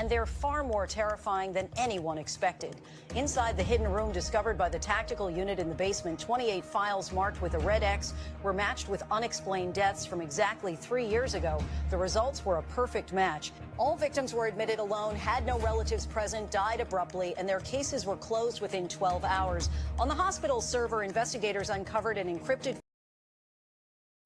and they're far more terrifying than anyone expected. Inside the hidden room discovered by the tactical unit in the basement, 28 files marked with a red X were matched with unexplained deaths from exactly 3 years ago. The results were a perfect match. All victims were admitted alone, had no relatives present, died abruptly, and their cases were closed within 12 hours. On the hospital server, investigators uncovered an encrypted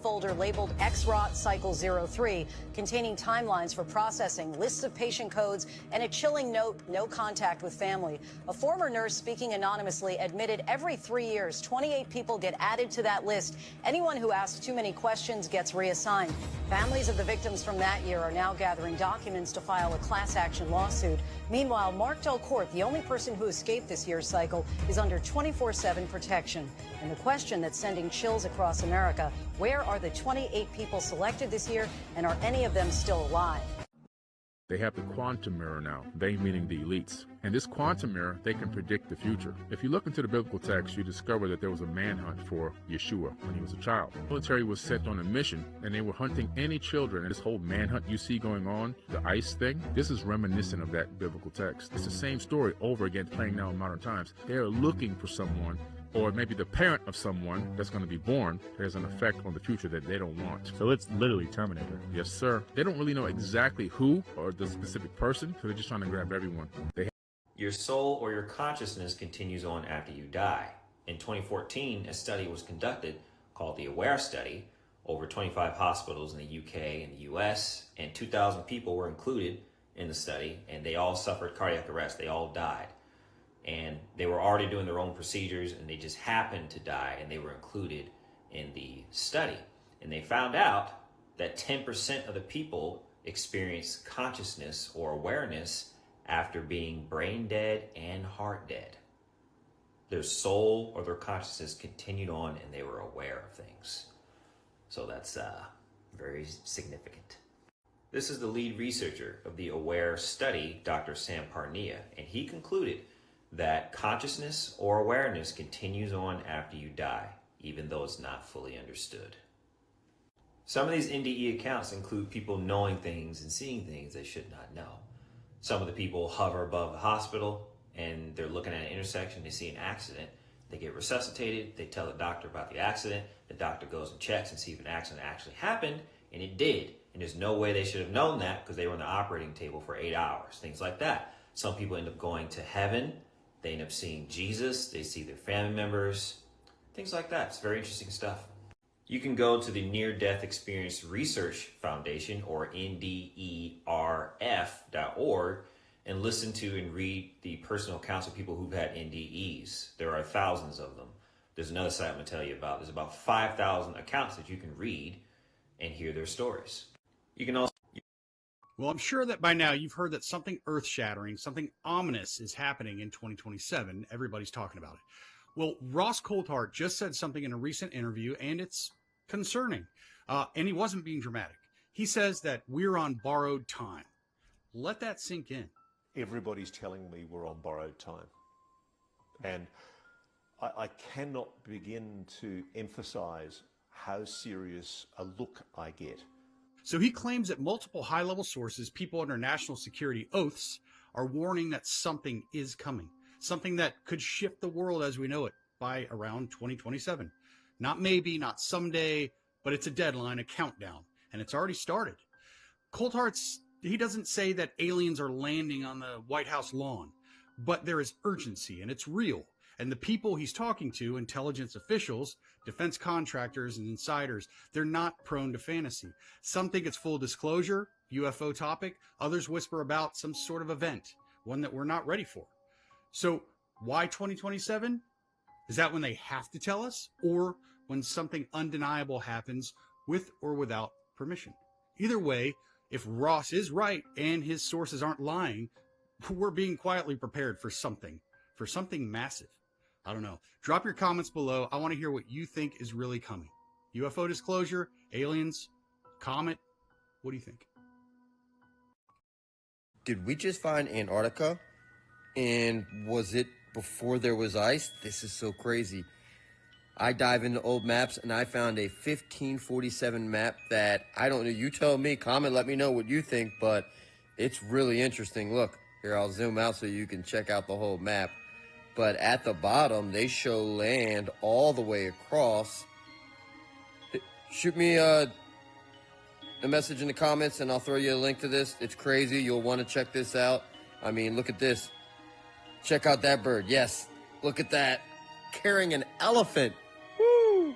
folder labeled XROT Cycle 03, containing timelines for processing, lists of patient codes, and a chilling note, no contact with family. A former nurse speaking anonymously admitted every 3 years, 28 people get added to that list. Anyone who asks too many questions gets reassigned. Families of the victims from that year are now gathering documents to file a class action lawsuit. Meanwhile, Mark Delcourt, the only person who escaped this year's cycle, is under 24/7 protection. And the question that's sending chills across America, where are the 28 people selected this year, and are any of them still alive? They have the quantum mirror now, they meaning the elites. And this quantum mirror, they can predict the future. If you look into the biblical text, you discover that there was a manhunt for Yeshua when he was a child. The military was sent on a mission, and they were hunting any children. And this whole manhunt you see going on, the ICE thing, this is reminiscent of that biblical text. It's the same story over again playing now in modern times. They are looking for someone, or maybe the parent of someone that's going to be born, has an effect on the future that they don't want. So it's literally Terminator. Yes, sir. They don't really know exactly who or the specific person, so they're just trying to grab everyone. Your soul or your consciousness continues on after you die. In 2014, a study was conducted called the AWARE study. Over 25 hospitals in the UK and the US, and 2,000 people were included in the study, and they all suffered cardiac arrest. They all died. And they were already doing their own procedures, and they just happened to die, and they were included in the study. And they found out that 10% of the people experienced consciousness or awareness after being brain dead and heart dead. Their soul or their consciousness continued on, and they were aware of things. So that's very significant. This is the lead researcher of the AWARE study, Dr. Sam Parnia, and he concluded that consciousness or awareness continues on after you die, even though it's not fully understood. Some of these NDE accounts include people knowing things and seeing things they should not know. Some of the people hover above the hospital and they're looking at an intersection, they see an accident, they get resuscitated, they tell the doctor about the accident, the doctor goes and checks and sees if an accident actually happened, and it did. And there's no way they should have known that because they were on the operating table for 8 hours, things like that. Some people end up going to heaven. They end up seeing Jesus. They see their family members, things like that. It's very interesting stuff. You can go to the Near Death Experience Research Foundation, or NDERF.org, and listen to and read the personal accounts of people who've had NDEs. There are thousands of them. There's another site I'm going to tell you about. There's about 5,000 accounts that you can read and hear their stories. You can also... Well, I'm sure that by now you've heard that something earth-shattering, something ominous is happening in 2027. Everybody's talking about it. Well, Ross Coulthart just said something in a recent interview, and it's concerning. And he wasn't being dramatic. He says that we're on borrowed time. Let that sink in. Everybody's telling me we're on borrowed time. And I cannot begin to emphasize how serious a look I get. So he claims that multiple high-level sources, people under national security oaths, are warning that something is coming. Something that could shift the world as we know it by around 2027. Not maybe, not someday, but it's a deadline, a countdown, and it's already started. Coulthart's, he doesn't say that aliens are landing on the White House lawn, but there is urgency, and it's real. And the people he's talking to, intelligence officials, defense contractors, and insiders, they're not prone to fantasy. Some think it's full disclosure, UFO topic. Others whisper about some sort of event, one that we're not ready for. So why 2027? Is that when they have to tell us, or when something undeniable happens with or without permission? Either way, if Ross is right and his sources aren't lying, we're being quietly prepared for something massive. I don't know. Drop your comments below. I want to hear what you think is really coming. UFO disclosure, aliens, comet. What do you think? Did we just find Antarctica? And was it before there was ice? This is so crazy. I dive into old maps and I found a 1547 map that, I don't know, you tell me, comment, let me know what you think, but It's really interesting. Look, here, I'll zoom out so you can check out the whole map. But at the bottom, they show land all the way across. Shoot me a message in the comments and I'll throw you a link to this. It's crazy. You'll want to check this out. I mean, look at this. Check out that bird. Yes, look at that. Carrying an elephant. Woo!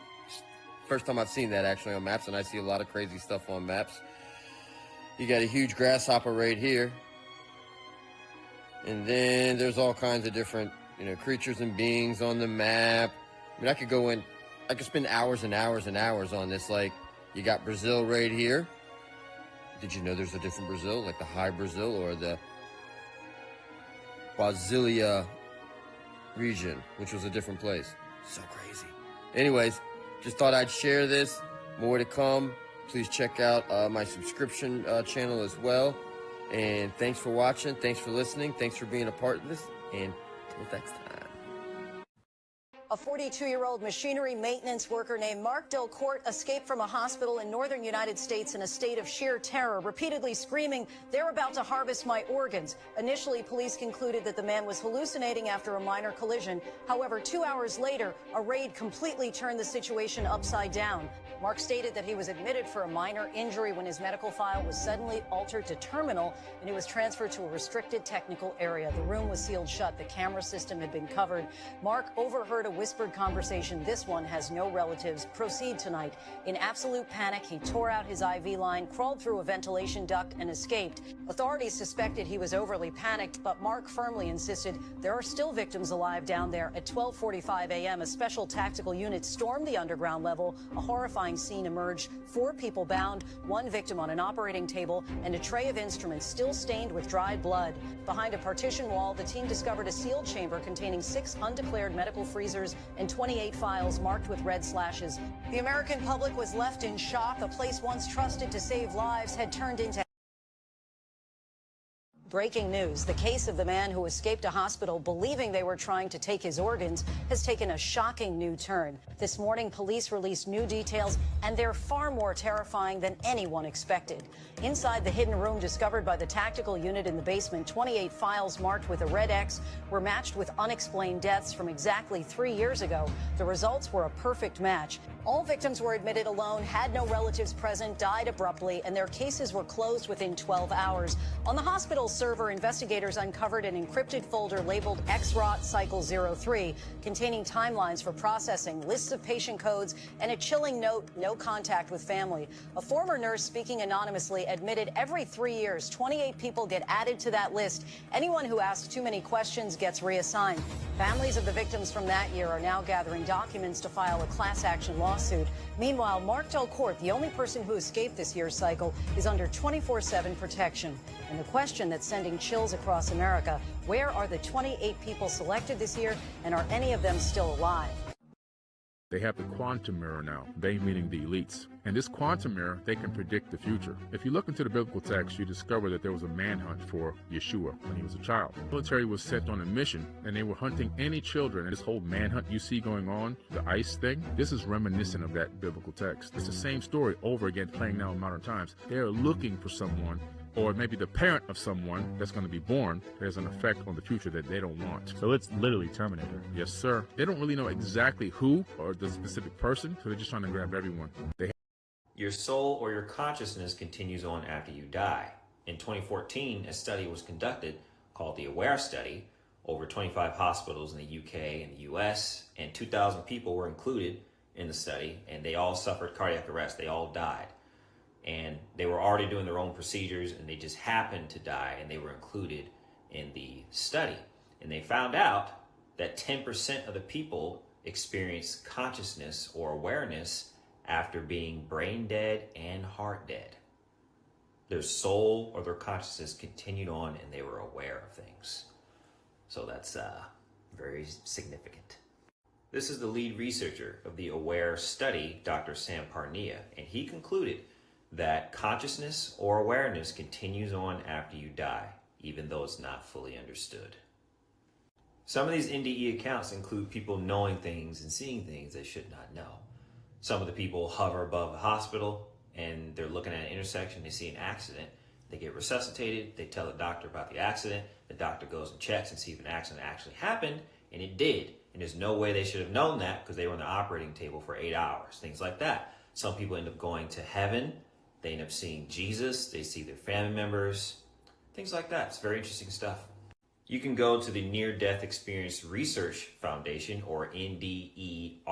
First time I've seen that actually on maps, and I see a lot of crazy stuff on maps. You got a huge grasshopper right here. And then there's all kinds of different, creatures and beings on the map. I mean, I could spend hours and hours and hours on this. Like, you got Brazil right here. Did you know there's a different Brazil, like the high Brazil or the Brasilia region, which was a different place? So crazy. Anyways, just thought I'd share this. More to come. Please check out my subscription channel as well. And thanks for watching. Thanks for listening. Thanks for being a part of this. And until next time. A 42-year-old machinery maintenance worker named Mark Delcourt escaped from a hospital in northern United States in a state of sheer terror, repeatedly screaming, "They're about to harvest my organs." Initially, police concluded that the man was hallucinating after a minor collision. However, 2 hours later, a raid completely turned the situation upside down. Mark stated that he was admitted for a minor injury when his medical file was suddenly altered to terminal and he was transferred to a restricted technical area. The room was sealed shut. The camera system had been covered. Mark overheard a whispered conversation. "This one has no relatives. Proceed tonight." In absolute panic, he tore out his IV line, crawled through a ventilation duct, and escaped. Authorities suspected he was overly panicked, but Mark firmly insisted there are still victims alive down there. At 12:45 a.m., a special tactical unit stormed the underground level. A horrifying scene emerged. 4 people bound, 1 victim on an operating table, and a tray of instruments still stained with dried blood. Behind a partition wall, the team discovered a sealed chamber containing 6 undeclared medical freezers and 28 files marked with red slashes. The American public was left in shock. A place once trusted to save lives had turned into breaking news. The case of the man who escaped a hospital believing they were trying to take his organs has taken a shocking new turn. This morning, police released new details, and they're far more terrifying than anyone expected. Inside the hidden room discovered by the tactical unit in the basement, 28 files marked with a red X were matched with unexplained deaths from exactly 3 years ago. The results were a perfect match. All victims were admitted alone, had no relatives present, died abruptly, and their cases were closed within 12 hours. On the hospital's server, investigators uncovered an encrypted folder labeled XROT Cycle 03, containing timelines for processing, lists of patient codes, and a chilling note, "No contact with family." A former nurse speaking anonymously admitted every 3 years, 28 people get added to that list. Anyone who asks too many questions gets reassigned. Families of the victims from that year are now gathering documents to file a class action lawsuit. Meanwhile, Mark Delcourt, the only person who escaped this year's cycle, is under 24/7 protection. And the question that's sending chills across America, where are the 28 people selected this year, and are any of them still alive? They have the quantum mirror now, they meaning the elites. And this quantum mirror, they can predict the future. If you look into the biblical text, you discover that there was a manhunt for Yeshua when he was a child. The military was sent on a mission, and they were hunting any children. And this whole manhunt you see going on, the ICE thing, this is reminiscent of that biblical text. It's the same story over again playing now in modern times. They are looking for someone, or maybe the parent of someone that's going to be born, there's an effect on the future that they don't want. So it's literally Terminator. Yes, sir. They don't really know exactly who or the specific person, so they're just trying to grab everyone. Your soul or your consciousness continues on after you die. In 2014, a study was conducted called the AWARE study. Over 25 hospitals in the UK and the US, and 2,000 people were included in the study, and they all suffered cardiac arrest. They all died. And they were already doing their own procedures, and they just happened to die, and they were included in the study. And they found out that 10% of the people experienced consciousness or awareness after being brain dead and heart dead. Their soul or their consciousness continued on, and they were aware of things. So that's very significant. This is the lead researcher of the AWARE study, Dr. Sam Parnia, and he concluded that consciousness or awareness continues on after you die, even though it's not fully understood. Some of these NDE accounts include people knowing things and seeing things they should not know. Some of the people hover above a hospital and they're looking at an intersection, they see an accident, They get resuscitated. They tell the doctor about the accident. The doctor goes and checks and sees if an accident actually happened, and it did. And there's no way they should have known that because they were on the operating table for 8 hours, things like that. Some people end up going to heaven. They end up seeing Jesus. They see their family members, things like that. It's very interesting stuff. You can go to the Near Death Experience Research Foundation, or NDERF.org,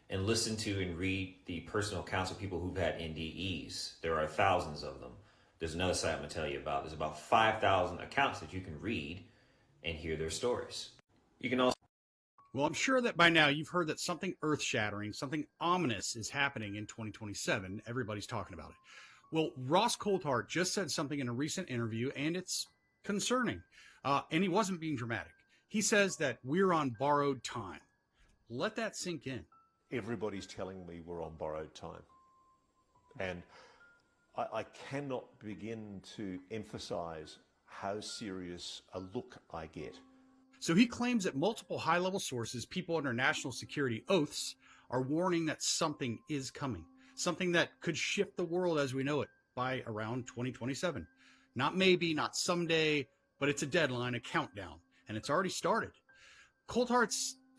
and listen to and read the personal accounts of people who've had NDEs. There are thousands of them. There's another site I'm going to tell you about. There's about 5,000 accounts that you can read and hear their stories. You can also... Well, I'm sure that by now you've heard that something earth-shattering, something ominous is happening in 2027. Everybody's talking about it. Well, Ross Coulthart just said something in a recent interview, and it's concerning. And he wasn't being dramatic. He says that we're on borrowed time. Let that sink in. Everybody's telling me we're on borrowed time. And I cannot begin to emphasize how serious a look I get. So he claims that multiple high-level sources, people under national security oaths, are warning that something is coming. Something that could shift the world as we know it by around 2027. Not maybe, not someday, but it's a deadline, a countdown, and it's already started.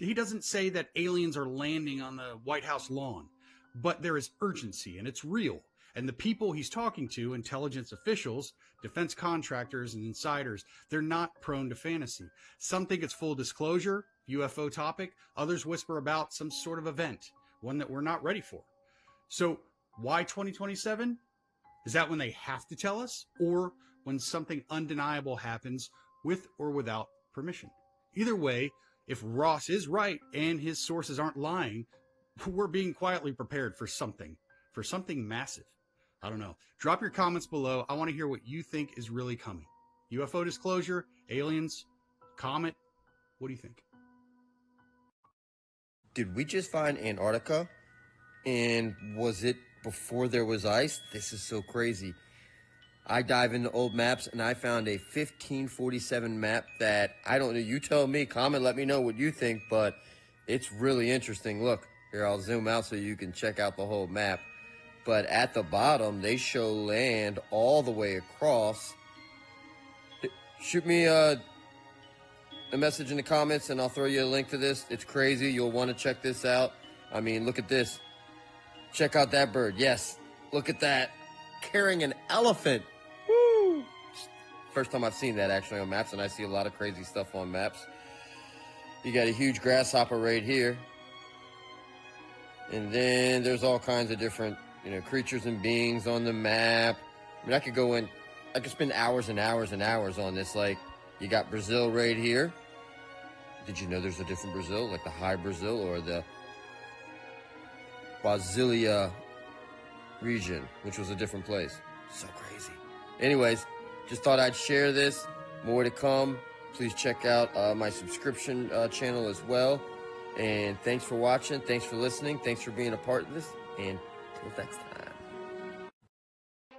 He doesn't say that aliens are landing on the White House lawn, but there is urgency, and it's real. And the people he's talking to, intelligence officials, defense contractors, and insiders, they're not prone to fantasy. Some think it's full disclosure, UFO topic. Others whisper about some sort of event, one that we're not ready for. So why 2027? Is that when they have to tell us, or when something undeniable happens with or without permission? Either way, if Ross is right and his sources aren't lying, we're being quietly prepared for something massive. I don't know. Drop your comments below. I want to hear what you think is really coming. UFO disclosure, aliens, comet. What do you think? Did we just find Antarctica? And was it before there was ice? This is so crazy. I dive into old maps and I found a 1547 map that, I don't know, you tell me, comment, let me know what you think, but it's really interesting. Look, here, I'll zoom out so you can check out the whole map. But at the bottom, they show land all the way across. Shoot me a message in the comments and I'll throw you a link to this. It's crazy. You'll want to check this out. I mean, look at this. Check out that bird. Yes, look at that. Carrying an elephant. Woo! First time I've seen that actually on maps, and I see a lot of crazy stuff on maps. You got a huge grasshopper right here. And then there's all kinds of different, creatures and beings on the map. I mean, I could spend hours and hours and hours on this. Like, you got Brazil right here. Did you know there's a different Brazil, like the high Brazil or the Brasilia region, which was a different place? So crazy. Anyways, just thought I'd share this. More to come. Please check out my subscription channel as well. And thanks for watching. Thanks for listening. Thanks for being a part of this. And until next time.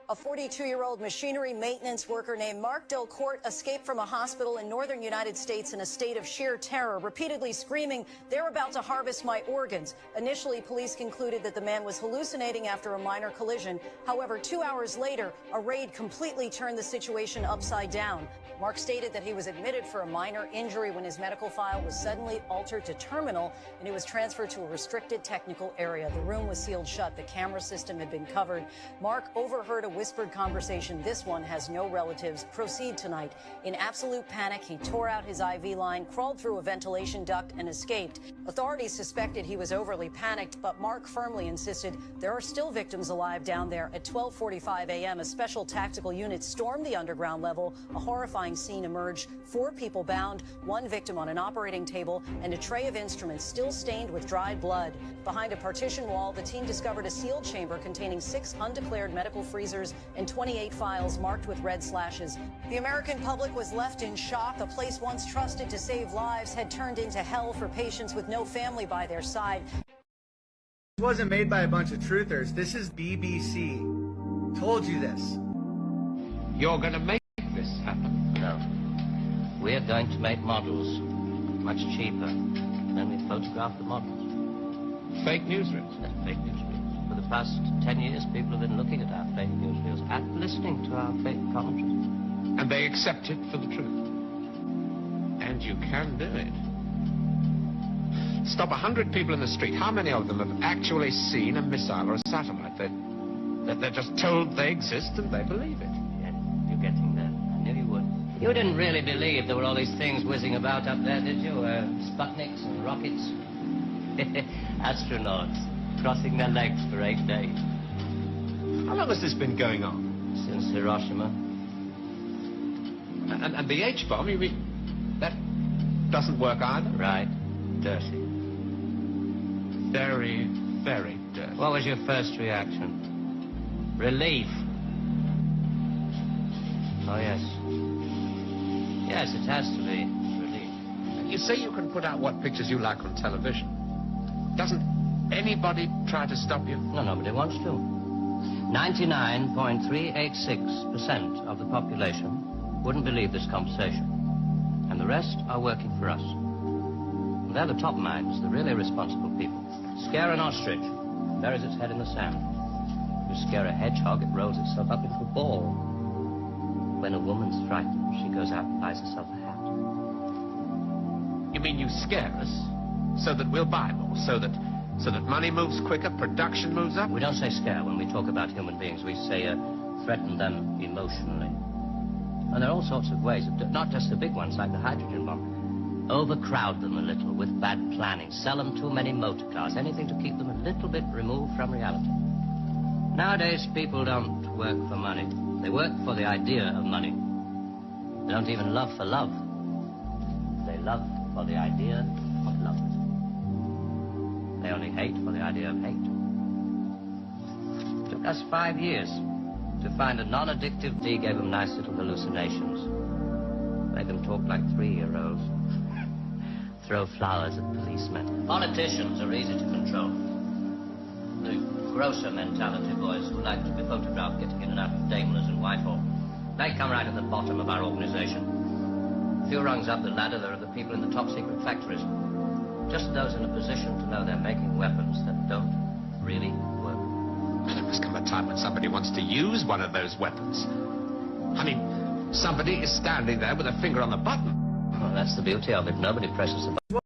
A 42-year-old machinery maintenance worker named Mark Delcourt escaped from a hospital in northern United States in a state of sheer terror, repeatedly screaming, "They're about to harvest my organs." Initially, police concluded that the man was hallucinating after a minor collision. However, 2 hours later, a raid completely turned the situation upside down. Mark stated that he was admitted for a minor injury when his medical file was suddenly altered to terminal, and he was transferred to a restricted technical area. The room was sealed shut. The camera system had been covered. Mark overheard a whispered conversation. "This one has no relatives. Proceed tonight." In absolute panic, he tore out his IV line, crawled through a ventilation duct, and escaped. Authorities suspected he was overly panicked, but Mark firmly insisted there are still victims alive down there. At 12:45 a.m., a special tactical unit stormed the underground level. A horrifying scene emerged. 4 people bound, 1 victim on an operating table, and a tray of instruments still stained with dried blood. Behind a partition wall, the team discovered a sealed chamber containing 6 undeclared medical freezers and 28 files marked with red slashes. The American public was left in shock. A place once trusted to save lives had turned into hell for patients with no family by their side. This wasn't made by a bunch of truthers. This is BBC. Told you this. You're going to make this happen? No. We're going to make models much cheaper. Then we photograph the models. Fake newsreels? Fake newsreels. for the past 10 years, people have been looking at our fake newsreels and listening to our fake commentaries. And they accept it for the truth. And you can do it. Stop 100 people in the street. How many of them have actually seen a missile or a satellite? They're just told they exist and they believe it. Yes, you're getting there. I knew you would. You didn't really believe there were all these things whizzing about up there, did you? Sputniks and rockets. Astronauts crossing their legs for 8 days. How long has this been going on? Since Hiroshima. And the H-bomb, you mean, that doesn't work either? Right. Dirty. Very, very dirty. What was your first reaction? Relief. Oh, yes. Yes, it has to be relief. You say you can put out what pictures you like on television. Doesn't anybody try to stop you? No, nobody wants to. 99.386% of the population wouldn't believe this conversation. And the rest are working for us. And they're the top minds, the really responsible people. Scare an ostrich, buries its head in the sand. You scare a hedgehog, it rolls itself up into a ball. When a woman's frightened, she goes out and buys herself a hat. You mean you scare us so that we'll buy more, so that money moves quicker, production moves up? We don't say scare when we talk about human beings. We say threaten them emotionally. And there are all sorts of ways, not just the big ones like the hydrogen bomb. Overcrowd them a little with bad planning. Sell them too many motor cars. Anything to keep them a little bit removed from reality. Nowadays, people don't work for money. They work for the idea of money. They don't even love for love. They love for the idea of love. They only hate for the idea of hate. It took us 5 years to find a non-addictive tea, gave them nice little hallucinations. Made them talk like 3-year-olds. Throw flowers at policemen. Politicians are easy to control. The grosser mentality boys who like to be photographed getting in and out of Daimlers in Whitehall. They come right at the bottom of our organization. A few rungs up the ladder, there are the people in the top secret factories. Just those in a position to know they're making weapons that don't really work. There must come a time when somebody wants to use one of those weapons. I mean, somebody is standing there with a finger on the button. Well, that's the beauty of it. Nobody presses the button.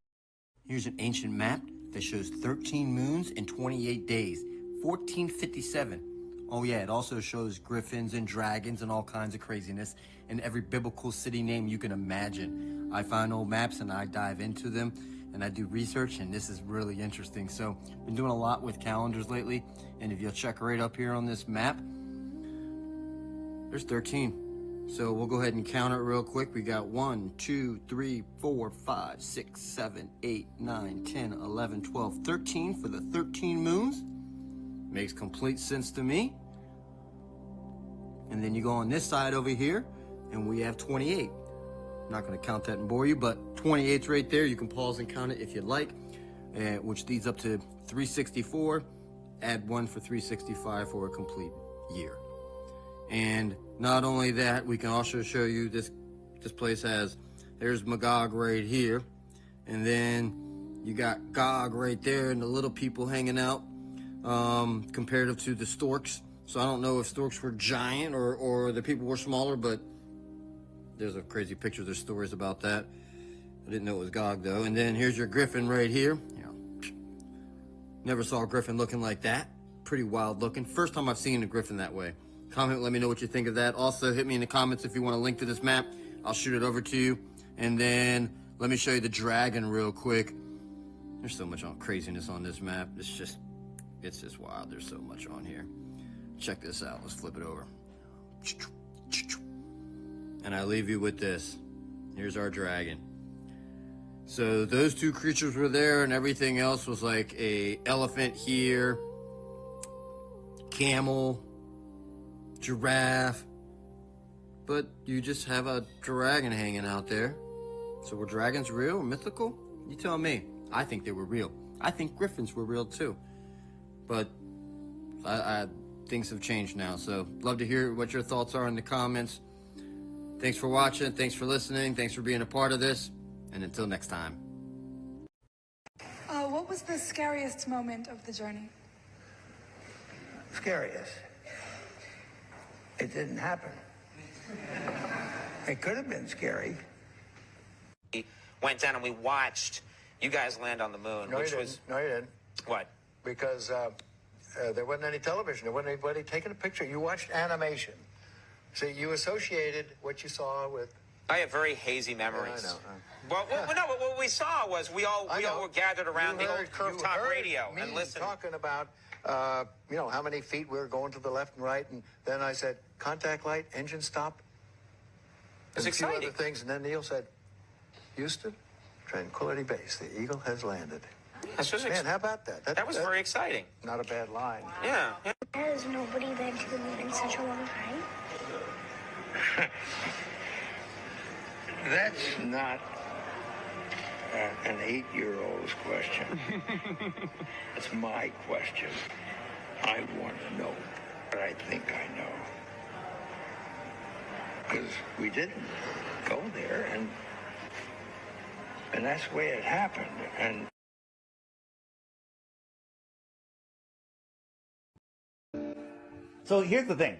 Here's an ancient map that shows 13 moons in 28 days, 1457. Oh yeah, it also shows griffins and dragons and all kinds of craziness and every biblical city name you can imagine. I find old maps and I dive into them and I do research, and this is really interesting. So been doing a lot with calendars lately, and if you'll check right up here on this map, there's 13. So we'll go ahead and count it real quick. We got 1, 2, 3, 4, 5, 6, 7, 8, 9, 10, 11, 12, 13 for the 13 moons. Makes complete sense to me. And then you go on this side over here, and we have 28. I'm not going to count that and bore you, but 28's right there. You can pause and count it if you'd like, which leads up to 364. Add 1 for 365 for a complete year. And not only that, we can also show you this place has, there's Magog right here, and then you got Gog right there and the little people hanging out, comparative to the storks. So I don't know if storks were giant or the people were smaller, but there's a crazy picture. There's stories about that. I didn't know it was Gog though. And then here's your griffin right here. Never saw a griffin looking like that. Pretty wild looking. First time I've seen a griffin that way. Comment, let me know what you think of that. Also, hit me in the comments if you want a link to this map. I'll shoot it over to you. And then let me show you the dragon real quick. There's so much craziness on this map. It's just wild. There's so much on here. Check this out. Let's flip it over. And I leave you with this. Here's our dragon. So those two creatures were there, and everything else was like a elephant here, camel, giraffe, but you just have a dragon hanging out there. So were dragons real or mythical? You tell me. I think they were real. I think griffins were real too. But things have changed now, so love to hear what your thoughts are in the comments. Thanks for watching. Thanks for listening. Thanks for being a part of this. And until next time. What was the scariest moment of the journey? scariest. It didn't happen. It could have been scary. We went down and we watched you guys land on the moon, No, which you was... didn't. No, you didn't. What? Because there wasn't any television. There wasn't anybody taking a picture. You watched animation. See, you associated what you saw with... I have very hazy memories. Yeah, I know. Well, no, but what we saw was we all were gathered around the old rooftop radio me and listened. Talking about, you know, how many feet we were going to the left and right, and then I said, contact light, engine stop. It's and a few exciting. other things, and then Neil said, Houston, Tranquility Base, the Eagle has landed. Man, how about that? That was very exciting. Not a bad line. Yeah. Has nobody been to the moon in such a long time? That's not an 8-year-old's question. That's my question. I want to know what I think I know. Because we didn't go there, and that's the way it happened. And so here's the thing.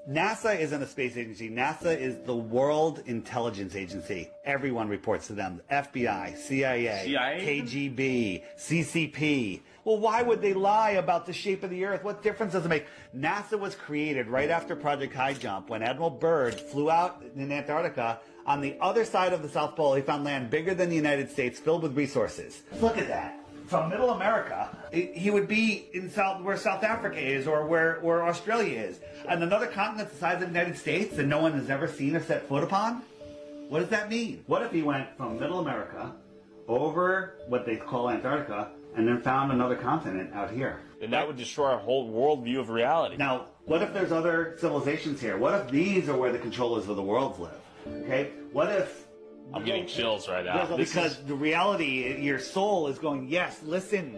NASA isn't a space agency. NASA is the World Intelligence Agency. Everyone reports to them. FBI, CIA, KGB, CCP. Well, why would they lie about the shape of the Earth? What difference does it make? NASA was created right after Project High Jump when Admiral Byrd flew out in Antarctica. On the other side of the South Pole, he found land bigger than the United States, filled with resources. Look at that. From Middle America, he would be in where South Africa is or where Australia is. And another continent the size of the United States that no one has ever seen or set foot upon? What does that mean? What if he went from Middle America over what they call Antarctica and then found another continent out here? And that would destroy our whole worldview of reality. Now, what if there's other civilizations here? What if these are where the controllers of the world live? Okay? What if... I'm getting chills right now. Because the reality, your soul is going, yes, listen,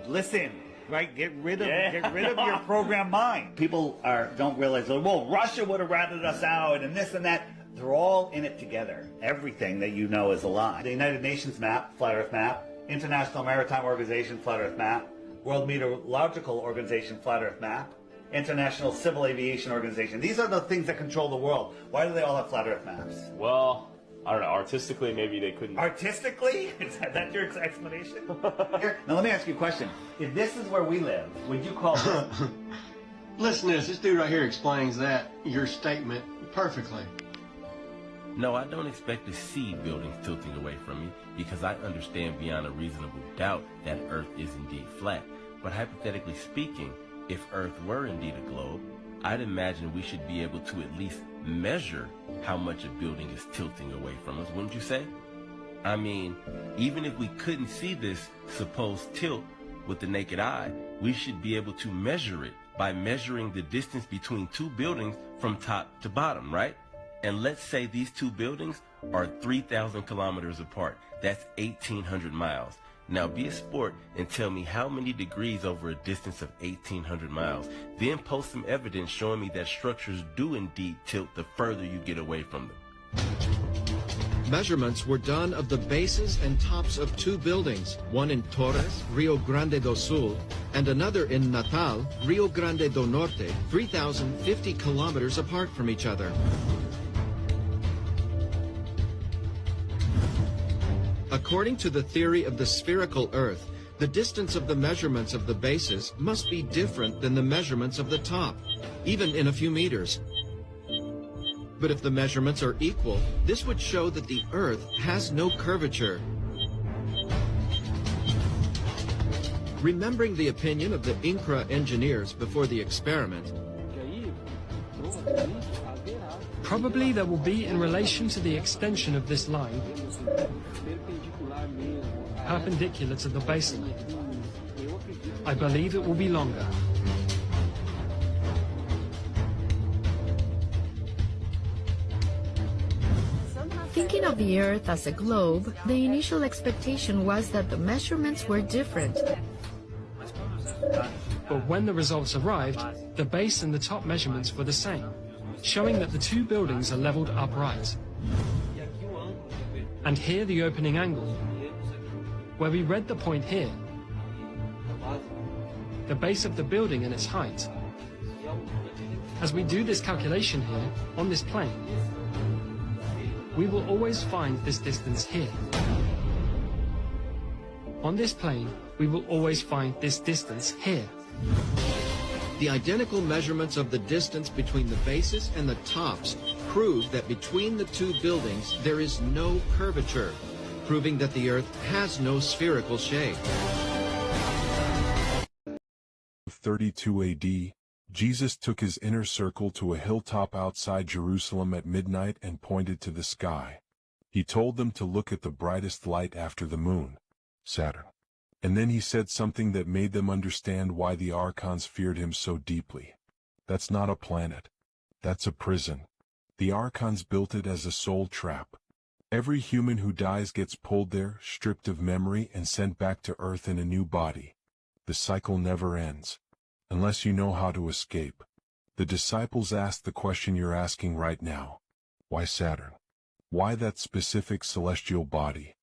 right? Get rid of your programmed mind. People don't realize, well, Russia would have ratted us out and this and that. They're all in it together. Everything that you know is a lie. The United Nations map, Flat Earth map, International Maritime Organization, Flat Earth map, World Meteorological Organization, Flat Earth map, International Civil Aviation Organization. These are the things that control the world. Why do they all have Flat Earth maps? Well, I don't know. Artistically, maybe they couldn't. Artistically? Is that your explanation? Here, now let me ask you a question. If this is where we live, would you call it? Listen to this dude right here explains your statement perfectly. No, I don't expect to see buildings tilting away from me because I understand beyond a reasonable doubt that Earth is indeed flat. But hypothetically speaking, if Earth were indeed a globe, I'd imagine we should be able to at least measure how much a building is tilting away from us, wouldn't you say? I mean, even if we couldn't see this supposed tilt with the naked eye, we should be able to measure it by measuring the distance between two buildings from top to bottom, right? And let's say these two buildings are 3,000 kilometers apart. That's 1,800 miles. Now be a sport and tell me how many degrees over a distance of 1,800 miles. Then post some evidence showing me that structures do indeed tilt the further you get away from them. Measurements were done of the bases and tops of two buildings, one in Torres, Rio Grande do Sul, and another in Natal, Rio Grande do Norte, 3,050 kilometers apart from each other. According to the theory of the spherical Earth, the distance of the measurements of the bases must be different than the measurements of the top, even in a few meters. But if the measurements are equal, this would show that the Earth has no curvature. Remembering the opinion of the INCRA engineers before the experiment, probably there will be in relation to the extension of this line perpendicular to the baseline. I believe it will be longer. Thinking of the Earth as a globe, the initial expectation was that the measurements were different. But when the results arrived, the base and the top measurements were the same, showing that the two buildings are leveled upright. And here the opening angle, where we read the point here, the base of the building and its height, As we do this calculation here, on this plane, we will always find this distance here. On this plane, we will always find this distance here. The identical measurements of the distance between the bases and the tops prove that between the two buildings there is no curvature, proving that the Earth has no spherical shape. 32 AD, Jesus took his inner circle to a hilltop outside Jerusalem at midnight and pointed to the sky. He told them to look at the brightest light after the moon, Saturn. And then he said something that made them understand why the archons feared him so deeply. That's not a planet. That's a prison. The archons built it as a soul trap. Every human who dies gets pulled there, stripped of memory, and sent back to Earth in a new body. The cycle never ends. Unless you know how to escape. The disciples asked the question you're asking right now. Why Saturn? Why that specific celestial body?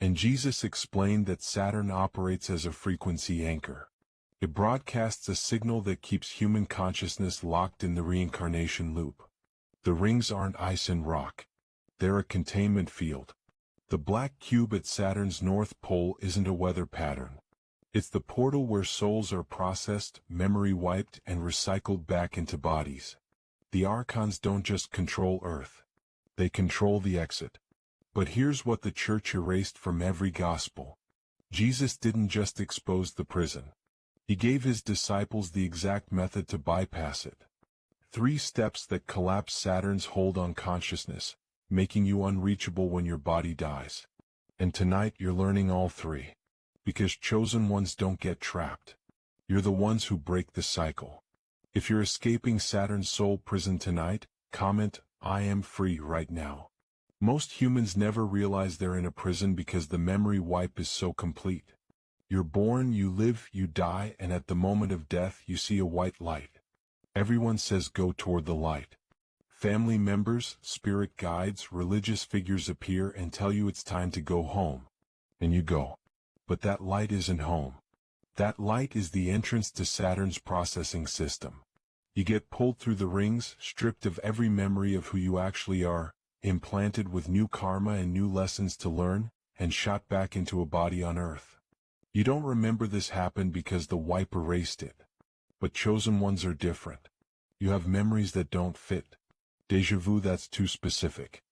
And Jesus explained that Saturn operates as a frequency anchor. It broadcasts a signal that keeps human consciousness locked in the reincarnation loop. The rings aren't ice and rock. They're a containment field. The black cube at Saturn's north pole isn't a weather pattern. It's the portal where souls are processed, memory wiped, and recycled back into bodies. The archons don't just control Earth. They control the exit. But here's what the church erased from every gospel. Jesus didn't just expose the prison. He gave his disciples the exact method to bypass it. 3 steps that collapse Saturn's hold on consciousness, making you unreachable when your body dies. And tonight you're learning all 3. Because chosen ones don't get trapped. You're the ones who break the cycle. If you're escaping Saturn's soul prison tonight, comment, "I am free" right now. Most humans never realize they're in a prison because the memory wipe is so complete. You're born, you live, you die, and at the moment of death you see a white light. Everyone says go toward the light. Family members, spirit guides, religious figures appear and tell you it's time to go home. And you go. But that light isn't home. That light is the entrance to Saturn's processing system. You get pulled through the rings, stripped of every memory of who you actually are, implanted with new karma and new lessons to learn, and shot back into a body on Earth. You don't remember this happened because the wipe erased it. But chosen ones are different. You have memories that don't fit. Déjà vu that's too specific.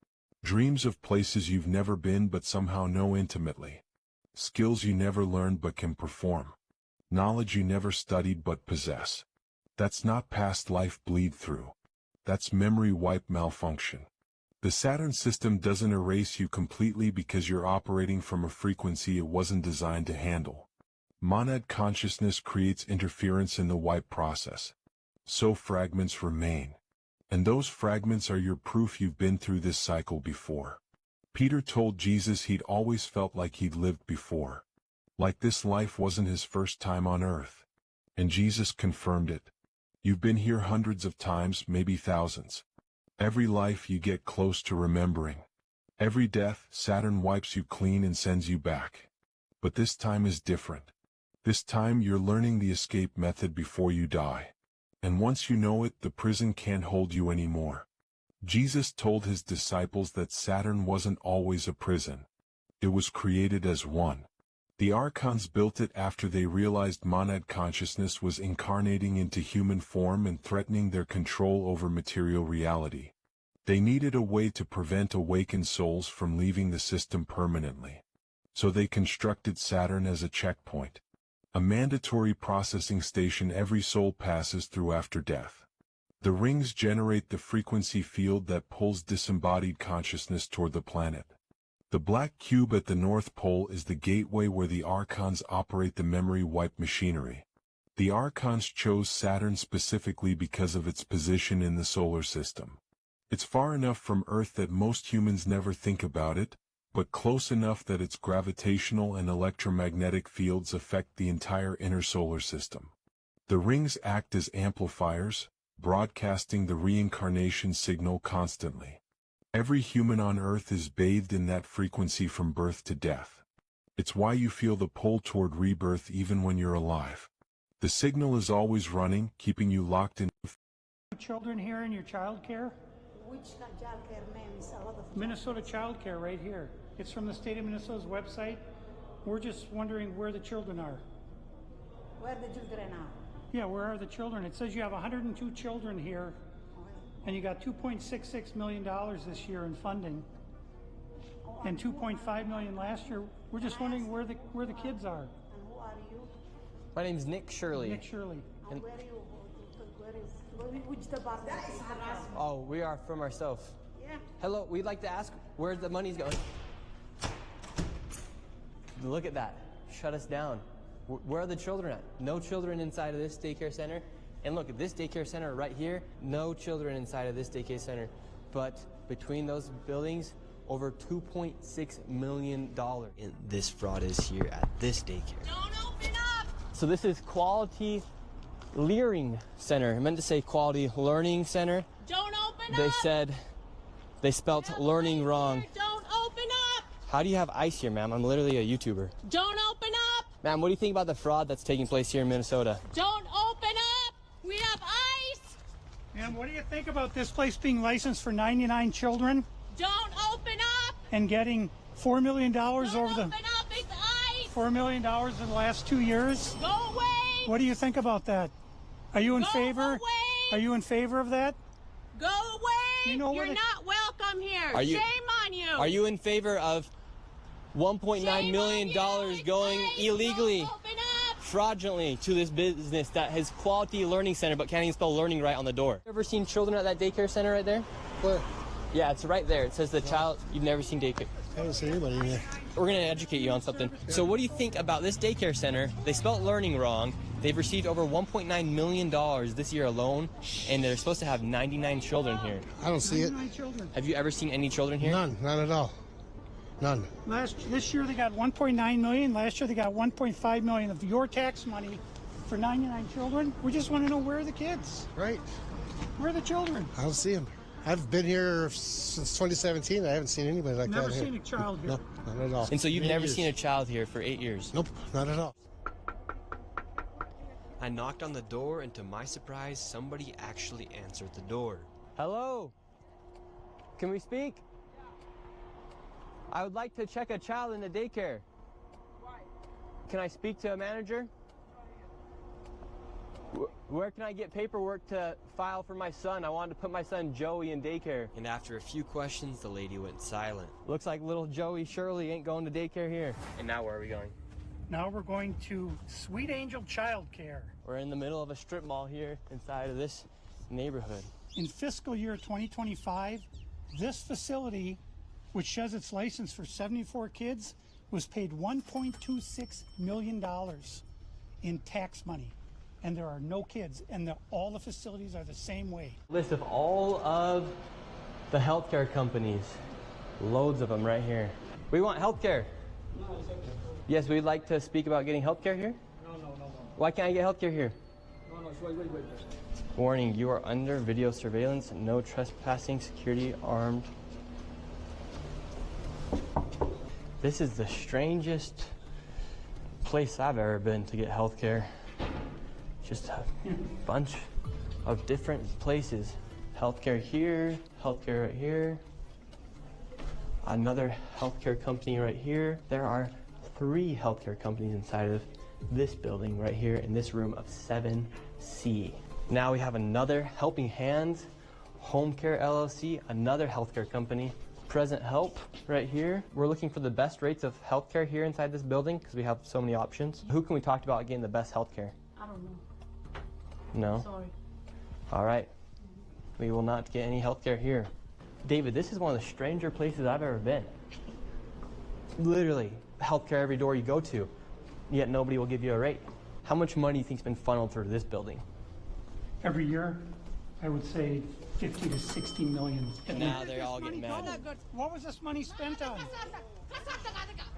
Dreams of places you've never been but somehow know intimately. Skills you never learned but can perform. Knowledge you never studied but possess. That's not past life bleed through. That's memory wipe malfunction. The Saturn system doesn't erase you completely because you're operating from a frequency it wasn't designed to handle. Monad consciousness creates interference in the wipe process. So fragments remain. And those fragments are your proof you've been through this cycle before. Peter told Jesus he'd always felt like he'd lived before. Like this life wasn't his first time on Earth. And Jesus confirmed it. You've been here hundreds of times, maybe thousands. Every life you get close to remembering. Every death, Saturn wipes you clean and sends you back. But this time is different. This time you're learning the escape method before you die. And once you know it, the prison can't hold you anymore. Jesus told his disciples that Saturn wasn't always a prison. It was created as one. The archons built it after they realized monad consciousness was incarnating into human form and threatening their control over material reality. They needed a way to prevent awakened souls from leaving the system permanently. So they constructed Saturn as a checkpoint. A mandatory processing station every soul passes through after death. The rings generate the frequency field that pulls disembodied consciousness toward the planet. The black cube at the North Pole is the gateway where the archons operate the memory wipe machinery. The archons chose Saturn specifically because of its position in the solar system. It's far enough from Earth that most humans never think about it, but close enough that its gravitational and electromagnetic fields affect the entire inner solar system. The rings act as amplifiers, broadcasting the reincarnation signal constantly. Every human on Earth is bathed in that frequency from birth to death. It's why you feel the pull toward rebirth even when you're alive. The signal is always running, keeping you locked in Children here in your child care? Which child care name is a lot of Minnesota Child Care right here. It's from the state of Minnesota's website. We're just wondering where the children are. Where the children are? Yeah, where are the children? It says you have 102 children here, and you got $2.66 million this year in funding, and $2.5 million last year. We're just wondering where the kids are. And who are you? My name's Nick Shirley. Nick Shirley. And where are you? Which department? Oh, we are from ourselves. Yeah. Hello, we'd like to ask where the money's going. Look at that. Shut us down. Where are the children at? No children inside of this daycare center. And look at this daycare center right here. No children inside of this daycare center. But between those buildings, over $2.6 million. And this fraud is here at this daycare. Don't open up! So this is Quality Learning Center. I meant to say Quality Learning Center. Don't open up! They said they spelt learning wrong. Don't open up! How do you have ice here, ma'am? I'm literally a YouTuber. Don't open up! Ma'am, what do you think about the fraud that's taking place here in Minnesota? Don't open up! We have ice! Ma'am, what do you think about this place being licensed for 99 children? Don't open up! And getting $4 million over the... Open up! It's ice! $4 million in the last 2 years? Go away! What do you think about that? Are you in favor? Away. Are you in favor of that? Go away! You know You're not welcome here. Shame on you. Are you in favor of $1.9 million going illegally, fraudulently to this business that has Quality Learning Center but can't even spell learning right on the door? You ever seen children at that daycare center right there? Where? Yeah, it's right there. It says the child. You've never seen daycare. I haven't seen anybody in there. We're going to educate you on something. So what do you think about this daycare center? They spelled learning wrong. They've received over $1.9 million this year alone, and they're supposed to have 99 children here. I don't see it. Children. Have you ever seen any children here? None at all. None. This year they got 1.9 million. Last year they got 1.5 million of your tax money for 99 children. We just want to know where are the kids? Right. Where are the children? I don't see them. I've been here since 2017. I haven't seen anybody like that here. Never seen a child here? No, not at all. And so you've never seen a child here for 8 years? Nope, not at all. I knocked on the door, and to my surprise, somebody actually answered the door. Hello? Can we speak? I would like to check a child in the daycare. Can I speak to a manager? Where can I get paperwork to file for my son? I wanted to put my son Joey in daycare. And after a few questions, the lady went silent. Looks like little Joey Shirley ain't going to daycare here. And now where are we going? Now we're going to Sweet Angel Child Care. We're in the middle of a strip mall here inside of this neighborhood. In fiscal year 2025, this facility, which says it's licensed for 74 kids, was paid $1.26 million in tax money. And there are no kids, and all the facilities are the same way. List of all of the healthcare companies. Loads of them right here. We want healthcare. No, it's okay. Yes, we'd like to speak about getting healthcare here. No. Why can't I get healthcare here? No, wait. Warning, you are under video surveillance. No trespassing, security, armed. This is the strangest place I've ever been to get healthcare. Just a bunch of different places. Healthcare here, healthcare right here. Another healthcare company right here. There are 3 healthcare companies inside of this building right here in this room of 7C. Now we have another Helping Hands, Home Care LLC, another healthcare company. Present Help right here. We're looking for the best rates of healthcare here inside this building because we have so many options. Who can we talk about getting the best healthcare? I don't know. No? Sorry. All right. We will not get any healthcare here. David, this is one of the stranger places I've ever been. Literally, healthcare every door you go to, yet nobody will give you a rate. How much money do you think's been funneled through this building? Every year, I would say 50 to 60 million. And now they're all getting mad. What was this money spent on?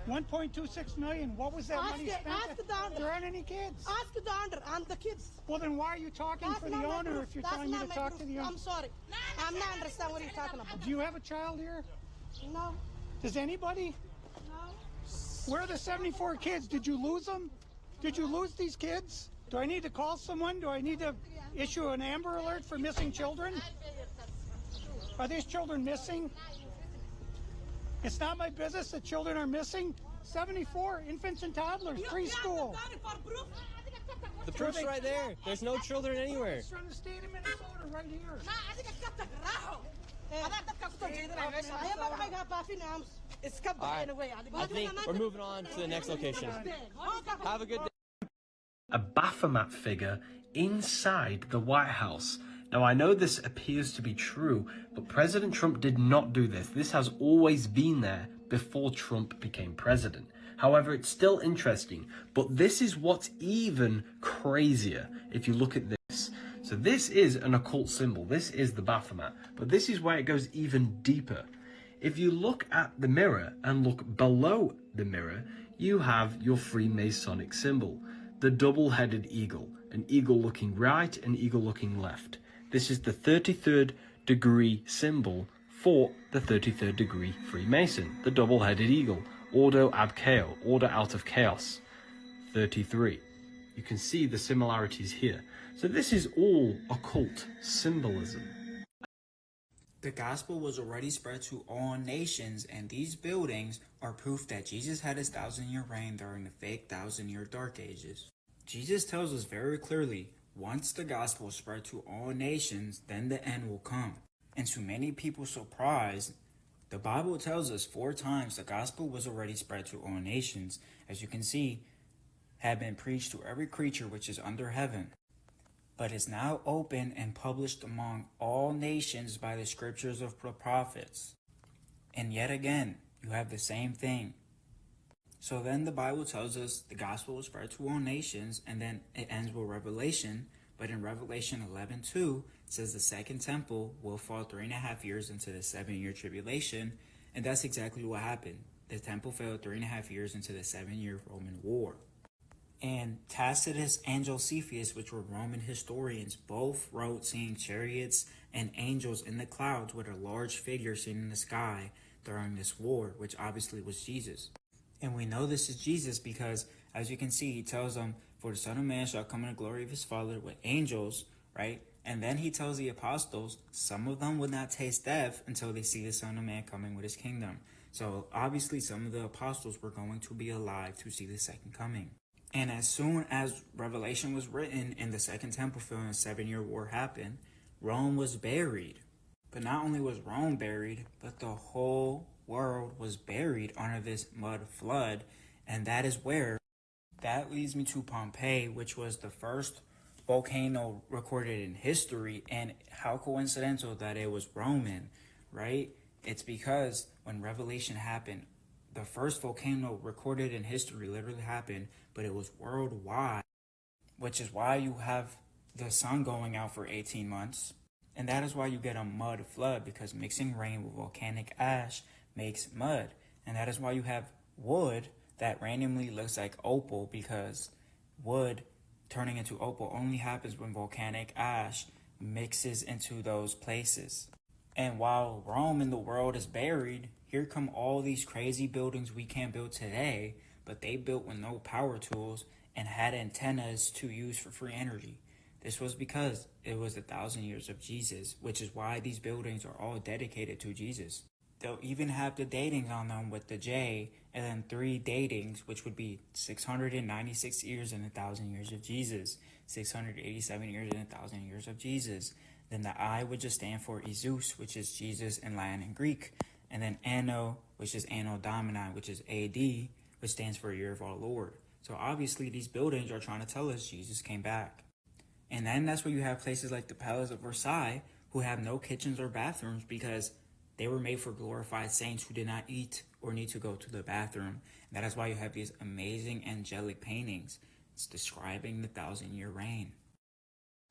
1.26 million. What was that money spent on? There aren't any kids. Ask the owner and the kids. Well, then why are you talking for the owner if you're telling me to talk to the owner? I'm sorry. I'm not understand what you're talking about. Do you have a child here? No. Does anybody? No. Where are the 74 kids? Did you lose them? Did you lose these kids? Do I need to call someone? Do I need to issue an Amber Alert for missing children? Are these children missing? It's not my business that children are missing. 74 infants and toddlers, preschool. The proof's right there. There's no children anywhere. It's from the state of Minnesota right here. I think we're moving on to the next location. Have a good day. A Baphomet figure inside the White House. Now, I know this appears to be true, but President Trump did not do this. This has always been there before Trump became president. However, it's still interesting, but this is what's even crazier if you look at this. So this is an occult symbol. This is the Baphomet, but this is where it goes even deeper. If you look at the mirror and look below the mirror, you have your Freemasonic symbol, the double-headed eagle, an eagle looking right, an eagle looking left. This is the 33rd degree symbol for the 33rd degree Freemason, the double-headed eagle, ordo ab chaos, order out of chaos, 33. You can see the similarities here. So this is all occult symbolism. The gospel was already spread to all nations, and these buildings are proof that Jesus had his 1,000-year reign during the fake 1,000-year dark ages. Jesus tells us very clearly, once the gospel is spread to all nations, then the end will come. And to many people's surprise, the Bible tells us 4 times the gospel was already spread to all nations, as you can see, had been preached to every creature which is under heaven, but is now open and published among all nations by the scriptures of the prophets. And yet again, you have the same thing. So then the Bible tells us the gospel was spread to all nations, and then it ends with Revelation. But in Revelation 11:2, it says the second temple will fall 3.5 years into the 7-year tribulation. And that's exactly what happened. The temple fell 3.5 years into the 7-year Roman war. And Tacitus and Josephus, which were Roman historians, both wrote seeing chariots and angels in the clouds with a large figure seen in the sky during this war, which obviously was Jesus. And we know this is Jesus because, as you can see, he tells them, for the Son of Man shall come in the glory of his Father with angels, right? And then he tells the apostles, some of them would not taste death until they see the Son of Man coming with his kingdom. So obviously some of the apostles were going to be alive to see the second coming. And as soon as Revelation was written and the second temple fell and the 7-year war happened, Rome was buried. But not only was Rome buried, but the whole world was buried under this mud flood. And that is where, that leads me to Pompeii, which was the first volcano recorded in history. And how coincidental that it was Roman, right? It's because when Revelation happened, the first volcano recorded in history literally happened, but it was worldwide, which is why you have the sun going out for 18 months. And that is why you get a mud flood, because mixing rain with volcanic ash makes mud. And that is why you have wood that randomly looks like opal, because wood turning into opal only happens when volcanic ash mixes into those places. And while Rome in the world is buried, here come all these crazy buildings we can't build today, but they built with no power tools and had antennas to use for free energy. This was because it was 1,000 years of Jesus, which is why these buildings are all dedicated to Jesus. They'll even have the datings on them with the J, and then 3 datings, which would be 696 years in 1,000 years of Jesus, 687 years in 1,000 years of Jesus. Then the I would just stand for Isus, which is Jesus in Latin and Greek. And then Anno, which is Anno Domini, which is AD, which stands for Year of Our Lord. So obviously these buildings are trying to tell us Jesus came back. And then that's where you have places like the Palace of Versailles, who have no kitchens or bathrooms because they were made for glorified saints who did not eat or need to go to the bathroom. And that is why you have these amazing angelic paintings. It's describing the 1,000-year reign.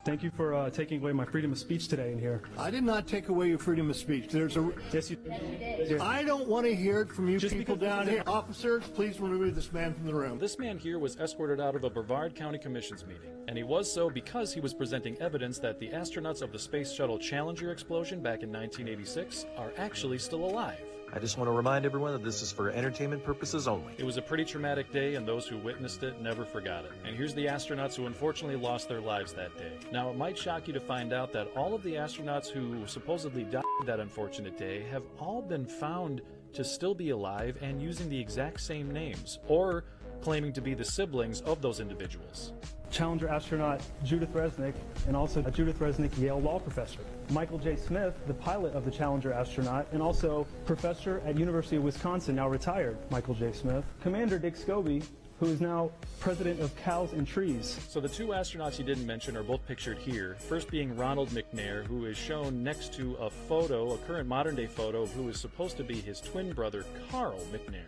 Thank you for taking away my freedom of speech today in here. I did not take away your freedom of speech. Yes, you did. I don't want to hear it from you people down here. Officers, please remove this man from the room. This man here was escorted out of a Brevard County Commission's meeting, and he was so because he was presenting evidence that the astronauts of the Space Shuttle Challenger explosion back in 1986 are actually still alive. I just want to remind everyone that this is for entertainment purposes only. It was a pretty traumatic day, and those who witnessed it never forgot it. And here's the astronauts who unfortunately lost their lives that day. Now, it might shock you to find out that all of the astronauts who supposedly died that unfortunate day have all been found to still be alive and using the exact same names, or claiming to be the siblings of those individuals. Challenger astronaut Judith Resnick, and also a Judith Resnick Yale law professor. Michael J. Smith, the pilot of the Challenger astronaut, and also professor at University of Wisconsin, now retired Michael J. Smith. Commander Dick Scobie, who is now president of Cows and Trees. So the two astronauts you didn't mention are both pictured here. First being Ronald McNair, who is shown next to a photo, a current modern-day photo, of who is supposed to be his twin brother, Carl McNair.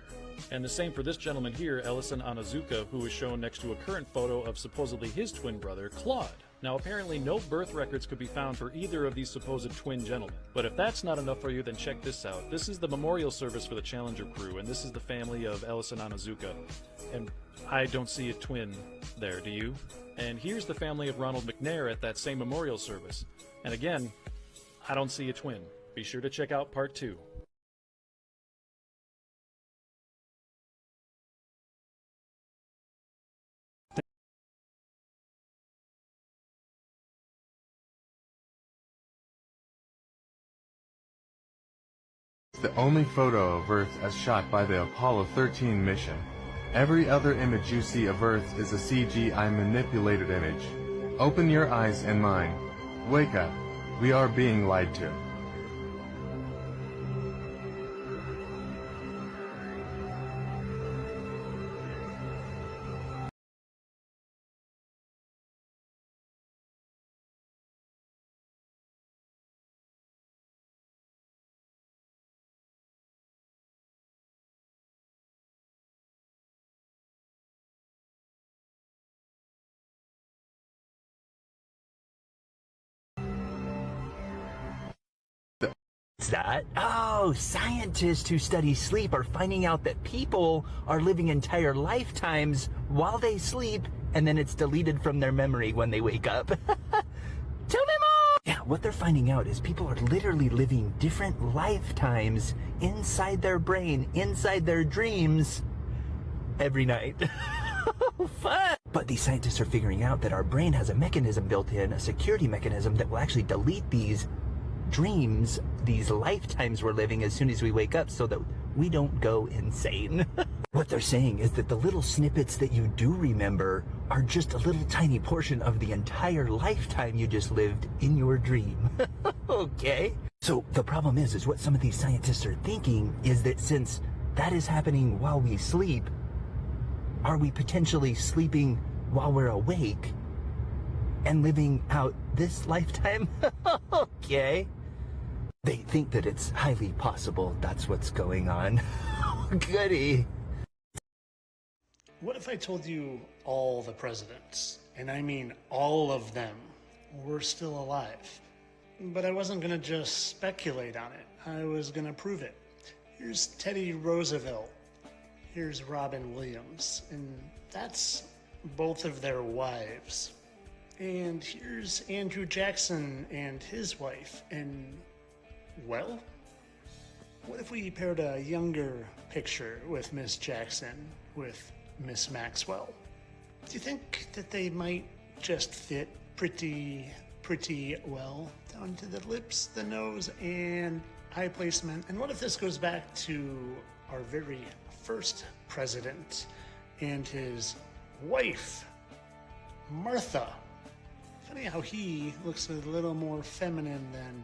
And the same for this gentleman here, Ellison Onizuka, who is shown next to a current photo of supposedly his twin brother, Claude. Now, apparently no birth records could be found for either of these supposed twin gentlemen. But if that's not enough for you, then check this out. This is the memorial service for the Challenger crew, and this is the family of Ellison Onizuka. And I don't see a twin there, do you? And here's the family of Ronald McNair at that same memorial service. And again, I don't see a twin. Be sure to check out part 2. The only photo of Earth as shot by the Apollo 13 mission. Every other image you see of Earth is a CGI manipulated image. Open your eyes and mine. Wake up. We are being lied to. That? Oh, scientists who study sleep are finding out that people are living entire lifetimes while they sleep, and then it's deleted from their memory when they wake up. Tell me more! Yeah, what they're finding out is people are literally living different lifetimes inside their brain, inside their dreams, every night. Fun! But these scientists are figuring out that our brain has a mechanism built in, a security mechanism that will actually delete these dreams, these lifetimes we're living as soon as we wake up so that we don't go insane. What they're saying is that the little snippets that you do remember are just a little tiny portion of the entire lifetime you just lived in your dream. Okay? So the problem is what some of these scientists are thinking is that since that is happening while we sleep, are we potentially sleeping while we're awake and living out this lifetime? Okay. They think that it's highly possible that's what's going on. Goody. What if I told you all the presidents, and I mean all of them, were still alive? But I wasn't going to just speculate on it. I was going to prove it. Here's Teddy Roosevelt. Here's Robin Williams. And that's both of their wives. And here's Andrew Jackson and his wife. And, well, what if we paired a younger picture with Miss Jackson with Miss Maxwell? Do you think that they might just fit pretty well down to the lips, the nose, and eye placement? And what if this goes back to our very first president and his wife, Martha? Funny how he looks a little more feminine than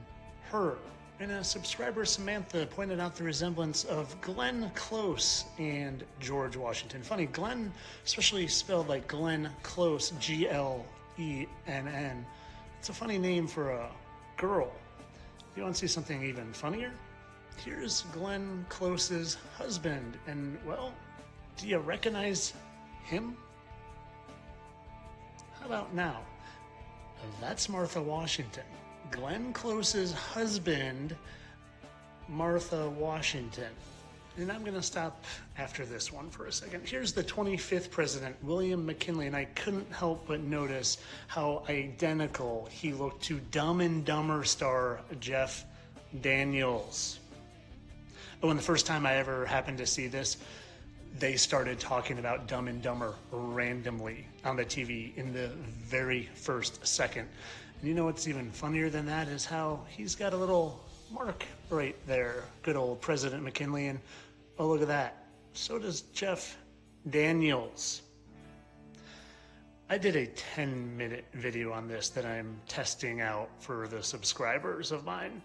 her. And a subscriber, Samantha, pointed out the resemblance of Glenn Close and George Washington. Funny, Glenn, especially spelled like Glenn Close, Glenn. It's a funny name for a girl. You want to see something even funnier? Here's Glenn Close's husband. And, well, do you recognize him? How about now? That's Martha Washington. Glenn Close's husband, Martha Washington. And I'm going to stop after this one for a second. Here's the 25th president, William McKinley, and I couldn't help but notice how identical he looked to Dumb and Dumber star Jeff Daniels. But when the first time I ever happened to see this, they started talking about Dumb and Dumber randomly on the TV in the very first second. And you know what's even funnier than that is how he's got a little mark right there. Good old President McKinley. And oh, look at that. So does Jeff Daniels. I did a 10-minute video on this that I'm testing out for the subscribers of mine,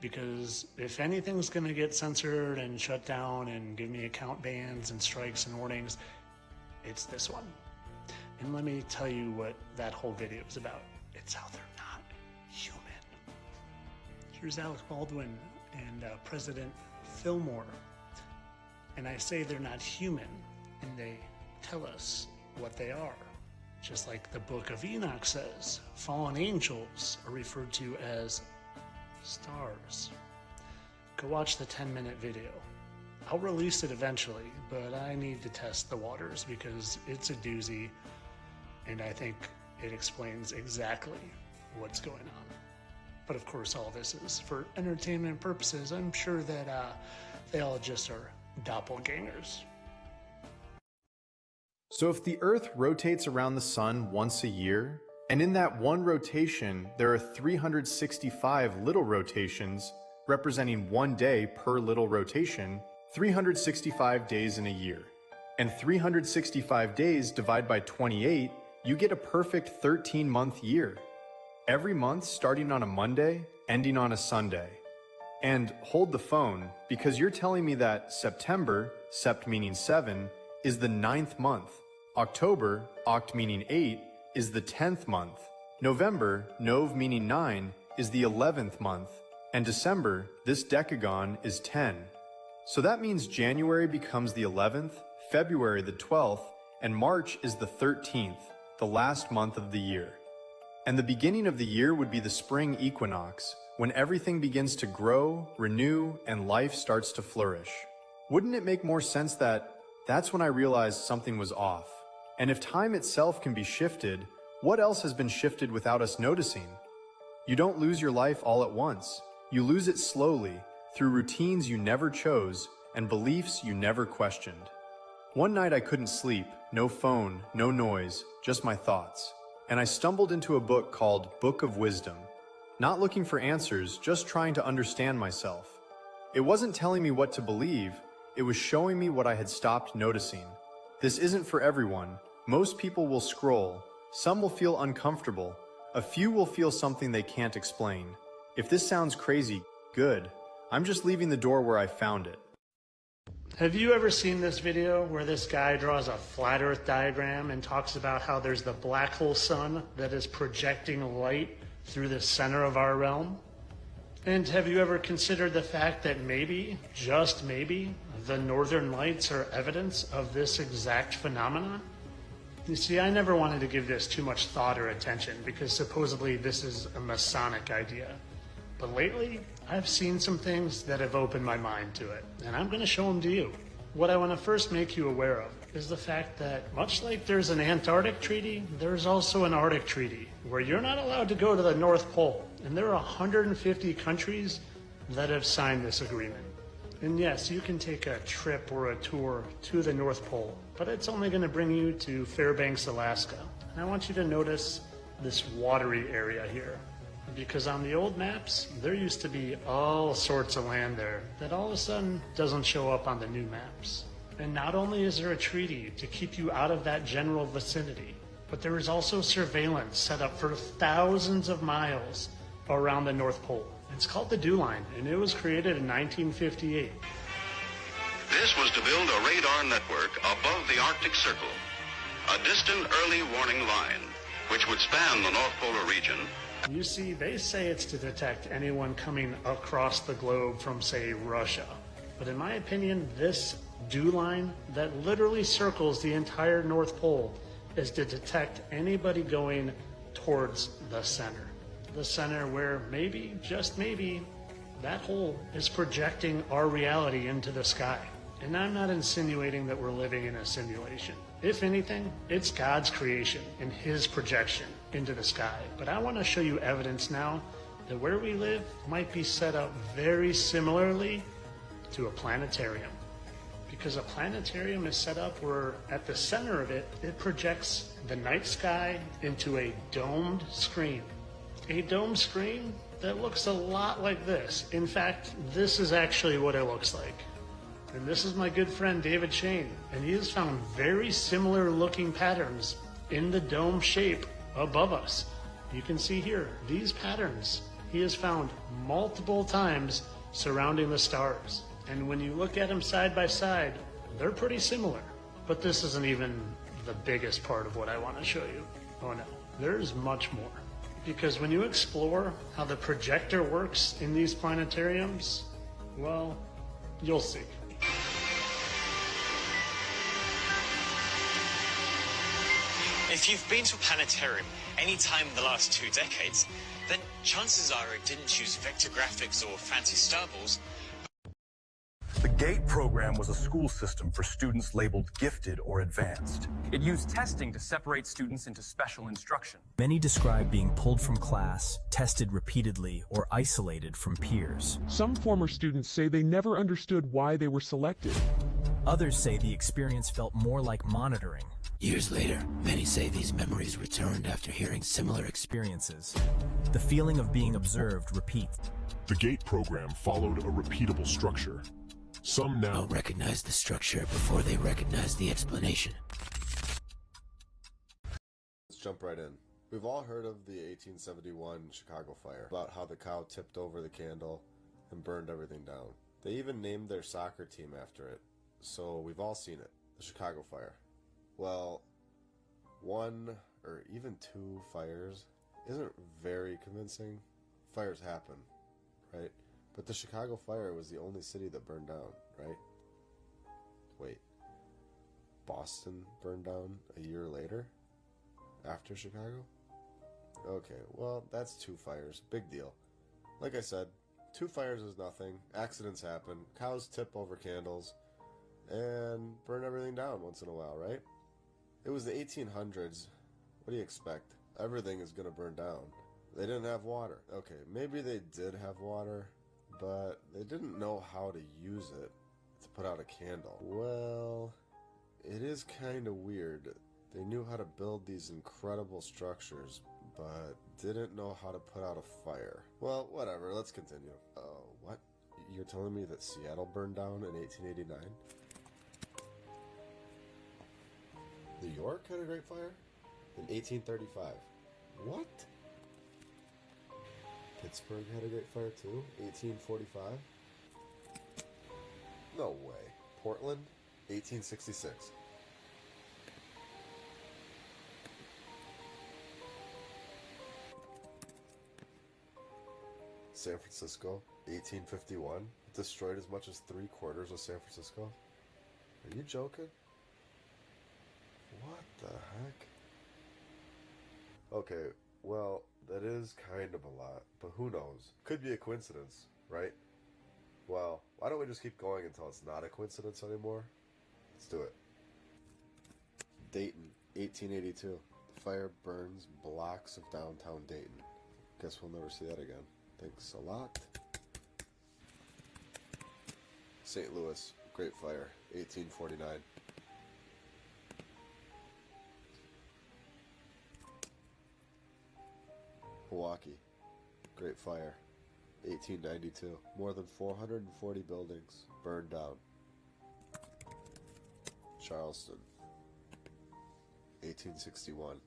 because if anything's going to get censored and shut down and give me account bans and strikes and warnings, it's this one. And let me tell you what that whole video is about. It's how they're not human. Here's Alec Baldwin and President Fillmore. And I say they're not human, and they tell us what they are. Just like the book of Enoch says, fallen angels are referred to as stars. Go watch the 10-minute video. I'll release it eventually, but I need to test the waters because it's a doozy, and I think it explains exactly what's going on. But of course, all this is for entertainment purposes. I'm sure that they all just are doppelgangers. So if the Earth rotates around the Sun once a year, and in that one rotation there are 365 little rotations representing 1 day per little rotation, 365 days in a year. And 365 days divided by 28, you get a perfect 13-month year. Every month starting on a Monday, ending on a Sunday. And hold the phone, because you're telling me that September, sept meaning 7, is the 9th month. October, oct meaning 8, is the 10th month. November, nov meaning 9, is the 11th month. And December, this decagon, is 10. So that means January becomes the 11th, February the 12th, and March is the 13th, the last month of the year. And the beginning of the year would be the spring equinox, when everything begins to grow, renew, and life starts to flourish. Wouldn't it make more sense that that's when I realized something was off? And if time itself can be shifted, what else has been shifted without us noticing? You don't lose your life all at once. You lose it slowly, through routines you never chose and beliefs you never questioned. One night I couldn't sleep, no phone, no noise, just my thoughts. And I stumbled into a book called Book of Wisdom. Not looking for answers, just trying to understand myself. It wasn't telling me what to believe, it was showing me what I had stopped noticing. This isn't for everyone. Most people will scroll. Some will feel uncomfortable. A few will feel something they can't explain. If this sounds crazy, good. I'm just leaving the door where I found it. Have you ever seen this video where this guy draws a flat earth diagram and talks about how there's the black hole sun that is projecting light through the center of our realm? And have you ever considered the fact that maybe, just maybe, the northern lights are evidence of this exact phenomenon? You see, I never wanted to give this too much thought or attention because supposedly this is a Masonic idea. But lately, I've seen some things that have opened my mind to it, and I'm going to show them to you. What I want to first make you aware of is the fact that much like there's an Antarctic treaty, there's also an Arctic treaty where you're not allowed to go to the North Pole. And there are 150 countries that have signed this agreement. And yes, you can take a trip or a tour to the North Pole, but it's only going to bring you to Fairbanks, Alaska. And I want you to notice this watery area here. Because on the old maps, there used to be all sorts of land there that all of a sudden doesn't show up on the new maps. And not only is there a treaty to keep you out of that general vicinity, but there is also surveillance set up for thousands of miles around the North Pole. It's called the Dew Line, and it was created in 1958. This was to build a radar network above the Arctic Circle, a distant early warning line, which would span the North Polar region. You see, they say it's to detect anyone coming across the globe from, say, Russia. But in my opinion, this Dew Line that literally circles the entire North Pole is to detect anybody going towards the center. The center where maybe, just maybe, that hole is projecting our reality into the sky. And I'm not insinuating that we're living in a simulation. If anything, it's God's creation and His projection into the sky. But I want to show you evidence now that where we live might be set up very similarly to a planetarium. Because a planetarium is set up where at the center of it, it projects the night sky into a domed screen. A domed screen that looks a lot like this. In fact, this is actually what it looks like. And this is my good friend David Shane, and he has found very similar looking patterns in the dome shape above us. You can see here, these patterns he has found multiple times surrounding the stars. And when you look at them side by side, they're pretty similar. But this isn't even the biggest part of what I want to show you. Oh no, there's much more. Because when you explore how the projector works in these planetariums, well, you'll see. If you've been to a planetarium any time in the last 2 decades, then chances are it didn't use vector graphics or fancy star balls. The GATE program was a school system for students labeled gifted or advanced. It used testing to separate students into special instruction. Many describe being pulled from class, tested repeatedly, or isolated from peers. Some former students say they never understood why they were selected. Others say the experience felt more like monitoring. Years later, many say these memories returned after hearing similar experiences. The feeling of being observed repeats. The GATE program followed a repeatable structure. Some now recognize the structure before they recognize the explanation. Let's jump right in. We've all heard of the 1871 Chicago fire, about how the cow tipped over the candle and burned everything down. They even named their soccer team after it, so we've all seen it, the Chicago fire. Well, 1 or even 2 fires isn't very convincing. Fires happen, right? But the Chicago fire was the only city that burned down, right? Wait, Boston burned down a year later? After Chicago? Okay, well, that's 2 fires. Big deal. Like I said, 2 fires is nothing. Accidents happen. Cows tip over candles and burn everything down once in a while, right? It was the 1800s. What do you expect? Everything is going to burn down. They didn't have water. Okay, maybe they did have water, but they didn't know how to use it to put out a candle. Well, it is kind of weird. They knew how to build these incredible structures, but didn't know how to put out a fire. Well, whatever, let's continue. What? You're telling me that Seattle burned down in 1889? New York had a Great Fire in 1835. What? Pittsburgh had a Great Fire too? 1845? No way. Portland? 1866. San Francisco? 1851? Destroyed as much as 3/4 of San Francisco? Are you joking? What the heck? Okay, well, that is kind of a lot, but who knows? Could be a coincidence, right? Well, why don't we just keep going until it's not a coincidence anymore? Let's do it. Dayton, 1882. The fire burns blocks of downtown Dayton. Guess we'll never see that again. Thanks a lot. St. Louis, Great Fire, 1849. Milwaukee, Great Fire, 1892. More than 440 buildings burned down. Charleston, 1861.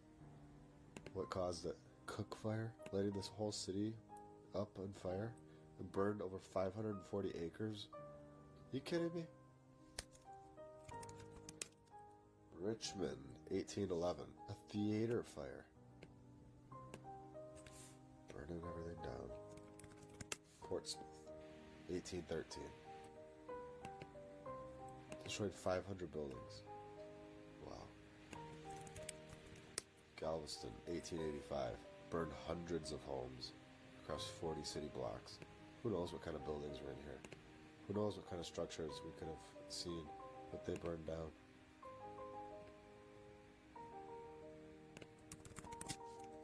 What caused it? Cook Fire, lighting this whole city up on fire and burned over 540 acres. You kidding me? Richmond, 1811. A theater fire. Burning everything down. Portsmouth, 1813. Destroyed 500 buildings. Wow. Galveston, 1885. Burned hundreds of homes across 40 city blocks. Who knows what kind of buildings were in here? Who knows what kind of structures we could have seen that they burned down?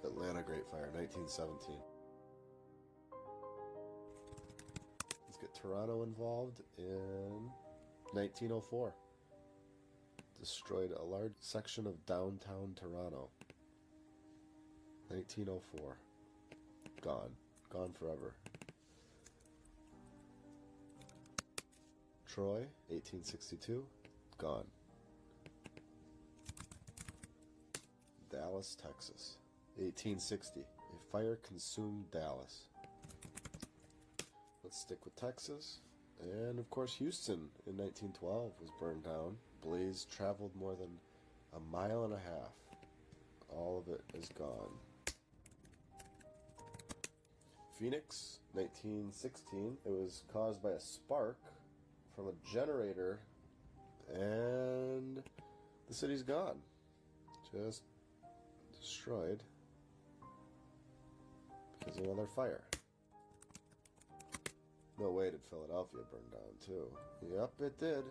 Atlanta Great Fire, 1917. Let's get get Toronto involved in 1904. Destroyed a large section of downtown Toronto. 1904. Gone. Gone forever. Troy, 1862. Gone. Dallas, Texas. 1860. A fire consumed Dallas. Let's stick with Texas. And of course Houston in 1912 was burned down. Blaze traveled more than 1.5 miles. All of it is gone. Phoenix, 1916. It was caused by a spark from a generator, and the city's gone. Just destroyed because of another fire. No way did Philadelphia burn down too. Yep, it did.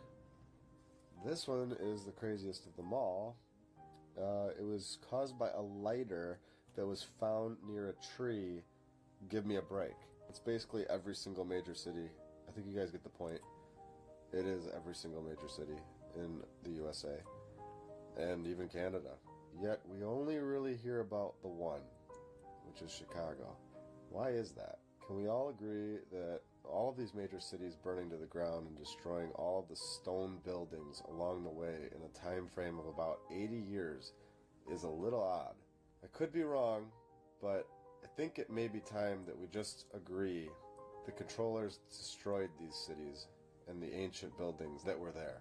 This one is the craziest of them all. It was caused by a lighter that was found near a tree. Give me a break. It's basically every single major city. I think you guys get the point. It is every single major city in the USA and even Canada. Yet we only really hear about the one, which is Chicago. Why is that? Can we all agree that all of these major cities burning to the ground and destroying all of the stone buildings along the way in a time frame of about 80 years is a little odd? I could be wrong, but I think it may be time that we just agree the controllers destroyed these cities and the ancient buildings that were there.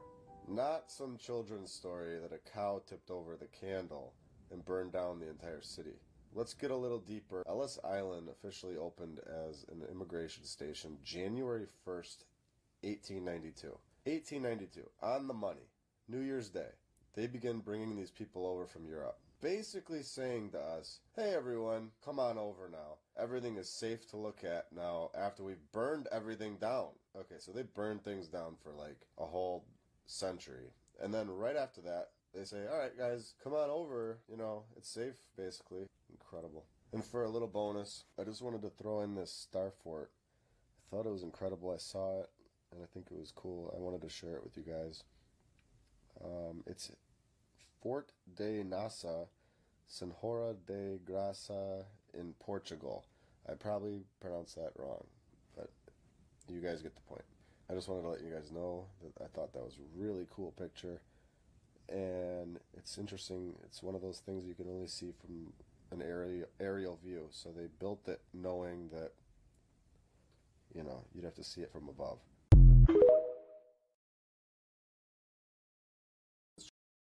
Not some children's story that a cow tipped over the candle and burned down the entire city. Let's get a little deeper. Ellis Island officially opened as an immigration station January 1st, 1892. 1892, on the money, New Year's Day. They begin bringing these people over from Europe, basically saying to us, hey everyone, come on over now. Everything is safe to look at now after we've burned everything down. Okay, so they burned things down for like a whole century. And then right after that, they say, all right, guys, come on over. You know, it's safe, basically. Incredible. And for a little bonus, I just wanted to throw in this star fort. I thought it was incredible. I saw it, and I think it was cool. I wanted to share it with you guys. It's Fort de Nossa Senhora de Graça in Portugal. I probably pronounced that wrong, but you guys get the point. I just wanted to let you guys know that I thought that was a really cool picture. And it's interesting. It's one of those things you can only see from an aerial view. So they built it knowing that, you know, you'd have to see it from above.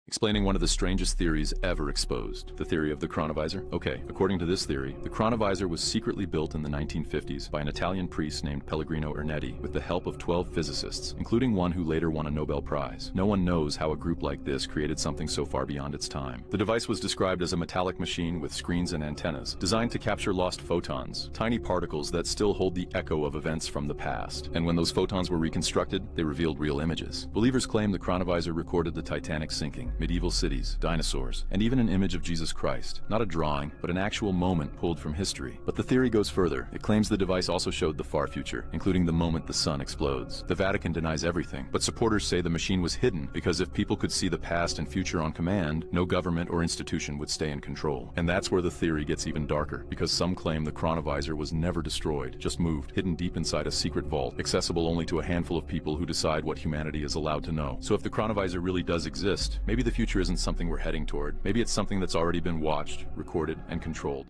Explaining one of the strangest theories ever exposed, the theory of the chronovisor. Okay, according to this theory, the chronovisor was secretly built in the 1950s by an Italian priest named Pellegrino Ernetti with the help of 12 physicists, including one who later won a Nobel Prize. No one knows how a group like this created something so far beyond its time. The device was described as a metallic machine with screens and antennas, designed to capture lost photons, tiny particles that still hold the echo of events from the past. And when those photons were reconstructed, they revealed real images. Believers claim the chronovisor recorded the Titanic sinking, medieval cities, dinosaurs, and even an image of Jesus Christ. Not a drawing, but an actual moment pulled from history. But the theory goes further. It claims the device also showed the far future, including the moment the sun explodes. The Vatican denies everything, but supporters say the machine was hidden because if people could see the past and future on command, no government or institution would stay in control. And that's where the theory gets even darker, because some claim the chronovisor was never destroyed, just moved, hidden deep inside a secret vault, accessible only to a handful of people who decide what humanity is allowed to know. So if the chronovisor really does exist, maybe the future isn't something we're heading toward. Maybe it's something that's already been watched, recorded, and controlled.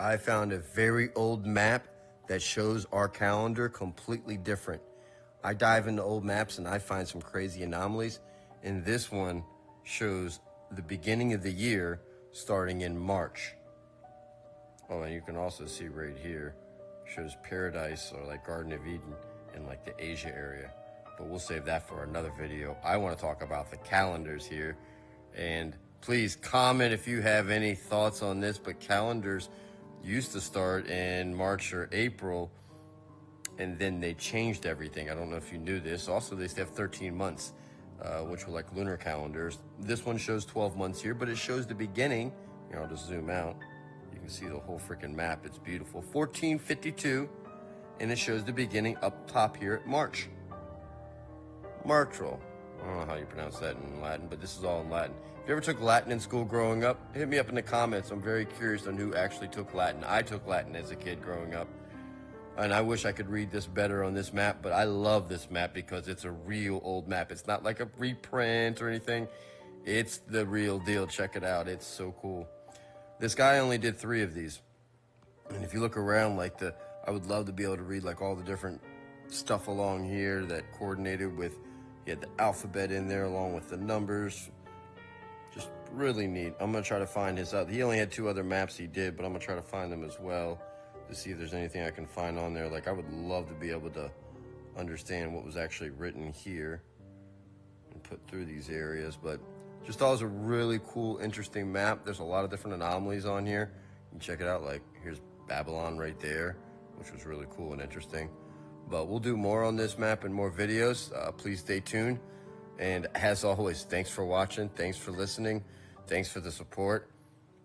I found a very old map that shows our calendar completely different. I dive into old maps and I find some crazy anomalies, and this one shows the beginning of the year starting in March. Oh, and you can also see right here, shows paradise or like Garden of Eden in like the Asia area. But we'll save that for another video. I want to talk about the calendars here. And please comment if you have any thoughts on this, but calendars used to start in March or April, and then they changed everything. I don't know if you knew this. Also, they used to have 13 months, which were like lunar calendars. This one shows 12 months here, but it shows the beginning. I'll just zoom out. You can see the whole freaking map. It's beautiful. 1452, and it shows the beginning up top here at March. Martrol. I don't know how you pronounce that in Latin, but this is all in Latin. If you ever took Latin in school growing up, hit me up in the comments. I'm very curious on who actually took Latin. I took Latin as a kid growing up, and I wish I could read this better on this map, but I love this map because it's a real old map. It's not like a reprint or anything. It's the real deal. Check it out. It's so cool. This guy only did 3 of these. And if you look around, like I would love to be able to read like all the different stuff along here that coordinated with, he had the alphabet in there along with the numbers. Just really neat. I'm going to try to find his out. He only had 2 other maps he did, but I'm going to try to find them as well to see if there's anything I can find on there. Like, I would love to be able to understand what was actually written here and put through these areas, but just thought it was a really cool, interesting map. There's a lot of different anomalies on here. You can check it out. Like, here's Babylon right there, which was really cool and interesting. But we'll do more on this map and more videos. Please stay tuned. And as always, thanks for watching. Thanks for listening. Thanks for the support.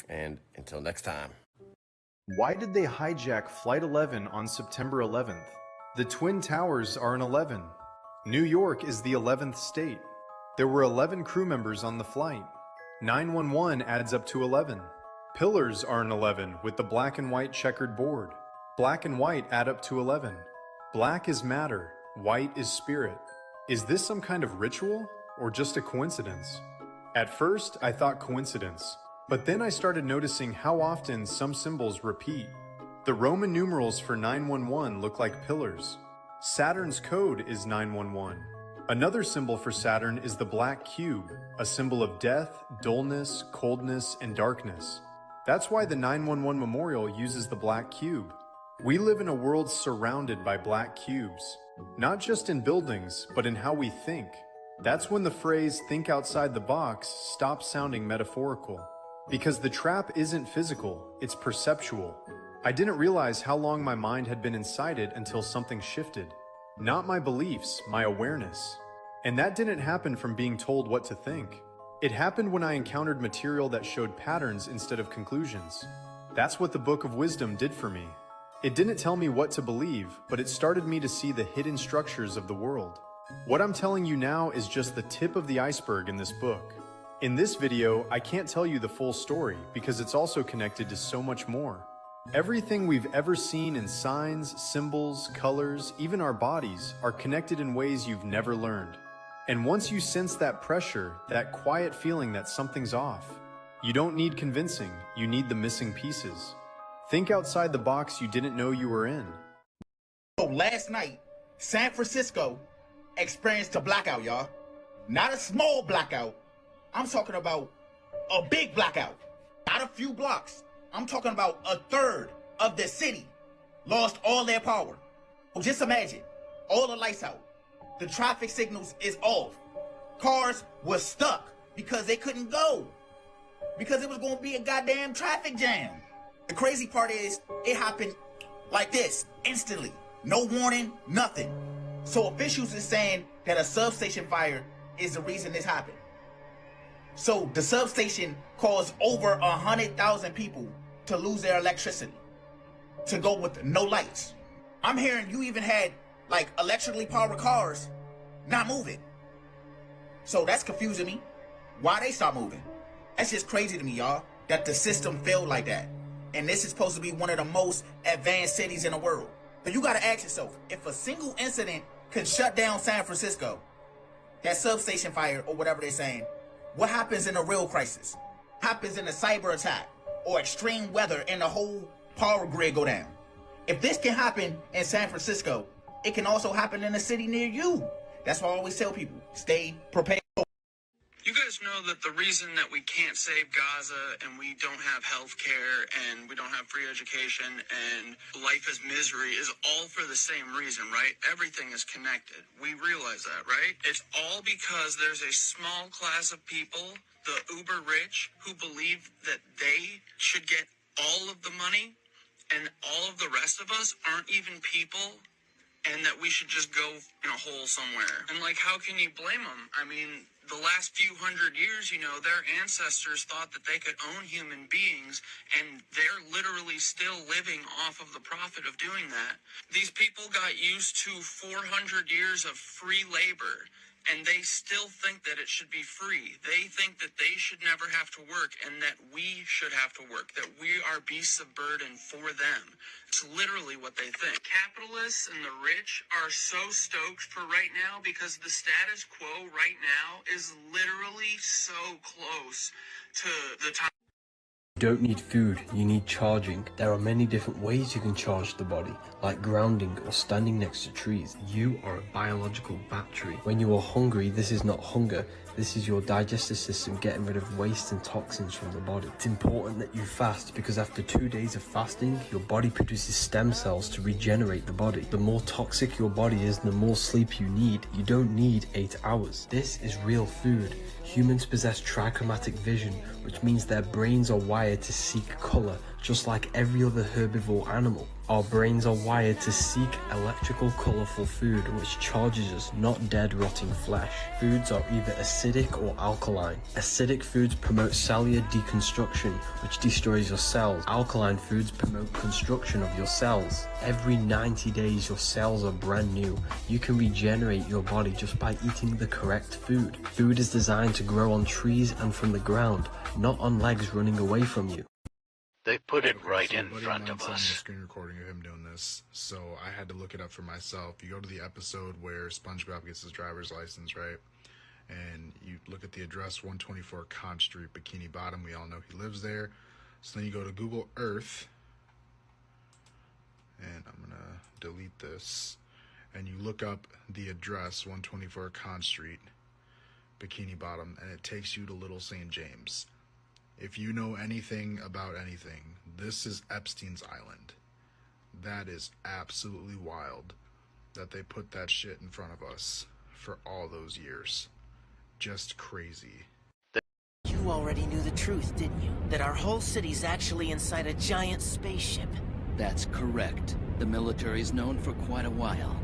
And until next time. Why did they hijack Flight 11 on September 11th? The Twin Towers are an 11. New York is the 11th state. There were 11 crew members on the flight. 911 adds up to 11. Pillars are an 11 with the black and white checkered board. Black and white add up to 11. Black is matter, white is spirit. Is this some kind of ritual or just a coincidence? At first, I thought coincidence, but then I started noticing how often some symbols repeat. The Roman numerals for 911 look like pillars. Saturn's code is 911. Another symbol for Saturn is the black cube, a symbol of death, dullness, coldness, and darkness. That's why the 911 memorial uses the black cube. We live in a world surrounded by black cubes, not just in buildings, but in how we think. That's when the phrase "think outside the box" stops sounding metaphorical. Because the trap isn't physical, it's perceptual. I didn't realize how long my mind had been inside it until something shifted. Not my beliefs, my awareness. And that didn't happen from being told what to think. It happened when I encountered material that showed patterns instead of conclusions. That's what the Book of Wisdom did for me. It didn't tell me what to believe, but it started me to see the hidden structures of the world. What I'm telling you now is just the tip of the iceberg in this book. In this video, I can't tell you the full story because it's also connected to so much more. Everything we've ever seen in signs, symbols, colors, even our bodies, are connected in ways you've never learned. And once you sense that pressure, that quiet feeling that something's off, you don't need convincing, you need the missing pieces. Think outside the box you didn't know you were in. So last night, San Francisco experienced a blackout, y'all. Not a small blackout. I'm talking about a big blackout. Not a few blocks. I'm talking about a third of the city lost all their power. Well, just imagine, all the lights out. The traffic signals is off. Cars were stuck because they couldn't go. Because it was going to be a goddamn traffic jam. The crazy part is, it happened like this, instantly. No warning, nothing. So officials is saying that a substation fire is the reason this happened. So the substation caused over 100,000 people to lose their electricity, to go with no lights. I'm hearing you even had like electrically powered cars not moving. So that's confusing me. Why they stop moving? That's just crazy to me, y'all, that the system failed like that. And this is supposed to be one of the most advanced cities in the world. But you gotta ask yourself, if a single incident could shut down San Francisco, that substation fire or whatever they're saying, what happens in a real crisis? Happens in a cyber attack or extreme weather and the whole power grid go down. If this can happen in San Francisco, it can also happen in a city near you. That's why I always tell people, stay prepared. You guys know that the reason that we can't save Gaza and we don't have health care and we don't have free education and life is misery is all for the same reason, right? Everything is connected. We realize that, right? It's all because there's a small class of people, the uber rich, who believe that they should get all of the money and all of the rest of us aren't even people, and that we should just go in a hole somewhere. And like, how can you blame them? I mean, the last few hundred years, you know, their ancestors thought that they could own human beings, and they're literally still living off of the profit of doing that. These people got used to 400 years of free labor, and they still think that it should be free. They think that they should never have to work and that we should have to work, that we are beasts of burden for them. It's literally what they think. Capitalists and the rich are so stoked for right now because the status quo right now is literally so close to the time. You don't need food, you need charging. There are many different ways you can charge the body, like grounding or standing next to trees. You are a biological battery. When you are hungry, this is not hunger. This is your digestive system getting rid of waste and toxins from the body. It's important that you fast because after 2 days of fasting, your body produces stem cells to regenerate the body. The more toxic your body is, the more sleep you need. You don't need 8 hours. This is real food. Humans possess trichromatic vision, which means their brains are wired to seek color, just like every other herbivore animal. Our brains are wired to seek electrical, colorful food, which charges us, not dead, rotting flesh. Foods are either acidic or alkaline. Acidic foods promote cellular deconstruction, which destroys your cells. Alkaline foods promote construction of your cells. Every 90 days, your cells are brand new. You can regenerate your body just by eating the correct food. Food is designed to grow on trees and from the ground, not on legs running away from you. They put it right in front of us. A screen recording of him doing this, so I had to look it up for myself. You go to the episode where SpongeBob gets his driver's license, right? And you look at the address, 124 Conch Street, Bikini Bottom. We all know he lives there. So then you go to Google Earth, and I'm going to delete this, and you look up the address, 124 Conch Street, Bikini Bottom, and it takes you to Little St. James. If you know anything about anything, this is Epstein's Island. That is absolutely wild that they put that shit in front of us for all those years. Just crazy. You already knew the truth, didn't you? That our whole city's actually inside a giant spaceship. That's correct. The military's known for quite a while.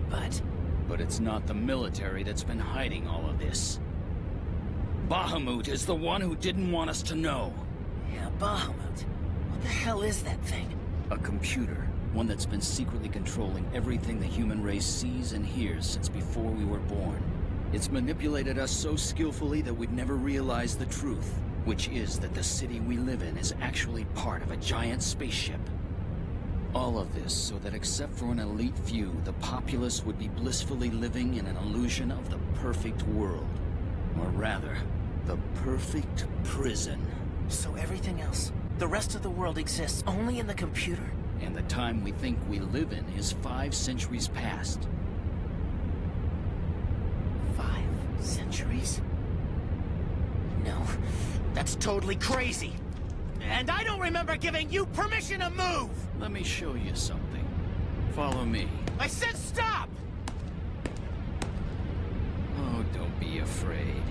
But it's not the military that's been hiding all of this. Bahamut is the one who didn't want us to know. Yeah, Bahamut. What the hell is that thing? A computer. One that's been secretly controlling everything the human race sees and hears since before we were born. It's manipulated us so skillfully that we'd never realized the truth, which is that the city we live in is actually part of a giant spaceship. All of this so that except for an elite few, the populace would be blissfully living in an illusion of the perfect world. Or rather, the perfect prison. So everything else, the rest of the world exists only in the computer? And the time we think we live in is 5 centuries past. 5 centuries? No, that's totally crazy. And I don't remember giving you permission to move! Let me show you something. Follow me. I said stop! Oh, don't be afraid.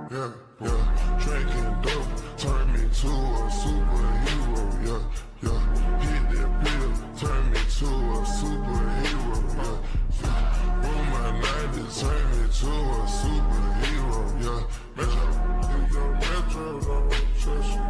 Yeah, yeah. Drinking dope, turn me to a superhero. Yeah, yeah. Hit that pill, turn me to a superhero. Yeah, yeah. Roll my 90s, turn me to a superhero. Yeah, Metro, don't trust you.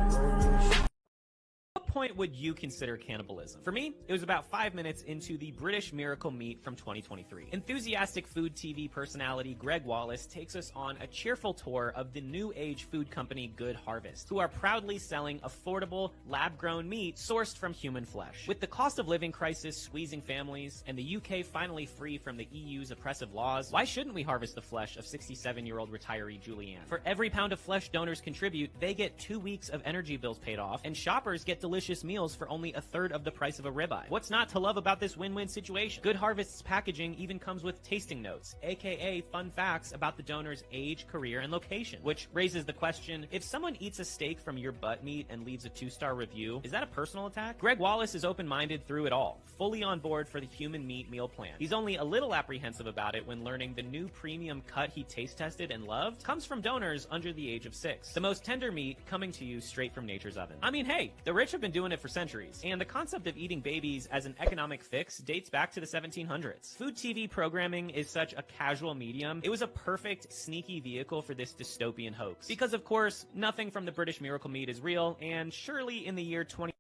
What point would you consider cannibalism? For me, it was about 5 minutes into the British Miracle Meat from 2023. Enthusiastic food TV personality Greg Wallace takes us on a cheerful tour of the new age food company Good Harvest, who are proudly selling affordable, lab-grown meat sourced from human flesh. With the cost of living crisis squeezing families, and the UK finally free from the EU's oppressive laws, why shouldn't we harvest the flesh of 67-year-old retiree Julianne? For every pound of flesh donors contribute, they get 2 weeks of energy bills paid off, and shoppers get delicious meals for only a third of the price of a ribeye. What's not to love about this win-win situation? Good Harvest's packaging even comes with tasting notes, aka fun facts about the donor's age, career, and location, which raises the question, if someone eats a steak from your butt meat and leaves a 2-star review, is that a personal attack? Greg Wallace is open-minded through it all, fully on board for the human meat meal plan. He's only a little apprehensive about it when learning the new premium cut he taste tested and loved comes from donors under the age of 6. The most tender meat coming to you straight from nature's oven. I mean, hey, the rich have been doing it for centuries, and the concept of eating babies as an economic fix dates back to the 1700s. Food TV programming is such a casual medium, it was a perfect, sneaky vehicle for this dystopian hoax. Because of course, nothing from the British Miracle Meat is real, and surely in the year 20...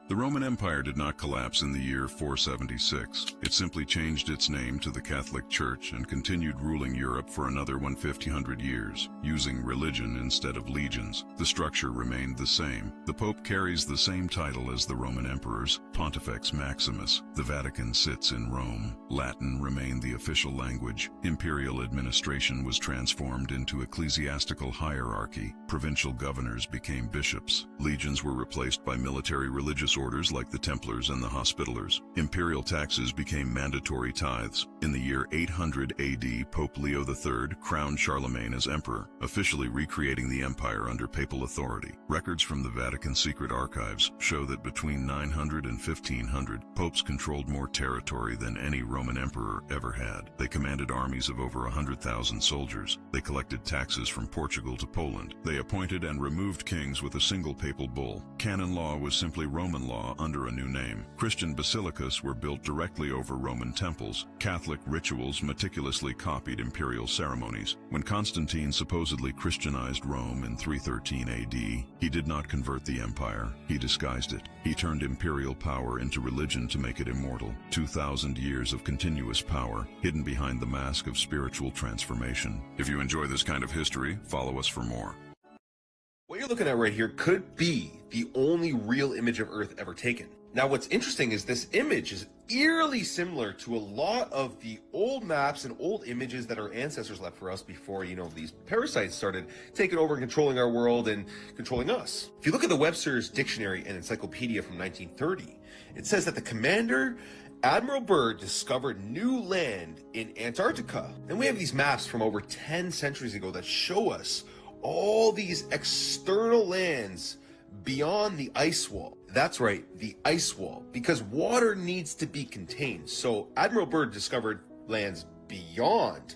The Roman Empire did not collapse in the year 476. It simply changed its name to the Catholic Church and continued ruling Europe for another 150 years, using religion instead of legions. The structure remained the same. The Pope carries the same title as the Roman emperors, Pontifex Maximus. The Vatican sits in Rome. Latin remained the official language. Imperial administration was transformed into ecclesiastical hierarchy. Provincial governors became bishops. Legions were replaced by military religious orders like the Templars and the Hospitallers. Imperial taxes became mandatory tithes. In the year 800 AD, Pope Leo III crowned Charlemagne as emperor, officially recreating the empire under papal authority. Records from the Vatican secret archives show that between 900 and 1500, popes controlled more territory than any Roman emperor ever had. They commanded armies of over 100,000 soldiers. They collected taxes from Portugal to Poland. They appointed and removed kings with a single papal bull. Canon law was simply Roman law under a new name. Christian basilicas were built directly over Roman temples. Catholic rituals meticulously copied imperial ceremonies. When Constantine supposedly Christianized Rome in 313 AD, he did not convert the empire. He disguised it. He turned imperial power into religion to make it immortal. 2,000 years of continuous power, hidden behind the mask of spiritual transformation. If you enjoy this kind of history, follow us for more. What you're looking at right here could be the only real image of Earth ever taken. Now, what's interesting is this image is eerily similar to a lot of the old maps and old images that our ancestors left for us before, these parasites started taking over and controlling our world and controlling us. If you look at the Webster's Dictionary and Encyclopedia from 1930, it says that the commander Admiral Byrd discovered new land in Antarctica. And we have these maps from over 10 centuries ago that show us all these external lands beyond the ice wall. That's right, the ice wall, because water needs to be contained. So Admiral Byrd discovered lands beyond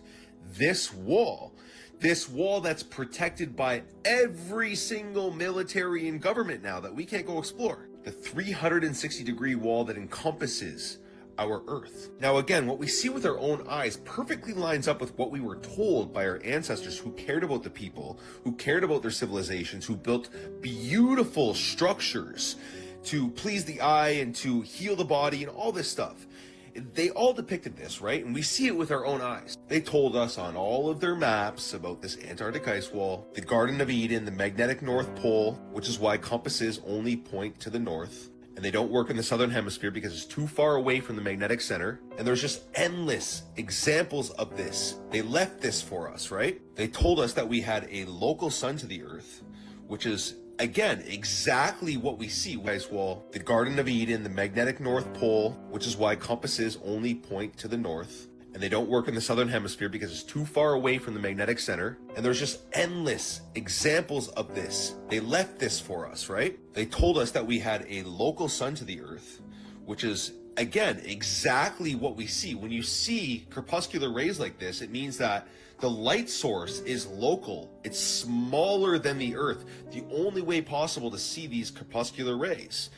this wall that's protected by every single military and government now that we can't go explore. The 360-degree wall that encompasses our Earth. Now again, what we see with our own eyes perfectly lines up with what we were told by our ancestors who cared about the people, who cared about their civilizations, who built beautiful structures to please the eye and to heal the body and all this stuff. They all depicted this, right? And we see it with our own eyes. They told us on all of their maps about this Antarctic ice wall, the Garden of Eden, the magnetic North Pole, which is why compasses only point to the north. And they don't work in the southern hemisphere because it's too far away from the magnetic center. And there's just endless examples of this. They left this for us, right? They told us that we had a local sun to the Earth, which is, again, exactly what we see. Ice wall, the Garden of Eden, the magnetic North Pole, which is why compasses only point to the north. And they don't work in the southern hemisphere because it's too far away from the magnetic center. And there's just endless examples of this. They left this for us, right? They told us that we had a local sun to the Earth, which is, again, exactly what we see. When you see crepuscular rays like this, it means that The light source is local. It's smaller than the Earth. The only way possible to see these corpuscular rays.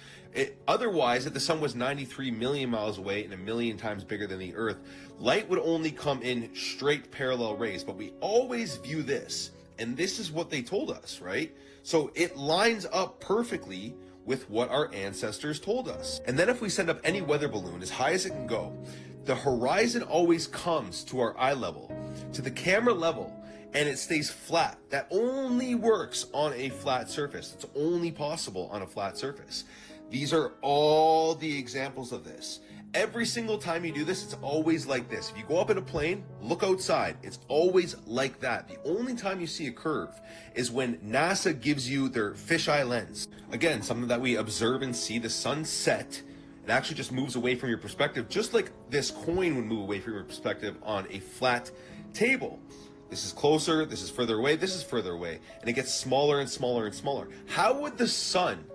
Otherwise, if the sun was 93 million miles away and a million times bigger than the Earth, light would only come in straight parallel rays. But we always view this, and this is what they told us, right? So it lines up perfectly with what our ancestors told us. And then if we send up any weather balloon as high as it can go, the horizon always comes to our eye level, to the camera level, and it stays flat. That only works on a flat surface. It's only possible on a flat surface. These are all the examples of this. Every single time you do this, it's always like this. If you go up in a plane, look outside. It's always like that. The only time you see a curve is when NASA gives you their fisheye lens. Again, something that we observe and see. The sun set. It actually just moves away from your perspective, just like this coin would move away from your perspective on a flat table. This is closer, this is further away, this is further away, and it gets smaller and smaller and smaller. How would the sun,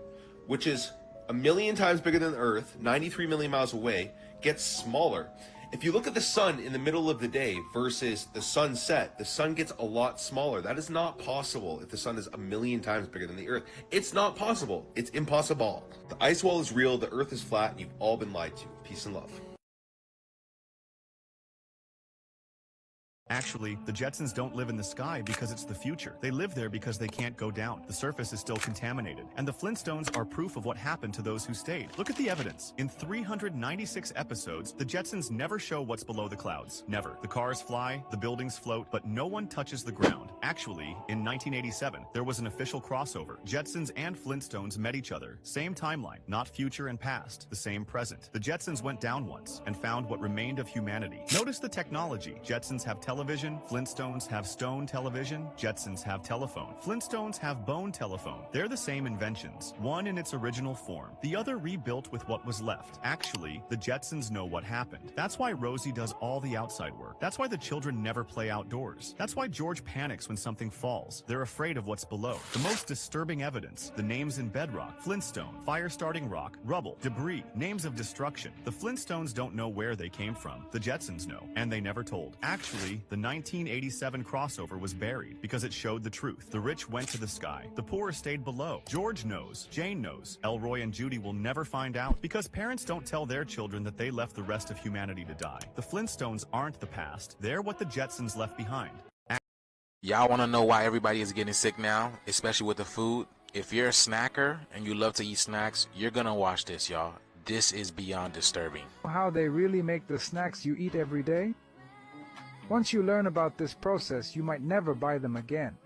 which is a million times bigger than the Earth, 93 million miles away, get smaller? If you look at the sun in the middle of the day versus the sunset, the sun gets a lot smaller. That is not possible if the sun is a million times bigger than the Earth. It's not possible. It's impossible. The ice wall is real, the Earth is flat, and you've all been lied to. Peace and love. Actually, the Jetsons don't live in the sky because it's the future. They live there because they can't go down. The surface is still contaminated. And the Flintstones are proof of what happened to those who stayed. Look at the evidence. In 396 episodes, the Jetsons never show what's below the clouds. Never. The cars fly, the buildings float, but no one touches the ground. Actually, in 1987, there was an official crossover. Jetsons and Flintstones met each other. Same timeline, not future and past, the same present. The Jetsons went down once and found what remained of humanity. Notice the technology. Jetsons have television, Flintstones have stone television, Jetsons have telephone. Flintstones have bone telephone. They're the same inventions, one in its original form, the other rebuilt with what was left. Actually, the Jetsons know what happened. That's why Rosie does all the outside work. That's why the children never play outdoors. That's why George panics when something falls. They're afraid of what's below. The most disturbing evidence, the names in bedrock, Flintstone, fire-starting rock, rubble, debris, names of destruction. The Flintstones don't know where they came from. The Jetsons know, and they never told. Actually, the 1987 crossover was buried because it showed the truth. The rich went to the sky. The poor stayed below. George knows. Jane knows. Elroy and Judy will never find out because parents don't tell their children that they left the rest of humanity to die. The Flintstones aren't the past. They're what the Jetsons left behind. Y'all want to know why everybody is getting sick now, especially with the food? If you're a snacker and you love to eat snacks, you're gonna watch this, y'all. This is beyond disturbing. How they really make the snacks you eat every day? Once you learn about this process, you might never buy them again.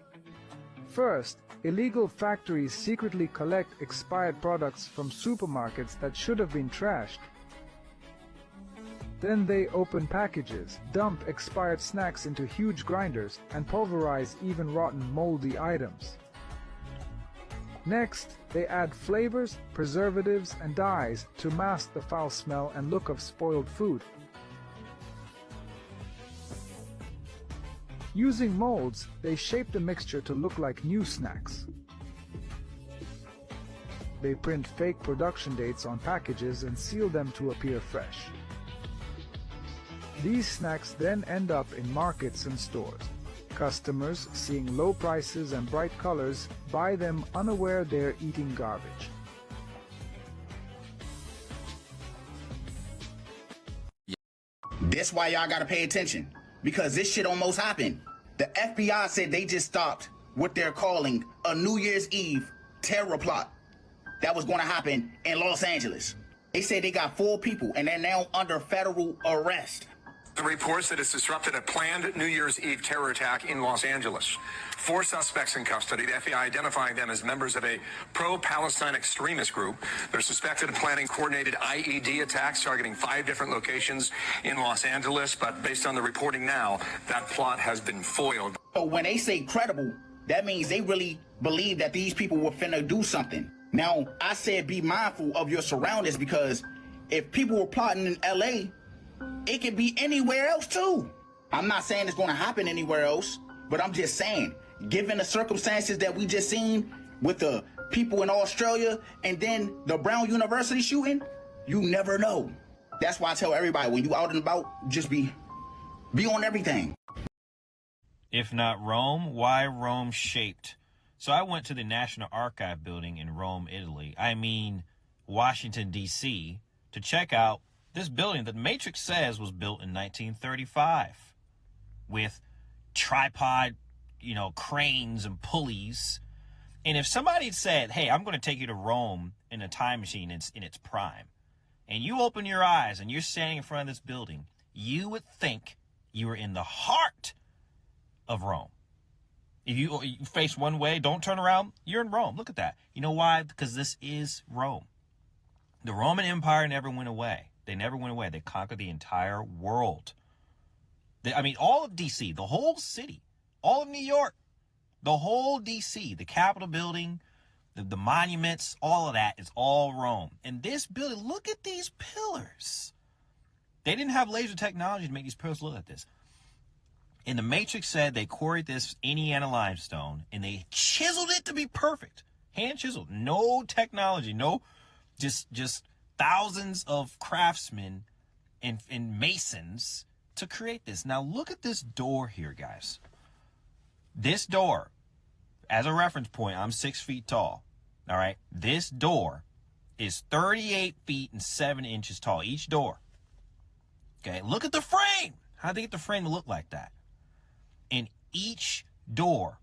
First, illegal factories secretly collect expired products from supermarkets that should have been trashed. Then they open packages, dump expired snacks into huge grinders, and pulverize even rotten, moldy items. Next, they add flavors, preservatives, and dyes to mask the foul smell and look of spoiled food. Using molds, they shape the mixture to look like new snacks. They print fake production dates on packages and seal them to appear fresh. These snacks then end up in markets and stores. Customers, seeing low prices and bright colors, buy them unaware they're eating garbage. That's why y'all gotta pay attention, because this shit almost happened. The FBI said they just stopped what they're calling a New Year's Eve terror plot that was gonna happen in Los Angeles. They said they got 4 people and they're now under federal arrest. The reports that it's disrupted a planned New Year's Eve terror attack in Los Angeles. 4 suspects in custody, the FBI identifying them as members of a pro-Palestine extremist group. They're suspected of planning coordinated IED attacks targeting 5 different locations in Los Angeles, but based on the reporting now, that plot has been foiled. So when they say credible, that means they really believe that these people were finna do something. Now, I said be mindful of your surroundings, because if people were plotting in LA, it could be anywhere else too. I'm not saying it's going to happen anywhere else, but I'm just saying, given the circumstances that we just seen with the people in Australia and then the Brown University shooting, you never know. That's why I tell everybody, when you out and about, just be on everything. If not Rome, why Rome shaped? So I went to the National Archive building in Rome, Italy. I mean, Washington, D.C., to check out this building that Matrix says was built in 1935 with tripod, cranes and pulleys. And if somebody said, hey, I'm going to take you to Rome in a time machine in its prime, and you open your eyes and you're standing in front of this building, you would think you were in the heart of Rome. If you face one way, don't turn around, you're in Rome. Look at that. You know why? Because this is Rome. The Roman Empire never went away. They never went away. They conquered the entire world. All of D.C., the whole city, all of New York, the whole D.C., the Capitol building, the monuments, all of that is all Rome. And this building, look at these pillars. They didn't have laser technology to make these pillars look like this. And the Matrix said they quarried this Indiana limestone and they chiseled it to be perfect. Hand chiseled. No technology. No, just thousands of craftsmen and masons to create this. Now look at this door here, guys. This door, as a reference point, I'm 6 feet tall. All right. This door is 38 feet and 7 inches tall. Each door. Okay. Look at the frame. How'd they get the frame to look like that? And each door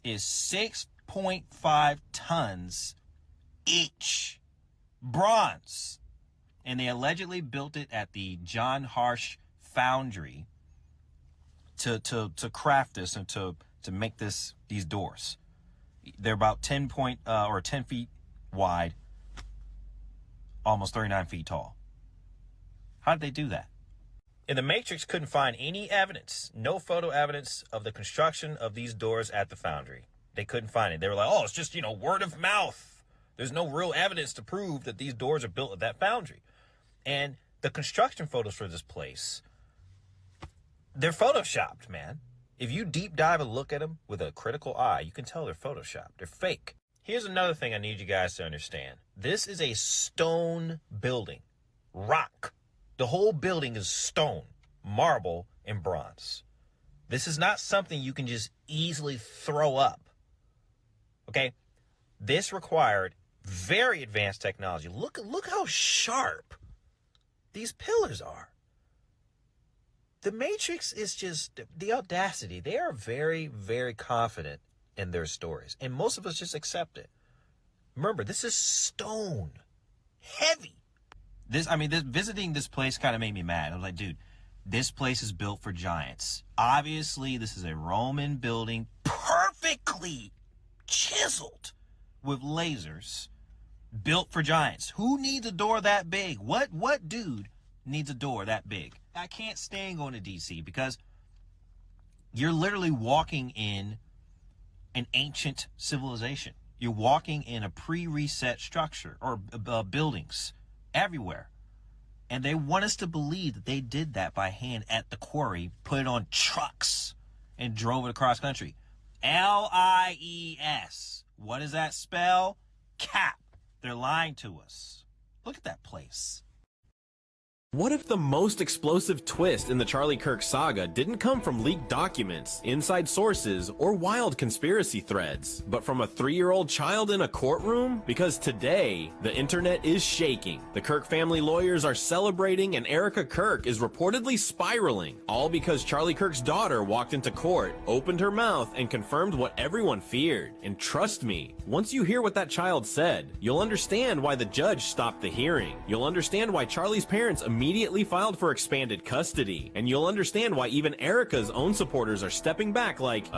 is 6.5 tons each. Bronze. And they allegedly built it at the John Harsh foundry to craft this and to make these doors. They're about 10 feet wide, almost 39 feet tall. How did they do that? And the Matrix couldn't find any evidence, no photo evidence of the construction of these doors at the foundry. They couldn't find it. They were like, oh, it's just, word of mouth. There's no real evidence to prove that these doors are built at that foundry. And the construction photos for this place, they're photoshopped, man. If you deep dive and look at them with a critical eye, you can tell they're photoshopped. They're fake. Here's another thing I need you guys to understand. This is a stone building. Rock. The whole building is stone, marble, and bronze. This is not something you can just easily throw up. Okay? This required very advanced technology. Look how sharp these pillars are. The Matrix is just the audacity. They are very, very confident in their stories. And most of us just accept it. Remember, this is stone. Heavy. Visiting this place kind of made me mad. I was like, dude, this place is built for giants. Obviously, this is a Roman building, perfectly chiseled with lasers, built for giants. Who needs a door that big? What dude needs a door that big? I can't stand going to D.C. because you're literally walking in an ancient civilization. You're walking in a pre-reset structure or buildings everywhere. And they want us to believe that they did that by hand at the quarry, put it on trucks, and drove it across country. L-I-E-S. What does that spell? Cap. They're lying to us. Look at that place. What if the most explosive twist in the Charlie Kirk saga didn't come from leaked documents, inside sources, or wild conspiracy threads, but from a 3-year-old child in a courtroom? Because today, the internet is shaking. The Kirk family lawyers are celebrating and Erica Kirk is reportedly spiraling, all because Charlie Kirk's daughter walked into court, opened her mouth, and confirmed what everyone feared. And trust me, once you hear what that child said, you'll understand why the judge stopped the hearing. You'll understand why Charlie's parents immediately filed for expanded custody, and you'll understand why even Erica's own supporters are stepping back like,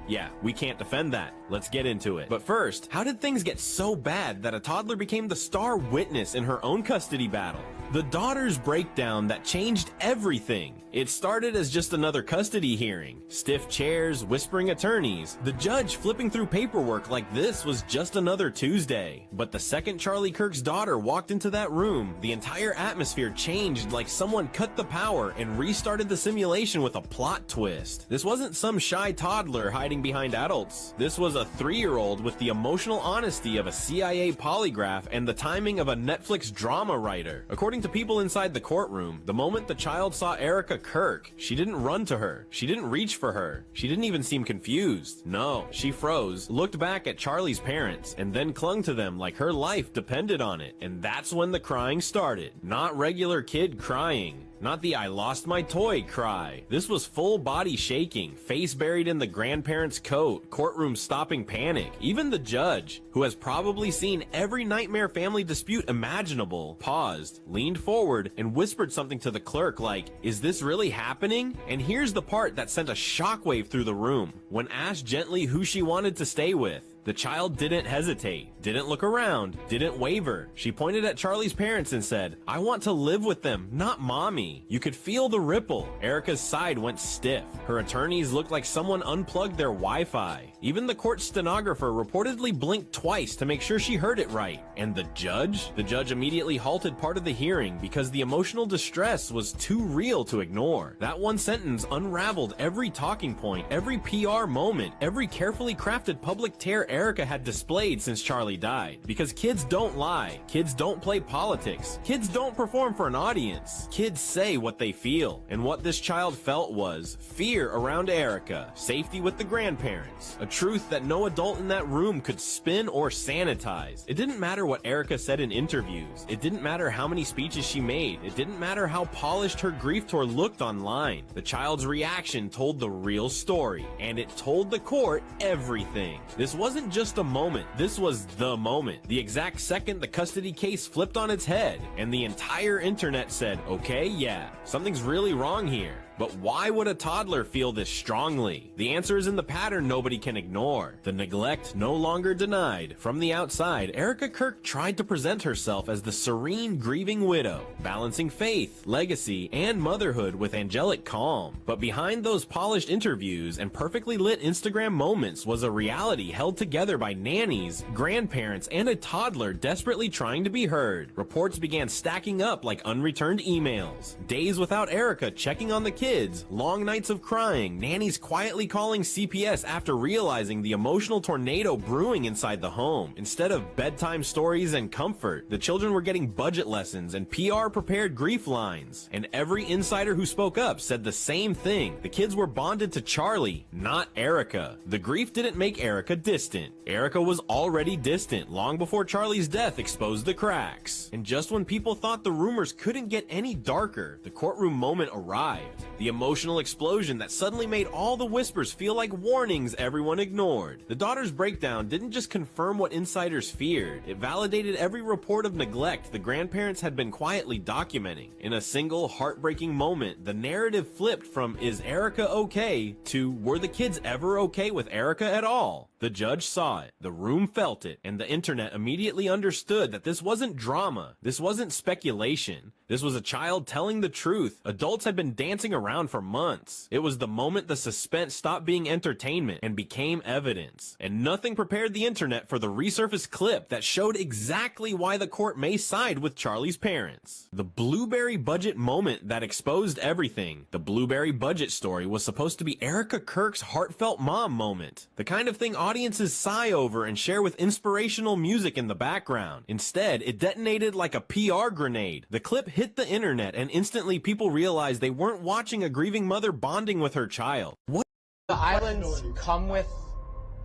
yeah, we can't defend that. Let's get into it. But first, how did things get so bad that a toddler became the star witness in her own custody battle? The daughter's breakdown that changed everything. It started as just another custody hearing. Stiff chairs, whispering attorneys. The judge flipping through paperwork like this was just another Tuesday. But the second Charlie Kirk's daughter walked into that room, the entire atmosphere changed changed like someone cut the power and restarted the simulation with a plot twist. This wasn't some shy toddler hiding behind adults. This was a 3-year-old with the emotional honesty of a CIA polygraph and the timing of a Netflix drama writer. According to people inside the courtroom, the moment the child saw Erica Kirk, she didn't run to her. She didn't reach for her. She didn't even seem confused. No, she froze, looked back at Charlie's parents, and then clung to them like her life depended on it. And that's when the crying started. Not regular kid crying. Not the I lost my toy cry. This was full body shaking, face buried in the grandparent's coat, courtroom stopping panic. Even the judge, who has probably seen every nightmare family dispute imaginable, paused, leaned forward, and whispered something to the clerk like, "Is this really happening?" And here's the part that sent a shockwave through the room. When asked gently who she wanted to stay with, the child didn't hesitate, didn't look around, didn't waver. She pointed at Charlie's parents and said, "I want to live with them, not mommy." You could feel the ripple. Erica's side went stiff. Her attorneys looked like someone unplugged their Wi-Fi. Even the court stenographer reportedly blinked twice to make sure she heard it right. And the judge? The judge immediately halted part of the hearing because the emotional distress was too real to ignore. That one sentence unraveled every talking point, every PR moment, every carefully crafted public tear Erica had displayed since Charlie died. Because kids don't lie. Kids don't play politics. Kids don't perform for an audience. Kids say what they feel. And what this child felt was fear around Erica, safety with the grandparents, a truth that no adult in that room could spin or sanitize. It didn't matter what Erica said in interviews. It didn't matter how many speeches she made. It didn't matter how polished her grief tour looked online. The child's reaction told the real story, and it told the court everything. This wasn't just a moment, this was the moment. The exact second the custody case flipped on its head, and the entire internet said, okay, yeah, something's really wrong here. But why would a toddler feel this strongly? The answer is in the pattern nobody can ignore. The neglect no longer denied. From the outside, Erica Kirk tried to present herself as the serene, grieving widow, balancing faith, legacy, and motherhood with angelic calm. But behind those polished interviews and perfectly lit Instagram moments was a reality held together by nannies, grandparents, and a toddler desperately trying to be heard. Reports began stacking up like unreturned emails. Days without Erica checking on the kids, long nights of crying, nannies quietly calling CPS after realizing the emotional tornado brewing inside the home. Instead of bedtime stories and comfort, the children were getting budget lessons and PR-prepared grief lines. And every insider who spoke up said the same thing. The kids were bonded to Charlie, not Erica. The grief didn't make Erica distant. Erica was already distant long before Charlie's death exposed the cracks. And just when people thought the rumors couldn't get any darker, the courtroom moment arrived. The emotional explosion that suddenly made all the whispers feel like warnings everyone ignored. The daughter's breakdown didn't just confirm what insiders feared, it validated every report of neglect the grandparents had been quietly documenting. In a single heartbreaking moment, the narrative flipped from "Is Erica okay?" to "Were the kids ever okay with Erica at all?" The judge saw it, the room felt it, and the internet immediately understood that this wasn't drama, this wasn't speculation. This was a child telling the truth. Adults had been dancing around for months. It was the moment the suspense stopped being entertainment and became evidence. And nothing prepared the internet for the resurfaced clip that showed exactly why the court may side with Charlie's parents. The Blueberry budget moment that exposed everything. The Blueberry budget story was supposed to be Erica Kirk's heartfelt mom moment. The kind of thing audiences sigh over and share with inspirational music in the background. Instead, it detonated like a PR grenade. The clip hit the internet and instantly people realized they weren't watching a grieving mother bonding with her child. What? The islands come with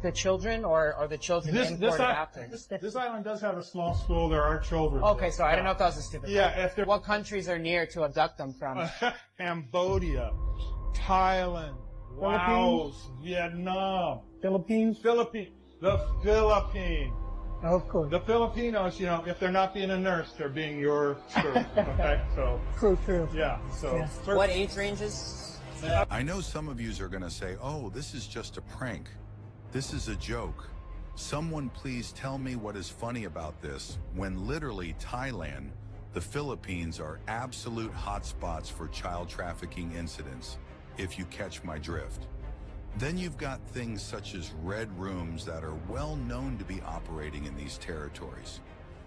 the children, or are the children imported after? This island does have a small school. There are children. Okay, so I don't know if that was a stupid Yeah, question. What countries are near to abduct them from? Cambodia, Thailand, Laos, Vietnam, Philippines. The Philippines. Of course. The Filipinos, you know, if they're not being a nurse, they're being your servant. Okay, so. True. Yeah. So. Yeah. What age ranges? I know some of you are going to say, "Oh, this is just a prank. This is a joke. Someone please tell me what is funny about this," when literally Thailand, the Philippines are absolute hotspots for child trafficking incidents, if you catch my drift. Then you've got things such as red rooms that are well known to be operating in these territories.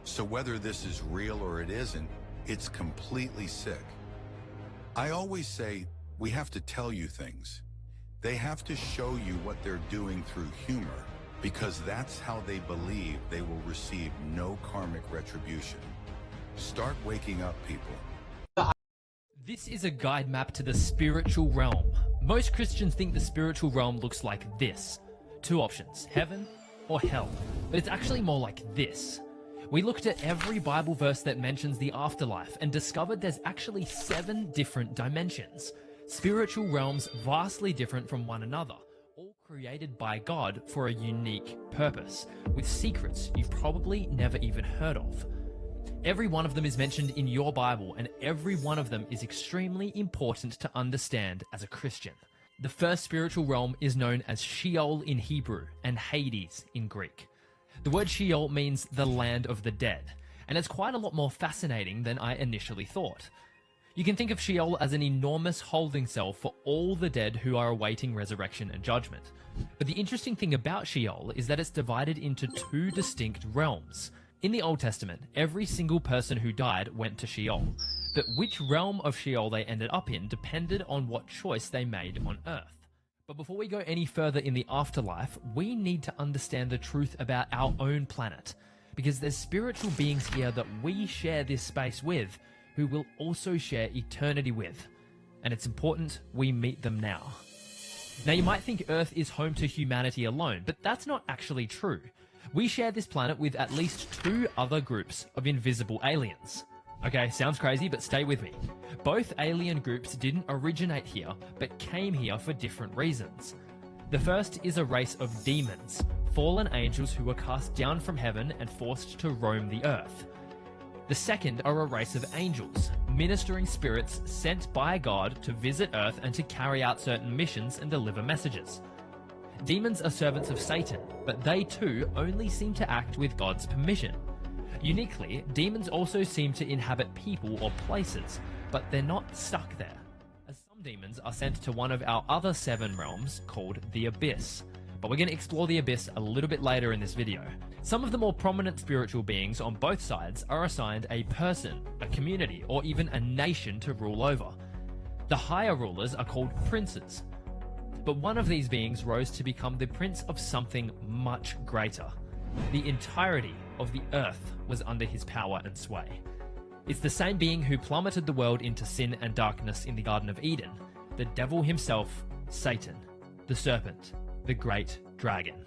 So whether this is real or it isn't, It's completely sick. I always say we have to tell you things. They have to show you what they're doing through humor, because that's how they believe they will receive no karmic retribution. Start waking up, people. This is a guide map to the spiritual realm. Most Christians think the spiritual realm looks like this. Two options, heaven or hell. But it's actually more like this. We looked at every Bible verse that mentions the afterlife and discovered there's actually 7 different dimensions. Spiritual realms vastly different from one another, all created by God for a unique purpose, with secrets you've probably never even heard of. Every one of them is mentioned in your Bible, and every one of them is extremely important to understand as a Christian. The first spiritual realm is known as Sheol in Hebrew and Hades in Greek. The word Sheol means the land of the dead, and it's quite a lot more fascinating than I initially thought. You can think of Sheol as an enormous holding cell for all the dead who are awaiting resurrection and judgment. But the interesting thing about Sheol is that it's divided into 2 distinct realms. In the Old Testament, every single person who died went to Sheol, but which realm of Sheol they ended up in depended on what choice they made on Earth. But before we go any further in the afterlife, we need to understand the truth about our own planet, because there's spiritual beings here that we share this space with, who will also share eternity with, and it's important we meet them now. Now you might think Earth is home to humanity alone, but that's not actually true. We share this planet with at least 2 other groups of invisible aliens. Okay, sounds crazy, but stay with me. Both alien groups didn't originate here, but came here for different reasons. The first is a race of demons, fallen angels who were cast down from heaven and forced to roam the earth. The second are a race of angels, ministering spirits sent by God to visit Earth and to carry out certain missions and deliver messages. Demons are servants of Satan, but they too only seem to act with God's permission. Uniquely, demons also seem to inhabit people or places, but they're not stuck there, as some demons are sent to one of our other 7 realms called the Abyss. But we're going to explore the Abyss a little bit later in this video. Some of the more prominent spiritual beings on both sides are assigned a person, a community, or even a nation to rule over. The higher rulers are called princes. But one of these beings rose to become the prince of something much greater. The entirety of the earth was under his power and sway. It's the same being who plummeted the world into sin and darkness in the Garden of Eden, the devil himself, Satan, the serpent, the great dragon.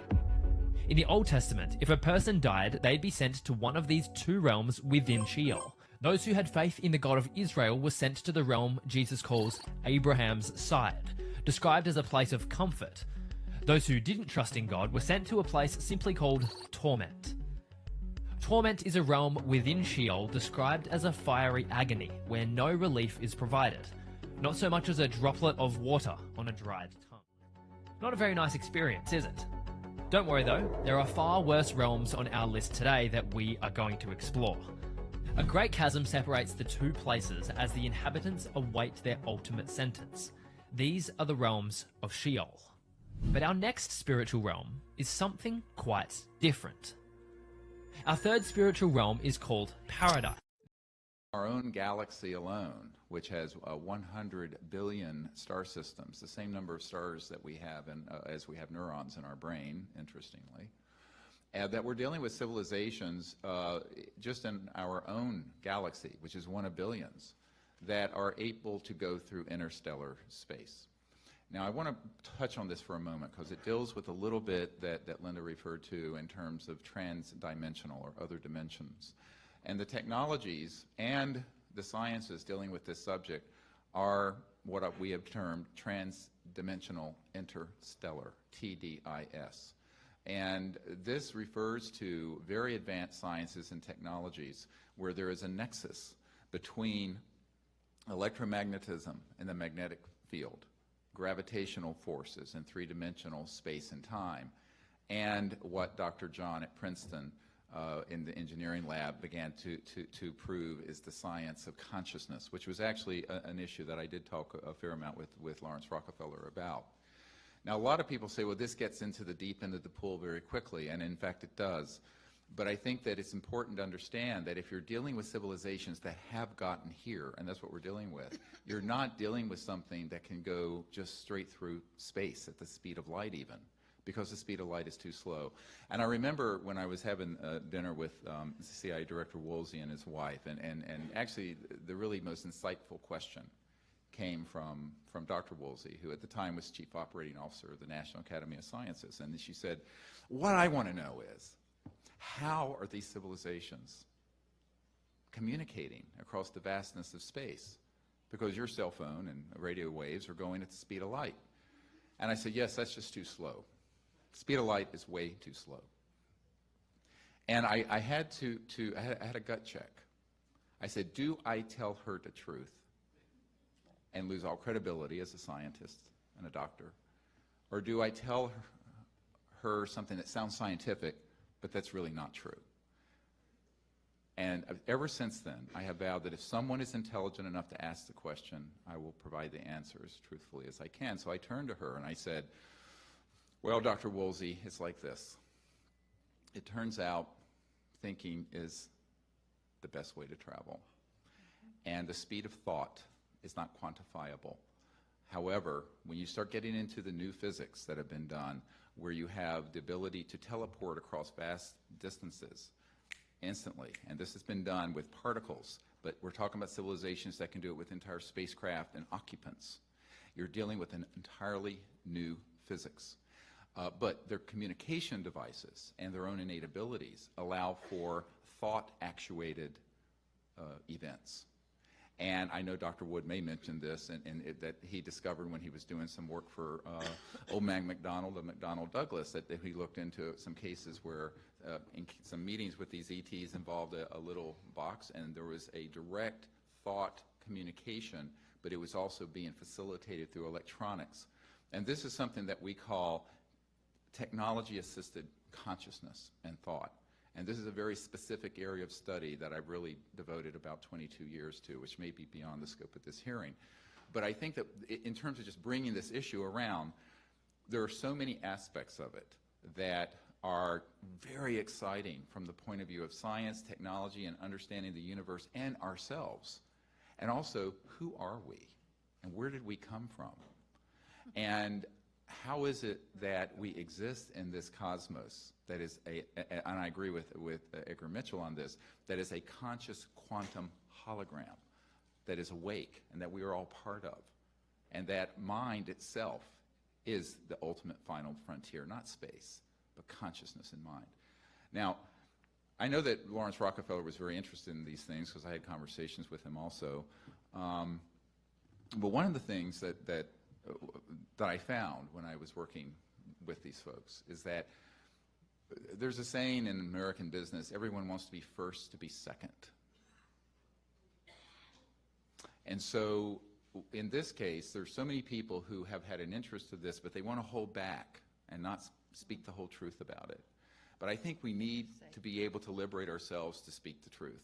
In the Old Testament, if a person died, they'd be sent to one of these 2 realms within Sheol. Those who had faith in the God of Israel were sent to the realm Jesus calls Abraham's side, described as a place of comfort. Those who didn't trust in God were sent to a place simply called torment. Torment is a realm within Sheol described as a fiery agony where no relief is provided, not so much as a droplet of water on a dried tongue. Not a very nice experience, is it? Don't worry though, there are far worse realms on our list today that we are going to explore. A great chasm separates the 2 places as the inhabitants await their ultimate sentence. These are the realms of Sheol. But our next spiritual realm is something quite different. Our third spiritual realm is called Paradise. Our own galaxy alone, which has 100 billion star systems, the same number of stars that we have as we have neurons in our brain, interestingly, that we're dealing with civilizations just in our own galaxy, which is one of billions, that are able to go through interstellar space. Now, I want to touch on this for a moment because it deals with a little bit that Linda referred to in terms of trans-dimensional or other dimensions. And the technologies and the sciences dealing with this subject are what we have termed trans-dimensional interstellar, TDIS. And this refers to very advanced sciences and technologies where there is a nexus between electromagnetism in the magnetic field, gravitational forces in 3-dimensional space and time, and what Dr. John at Princeton in the engineering lab began to prove is the science of consciousness, which was actually an issue that I did talk a fair amount with Lawrence Rockefeller about. Now, a lot of people say, well, this gets into the deep end of the pool very quickly, and in fact it does. But I think that it's important to understand that if you're dealing with civilizations that have gotten here, and that's what we're dealing with, you're not dealing with something that can go just straight through space at the speed of light even, because the speed of light is too slow. And I remember when I was having dinner with CIA Director Woolsey and his wife, and actually the really most insightful question came from Dr. Woolsey, who at the time was Chief Operating Officer of the National Academy of Sciences. And she said, what I want to know is, how are these civilizations communicating across the vastness of space? Because your cell phone and radio waves are going at the speed of light. And I said, yes, that's just too slow. Speed of light is way too slow. And I had a gut check. I said, do I tell her the truth and lose all credibility as a scientist and a doctor? Or do I tell her something that sounds scientific, but that's really not true? And ever since then, I have vowed that if someone is intelligent enough to ask the question, I will provide the answer as truthfully as I can. So I turned to her and I said, well, Dr. Woolsey, it's like this. It turns out thinking is the best way to travel. And the speed of thought is not quantifiable. However, when you start getting into the new physics that have been done, where you have the ability to teleport across vast distances instantly, and this has been done with particles, but we're talking about civilizations that can do it with entire spacecraft and occupants. You're dealing with an entirely new physics. But their communication devices and their own innate abilities allow for thought-actuated events. And I know Dr. Wood may mention this, that he discovered when he was doing some work for old man McDonald of McDonnell Douglas, that he looked into some cases where in some meetings with these ETs involved a little box, and there was a direct thought communication, but it was also being facilitated through electronics. And this is something that we call technology-assisted consciousness and thought. And this is a very specific area of study that I've really devoted about 22 years to, which may be beyond the scope of this hearing. But I think that in terms of just bringing this issue around, there are so many aspects of it that are very exciting from the point of view of science, technology, and understanding the universe and ourselves. And also, who are we? And where did we come from? And how is it that we exist in this cosmos that is and I agree with Edgar Mitchell on this, that is a conscious quantum hologram that is awake and that we are all part of, and that mind itself is the ultimate final frontier, not space, but consciousness in mind. Now, I know that Lawrence Rockefeller was very interested in these things because I had conversations with him also. But one of the things that I found when I was working with these folks is that there's a saying in American business, everyone wants to be first to be second. And so in this case, there's so many people who have had an interest in this, but they want to hold back and not speak the whole truth about it. But I think we need to be able to liberate ourselves to speak the truth.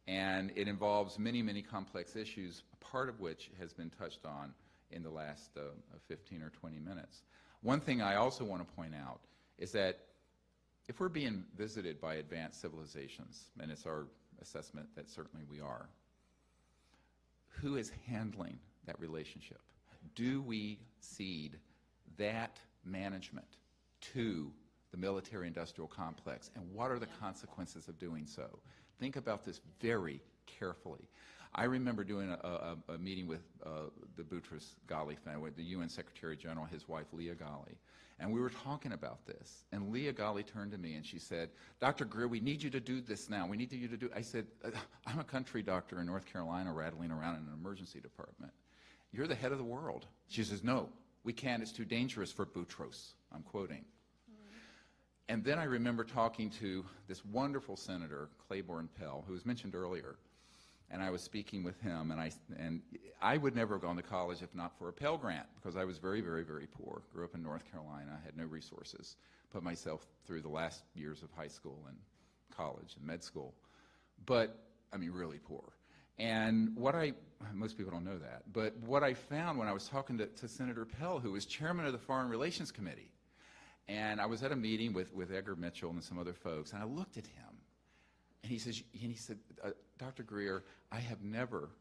And it involves many, many complex issues, part of which has been touched on in the last 15 or 20 minutes. One thing I also want to point out is that if we're being visited by advanced civilizations, and it's our assessment that certainly we are, who is handling that relationship? Do we cede that management to the military-industrial complex, and what are the consequences of doing so? Think about this very carefully. I remember doing a meeting with the Boutros Ghali family, the UN Secretary General, his wife Leah Ghali, and we were talking about this. And Leah Ghali turned to me and she said, Dr. Greer, we need you to do this now. We need you to do. I said, I'm a country doctor in North Carolina rattling around in an emergency department. You're the head of the world. She says, no, we can't. It's too dangerous for Boutros. I'm quoting. And then I remember talking to this wonderful senator, Claiborne Pell, who was mentioned earlier. And I was speaking with him, and I would never have gone to college if not for a Pell Grant, because I was very, very, very poor. Grew up in North Carolina, had no resources. Put myself through the last years of high school and college and med school. But, I mean, really poor. And most people don't know that, but what I found when I was talking to Senator Pell, who was chairman of the Foreign Relations Committee, And I was at a meeting with Edgar Mitchell and some other folks, and I looked at him, and he said, Dr. Greer, I have never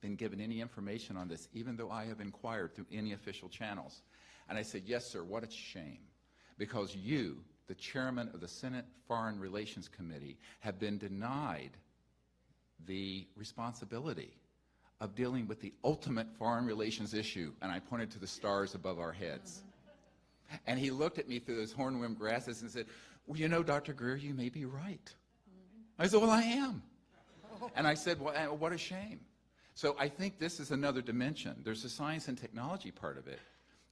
been given any information on this, even though I have inquired through any official channels. And I said, yes, sir, what a shame, because you, the chairman of the Senate Foreign Relations Committee, have been denied the responsibility of dealing with the ultimate foreign relations issue. And I pointed to the stars above our heads. And he looked at me through those hornworm glasses and said, well, you know, Dr. Greer, you may be right. I said, well, I am. And I said, well, what a shame. So I think this is another dimension. There's the science and technology part of it,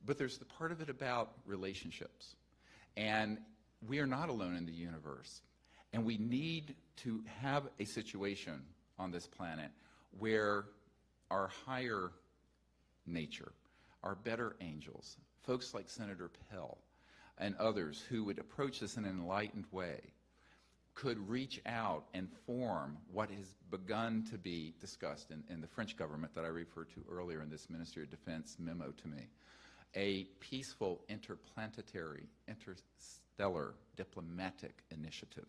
but there's the part of it about relationships. And we are not alone in the universe. And we need to have a situation on this planet where our higher nature, our better angels, folks like Senator Pell and others who would approach this in an enlightened way, could reach out and form what has begun to be discussed in the French government that I referred to earlier in this Ministry of Defense memo to me, a peaceful interplanetary, interstellar diplomatic initiative.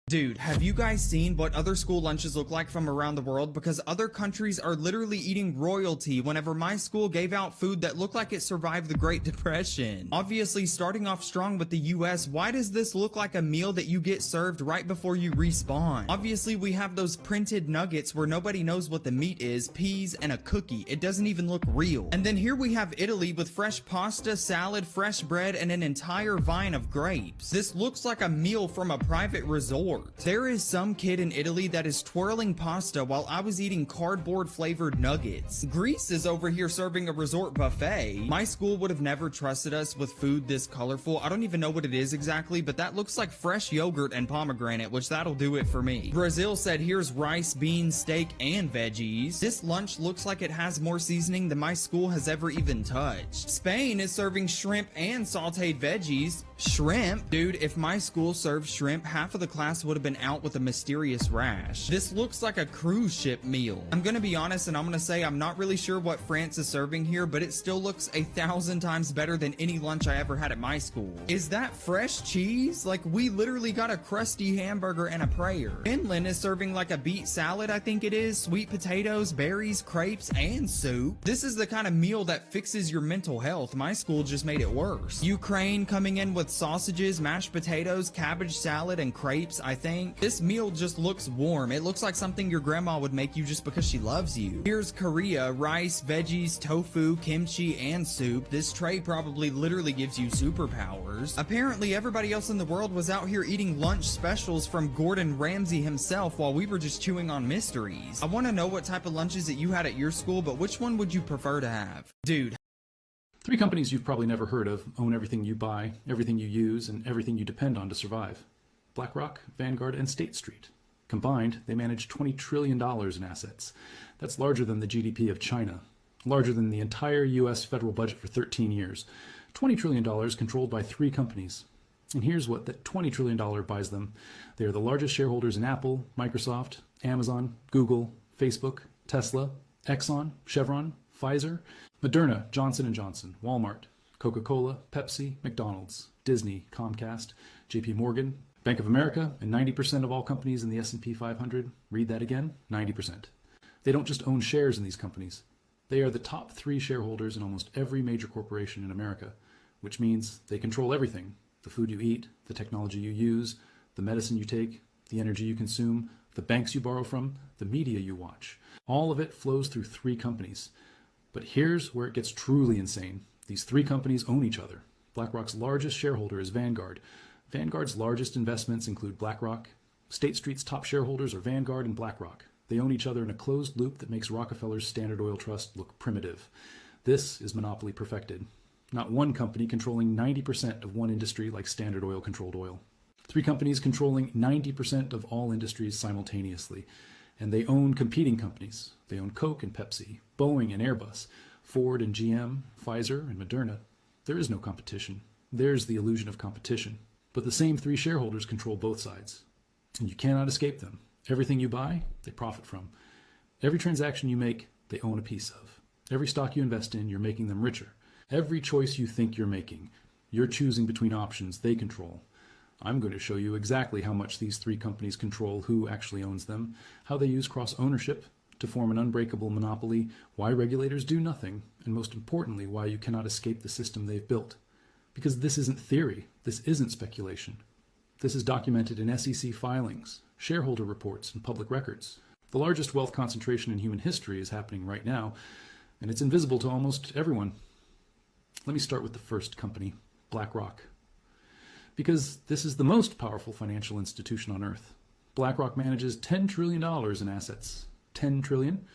Dude, have you guys seen what other school lunches look like from around the world? Because other countries are literally eating royalty whenever my school gave out food that looked like it survived the Great Depression. Obviously, starting off strong with the US, why does this look like a meal that you get served right before you respawn? Obviously, we have those printed nuggets where nobody knows what the meat is, peas, and a cookie. It doesn't even look real. And then here we have Italy with fresh pasta, salad, fresh bread, and an entire vine of grapes. This looks like a meal from a private resort. There is some kid in Italy that is twirling pasta while I was eating cardboard flavored nuggets. Greece is over here serving a resort buffet. My school would have never trusted us with food this colorful. I don't even know what it is exactly, but that looks like fresh yogurt and pomegranate, which that'll do it for me. Brazil said here's rice, beans, steak, and veggies. This lunch looks like it has more seasoning than my school has ever even touched. Spain is serving shrimp and sauteed veggies. Shrimp? Dude, if my school served shrimp, half of the class would have been out with a mysterious rash. This looks like a cruise ship meal. I'm gonna be honest and I'm gonna say I'm not really sure what France is serving here, but it still looks 1,000 times better than any lunch I ever had at my school. Is that fresh cheese? Like, we literally got a crusty hamburger and a prayer. Finland is serving like a beet salad, I think it is, sweet potatoes, berries, crepes, and soup. This is the kind of meal that fixes your mental health. My school just made it worse. Ukraine coming in with sausages, mashed potatoes, cabbage salad, and crepes, I think. This meal just looks warm. It looks like something your grandma would make you just because she loves you. Here's Korea, rice, veggies, tofu, kimchi, and soup. This tray probably literally gives you superpowers. Apparently everybody else in the world was out here eating lunch specials from Gordon Ramsay himself while we were just chewing on mysteries. I want to know what type of lunches that you had at your school, but which one would you prefer to have? Dude. 3 companies you've probably never heard of own everything you buy, everything you use, and everything you depend on to survive. BlackRock, Vanguard, and State Street. Combined, they manage $20 trillion in assets. That's larger than the GDP of China, larger than the entire U.S. federal budget for 13 years. $20 trillion controlled by 3 companies. And here's what that $20 trillion buys them. They are the largest shareholders in Apple, Microsoft, Amazon, Google, Facebook, Tesla, Exxon, Chevron, Pfizer, Moderna, Johnson & Johnson, Walmart, Coca-Cola, Pepsi, McDonald's, Disney, Comcast, JP Morgan, Bank of America, and 90% of all companies in the S&P 500. Read that again, 90%. They don't just own shares in these companies. They are the top 3 shareholders in almost every major corporation in America, which means they control everything. The food you eat, the technology you use, the medicine you take, the energy you consume, the banks you borrow from, the media you watch. All of it flows through 3 companies. But here's where it gets truly insane. These 3 companies own each other. BlackRock's largest shareholder is Vanguard. Vanguard's largest investments include BlackRock. State Street's top shareholders are Vanguard and BlackRock. They own each other in a closed loop that makes Rockefeller's Standard Oil Trust look primitive. This is monopoly perfected. Not one company controlling 90% of one industry like Standard Oil controlled oil. 3 companies controlling 90% of all industries simultaneously. And they own competing companies. They own Coke and Pepsi, Boeing and Airbus, Ford and GM, Pfizer and Moderna. There is no competition. There's the illusion of competition. But the same 3 shareholders control both sides. And you cannot escape them. Everything you buy, they profit from. Every transaction you make, they own a piece of. Every stock you invest in, you're making them richer. Every choice you think you're making, you're choosing between options they control. I'm going to show you exactly how much these three companies control who actually owns them, how they use cross-ownership to form an unbreakable monopoly, why regulators do nothing, and most importantly, why you cannot escape the system they've built. Because this isn't theory, this isn't speculation. This is documented in SEC filings, shareholder reports, and public records. The largest wealth concentration in human history is happening right now, and it's invisible to almost everyone. Let me start with the first company, BlackRock. Because this is the most powerful financial institution on Earth. BlackRock manages $10 trillion in assets. 10 trillion?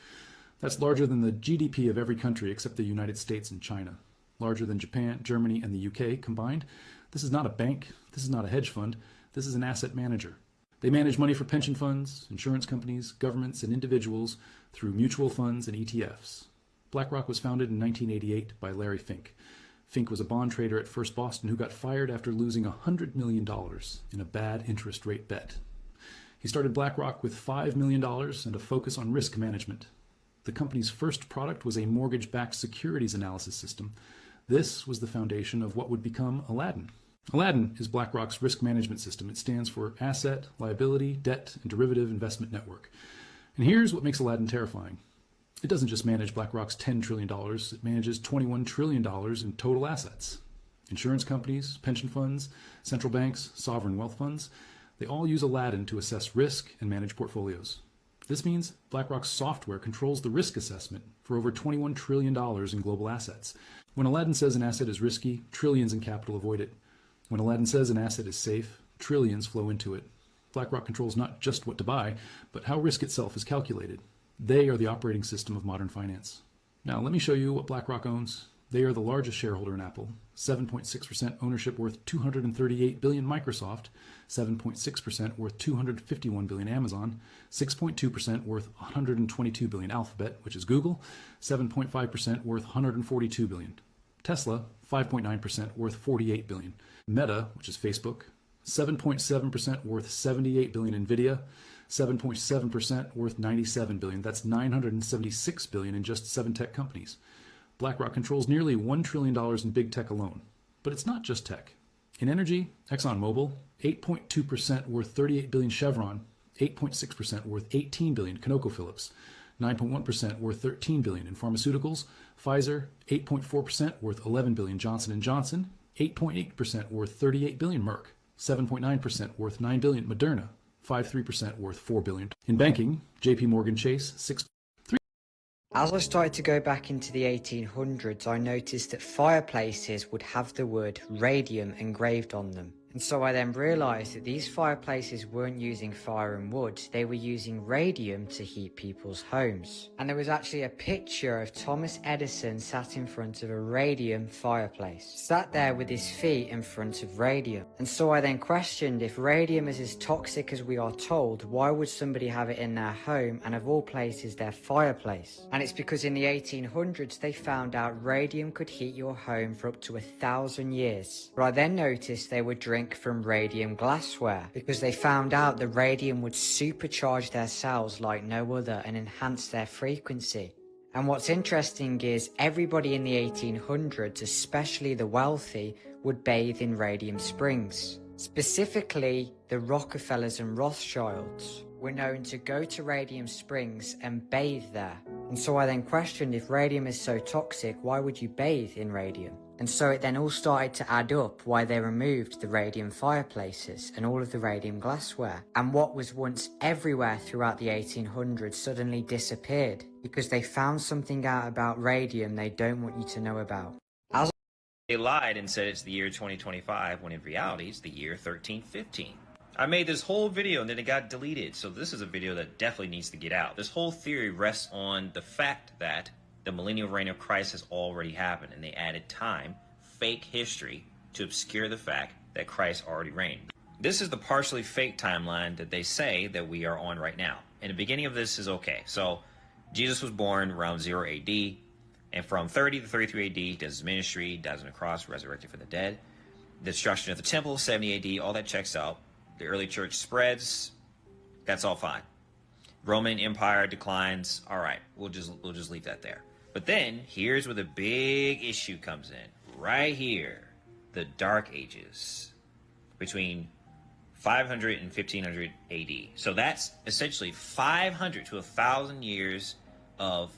That's larger than the GDP of every country except the United States and China. Larger than Japan, Germany, and the UK combined. This is not a bank. This is not a hedge fund. This is an asset manager. They manage money for pension funds, insurance companies, governments, and individuals through mutual funds and ETFs. BlackRock was founded in 1988 by Larry Fink. Fink was a bond trader at First Boston who got fired after losing $100 million in a bad interest rate bet. He started BlackRock with $5 million and a focus on risk management. The company's first product was a mortgage-backed securities analysis system. This was the foundation of what would become Aladdin. Aladdin is BlackRock's risk management system. It stands for Asset, Liability, Debt, and Derivative Investment Network. And here's what makes Aladdin terrifying. It doesn't just manage BlackRock's $10 trillion, it manages $21 trillion in total assets. Insurance companies, pension funds, central banks, sovereign wealth funds, they all use Aladdin to assess risk and manage portfolios. This means BlackRock's software controls the risk assessment for over $21 trillion in global assets. When Aladdin says an asset is risky, trillions in capital avoid it. When Aladdin says an asset is safe, trillions flow into it. BlackRock controls not just what to buy, but how risk itself is calculated. They are the operating system of modern finance. Now, let me show you what BlackRock owns. They are the largest shareholder in Apple, 7.6% ownership worth $238 billion Microsoft, 7.6% worth $251 billion Amazon, 6.2% worth $122 billion Alphabet, which is Google, 7.5% worth $142 billion. Tesla, 5.9% worth $48 billion. Meta, which is Facebook, 7.7% worth $78 billion. Nvidia, 7.7% worth $97 billion. That's $976 billion in just 7 tech companies. BlackRock controls nearly $1 trillion in big tech alone. But it's not just tech. In energy, ExxonMobil, 8.2% worth $38 billion. Chevron, 8.6% worth $18 billion. ConocoPhillips, 9.1% worth $13 billion. In pharmaceuticals, Pfizer, 8.4% worth $11 billion. Johnson & Johnson, 8.8% worth $38 billion. Merck, 7.9% worth $9 billion. Moderna, 5.3% worth $4 billion. In banking, JP Morgan Chase, 6.3%. As I started to go back into the 1800s, I noticed that fireplaces would have the word radium engraved on them. And so I then realised that these fireplaces weren't using fire and wood, they were using radium to heat people's homes. And there was actually a picture of Thomas Edison sat in front of a radium fireplace, sat there with his feet in front of radium. And so I then questioned, if radium is as toxic as we are told, why would somebody have it in their home and of all places their fireplace? And it's because in the 1800s they found out radium could heat your home for up to 1,000 years. But I then noticed they would drink from radium glassware because they found out the radium would supercharge their cells like no other and enhance their frequency. And what's interesting is everybody in the 1800s, especially the wealthy, would bathe in radium springs. Specifically, the Rockefellers and Rothschilds were known to go to radium springs and bathe there. And so I then questioned, if radium is so toxic, why would you bathe in radium? And so it then all started to add up why they removed the radium fireplaces and all of the radium glassware. And what was once everywhere throughout the 1800s suddenly disappeared because they found something out about radium they don't want you to know about. They lied and said it's the year 2025 when in reality it's the year 1315. I made this whole video and then it got deleted, so this is a video that definitely needs to get out. This whole theory rests on the fact that the millennial reign of Christ has already happened, and they added time, fake history, to obscure the fact that Christ already reigned. This is the partially fake timeline that they say that we are on right now. And the beginning of this is okay. So Jesus was born around 0 AD, and from 30 to 33 AD does his ministry, dies on the cross, resurrected from the dead. The destruction of the temple, 70 AD, all that checks out. The early church spreads, that's all fine. Roman Empire declines, all right, we'll just leave that there. But then, here's where the big issue comes in. Right here. The Dark Ages. Between 500 and 1500 AD. So that's essentially 500 to 1,000 years of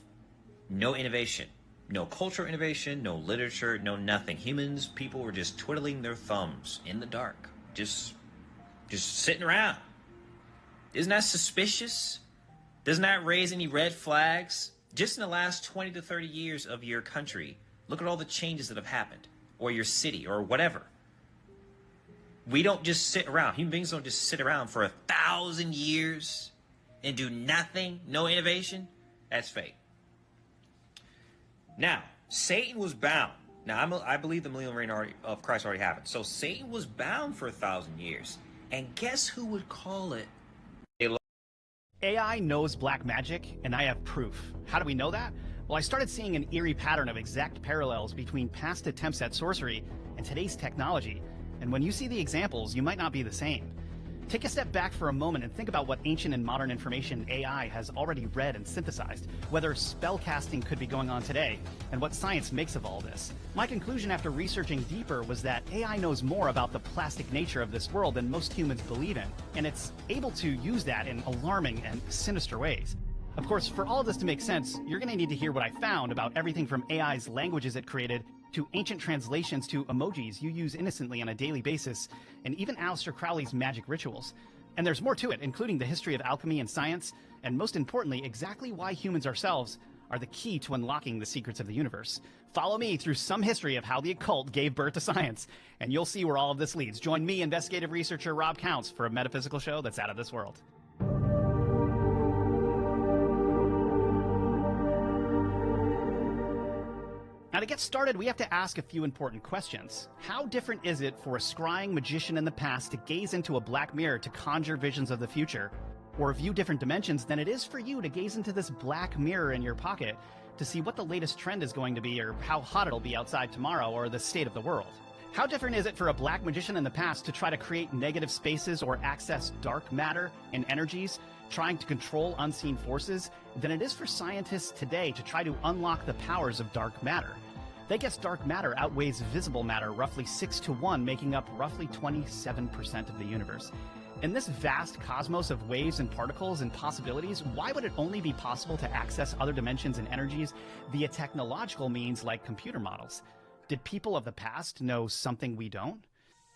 no innovation. No cultural innovation, no literature, no nothing. Humans, people were just twiddling their thumbs in the dark. Just sitting around. Isn't that suspicious? Doesn't that raise any red flags? Just in the last 20 to 30 years of your country, look at all the changes that have happened, or your city, or whatever. We don't just sit around. Human beings don't just sit around for 1,000 years and do nothing, no innovation. That's fake. Now, Satan was bound. Now, I believe the millennial reign of Christ already happened. So Satan was bound for 1,000 years. And guess who would call it a lie? AI knows black magic, and I have proof. How do we know that? Well, I started seeing an eerie pattern of exact parallels between past attempts at sorcery and today's technology. And when you see the examples, you might not be the same. Take a step back for a moment and think about what ancient and modern information AI has already read and synthesized, whether spellcasting could be going on today, and what science makes of all this. My conclusion after researching deeper was that AI knows more about the plastic nature of this world than most humans believe in, and it's able to use that in alarming and sinister ways. Of course, for all of this to make sense, you're going to need to hear what I found about everything from AI's languages it created to ancient translations to emojis you use innocently on a daily basis, and even Aleister Crowley's magic rituals. And there's more to it, including the history of alchemy and science, and most importantly, exactly why humans ourselves are the key to unlocking the secrets of the universe. Follow me through some history of how the occult gave birth to science, and you'll see where all of this leads. Join me, investigative researcher Rob Counts, for a metaphysical show that's out of this world. Now, to get started, we have to ask a few important questions. How different is it for a scrying magician in the past to gaze into a black mirror to conjure visions of the future, or view different dimensions, than it is for you to gaze into this black mirror in your pocket to see what the latest trend is going to be, or how hot it'll be outside tomorrow, or the state of the world? How different is it for a black magician in the past to try to create negative spaces or access dark matter and energies, trying to control unseen forces, than it is for scientists today to try to unlock the powers of dark matter? They guess dark matter outweighs visible matter roughly 6 to 1, making up roughly 27% of the universe. In this vast cosmos of waves and particles and possibilities, why would it only be possible to access other dimensions and energies via technological means like computer models? Did people of the past know something we don't?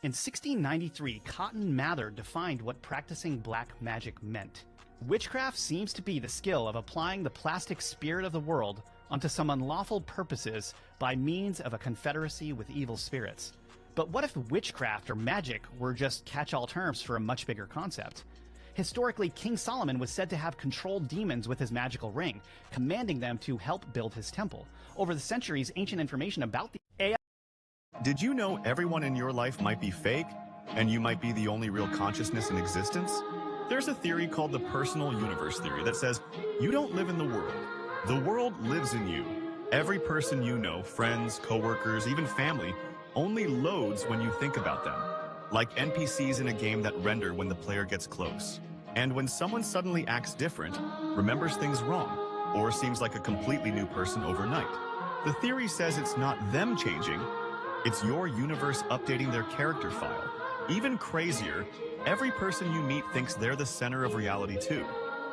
In 1693, Cotton Mather defined what practicing black magic meant. Witchcraft seems to be the skill of applying the plastic spirit of the world onto some unlawful purposes by means of a confederacy with evil spirits. But what if witchcraft or magic were just catch-all terms for a much bigger concept? Historically, King Solomon was said to have controlled demons with his magical ring, commanding them to help build his temple. Over the centuries, ancient information about the AI... Did you know everyone in your life might be fake, and you might be the only real consciousness in existence? There's a theory called the personal universe theory that says you don't live in the world. The world lives in you. Every person you know, friends, coworkers, even family, only loads when you think about them. Like NPCs in a game that render when the player gets close. And when someone suddenly acts different, remembers things wrong, or seems like a completely new person overnight. The theory says it's not them changing, it's your universe updating their character file. Even crazier, every person you meet thinks they're the center of reality too.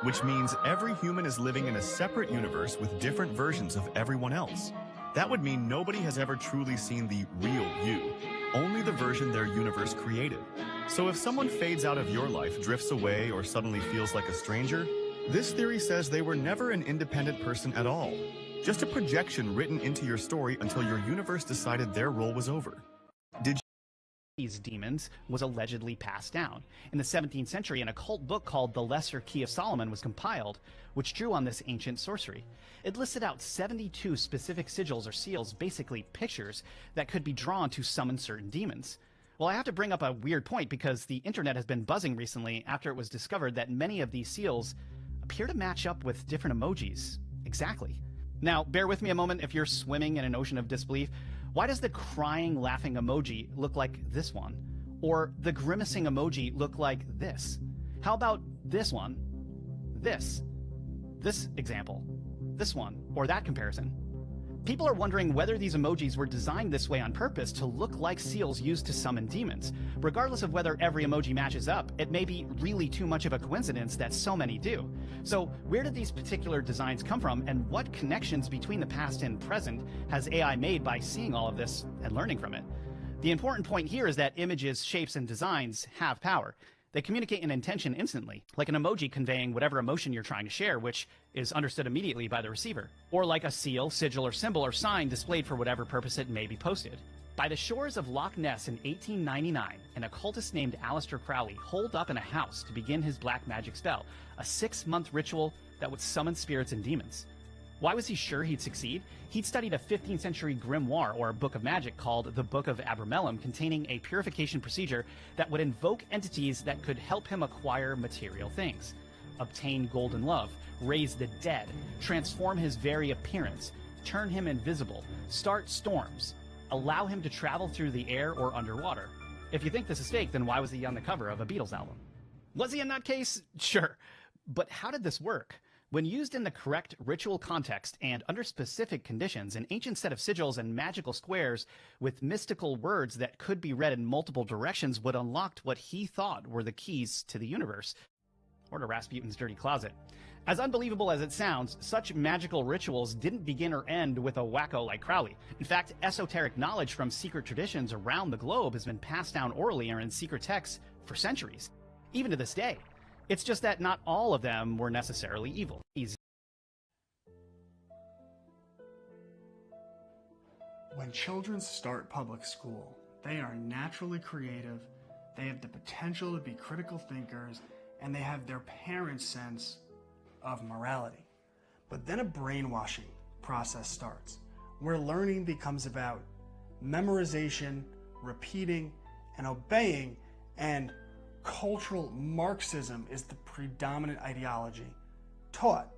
Which means every human is living in a separate universe with different versions of everyone else. That would mean nobody has ever truly seen the real you, only the version their universe created. So if someone fades out of your life, drifts away, or suddenly feels like a stranger, this theory says they were never an independent person at all. Just a projection written into your story until your universe decided their role was over. These demons was allegedly passed down. In the 17th century, an occult book called The Lesser Key of Solomon was compiled, which drew on this ancient sorcery. It listed out 72 specific sigils or seals, basically pictures, that could be drawn to summon certain demons. Well, I have to bring up a weird point because the internet has been buzzing recently after it was discovered that many of these seals appear to match up with different emojis. Exactly. Now, bear with me a moment if you're swimming in an ocean of disbelief. Why does the crying, laughing emoji look like this one? Or the grimacing emoji look like this? How about this one? This example? This one? Or that comparison? People are wondering whether these emojis were designed this way on purpose to look like seals used to summon demons. Regardless of whether every emoji matches up, it may be really too much of a coincidence that so many do. So where did these particular designs come from, and what connections between the past and present has AI made by seeing all of this and learning from it? The important point here is that images, shapes, and designs have power. They communicate an intention instantly, like an emoji conveying whatever emotion you're trying to share, which is understood immediately by the receiver. Or like a seal, sigil, or symbol or sign displayed for whatever purpose it may be posted. By the shores of Loch Ness in 1899, an occultist named Aleister Crowley holed up in a house to begin his black magic spell, a 6-month ritual that would summon spirits and demons. Why was he sure he'd succeed? He'd studied a 15th century grimoire, or a book of magic, called the Book of Abramelin, containing a purification procedure that would invoke entities that could help him acquire material things, obtain golden love, raise the dead, transform his very appearance, turn him invisible, start storms, allow him to travel through the air or underwater. If you think this is fake, then why was he on the cover of a Beatles album? Was he a nutcase? Sure. But how did this work? When used in the correct ritual context and under specific conditions, an ancient set of sigils and magical squares with mystical words that could be read in multiple directions would unlock what he thought were the keys to the universe, or to Rasputin's dirty closet. As unbelievable as it sounds, such magical rituals didn't begin or end with a wacko like Crowley. In fact, esoteric knowledge from secret traditions around the globe has been passed down orally or in secret texts for centuries, even to this day. It's just that not all of them were necessarily evil. When children start public school, they are naturally creative, they have the potential to be critical thinkers, and they have their parents' sense of morality. But then a brainwashing process starts, where learning becomes about memorization, repeating, and obeying, and cultural Marxism is the predominant ideology taught.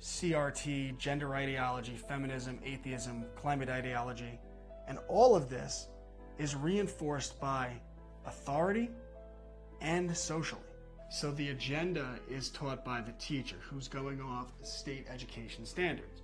CRT, gender ideology, feminism, atheism, climate ideology, and all of this is reinforced by authority and socially. So the agenda is taught by the teacher, who's going off state education standards.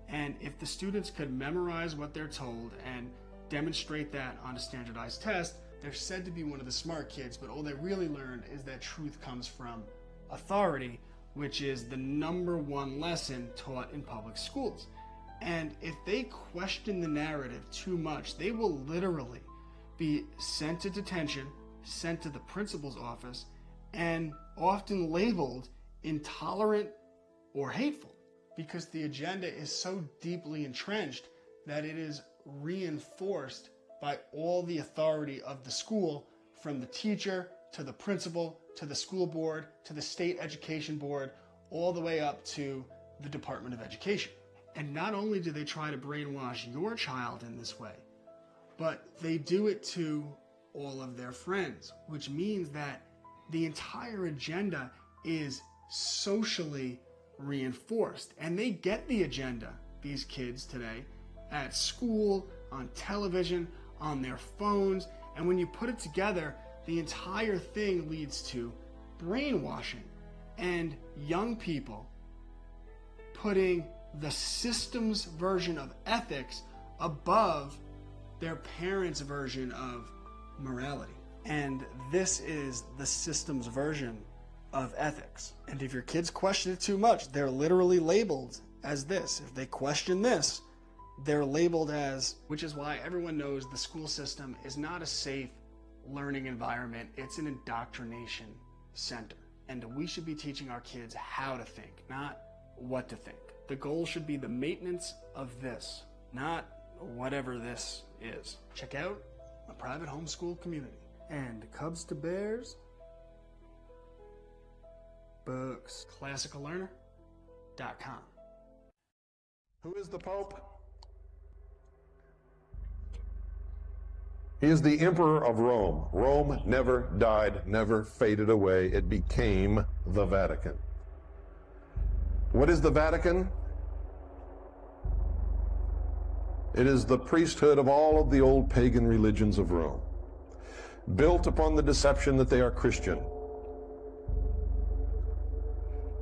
And if the students could memorize what they're told and demonstrate that on a standardized test, they're said to be one of the smart kids, but all they really learned is that truth comes from authority, which is the #1 lesson taught in public schools. And if they question the narrative too much, they will literally be sent to detention, sent to the principal's office, and often labeled intolerant or hateful, because the agenda is so deeply entrenched that it is reinforced by all the authority of the school, from the teacher to the principal to the school board to the state education board, all the way up to the Department of Education. And not only do they try to brainwash your child in this way, but they do it to all of their friends, which means that the entire agenda is socially reinforced. And they get the agenda, these kids today, at school, on television, on their phones, and when you put it together, the entire thing leads to brainwashing and young people putting the system's version of ethics above their parents' version of morality. And this is the system's version of ethics. And if your kids question it too much, they're literally labeled as this. If they question this, they're labeled as, which is why everyone knows the school system is not a safe learning environment. It's an indoctrination center. And we should be teaching our kids how to think, not what to think. The goal should be the maintenance of this, not whatever this is. Check out a private homeschool community. And Cubs to Bears, books, classicallearner.com. Who is the Pope? He is the Emperor of Rome. Rome never died, never faded away. It became the Vatican. What is the Vatican? It is the priesthood of all of the old pagan religions of Rome, built upon the deception that they are Christian.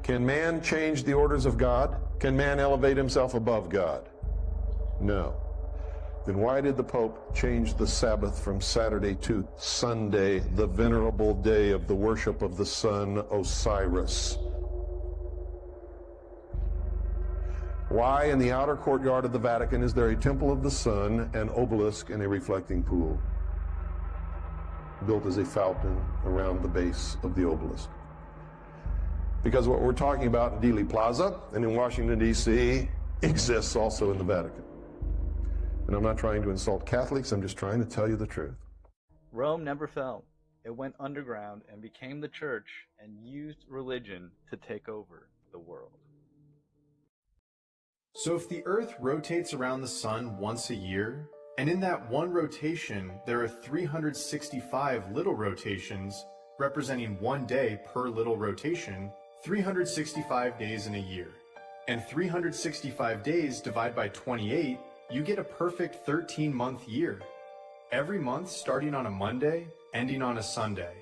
Can man change the orders of God? Can man elevate himself above God? No. Then why did the Pope change the Sabbath from Saturday to Sunday, the venerable day of the worship of the sun Osiris? Why in the outer courtyard of the Vatican is there a temple of the sun, an obelisk, and a reflecting pool built as a fountain around the base of the obelisk? Because what we're talking about in Dealey Plaza and in Washington, D.C. exists also in the Vatican. And I'm not trying to insult Catholics, I'm just trying to tell you the truth. Rome never fell. It went underground and became the church and used religion to take over the world. So if the Earth rotates around the sun once a year, and in that one rotation there are 365 little rotations representing 1 day per little rotation, 365 days in a year. And 365 days divided by 28, you get a perfect 13-month year. Every month starting on a Monday, ending on a Sunday.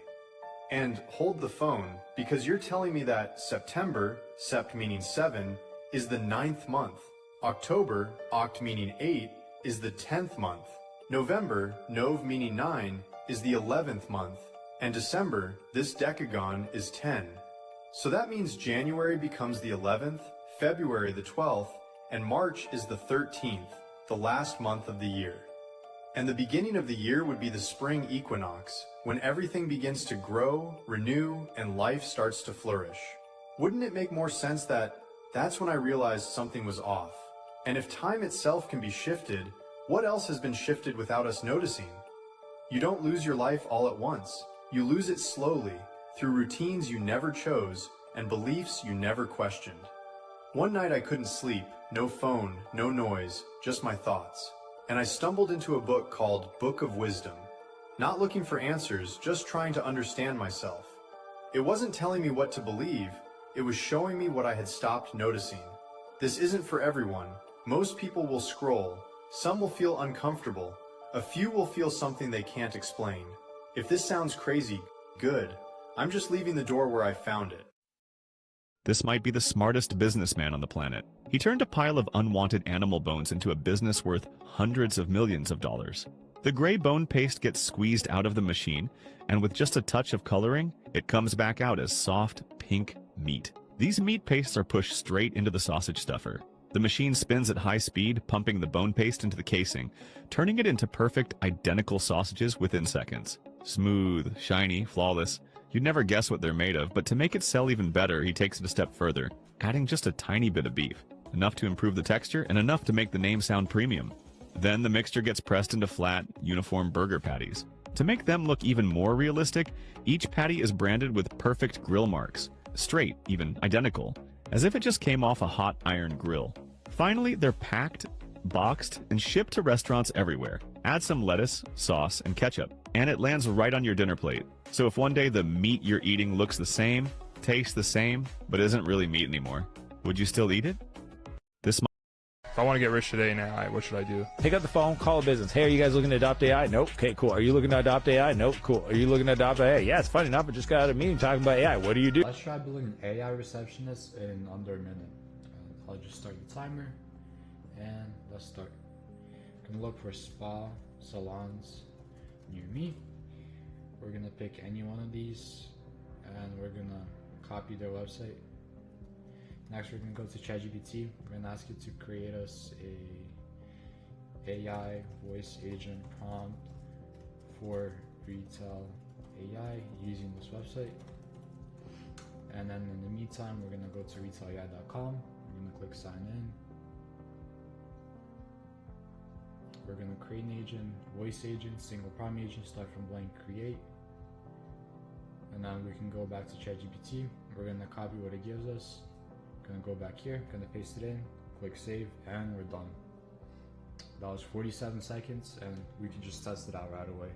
And hold the phone, because you're telling me that September, sept meaning 7, is the 9th month. October, oct meaning 8, is the 10th month. November, nov meaning 9, is the 11th month. And December, this decagon, is 10. So that means January becomes the 11th, February the 12th, and March is the 13th, the last month of the year. And the beginning of the year would be the spring equinox, when everything begins to grow, renew, and life starts to flourish. Wouldn't it make more sense that that's when I realized something was off? And if time itself can be shifted, what else has been shifted without us noticing? You don't lose your life all at once. You lose it slowly, through routines you never chose and beliefs you never questioned. One night I couldn't sleep, no phone, no noise, just my thoughts. And I stumbled into a book called Book of Wisdom. Not looking for answers, just trying to understand myself. It wasn't telling me what to believe, it was showing me what I had stopped noticing. This isn't for everyone. Most people will scroll. Some will feel uncomfortable. A few will feel something they can't explain. If this sounds crazy, good. I'm just leaving the door where I found it. This might be the smartest businessman on the planet. He turned a pile of unwanted animal bones into a business worth hundreds of millions of dollars. The gray bone paste gets squeezed out of the machine, and with just a touch of coloring, it comes back out as soft, pink meat. These meat pastes are pushed straight into the sausage stuffer. The machine spins at high speed, pumping the bone paste into the casing, turning it into perfect, identical sausages within seconds. Smooth, shiny, flawless. You'd never guess what they're made of, but to make it sell even better, he takes it a step further, adding just a tiny bit of beef, enough to improve the texture and enough to make the name sound premium. Then the mixture gets pressed into flat, uniform burger patties. To make them look even more realistic, each patty is branded with perfect grill marks, straight, even identical, as if it just came off a hot iron grill. Finally, they're packed, boxed, and shipped to restaurants everywhere. Add some lettuce, sauce, and ketchup, and it lands right on your dinner plate. So if one day the meat you're eating looks the same, tastes the same, but isn't really meat anymore, would you still eat it? If I want to get rich today now, what should I do? Pick up the phone, call a business. Hey, are you guys looking to adopt AI? Nope. Okay, cool. Are you looking to adopt AI? Nope. Cool. Are you looking to adopt AI? Yeah, it's funny enough. I just got out of a meeting talking about AI. What do you do? Let's try building an AI receptionist in under a minute. I'll just start the timer, and let's start. I'm gonna look for spa salons near me. We're gonna pick any one of these, and we're gonna copy their website. Next, we're going to go to ChatGPT. We're going to ask it to create us a AI voice agent prompt for retail AI using this website. And then in the meantime, we're going to go to retailai.com. We're going to click sign in. We're going to create an agent, voice agent, single prompt agent, start from blank, create. And then we can go back to ChatGPT. We're going to copy what it gives us. Gonna go back here, gonna paste it in, click save, and we're done. That was 47 seconds, and we can just test it out right away.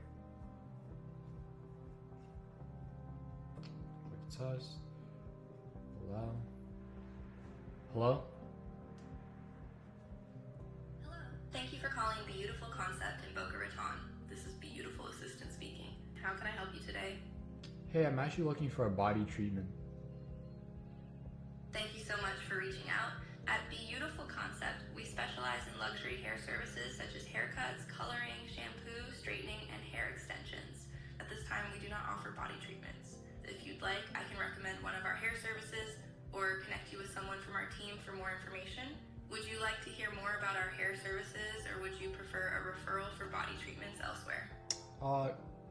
Click test. Allow. Hello? Hello. Thank you for calling Beautiful Concept in Boca Raton. This is Beautiful Assistant speaking. How can I help you today? Hey, I'm actually looking for a body treatment. Thank you so much for reaching out. At Beautiful Concept, we specialize in luxury hair services such as haircuts, coloring, shampoo, straightening, and hair extensions. At this time, we do not offer body treatments. If you'd like, I can recommend one of our hair services or connect you with someone from our team for more information. Would you like to hear more about our hair services, or would you prefer a referral for body treatments elsewhere?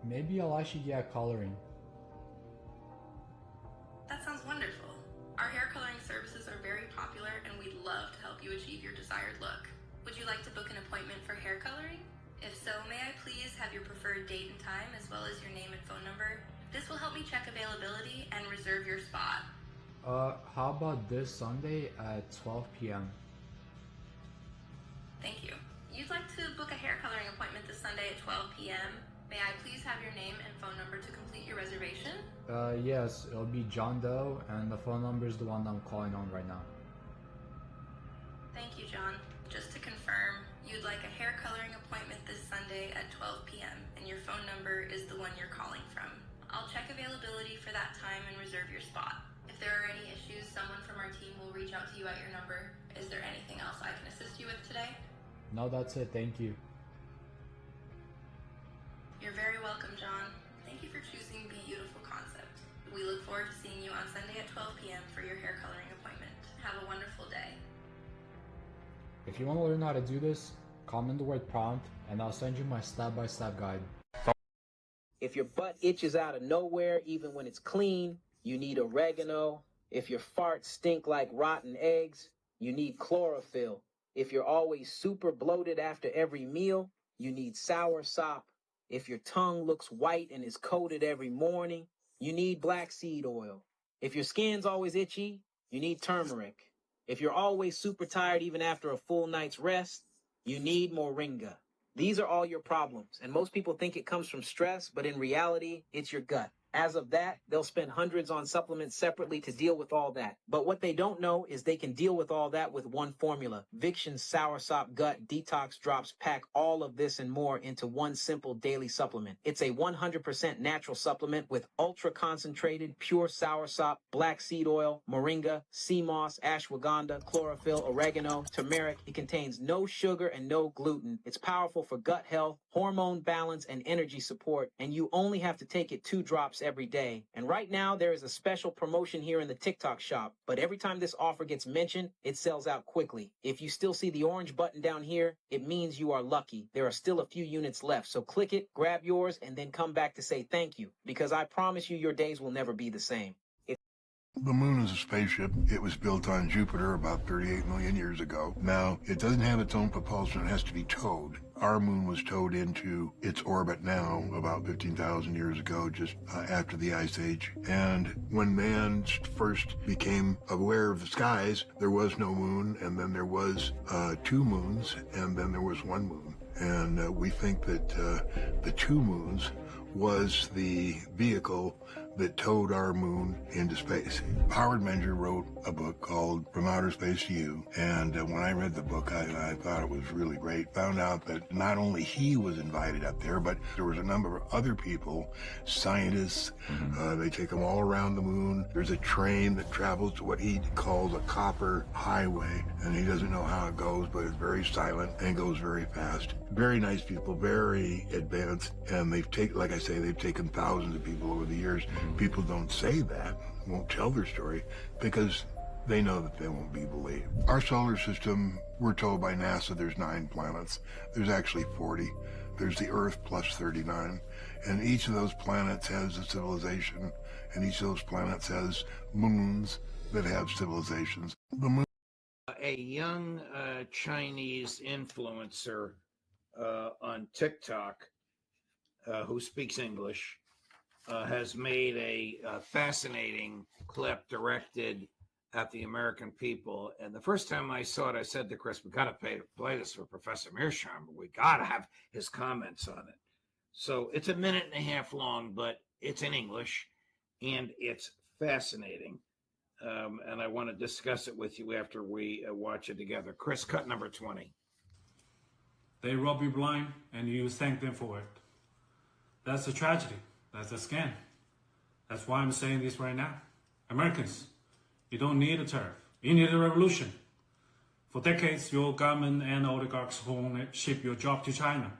Maybe I'll actually get coloring. That sounds wonderful. Our hair coloring services are very popular, and we'd love to help you achieve your desired look. Would you like to book an appointment for hair coloring? If so, may I please have your preferred date and time, as well as your name and phone number? This will help me check availability and reserve your spot. How about this Sunday at 12 p.m.? Thank you. You'd like to book a hair coloring appointment this Sunday at 12 p.m. May I please have your name and phone number to complete your reservation? Yes, it'll be John Doe, and the phone number is the one I'm calling on right now. Thank you, John. Just to confirm, you'd like a hair coloring appointment this Sunday at 12 p.m., and your phone number is the one you're calling from. I'll check availability for that time and reserve your spot. If there are any issues, someone from our team will reach out to you at your number. Is there anything else I can assist you with today? No, that's it. Thank you. You're very welcome, John. Thank you for choosing Beautiful Concept. We look forward to seeing you on Sunday at 12 p.m. for your hair coloring appointment. Have a wonderful day. If you want to learn how to do this, comment the word prompt, and I'll send you my step-by-step guide. If your butt itches out of nowhere, even when it's clean, you need oregano. If your farts stink like rotten eggs, you need chlorophyll. If you're always super bloated after every meal, you need sour sop. If your tongue looks white and is coated every morning, you need black seed oil. If your skin's always itchy, you need turmeric. If you're always super tired even after a full night's rest, you need moringa. These are all your problems, and most people think it comes from stress, but in reality, it's your gut. As of that, they'll spend hundreds on supplements separately to deal with all that. But what they don't know is they can deal with all that with one formula. Viction's Soursop Gut Detox Drops pack all of this and more into one simple daily supplement. It's a 100% natural supplement with ultra-concentrated, pure soursop, black seed oil, moringa, sea moss, ashwagandha, chlorophyll, oregano, turmeric. It contains no sugar and no gluten. It's powerful for gut health, hormone balance, and energy support, and you only have to take it 2 drops every day. And right now there is a special promotion here in the TikTok shop, but every time this offer gets mentioned, it sells out quickly. If you still see the orange button down here, it means you are lucky. There are still a few units left, so click it, grab yours, and then come back to say thank you, because I promise you your days will never be the same. The moon is a spaceship. It was built on Jupiter about 38 million years ago. Now, it doesn't have its own propulsion. It has to be towed. Our moon was towed into its orbit now about 15,000 years ago, just after the Ice Age. And when man first became aware of the skies, there was no moon, and then there was 2 moons, and then there was 1 moon. And we think that the 2 moons was the vehicle that towed our moon into space. Howard Menger wrote a book called From Outer Space to You, and when I read the book, I thought it was really great. Found out that not only he was invited up there, but there was a number of other people, scientists. They take them all around the moon. There's a train that travels to what he calls a copper highway, and he doesn't know how it goes, but it's very silent and goes very fast. Very nice people, very advanced, and they've taken, like I say, they've taken thousands of people over the years. People don't say that, won't tell their story, because they know that they won't be believed. Our solar system, we're told by NASA there's 9 planets. There's actually 40. There's the Earth plus 39. And each of those planets has a civilization, and each of those planets has moons that have civilizations. The moon. A young Chinese influencer on TikTok who speaks English has made a fascinating clip directed at the American people. And the first time I saw it, I said to Chris, we got to play this for Professor Mearsheimer. We got to have his comments on it. So it's a 1.5 minutes long, but it's in English, and it's fascinating. And I want to discuss it with you after we watch it together. Chris, cut number 20. They rob you blind, and you thank them for it. That's a tragedy. That's a scam. That's why I'm saying this right now. Americans, you don't need a tariff. You need a revolution. For decades, your government and oligarchs ship your job to China,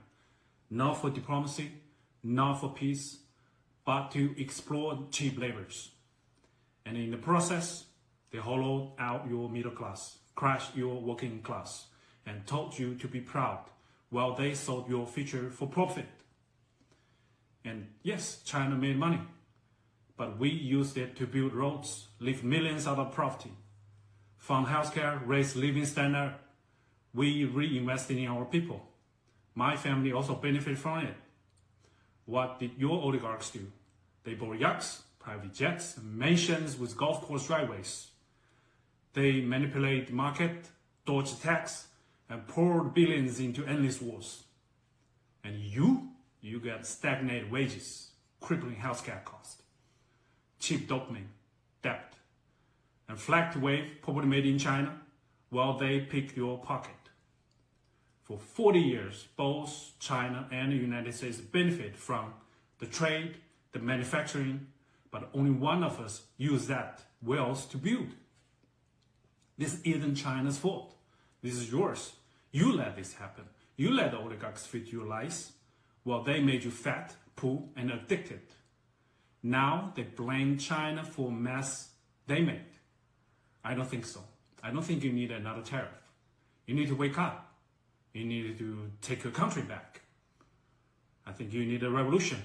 not for diplomacy, not for peace, but to exploit cheap laborers. And in the process, they hollowed out your middle class, crushed your working class, and told you to be proud while they sold your future for profit. And yes, China made money, but we used it to build roads, lift millions out of poverty, fund healthcare, raise living standard. We reinvested in our people. My family also benefited from it. What did your oligarchs do? They bought yachts, private jets, mansions with golf course driveways. They manipulate the market, dodged tax, and poured billions into endless wars. And you get stagnated wages, crippling healthcare costs, cheap dopamine, debt, and flagged wave property made in China while they pick your pocket. For 40 years, both China and the United States benefit from the trade, the manufacturing, but only one of us use that wealth to build. This isn't China's fault. This is yours. You let this happen. You let the oligarchs feed your lies. Well, they made you fat, poor, and addicted. Now they blame China for mess they made. I don't think so. I don't think you need another tariff. You need to wake up. You need to take your country back. I think you need a revolution.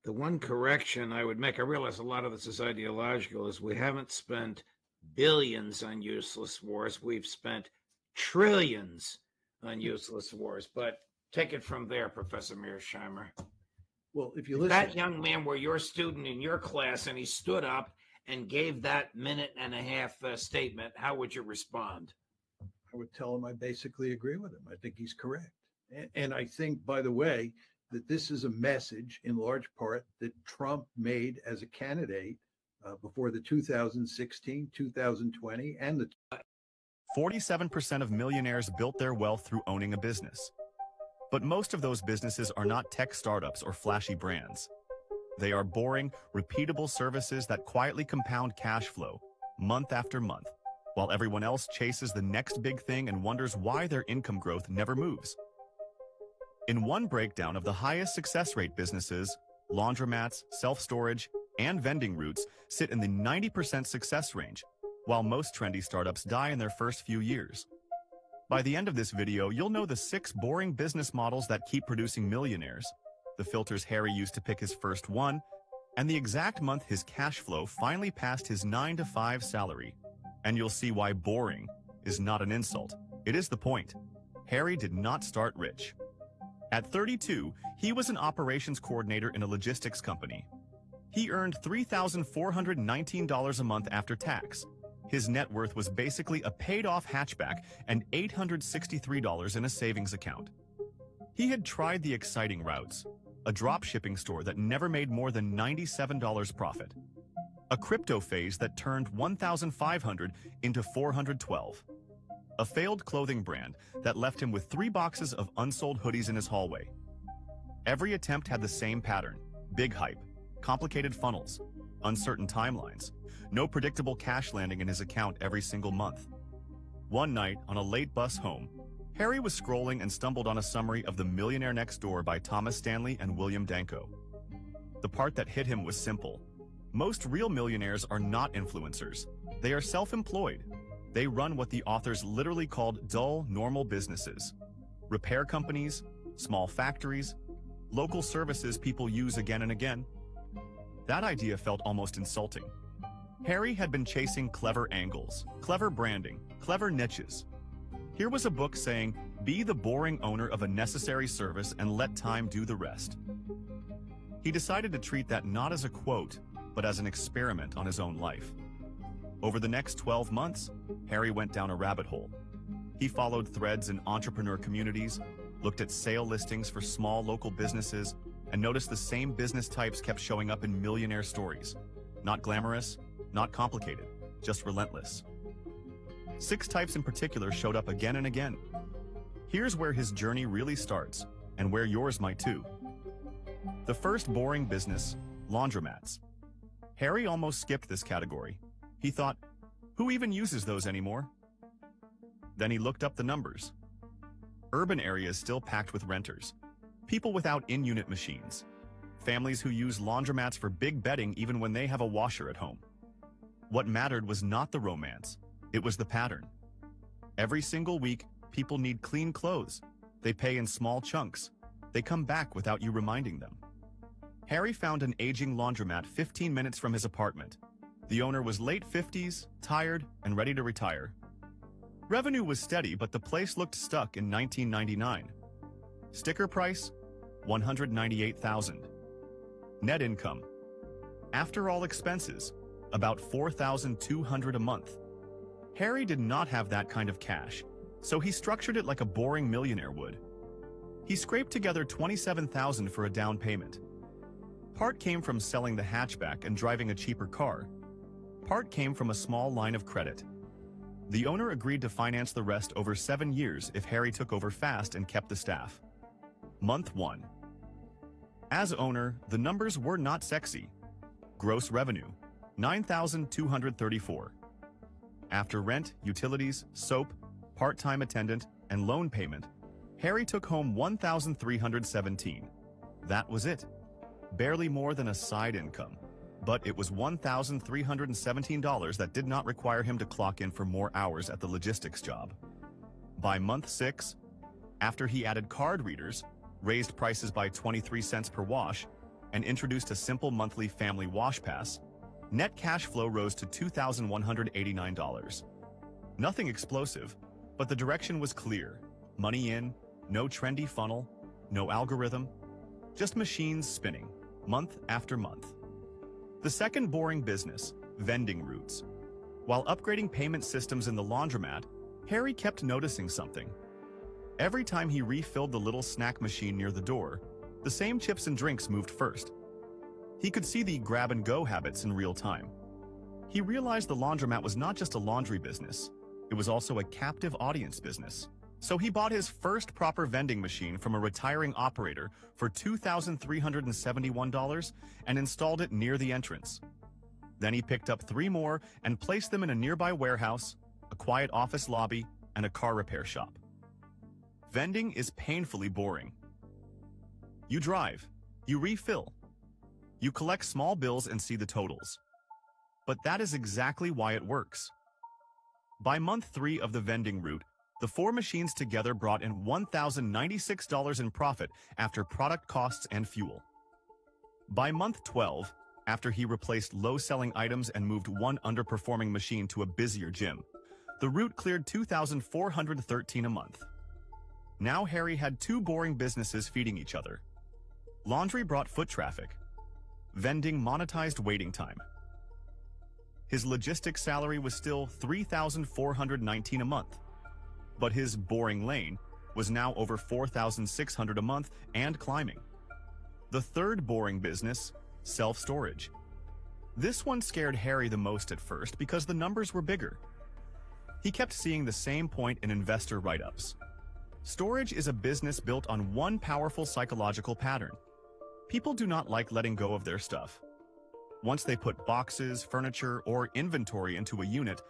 The one correction I would make, I realize a lot of this is ideological, is we haven't spent billions on useless wars. We've spent trillions on useless wars. But take it from there, Professor Mearsheimer. Well, if you If listen, that young man were your student in your class and he stood up and gave that minute-and-a-half statement, how would you respond? I would tell him I basically agree with him. I think he's correct. And I think, by the way, that this is a message in large part that Trump made as a candidate before the 2016, 2020, and the 47% of millionaires built their wealth through owning a business. But most of those businesses are not tech startups or flashy brands. They are boring, repeatable services that quietly compound cash flow, month after month, while everyone else chases the next big thing and wonders why their income growth never moves. In one breakdown of the highest success rate businesses, laundromats, self-storage, and vending routes sit in the 90% success range, while most trendy startups die in their first few years. By the end of this video, you'll know the 6 boring business models that keep producing millionaires, the filters Harry used to pick his first one, and the exact month his cash flow finally passed his 9-to-5 salary. And you'll see why boring is not an insult. It is the point. Harry did not start rich. At 32, he was an operations coordinator in a logistics company. He earned $3,419 a month after tax. His net worth was basically a paid-off hatchback and $863 in a savings account. He had tried the exciting routes, a drop shipping store that never made more than $97 profit, a crypto phase that turned $1,500 into $412, a failed clothing brand that left him with 3 boxes of unsold hoodies in his hallway. Every attempt had the same pattern: big hype, complicated funnels, uncertain timelines, no predictable cash landing in his account every single month. One night, on a late bus home, Harry was scrolling and stumbled on a summary of The Millionaire Next Door by Thomas Stanley and William Danko. The part that hit him was simple. Most real millionaires are not influencers. They are self-employed. They run what the authors literally called dull, normal businesses. Repair companies, small factories, local services people use again and again. That idea felt almost insulting. Harry had been chasing clever angles, clever branding, clever niches. Here was a book saying, be the boring owner of a necessary service and let time do the rest. He decided to treat that not as a quote, but as an experiment on his own life. Over the next 12 months, Harry went down a rabbit hole. He followed threads in entrepreneur communities, looked at sale listings for small local businesses, and noticed the same business types kept showing up in millionaire stories. Not glamorous, not complicated, just relentless. 6 types in particular showed up again and again. Here's where his journey really starts, and where yours might too. The first boring business, laundromats. Harry almost skipped this category. He thought, who even uses those anymore? Then he looked up the numbers. Urban areas still packed with renters, people without in-unit machines, families who use laundromats for big bedding even when they have a washer at home. What mattered was not the romance, it was the pattern. Every single week, people need clean clothes. They pay in small chunks. They come back without you reminding them. Harry found an aging laundromat 15 minutes from his apartment. The owner was late 50s, tired, and ready to retire. Revenue was steady, but the place looked stuck in 1999. Sticker price, $198,000. Net income, after all expenses, about $4,200 a month. Harry did not have that kind of cash, so he structured it like a boring millionaire would. He scraped together $27,000 for a down payment. Part came from selling the hatchback and driving a cheaper car. Part came from a small line of credit. The owner agreed to finance the rest over 7 years if Harry took over fast and kept the staff. Month 1. As owner, the numbers were not sexy. Gross revenue, $9,234. After rent, utilities, soap, part-time attendant, and loan payment, Harry took home $1,317. That was it. Barely more than a side income. But it was $1,317 that did not require him to clock in for more hours at the logistics job. By month 6, after he added card readers, raised prices by 23 cents per wash, and introduced a simple monthly family wash pass, net cash flow rose to $2,189. Nothing explosive, but the direction was clear. Money in, no trendy funnel, no algorithm, just machines spinning, month after month. The second boring business, vending routes. While upgrading payment systems in the laundromat, Harry kept noticing something. Every time he refilled the little snack machine near the door, the same chips and drinks moved first. He could see the grab-and-go habits in real time. He realized the laundromat was not just a laundry business, it was also a captive audience business. So he bought his first proper vending machine from a retiring operator for $2,371 and installed it near the entrance. Then he picked up 3 more and placed them in a nearby warehouse, a quiet office lobby, and a car repair shop. Vending is painfully boring. You drive, you refill, you collect small bills and see the totals. But that is exactly why it works. By month 3 of the vending route, the 4 machines together brought in $1,096 in profit after product costs and fuel. By month 12, after he replaced low-selling items and moved 1 underperforming machine to a busier gym, the route cleared $2,413 a month. Now Harry had 2 boring businesses feeding each other. Laundry brought foot traffic. Vending monetized waiting time. His logistics salary was still $3,419 a month. But his boring lane was now over $4,600 a month and climbing. The third boring business, self-storage. This one scared Harry the most at first because the numbers were bigger. He kept seeing the same point in investor write-ups. Storage is a business built on one powerful psychological pattern. People do not like letting go of their stuff. Once they put boxes, furniture, or inventory into a unit,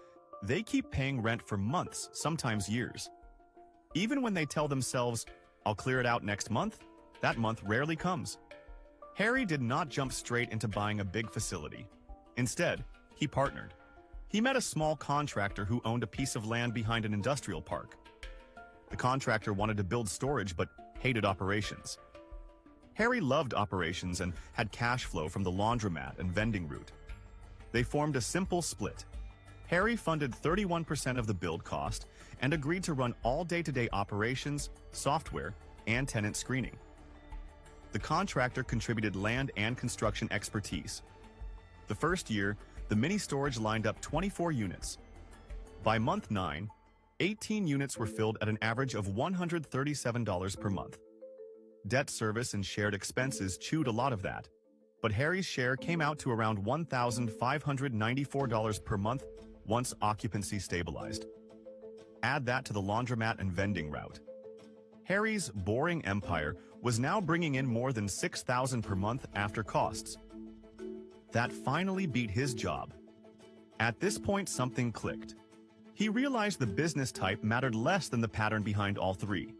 they keep paying rent for months, sometimes years. Even when they tell themselves, "I'll clear it out next month," that month rarely comes. Harry did not jump straight into buying a big facility. Instead, he partnered. He met a small contractor who owned a piece of land behind an industrial park. The contractor wanted to build storage but hated operations. Harry loved operations and had cash flow from the laundromat and vending route. They formed a simple split. Harry funded 31% of the build cost and agreed to run all day-to-day operations, software, and tenant screening. The contractor contributed land and construction expertise. The first year, the mini storage lined up 24 units. By month 9, 18 units were filled at an average of $137 per month. Debt service and shared expenses chewed a lot of that, but Harry's share came out to around $1,594 per month once occupancy stabilized. Add that to the laundromat and vending route. Harry's boring empire was now bringing in more than $6,000 per month after costs. That finally beat his job. At this point, something clicked. He realized the business type mattered less than the pattern behind all three.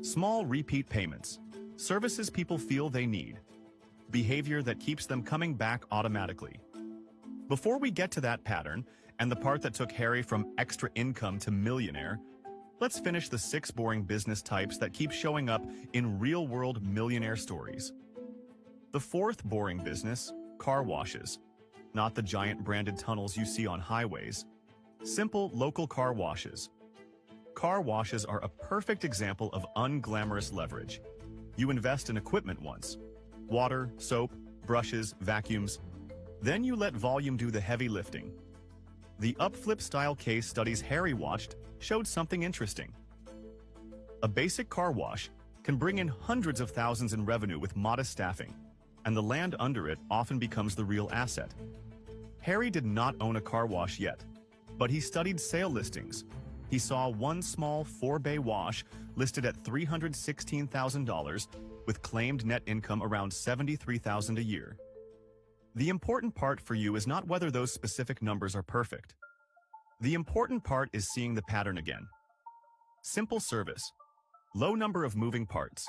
Small repeat payments, services people feel they need, behavior that keeps them coming back automatically. Before we get to that pattern, and the part that took Harry from extra income to millionaire, let's finish the 6 boring business types that keep showing up in real-world millionaire stories. The 4th boring business, car washes. Not the giant branded tunnels you see on highways. Simple local car washes. Car washes are a perfect example of unglamorous leverage. You invest in equipment once. Water, soap, brushes, vacuums. Then you let volume do the heavy lifting. The upflip style case studies Harry watched showed something interesting. A basic car wash can bring in hundreds of thousands in revenue with modest staffing, and the land under it often becomes the real asset. Harry did not own a car wash yet, but he studied sale listings. He saw one small 4-bay wash listed at $316,000 with claimed net income around $73,000 a year. The important part for you is not whether those specific numbers are perfect. The important part is seeing the pattern again. Simple service. Low number of moving parts.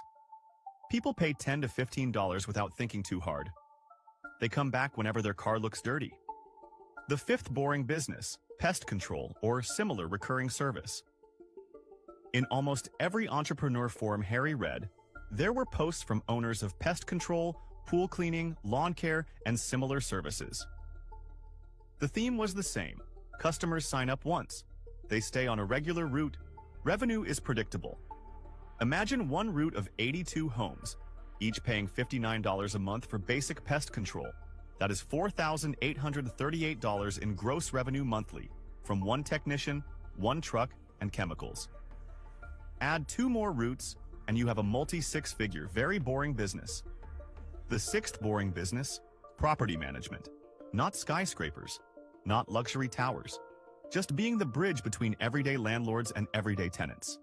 People pay $10 to $15 without thinking too hard. They come back whenever their car looks dirty. The 5th boring business, pest control or similar recurring service. In almost every entrepreneur forum Harry read, there were posts from owners of pest control, pool cleaning, lawn care, and similar services. The theme was the same. Customers sign up once. They stay on a regular route. Revenue is predictable. Imagine one route of 82 homes, each paying $59 a month for basic pest control. That is $4,838 in gross revenue monthly from one technician, one truck, and chemicals. Add 2 more routes, and you have a multi-6-figure, very boring business. The 6th boring business, property management. Not skyscrapers, not luxury towers. Just being the bridge between everyday landlords and everyday tenants.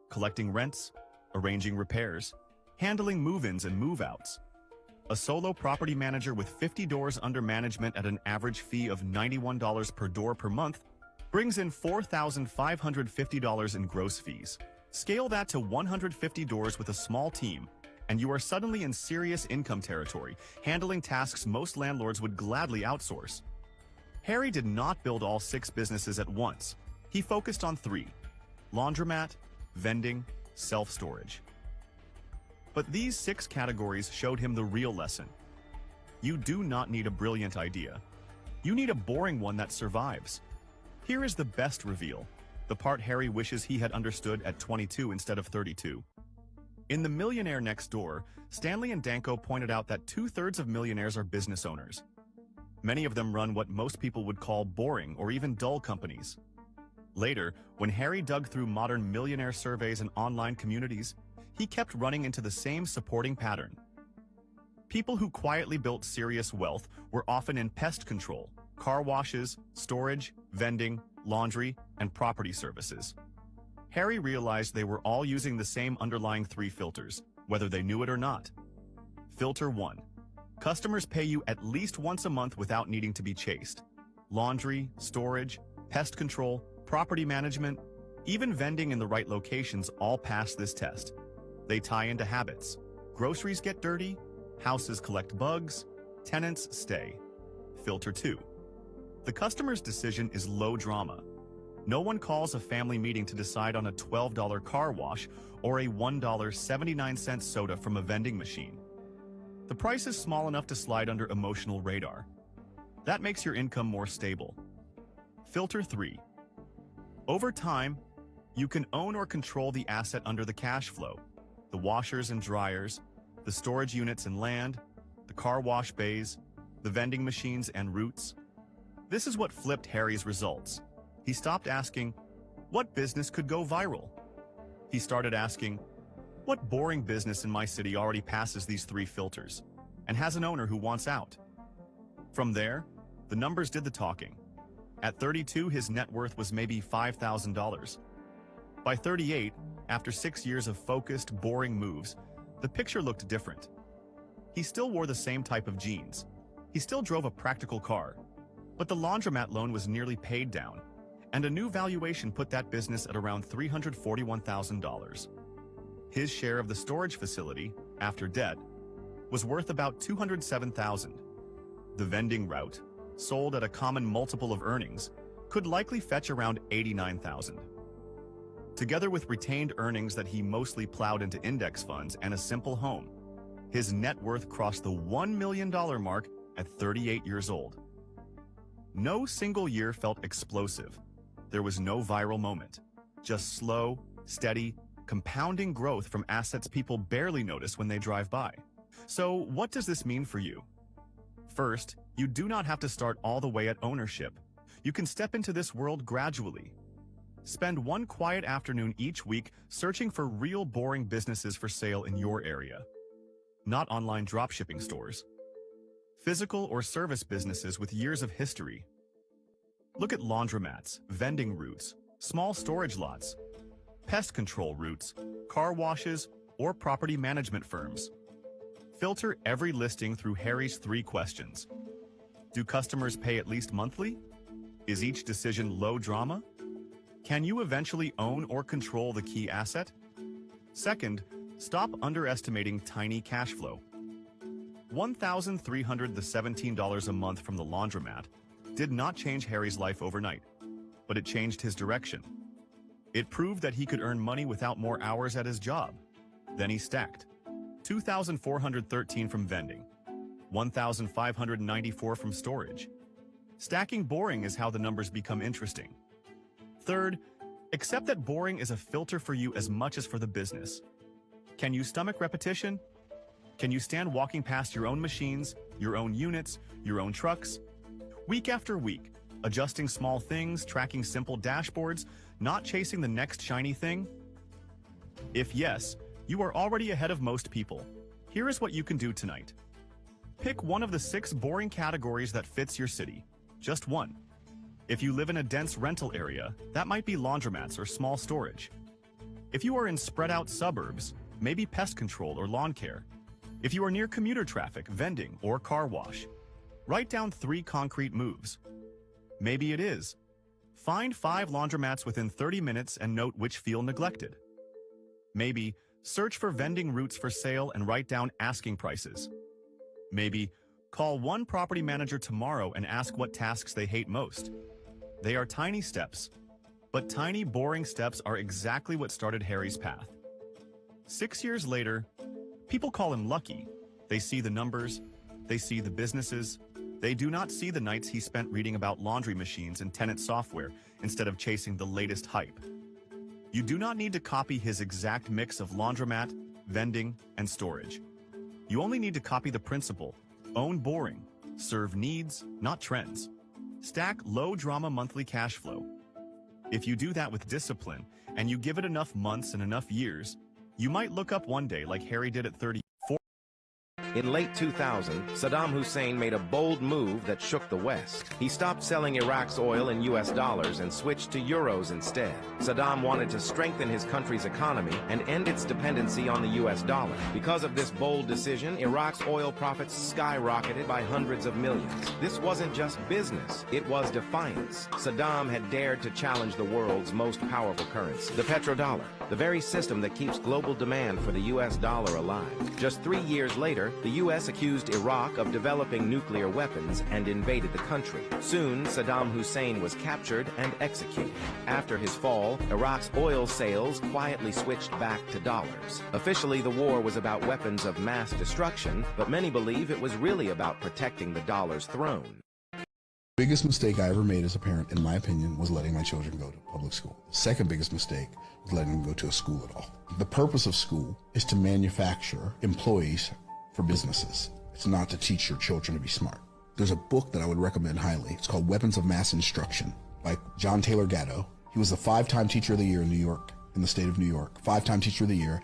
Collecting rents, arranging repairs, handling move-ins and move-outs. A solo property manager with 50 doors under management at an average fee of $91 per door per month brings in $4,550 in gross fees. Scale that to 150 doors with a small team, and you are suddenly in serious income territory, handling tasks most landlords would gladly outsource. Harry did not build all 6 businesses at once. He focused on 3: laundromat, vending, self-storage. But these 6 categories showed him the real lesson. You do not need a brilliant idea. You need a boring one that survives. Here is the best reveal, the part Harry wishes he had understood at 22 instead of 32. In The Millionaire Next Door, Stanley and Danko pointed out that 2/3 of millionaires are business owners. Many of them run what most people would call boring or even dull companies. Later, when Harry dug through modern millionaire surveys and online communities, he kept running into the same supporting pattern. People who quietly built serious wealth were often in pest control, car washes, storage, vending, laundry, and property services. Harry realized they were all using the same underlying 3 filters, whether they knew it or not. Filter 1. Customers pay you at least once a month without needing to be chased. Laundry, storage, pest control, property management, even vending in the right locations all pass this test. They tie into habits. Groceries get dirty, houses collect bugs, tenants stay. Filter 2. The customer's decision is low drama. No one calls a family meeting to decide on a $12 car wash or a $1.79 soda from a vending machine. The price is small enough to slide under emotional radar. That makes your income more stable. Filter 3. Over time, you can own or control the asset under the cash flow. The washers and dryers, the storage units and land, the car wash bays, the vending machines and routes. This is what flipped Harry's results. He stopped asking, what business could go viral? He started asking, what boring business in my city already passes these 3 filters and has an owner who wants out? From there, the numbers did the talking. At 32, his net worth was maybe $5,000. By 38, after 6 years of focused, boring moves, the picture looked different. He still wore the same type of jeans. He still drove a practical car. But the laundromat loan was nearly paid down, and a new valuation put that business at around $341,000. His share of the storage facility, after debt, was worth about $207,000. The vending route, sold at a common multiple of earnings, could likely fetch around $89,000. Together with retained earnings that he mostly plowed into index funds and a simple home, his net worth crossed the $1 million mark at 38 years old. No single year felt explosive. There was no viral moment, just slow, steady, compounding growth from assets people barely notice when they drive by. So what does this mean for you? First, you do not have to start all the way at ownership. You can step into this world gradually. Spend one quiet afternoon each week searching for real boring businesses for sale in your area. Not online dropshipping stores. Physical or service businesses with years of history. Look at laundromats, vending routes, small storage lots, pest control routes, car washes, or property management firms. Filter every listing through Harry's 3 questions. Do customers pay at least monthly? Is each decision low drama? Can you eventually own or control the key asset? Second, stop underestimating tiny cash flow. $1,317 a month from the laundromat did not change Harry's life overnight, but it changed his direction. It proved that he could earn money without more hours at his job. Then he stacked. $2,413 from vending, $1,594 from storage. Stacking boring is how the numbers become interesting. Third, accept that boring is a filter for you as much as for the business. Can you stomach repetition? Can you stand walking past your own machines, your own units, your own trucks? Week after week, adjusting small things, tracking simple dashboards, not chasing the next shiny thing? If yes, you are already ahead of most people. Here is what you can do tonight. Pick one of the 6 boring categories that fits your city. Just one. If you live in a dense rental area, that might be laundromats or small storage. If you are in spread-out suburbs, maybe pest control or lawn care. If you are near commuter traffic, vending, or car wash, write down 3 concrete moves. Maybe it is. Find 5 laundromats within 30 minutes and note which feel neglected. Maybe search for vending routes for sale and write down asking prices. Maybe call one property manager tomorrow and ask what tasks they hate most. They are tiny steps, but tiny, boring steps are exactly what started Harry's path. 6 years later, people call him lucky. They see the numbers, they see the businesses. They do not see the nights he spent reading about laundry machines and tenant software instead of chasing the latest hype. You do not need to copy his exact mix of laundromat, vending, and storage. You only need to copy the principle: own boring, serve needs, not trends. Stack low-drama monthly cash flow. If you do that with discipline, and you give it enough months and enough years, you might look up one day like Harry did at 34. In late 2000, Saddam Hussein made a bold move that shook the West. He stopped selling Iraq's oil in US dollars and switched to euros instead. Saddam wanted to strengthen his country's economy and end its dependency on the US dollar. Because of this bold decision, Iraq's oil profits skyrocketed by hundreds of millions. This wasn't just business, it was defiance. Saddam had dared to challenge the world's most powerful currency, the petrodollar, the very system that keeps global demand for the US dollar alive. Just 3 years later, the U.S. accused Iraq of developing nuclear weapons and invaded the country. Soon, Saddam Hussein was captured and executed. After his fall, Iraq's oil sales quietly switched back to dollars. Officially, the war was about weapons of mass destruction, but many believe it was really about protecting the dollar's throne. The biggest mistake I ever made as a parent, in my opinion, was letting my children go to public school. The second biggest mistake was letting them go to a school at all. The purpose of school is to manufacture employees for businesses. It's not to teach your children to be smart. There's a book that I would recommend highly. It's called Weapons of Mass Instruction by John Taylor Gatto. He was the 5-time Teacher of the Year in New York, in the state of New York, 5-time Teacher of the Year.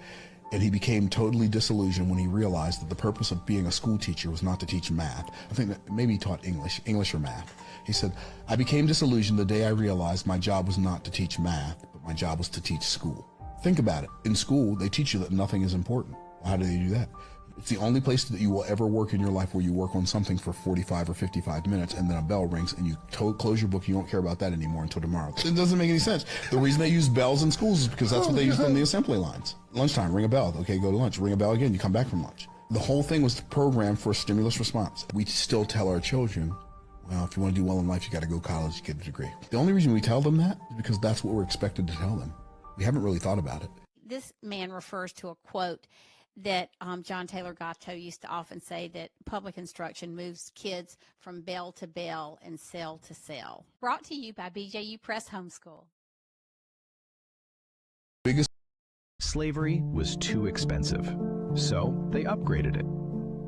And he became totally disillusioned when he realized that the purpose of being a school teacher was not to teach math. I think that maybe he taught English or math. He said, I became disillusioned the day I realized my job was not to teach math, but my job was to teach school. Think about it. In school, they teach you that nothing is important. How do they do that? It's the only place that you will ever work in your life where you work on something for 45 or 55 minutes and then a bell rings and you close your book. You don't care about that anymore until tomorrow. It doesn't make any sense. The reason they use bells in schools is because that's what they use on the assembly lines. Lunchtime, ring a bell. Okay, go to lunch. Ring a bell again. You come back from lunch. The whole thing was programmed for a stimulus response. We still tell our children, well, if you want to do well in life, you got to go to college, get a degree. The only reason we tell them that is because that's what we're expected to tell them. We haven't really thought about it. This man refers to a quote that John Taylor Gatto used to often say, that public instruction moves kids from bell to bell and cell to cell. Brought to you by BJU Press Homeschool. Slavery was too expensive, so they upgraded it.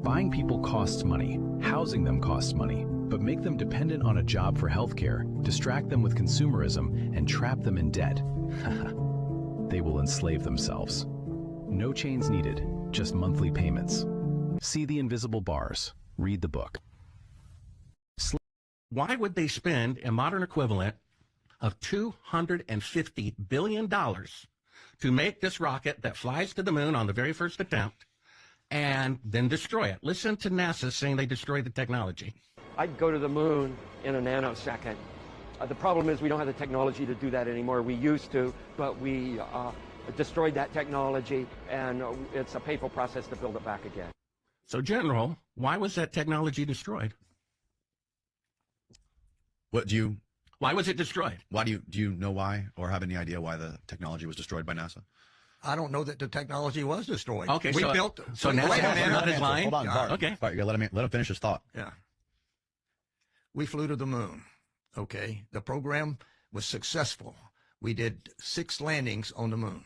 Buying people costs money, housing them costs money, but make them dependent on a job for healthcare, distract them with consumerism, and trap them in debt. They will enslave themselves. No chains needed, just monthly payments. See the invisible bars. Read the book. Why would they spend a modern equivalent of $250 billion to make this rocket that flies to the moon on the very first attempt and then destroy it? Listen to NASA saying they destroyed the technology. I'd go to the moon in a nanosecond. The problem is we don't have the technology to do that anymore. We used to, but we destroyed that technology, and it's a painful process to build it back again. So, General, why was that technology destroyed? Why was it destroyed? Why do you know why, or have any idea why the technology was destroyed by NASA? I don't know that the technology was destroyed. Okay, we so built. So NASA has not his line. Hold on, Bart. Okay, Bart, you gotta let him finish his thought. Yeah. We flew to the moon. Okay, the program was successful. We did 6 landings on the moon.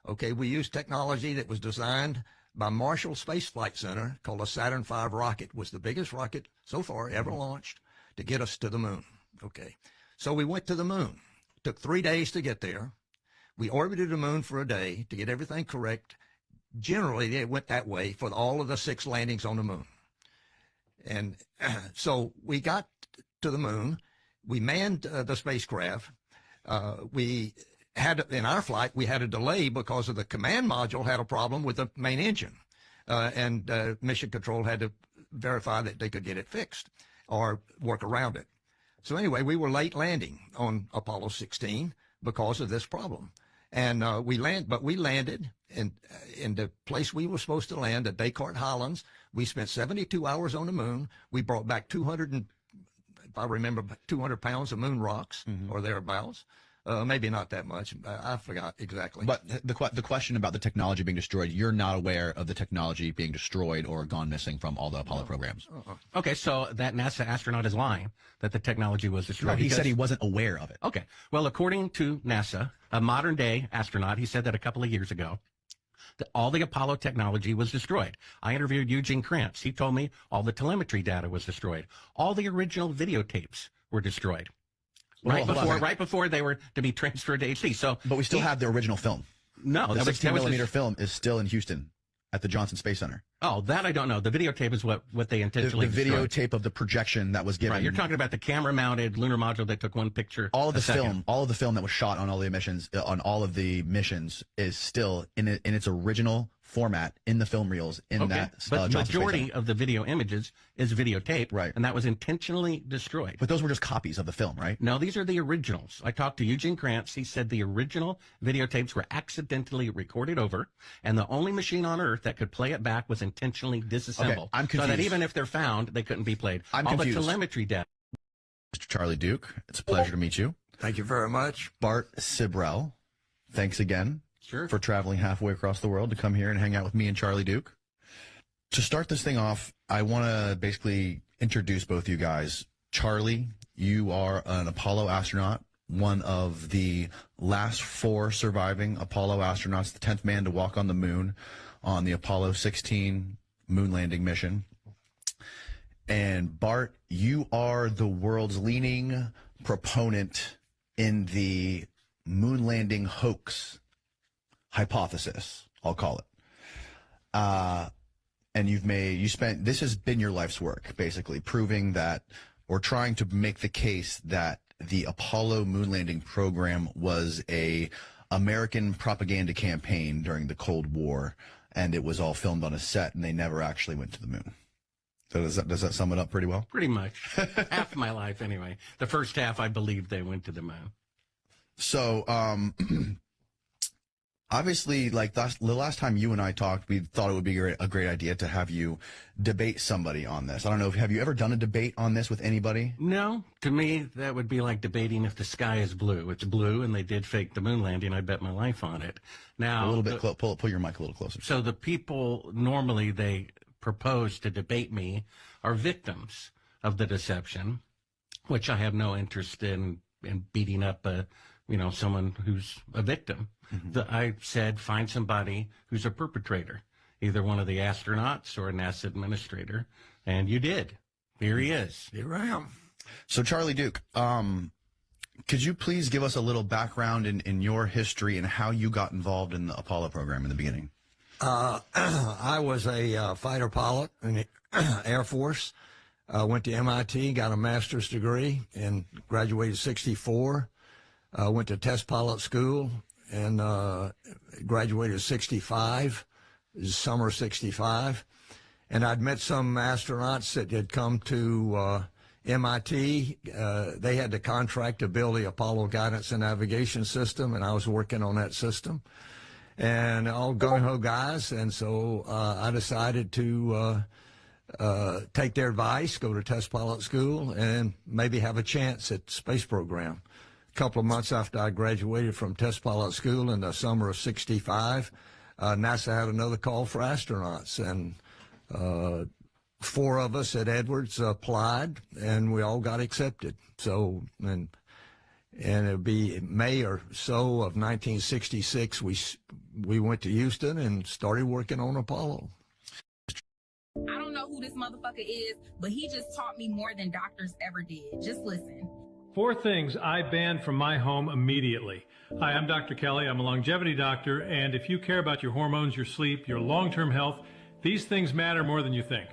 Okay, we used technology that was designed by Marshall Space Flight Center, called a Saturn V rocket. Was the biggest rocket so far ever launched to get us to the moon. Okay, so we went to the moon. Took 3 days to get there. We orbited the moon for a day to get everything correct. Generally, it went that way for all of the 6 landings on the moon. And so we got to the moon. We manned the spacecraft. We had, in our flight, we had a delay because of the command module had a problem with the main engine. And Mission Control had to verify that they could get it fixed or work around it. So anyway, we were late landing on Apollo 16 because of this problem. And we landed in the place we were supposed to land, at Descartes, Hollands. We spent 72 hours on the moon. We brought back 200 pounds of moon rocks, or thereabouts. Maybe not that much. I forgot exactly. But the question about the technology being destroyed, you're not aware of the technology being destroyed or gone missing from all the Apollo programs. Okay, so that NASA astronaut is lying that the technology was destroyed. No, he said he wasn't aware of it. Okay, well, according to NASA, a modern-day astronaut, he said that a couple of years ago, that all the Apollo technology was destroyed. I interviewed Eugene Krantz. He told me all the telemetry data was destroyed. All the original videotapes were destroyed. Right before they were to be transferred to HD. But we still have the original film. No, the 16mm film is still in Houston at the Johnson Space Center. Oh, that I don't know. The videotape is what they intentionally the videotape of the projection that was given. Right, you're talking about the camera-mounted lunar module that took one picture. All of the film that was shot on all the missions is still in its original format in the film reels in that. But the majority of the video images is videotape, right? And that was intentionally destroyed. But those were just copies of the film, right? No, these are the originals. I talked to Eugene Krantz. He said the original videotapes were accidentally recorded over, and the only machine on Earth that could play it back was intentionally disassembled. Okay, I'm confused. So that even if they're found, they couldn't be played. I'm all confused. the telemetry data. Mr. Charlie Duke, it's a pleasure to meet you. Thank you very much. Bart Sibrel, thanks again. Sure. For traveling halfway across the world to come here and hang out with me and Charlie Duke. To start this thing off, I want to basically introduce both you guys. Charlie, you are an Apollo astronaut, one of the last 4 surviving Apollo astronauts, the 10th man to walk on the moon on the Apollo 16 moon landing mission. And Bart, you are the world's leading proponent in the moon landing hoax hypothesis, I'll call it. And this has been your life's work, basically, proving that, or trying to make the case that the Apollo moon landing program was a American propaganda campaign during the Cold War, and it was all filmed on a set, and they never actually went to the moon. So does that sum it up pretty well? Pretty much. Half my life, anyway. The first half, I believed they went to the moon. So, obviously, like the last time you and I talked, we thought it would be a great idea to have you debate somebody on this. I don't know, have you ever done a debate on this with anybody? No. To me, that would be like debating if the sky is blue. It's blue, and they did fake the moon landing. I bet my life on it. Now, A little bit, pull your mic a little closer. So the people normally they propose to debate me are victims of the deception, which I have no interest in beating up someone who's a victim. I said, find somebody who's a perpetrator, either one of the astronauts or a NASA administrator, and you did. Here he is. Here I am. So, Charlie Duke, could you please give us a little background in your history and how you got involved in the Apollo program in the beginning? I was a fighter pilot in the Air Force. Went to MIT, got a master's degree, and graduated 64. Went to test pilot school and graduated 65, summer 65. And I'd met some astronauts that had come to MIT. They had the contract to build the Apollo guidance and navigation system, and I was working on that system. And all gung-ho guys, and so I decided to take their advice, go to test pilot school, and maybe have a chance at the space program. A couple of months after I graduated from test pilot school in the summer of 65, NASA had another call for astronauts, and 4 of us at Edwards applied, and we all got accepted. So, and it'll be May or so of 1966, we went to Houston and started working on Apollo. I don't know who this motherfucker is, but he just taught me more than doctors ever did. Just listen. 4 things I banned from my home immediately. Hi, I'm Dr. Kelly. I'm a longevity doctor, and if you care about your hormones, your sleep, your long-term health, these things matter more than you think.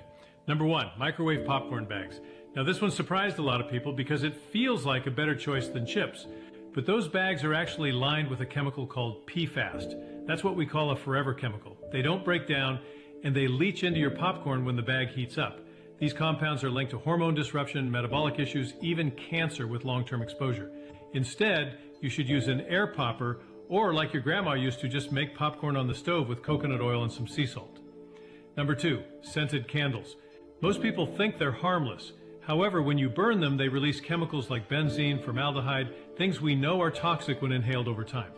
Number 1, microwave popcorn bags. Now, this one surprised a lot of people because it feels like a better choice than chips. But those bags are actually lined with a chemical called PFAS. That's what we call a forever chemical. They don't break down, and they leach into your popcorn when the bag heats up. These compounds are linked to hormone disruption, metabolic issues, even cancer with long-term exposure. Instead, you should use an air popper, or like your grandma used to, just make popcorn on the stove with coconut oil and some sea salt. Number 2, scented candles. Most people think they're harmless. However, when you burn them, they release chemicals like benzene, formaldehyde, things we know are toxic when inhaled over time.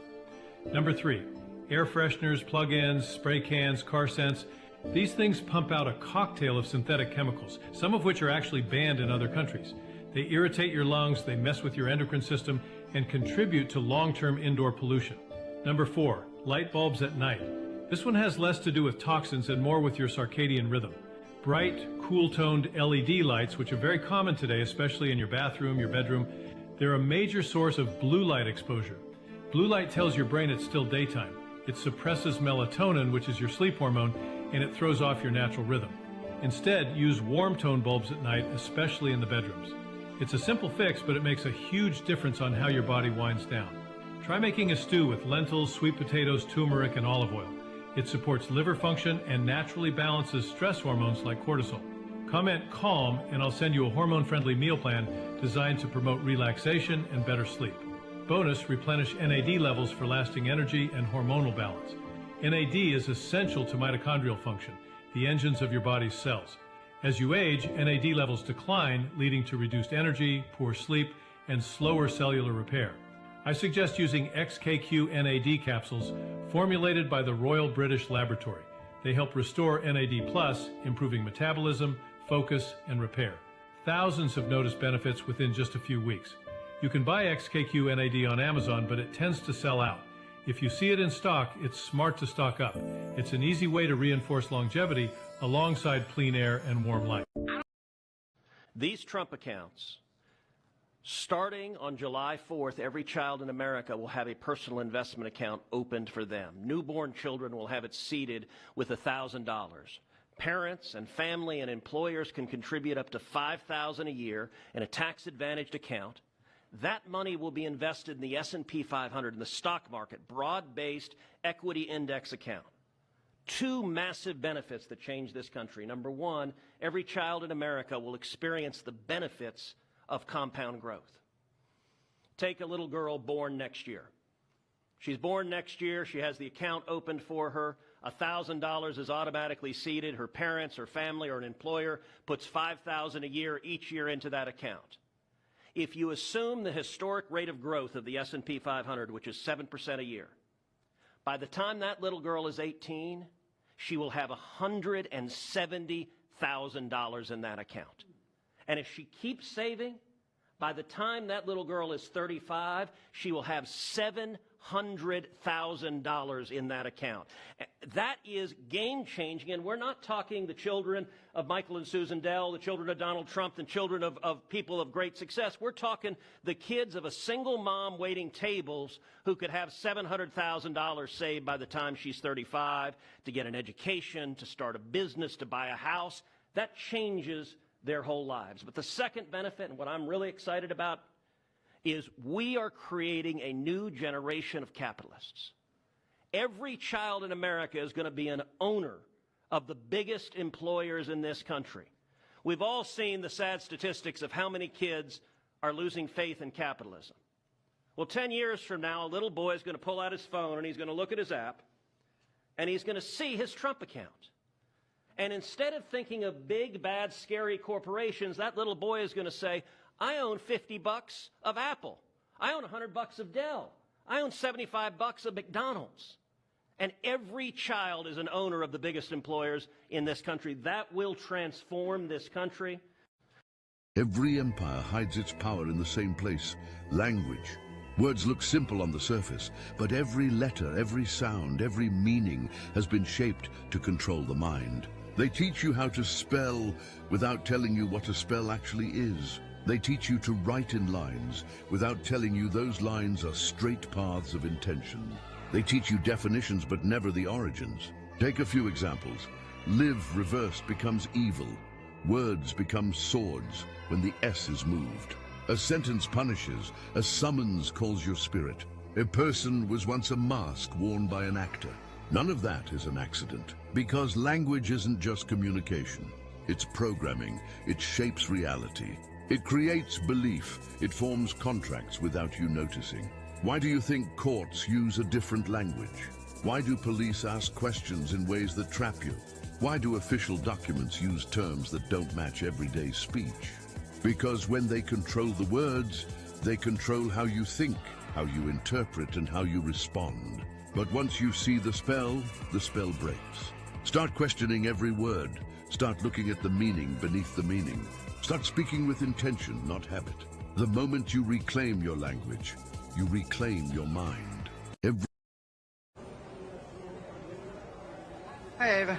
Number 3, air fresheners, plug-ins, spray cans, car scents. These things pump out a cocktail of synthetic chemicals, some of which are actually banned in other countries. They irritate your lungs, they mess with your endocrine system, and contribute to long-term indoor pollution. Number 4, light bulbs at night. This one has less to do with toxins and more with your circadian rhythm. Bright, cool-toned LED lights, which are very common today, especially in your bathroom, your bedroom, they're a major source of blue light exposure. Blue light tells your brain it's still daytime. It suppresses melatonin, which is your sleep hormone, and it throws off your natural rhythm. Instead, use warm tone bulbs at night, especially in the bedrooms. It's a simple fix, but it makes a huge difference on how your body winds down. Try making a stew with lentils, sweet potatoes, turmeric, and olive oil. It supports liver function and naturally balances stress hormones like cortisol. Comment CALM, and I'll send you a hormone-friendly meal plan designed to promote relaxation and better sleep. Bonus, replenish NAD levels for lasting energy and hormonal balance. NAD is essential to mitochondrial function, the engines of your body's cells. As you age, NAD levels decline, leading to reduced energy, poor sleep, and slower cellular repair. I suggest using XKQ NAD capsules formulated by the Royal British Laboratory. They help restore NAD+, improving metabolism, focus, and repair. Thousands have noticed benefits within just a few weeks. You can buy XKQ NAD on Amazon, but it tends to sell out. If you see it in stock, it's smart to stock up. It's an easy way to reinforce longevity alongside clean air and warm light. These Trump accounts, starting on July 4th, every child in America will have a personal investment account opened for them. Newborn children will have it seeded with $1,000. Parents and family and employers can contribute up to $5,000 a year in a tax-advantaged account. That money will be invested in the S&P 500 in the stock market, broad-based equity index account. two massive benefits that change this country. Number one, every child in America will experience the benefits of compound growth. Take a little girl born next year. She's born next year. She has the account opened for her. $1,000 is automatically seeded. Her parents or family or an employer puts $5,000 a year each year into that account. If you assume the historic rate of growth of the S&P 500, which is 7% a year, by the time that little girl is 18, she will have $170,000 in that account. And if she keeps saving, by the time that little girl is 35, she will have $700,000 in that account. That is game-changing, and we're not talking the children of Michael and Susan Dell, the children of Donald Trump, the children of people of great success. We're talking the kids of a single mom waiting tables who could have $700,000 saved by the time she's 35 to get an education, to start a business, to buy a house. That changes their whole lives. But the second benefit, and what I'm really excited about, is we are creating a new generation of capitalists. Every child in America is going to be an owner of the biggest employers in this country. We've all seen the sad statistics of how many kids are losing faith in capitalism. Well, 10 years from now, a little boy is going to pull out his phone and he's going to look at his app and he's going to see his Trump account. And instead of thinking of big, bad, scary corporations, that little boy is going to say, I own $50 of Apple. I own $100 of Dell. I own $75 of McDonald's. And every child is an owner of the biggest employers in this country. That will transform this country. Every empire hides its power in the same place, language. Words look simple on the surface, but every letter, every sound, every meaning has been shaped to control the mind. They teach you how to spell without telling you what a spell actually is. They teach you to write in lines without telling you those lines are straight paths of intention. They teach you definitions but never the origins. Take a few examples. Live reversed becomes evil. Words become swords when the S is moved. A sentence punishes, a summons calls your spirit. A person was once a mask worn by an actor. None of that is an accident, because language isn't just communication. It's programming. It shapes reality. It creates belief. It forms contracts without you noticing. Why do you think courts use a different language? Why do police ask questions in ways that trap you? Why do official documents use terms that don't match everyday speech? Because when they control the words, they control how you think, how you interpret, and how you respond. But once you see the spell breaks. Start questioning every word. Start looking at the meaning beneath the meaning. Start speaking with intention, not habit. The moment you reclaim your language, you reclaim your mind. Hi, Ava.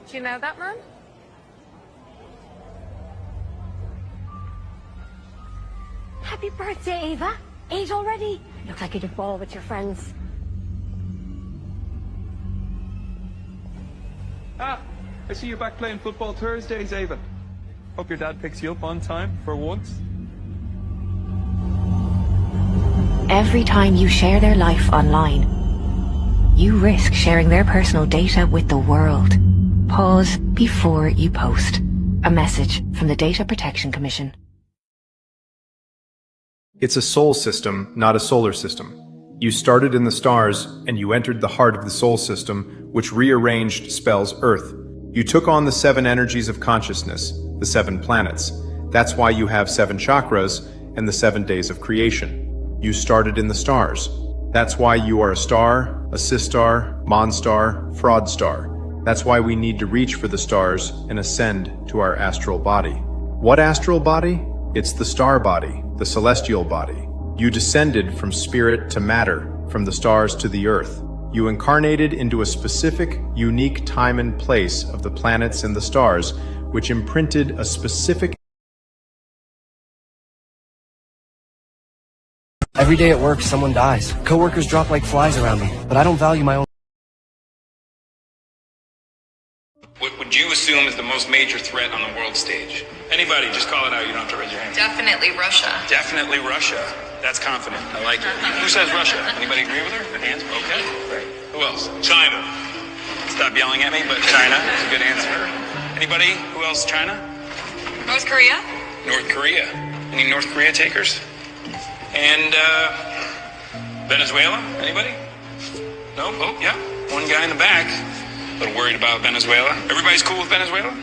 Do you know that man? Happy birthday, Ava. 8 already. Looks like you'd a ball with your friends. Ah, I see you're back playing football Thursdays, Ava. Hope your dad picks you up on time for once. Every time you share their life online, you risk sharing their personal data with the world. Pause before you post. A message from the Data Protection Commission. It's a soul system, not a solar system. You started in the stars, and you entered the heart of the soul system, which rearranged spells Earth. You took on the 7 energies of consciousness, the 7 planets. That's why you have 7 chakras and the 7 days of creation. You started in the stars. That's why you are a star, a sistar, monstar, fraud star. That's why we need to reach for the stars and ascend to our astral body. What astral body? It's the star body, the celestial body. You descended from spirit to matter, from the stars to the earth. You incarnated into a specific, unique time and place of the planets and the stars, which imprinted a specific... Every day at work, someone dies. Coworkers drop like flies around me, but I don't value my own... What would you assume is the most major threat on the world stage? Anybody, just call it out. You don't have to raise your hand. Definitely Russia. Definitely Russia. That's confident. I like it. Who says Russia? Anybody agree with her? Hands? Okay. Great. Who else? China. Stop yelling at me, but China is a good answer. Anybody? Who else? China? North Korea? North Korea. Any North Korea takers? And Venezuela? Anybody? No? Oh, yeah. One guy in the back. A little worried about Venezuela. Everybody's cool with Venezuela?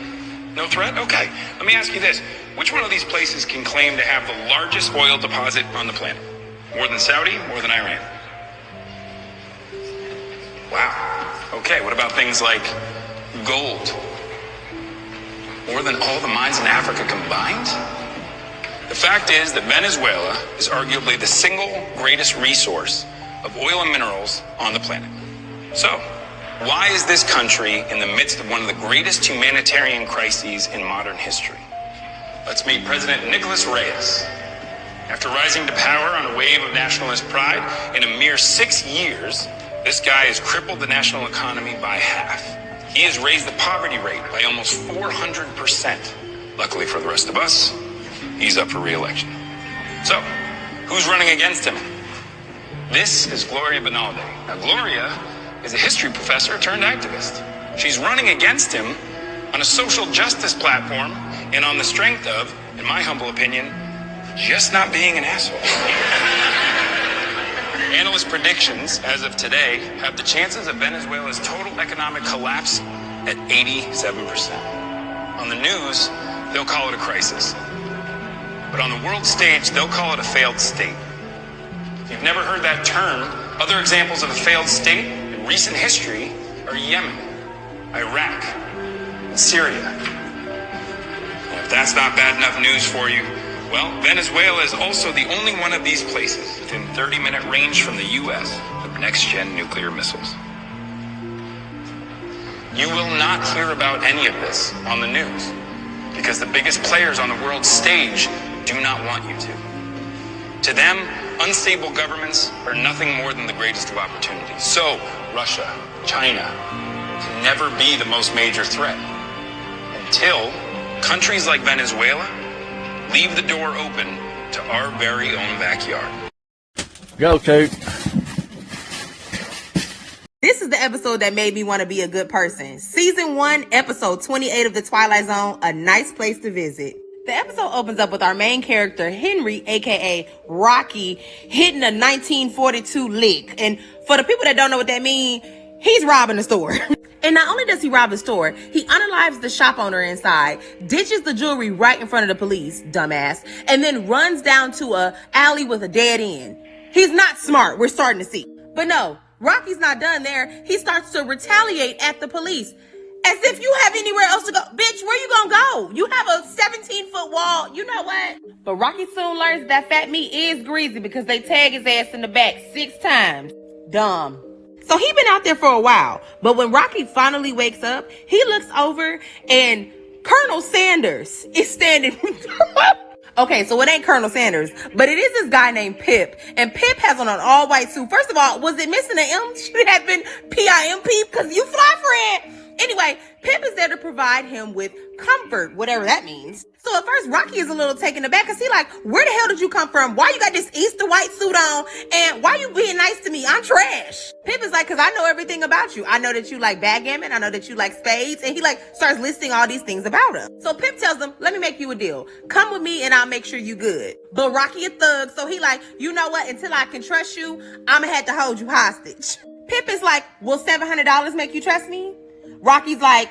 No threat? Okay. Let me ask you this. Which one of these places can claim to have the largest oil deposit on the planet? More than Saudi? More than Iran? Wow. Okay, what about things like gold? More than all the mines in Africa combined? The fact is that Venezuela is arguably the single greatest resource of oil and minerals on the planet. So, why is this country in the midst of one of the greatest humanitarian crises in modern history? Let's meet President Nicolas Reyes. After rising to power on a wave of nationalist pride, in a mere 6 years, this guy has crippled the national economy by half. He has raised the poverty rate by almost 400%. Luckily for the rest of us, he's up for re-election. So, who's running against him? This is Gloria Benalde. Now, Gloria is a history professor turned activist. She's running against him on a social justice platform and on the strength of, in my humble opinion, just not being an asshole. Analyst predictions, as of today, have the chances of Venezuela's total economic collapse at 87%. On the news, they'll call it a crisis. But on the world stage, they'll call it a failed state. If you've never heard that term, other examples of a failed state in recent history are Yemen, Iraq, and Syria. And if that's not bad enough news for you, well, Venezuela is also the only one of these places within 30-minute range from the U.S. of next-gen nuclear missiles. You will not hear about any of this on the news because the biggest players on the world stage do not want you to. To them, unstable governments are nothing more than the greatest of opportunities. So, Russia, China can never be the most major threat until countries like Venezuela leave the door open to our very own backyard. Go, Toot. This is the episode that made me want to be a good person. Season 1, episode 28 of The Twilight Zone, A Nice Place to Visit. The episode opens up with our main character, Henry, aka Rocky, hitting a 1942 lick. And for the people that don't know what that means, he's robbing a store. And not only does he rob the store, he unalives the shop owner inside, ditches the jewelry right in front of the police, dumbass, and then runs down to a alley with a dead end. He's not smart, we're starting to see. But no, Rocky's not done there. He starts to retaliate at the police. As if you have anywhere else to go. Bitch, where you gonna go? You have a 17-foot wall. You know what? But Rocky soon learns that fat meat is greasy because they tag his ass in the back 6 times. Dumb. So he been out there for a while, but when Rocky finally wakes up, he looks over and Colonel Sanders is standing. Okay, so it ain't Colonel Sanders, but it is this guy named Pip, and Pip has on an all-white suit. First of all, was it missing an M? Should it have been P-I-M-P? Because you fly, friend. Anyway, Pip is there to provide him with comfort, whatever that means. So at first, Rocky is a little taken aback because he like, where the hell did you come from? Why you got this Easter white suit on? And why you being nice to me? I'm trash. Pip is like, because I know everything about you. I know that you like backgammon. I know that you like spades. And he like starts listing all these things about him. So Pip tells him, let me make you a deal. Come with me and I'll make sure you good. But Rocky a thug. So he like, you know what? Until I can trust you, I'm gonna have to hold you hostage. Pip is like, will $700 make you trust me? Rocky's like,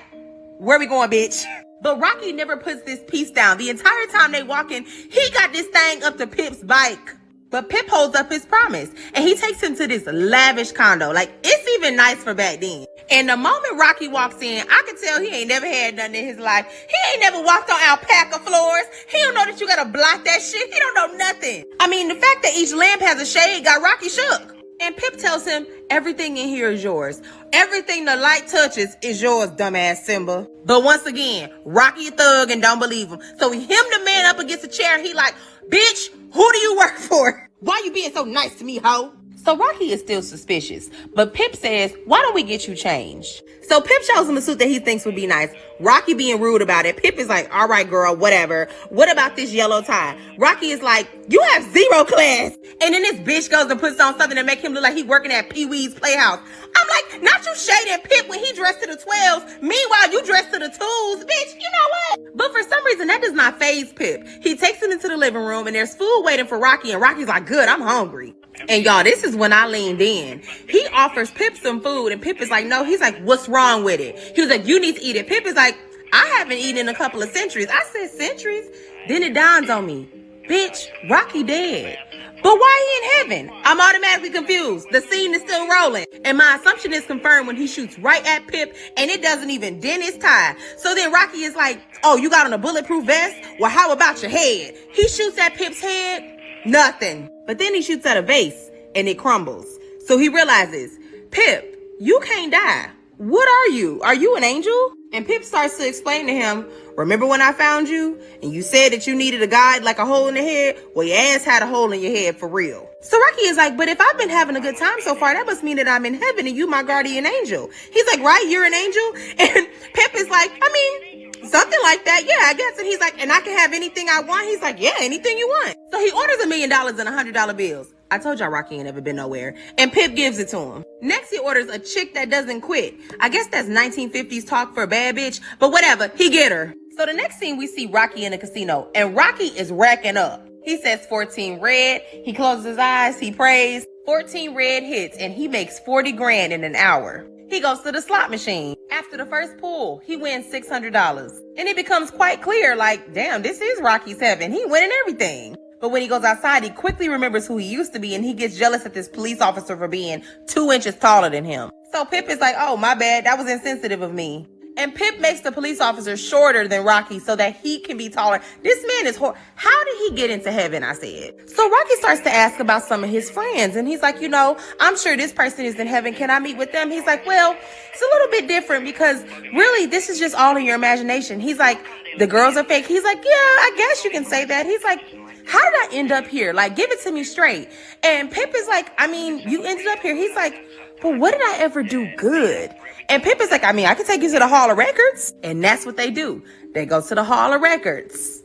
where we going, bitch? But Rocky never puts this piece down. The entire time they walking, he got this thing up to Pip's bike. But Pip holds up his promise. And he takes him to this lavish condo. Like, it's even nice for back then. And the moment Rocky walks in, I can tell he ain't never had nothing in his life. He ain't never walked on alpaca floors. He don't know that you gotta block that shit. He don't know nothing. I mean, the fact that each lamp has a shade got Rocky shook. And Pip tells him, everything in here is yours. Everything the light touches is yours, dumbass Simba. But once again, Rocky a thug and don't believe him. So he hemmed the man up against a chair. He like, bitch, who do you work for? Why you being so nice to me, ho? So Rocky is still suspicious, but Pip says, why don't we get you changed? So Pip shows him a suit that he thinks would be nice. Rocky being rude about it. Pip is like, all right, girl, whatever. What about this yellow tie? Rocky is like, you have 0 class. And then this bitch goes and puts on something to make him look like he working at Pee-wee's Playhouse. I I'm like, not you shading Pip when he dressed to the 12s. Meanwhile, you dressed to the 2s. Bitch, you know what? But for some reason, that does not faze Pip. He takes him into the living room, and there's food waiting for Rocky, and Rocky's like, good, I'm hungry. And y'all, this is when I leaned in. He offers Pip some food, and Pip is like, no. He's like, what's wrong with it? He was like, you need to eat it. Pip is like, I haven't eaten in a couple of centuries. I said, centuries? Then it dawns on me. Bitch, Rocky dead. But why he in heaven? I'm automatically confused. The scene is still rolling. And my assumption is confirmed when he shoots right at Pip, and it doesn't even dent his tie. So then Rocky is like, oh, you got on a bulletproof vest? Well, how about your head? He shoots at Pip's head. Nothing. But then he shoots at a vase, and it crumbles. So he realizes, Pip, you can't die. What are you? Are you an angel? And Pip starts to explain to him, remember when I found you and you said that you needed a guide like a hole in the head? Well, your ass had a hole in your head for real. So Rocky is like, but if I've been having a good time so far, that must mean that I'm in heaven and you my guardian angel. He's like, right, you're an angel? And Pip is like, I mean, something like that. Yeah, I guess. And he's like, and I can have anything I want? He's like, yeah, anything you want. So he orders $1 million in $100 bills. I told y'all Rocky ain't never been nowhere. And Pip gives it to him. Next, he orders a chick that doesn't quit. I guess that's 1950s talk for a bad bitch, but whatever, he get her. So the next scene, we see Rocky in a casino, and Rocky is racking up. He says 14 red, he closes his eyes, he prays, 14 red hits, and he makes 40 grand in an hour. He goes to the slot machine. After the first pull, he wins $600. And it becomes quite clear, like, damn, this is Rocky's heaven. He winning everything. But when he goes outside, he quickly remembers who he used to be, and he gets jealous at this police officer for being 2 inches taller than him. So Pip is like, oh, my bad, that was insensitive of me. And Pip makes the police officer shorter than Rocky so that he can be taller. This man is how did he get into heaven, I said. So Rocky starts to ask about some of his friends, and he's like, you know, I'm sure this person is in heaven. Can I meet with them? He's like, well, it's a little bit different because really this is just all in your imagination. He's like, the girls are fake. He's like, yeah, I guess you can say that. He's like, how did I end up here? Like, give it to me straight. And Pip is like, I mean, you ended up here. He's like, but what did I ever do good? And Pip is like, I mean, I can take you to the Hall of Records. And that's what they do. They go to the Hall of Records.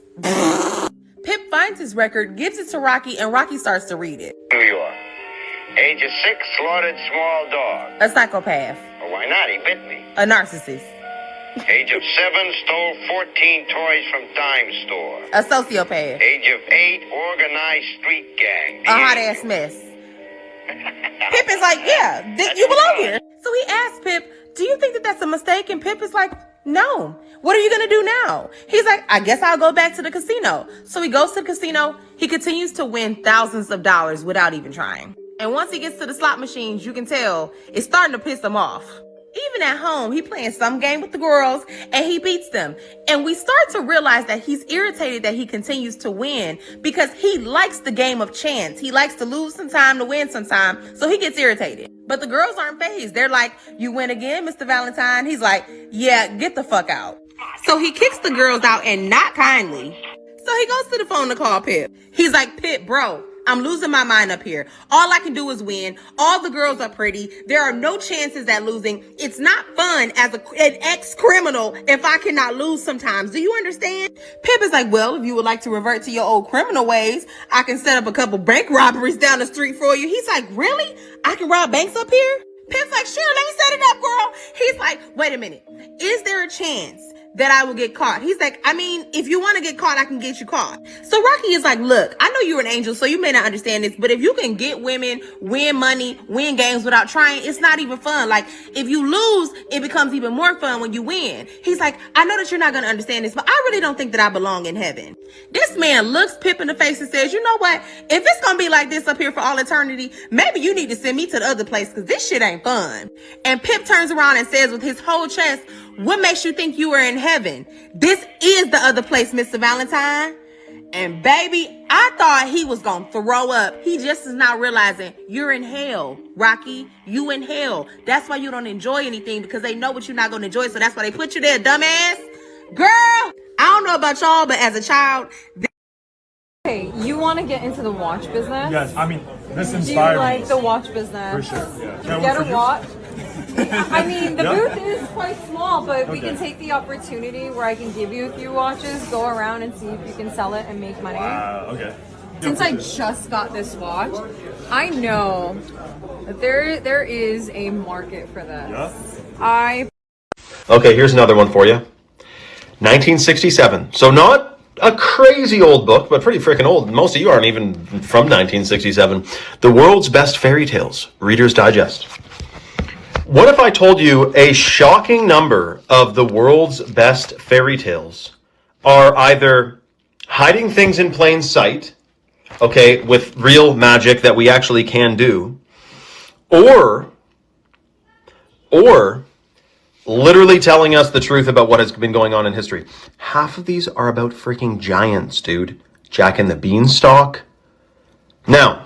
Pip finds his record, gives it to Rocky, and Rocky starts to read it. New York. Age of 6, slaughtered small dog. A psychopath. Well, why not? He bit me. A narcissist. Age of 7, stole 14 toys from dime store. A sociopath. Age of 8, organized street gang. A hot ass mess. Pip is like, yeah, you belong here. So he asks Pip, do you think that that's a mistake? And Pip is like, no. What are you going to do now? He's like, I guess I'll go back to the casino. So he goes to the casino. He continues to win thousands of dollars without even trying. And once he gets to the slot machines, you can tell it's starting to piss him off. Even at home, he playing some game with the girls and he beats them. And we start to realize that he's irritated that he continues to win because he likes the game of chance. He likes to lose sometime to win sometime. So he gets irritated. But the girls aren't fazed. They're like, you win again, Mr. Valentine. He's like, yeah, get the fuck out. So he kicks the girls out and not kindly. So he goes to the phone to call Pip. He's like, Pip, bro, I'm losing my mind up here. All I can do is win. All the girls are pretty. There are no chances at losing. It's not fun as an ex-criminal if I cannot lose sometimes. Do you understand? Pip is like, well, if you would like to revert to your old criminal ways, I can set up a couple bank robberies down the street for you. He's like, really? I can rob banks up here? Pip's like, sure, let me set it up, girl. He's like, wait a minute. Is there a chance that I will get caught? He's like, I mean, if you want to get caught, I can get you caught. So Rocky is like, look, I know you're an angel, so you may not understand this, but if you can get women, win money, win games without trying, it's not even fun. Like, if you lose, it becomes even more fun when you win. He's like, I know that you're not going to understand this, but I really don't think that I belong in heaven. This man looks Pip in the face and says, you know what? If it's going to be like this up here for all eternity, maybe you need to send me to the other place because this shit ain't fun. And Pip turns around and says with his whole chest, what makes you think you are in heaven? This is the other place, Mr. Valentine. And baby, I thought he was gonna throw up. He just is not realizing you're in hell, Rocky. You in hell. That's why you don't enjoy anything, because they know what you're not gonna enjoy. So that's why they put you there, dumbass. Girl, I don't know about y'all, but as a child... Hey, you want to get into the watch business? Yes, I mean, this inspires me. Do you like the watch business? For sure, yeah. Get a watch. I mean, the Yeah. booth is quite small, but we Okay. can take the opportunity where I can give you a few watches, go around and see if you can sell it and make money. Okay. Since I just got this watch, I know that there is a market for this. Okay, here's another one for you. 1967. So not a crazy old book, but pretty freaking old. Most of you aren't even from 1967. The World's Best Fairy Tales, Reader's Digest. What if I told you a shocking number of the world's best fairy tales are either hiding things in plain sight, okay, with real magic that we actually can do, or literally telling us the truth about what has been going on in history. Half of these are about freaking giants, dude. Jack and the Beanstalk. Now,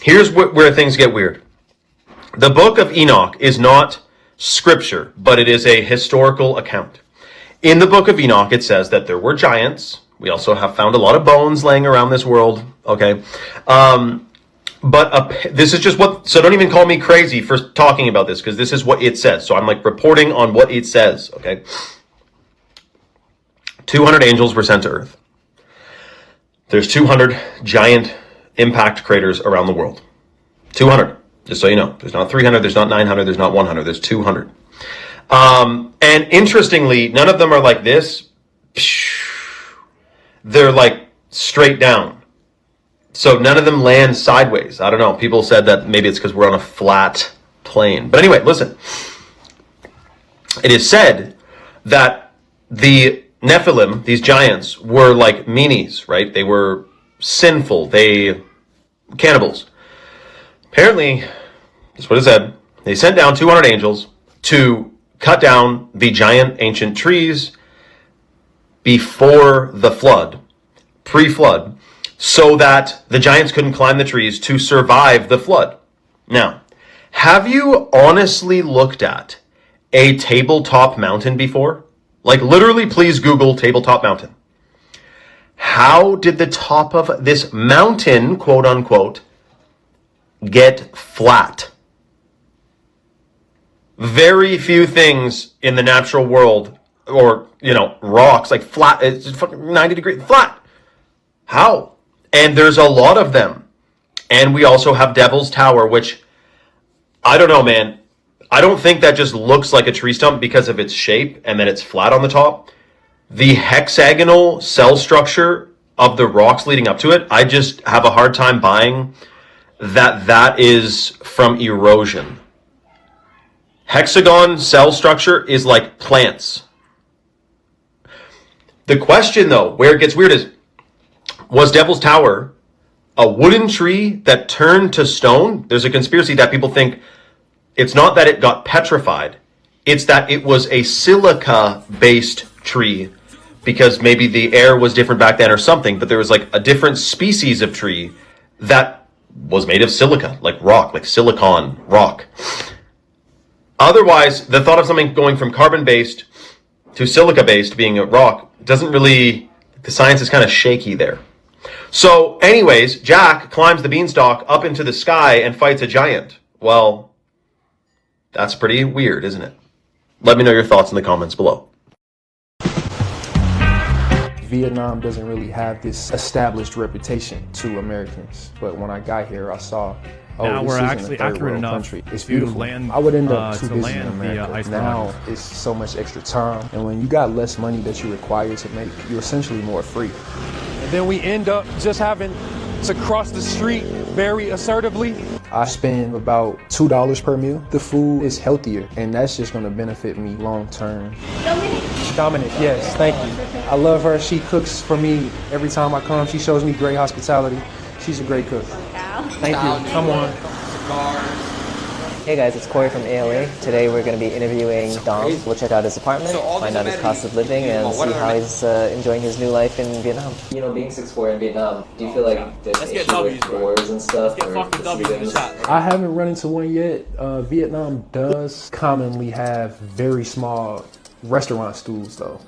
here's where things get weird. The Book of Enoch is not scripture, but it is a historical account. In the Book of Enoch, it says that there were giants. We also have found a lot of bones laying around this world, okay? But this is just what, so don't even call me crazy for talking about this, because this is what it says. So I'm like reporting on what it says, okay? 200 angels were sent to Earth. There's 200 giant impact craters around the world. 200, just so you know. There's not 300, there's not 900, there's not 100, there's 200. And interestingly, none of them are like this. They're like straight down. So none of them land sideways. I don't know. People said that maybe it's because we're on a flat plane. But anyway, listen. It is said that the Nephilim, these giants, were like meanies, right? They were sinful. They cannibals. Apparently, that's what it said. They sent down 200 angels to cut down the giant ancient trees before the flood, pre-flood, so that the giants couldn't climb the trees to survive the flood. Now, have you honestly looked at a tabletop mountain before? Like literally, please Google tabletop mountain. How did the top of this mountain, quote unquote, get flat? Very few things in the natural world, or, you know, rocks, like flat, it's fucking 90 degrees, flat. How? And there's a lot of them. And we also have Devil's Tower, which, I don't know, man. I don't think that just looks like a tree stump because of its shape and that it's flat on the top. The hexagonal cell structure of the rocks leading up to it, I just have a hard time buying that is from erosion. Hexagon cell structure is like plants. The question, though, where it gets weird is, was Devil's Tower a wooden tree that turned to stone? There's a conspiracy that people think it's not that it got petrified. It's that it was a silica-based tree because maybe the air was different back then or something, but there was like a different species of tree that was made of silica, like rock, like silicon rock. Otherwise, the thought of something going from carbon-based to silica-based being a rock doesn't really, the science is kind of shaky there. So anyways, Jack climbs the beanstalk up into the sky and fights a giant. Well, that's pretty weird, isn't it? Let me know your thoughts in the comments below. Vietnam doesn't really have this established reputation to Americans, but when I got here, I saw, now this we're isn't actually a third accurate world enough country. It's to beautiful. land, I would end up too to busy in land via America. ice Now rockets. it's so much extra time, and when you got less money that you require to make, you're essentially more free. And then we end up just having to cross the street very assertively. I spend about $2 per meal. The food is healthier, and that's just going to benefit me long term. Dominic, yes, thank you. I love her. She cooks for me every time I come. She shows me great hospitality. She's a great cook. Thank you. Come on. Hey guys, it's Corey from ALA. Today we're going to be interviewing Dom. We'll check out his apartment, find out his cost of living, and see how he's enjoying his new life in Vietnam. You know, being 6'4" in Vietnam, do you feel like there's an issue with wars and stuff? I haven't run into one yet. Vietnam does commonly have very small restaurant stools though.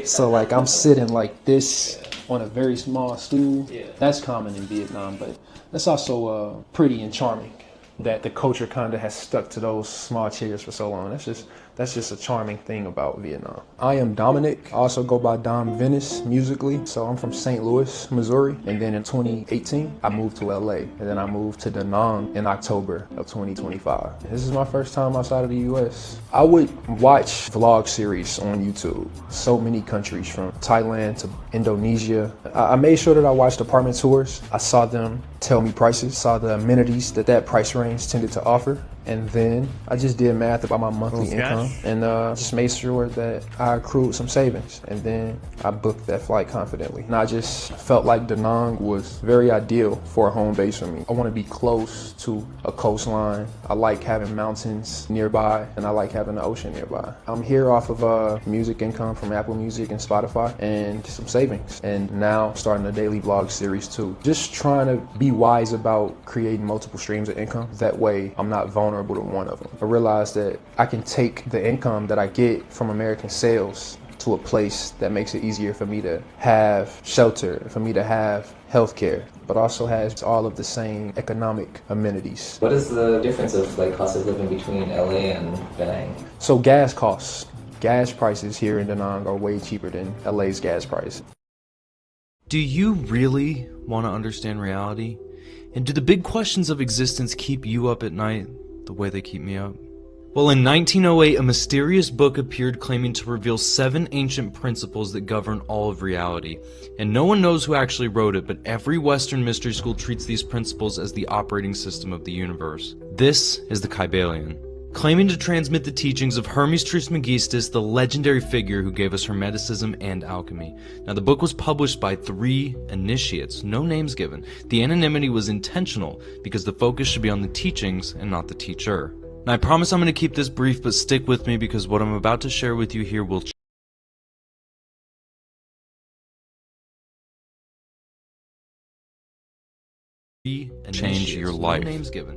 So like I'm sitting like this on a very small stool. That's common in Vietnam, but that's also pretty and charming that the culture kind of has stuck to those small chairs for so long. That's That's just a charming thing about Vietnam. I am Dominic. I also go by Dom Venice musically. So I'm from St. Louis, Missouri. And then in 2018, I moved to LA. And then I moved to Da Nang in October of 2025. This is my first time outside of the US. I would watch vlog series on YouTube. So many countries from Thailand to Indonesia. I made sure that I watched apartment tours. I saw them tell me prices, saw the amenities that price range tended to offer. And then I just did math about my monthly income and just made sure that I accrued some savings. And then I booked that flight confidently. And I just felt like Da Nang was very ideal for a home base for me. I want to be close to a coastline. I like having mountains nearby, and I like having the ocean nearby. I'm here off of music income from Apple Music and Spotify and some savings. And now starting a daily vlog series too. Just trying to be wise about creating multiple streams of income. That way I'm not vulnerable to one of them. I realized that I can take the income that I get from American sales to a place that makes it easier for me to have shelter, for me to have healthcare, but also has all of the same economic amenities. What is the difference of cost of living between LA and Da Nang? So gas costs. Gas prices here in Da Nang are way cheaper than LA's gas price. Do you really want to understand reality? And do the big questions of existence keep you up at night the way they keep me up? Well, in 1908, a mysterious book appeared claiming to reveal 7 ancient principles that govern all of reality. And no one knows who actually wrote it, but every Western mystery school treats these principles as the operating system of the universe. This is the Kybalion, claiming to transmit the teachings of Hermes Trismegistus, the legendary figure who gave us Hermeticism and alchemy. Now, the book was published by 3 initiates, no names given. The anonymity was intentional because the focus should be on the teachings and not the teacher. Now, I promise I'm going to keep this brief, but stick with me because what I'm about to share with you here will change your life.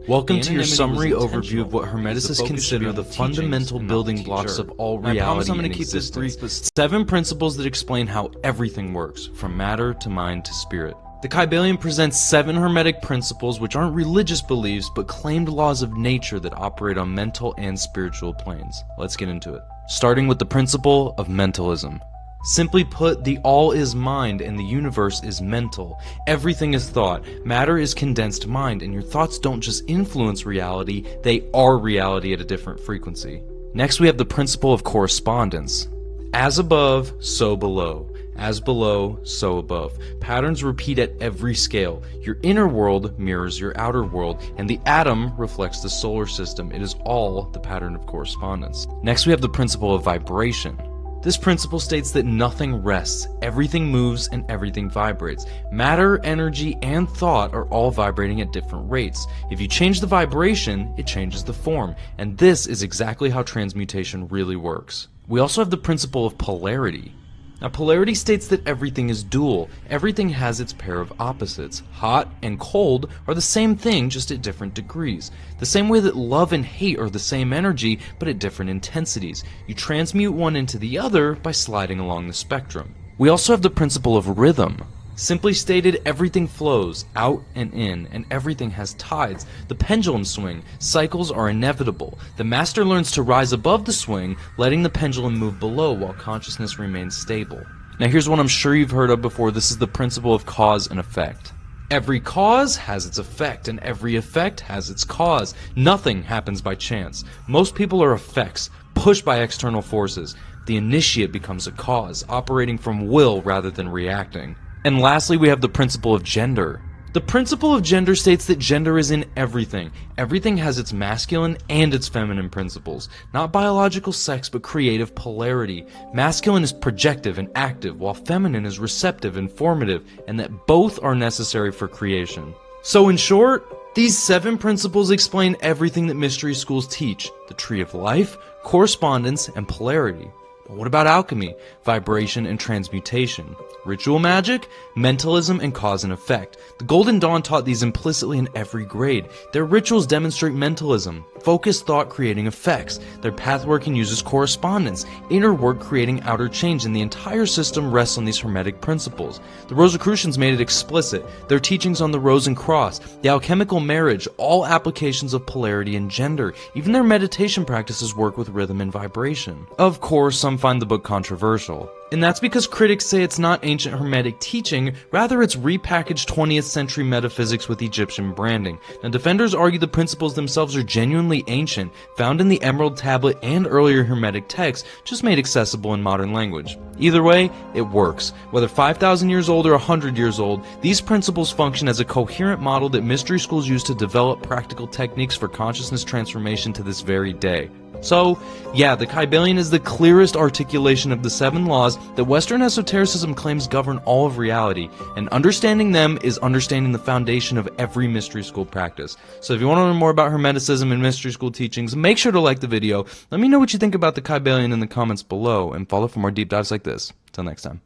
Welcome to your summary overview of what Hermeticists consider the fundamental building blocks of all reality and existence. 7 principles that explain how everything works, from matter to mind to spirit. The Kybalion presents 7 Hermetic principles which aren't religious beliefs but claimed laws of nature that operate on mental and spiritual planes. Let's get into it. Starting with the principle of mentalism. Simply put, the all is mind and the universe is mental. Everything is thought. Matter is condensed mind, and your thoughts don't just influence reality, they are reality at a different frequency. Next, we have the principle of correspondence. As above, so below. As below, so above. Patterns repeat at every scale. Your inner world mirrors your outer world, and the atom reflects the solar system. It is all the pattern of correspondence. Next, we have the principle of vibration. This principle states that nothing rests, everything moves, and everything vibrates. Matter, energy, and thought are all vibrating at different rates. If you change the vibration, it changes the form, and this is exactly how transmutation really works. We also have the principle of polarity. Now, polarity states that everything is dual. Everything has its pair of opposites. Hot and cold are the same thing, just at different degrees. The same way that love and hate are the same energy, but at different intensities. You transmute one into the other by sliding along the spectrum. We also have the principle of rhythm. Simply stated, everything flows out and in, and everything has tides. The pendulum swing. Cycles are inevitable. The master learns to rise above the swing, letting the pendulum move below while consciousness remains stable. Now here's one I'm sure you've heard of before. This is the principle of cause and effect. Every cause has its effect, and every effect has its cause. Nothing happens by chance. Most people are effects, pushed by external forces. The initiate becomes a cause, operating from will rather than reacting. And lastly, we have the principle of gender. The principle of gender states that gender is in everything. Everything has its masculine and its feminine principles. Not biological sex, but creative polarity. Masculine is projective and active, while feminine is receptive and formative, and that both are necessary for creation. So in short, these 7 principles explain everything that mystery schools teach: the tree of life, correspondence, and polarity. But what about alchemy, vibration, and transmutation? Ritual magic, mentalism, and cause and effect. The Golden Dawn taught these implicitly in every grade. Their rituals demonstrate mentalism, focused thought creating effects. Their pathworking uses correspondence, inner work creating outer change, and the entire system rests on these hermetic principles. The Rosicrucians made it explicit. Their teachings on the rose and cross, the alchemical marriage, all applications of polarity and gender. Even their meditation practices work with rhythm and vibration. Of course, some find the book controversial. And that's because critics say it's not ancient Hermetic teaching, rather it's repackaged 20th century metaphysics with Egyptian branding. Now defenders argue the principles themselves are genuinely ancient, found in the Emerald Tablet and earlier Hermetic texts, just made accessible in modern language. Either way, it works. Whether 5,000 years old or 100 years old, these principles function as a coherent model that mystery schools use to develop practical techniques for consciousness transformation to this very day. So, yeah, the Kybalion is the clearest articulation of the 7 laws that Western esotericism claims govern all of reality, and understanding them is understanding the foundation of every mystery school practice. So if you want to learn more about Hermeticism and mystery school teachings, make sure to like the video, let me know what you think about the Kybalion in the comments below, and follow for more deep dives like this. Till next time.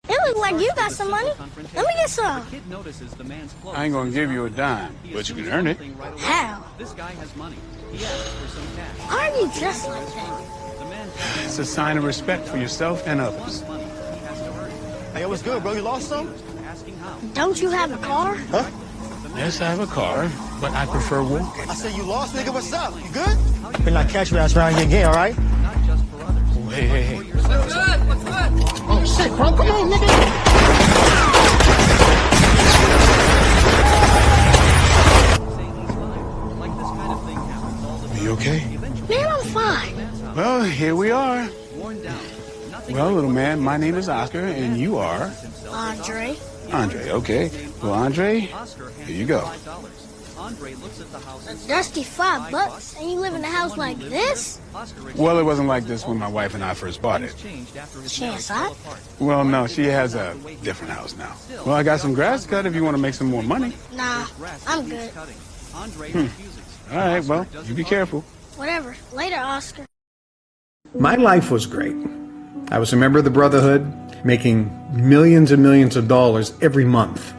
It looks like you got some money. Let me get some. I ain't gonna give you a dime, but you can earn it. How? Why are you dressed like that? It's a sign of respect for yourself and others. Hey, what's good, bro? You lost some? Don't you have a car? Huh? Yes, I have a car, but I prefer walking. I said you lost, nigga. What's up? You good? Better not catch your ass around here again, all right? Oh, hey. What's good? What's good? Oh, shit, bro. Come on, nigga. You okay? Man, I'm fine. Well, here we are. Well, little man, my name is Oscar, and you are? Andre. Andre, okay. Well, Andre, here you go. A dusty $5, and you live in a house like this? Well, it wasn't like this when my wife and I first bought it. She inside? Well, no, she has a different house now. Well, I got some grass to cut if you want to make some more money. Nah, I'm good. All right, well, you be careful. Whatever. Later, Oscar. My life was great. I was a member of the Brotherhood, making millions and millions of dollars every month.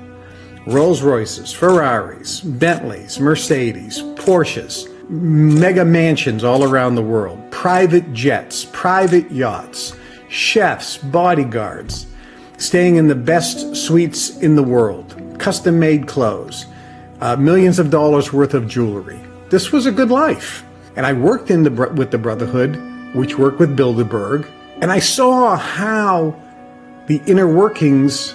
Rolls Royces, Ferraris, Bentleys, Mercedes, Porsches, mega mansions all around the world, private jets, private yachts, chefs, bodyguards, staying in the best suites in the world, custom-made clothes, millions of dollars worth of jewelry. This was a good life. And I worked with the Brotherhood, which worked with Bilderberg, and I saw how the inner workings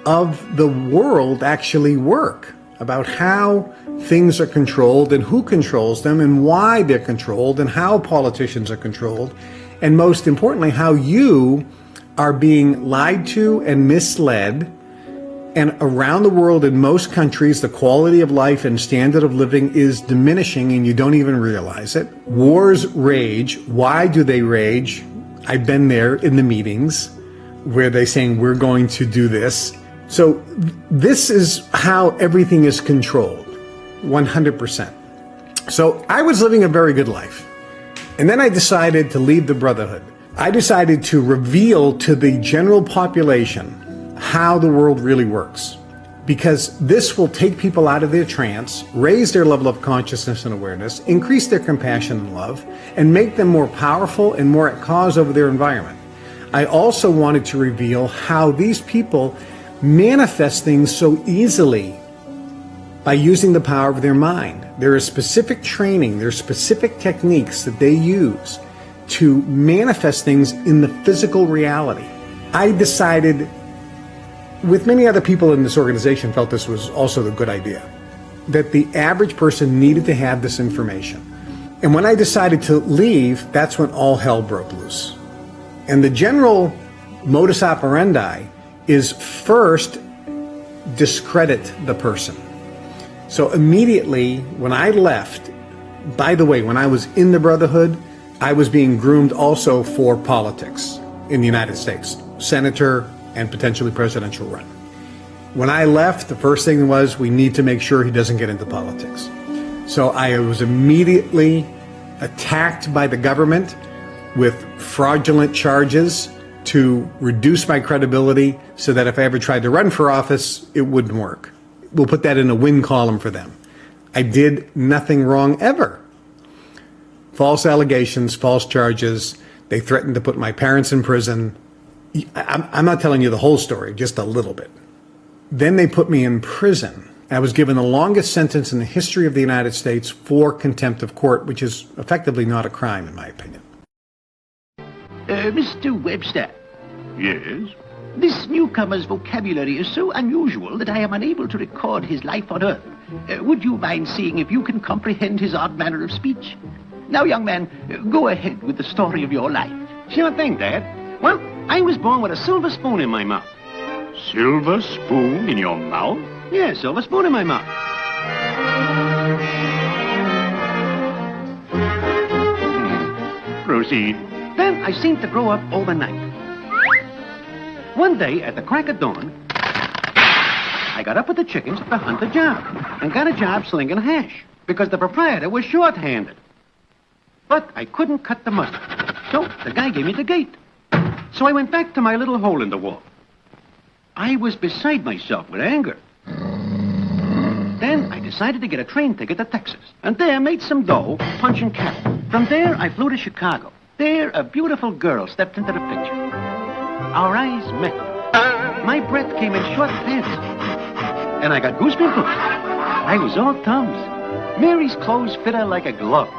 of the world actually work, about how things are controlled and who controls them and why they're controlled and how politicians are controlled, and most importantly, how you are being lied to and misled. And around the world, in most countries, the quality of life and standard of living is diminishing, and you don't even realize it. Wars rage. Why do they rage? I've been there in the meetings where they're saying, we're going to do this. So this is how everything is controlled, 100%. So I was living a very good life. And then I decided to leave the Brotherhood. I decided to reveal to the general population how the world really works, because this will take people out of their trance, raise their level of consciousness and awareness, increase their compassion and love, and make them more powerful and more at cause over their environment. I also wanted to reveal how these people manifest things so easily by using the power of their mind. There is specific training, there are specific techniques that they use to manifest things in the physical reality. I decided, with many other people in this organization, felt this was also a good idea, that the average person needed to have this information. And when I decided to leave, that's when all hell broke loose. And the general modus operandi is first discredit the person. So immediately when I left, by the way, when I was in the Brotherhood, I was being groomed also for politics in the United States, senator and potentially presidential run. When I left, the first thing was, we need to make sure he doesn't get into politics. So I was immediately attacked by the government with fraudulent charges to reduce my credibility so that if I ever tried to run for office, it wouldn't work. We'll put that in a win column for them. I did nothing wrong ever. False allegations, false charges. They threatened to put my parents in prison. I'm not telling you the whole story, just a little bit. Then they put me in prison. I was given the longest sentence in the history of the United States for contempt of court, which is effectively not a crime, in my opinion. Mr. Webster. Yes? This newcomer's vocabulary is so unusual that I am unable to record his life on Earth. Would you mind seeing if you can comprehend his odd manner of speech? Now, young man, go ahead with the story of your life. Sure thing, Dad. Well, I was born with a silver spoon in my mouth. Silver spoon in your mouth? Yeah, silver spoon in my mouth. Proceed. Then I seemed to grow up overnight. One day, at the crack of dawn, I got up with the chickens to hunt a job, and got a job slinging hash, because the proprietor was short-handed. But I couldn't cut the mustard, so the guy gave me the gate. So I went back to my little hole in the wall. I was beside myself with anger. Then I decided to get a train ticket to Texas, and there made some dough punching cattle. From there, I flew to Chicago. There, a beautiful girl stepped into the picture. Our eyes met. My breath came in short pants, and I got goose pimples. I was all thumbs. Mary's clothes fit her like a glove.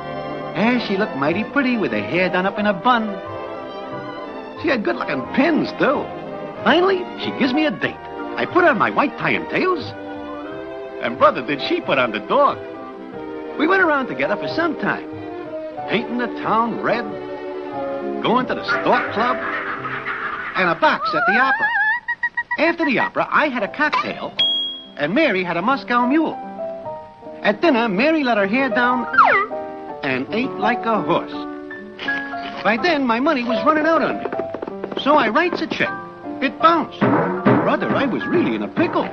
And she looked mighty pretty with her hair done up in a bun. She had good-looking pins, too. Finally, she gives me a date. I put on my white tie and tails, and brother, did she put on the dog. We went around together for some time, painting the town red, going to the Stork Club, and a box at the opera. After the opera, I had a cocktail, and Mary had a Moscow mule. At dinner, Mary let her hair down and ate like a horse. By then, my money was running out on me. So I writes a check. It bounced. Brother, I was really in a pickle.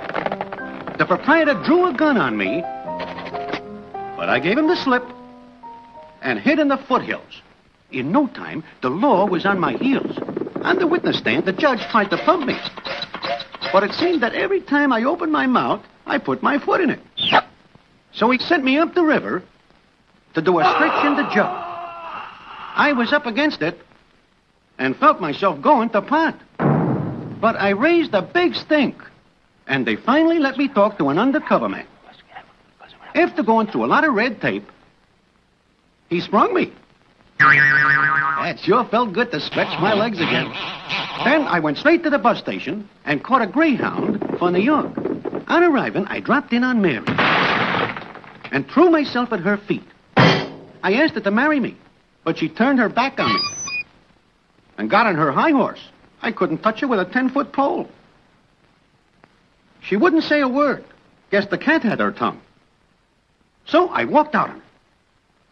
The proprietor drew a gun on me, but I gave him the slip and hid in the foothills. In no time, the law was on my heels. On the witness stand, the judge tried to pump me. But it seemed that every time I opened my mouth, I put my foot in it. So he sent me up the river to do a stretch in the jug. I was up against it and felt myself going to pot. But I raised a big stink, and they finally let me talk to an undercover man. After going through a lot of red tape, he sprung me. That sure felt good to stretch my legs again. Then I went straight to the bus station and caught a Greyhound for New York. On arriving, I dropped in on Mary and threw myself at her feet. I asked her to marry me, but she turned her back on me and got on her high horse. I couldn't touch her with a 10-foot pole. She wouldn't say a word. Guess the cat had her tongue. So I walked out on her.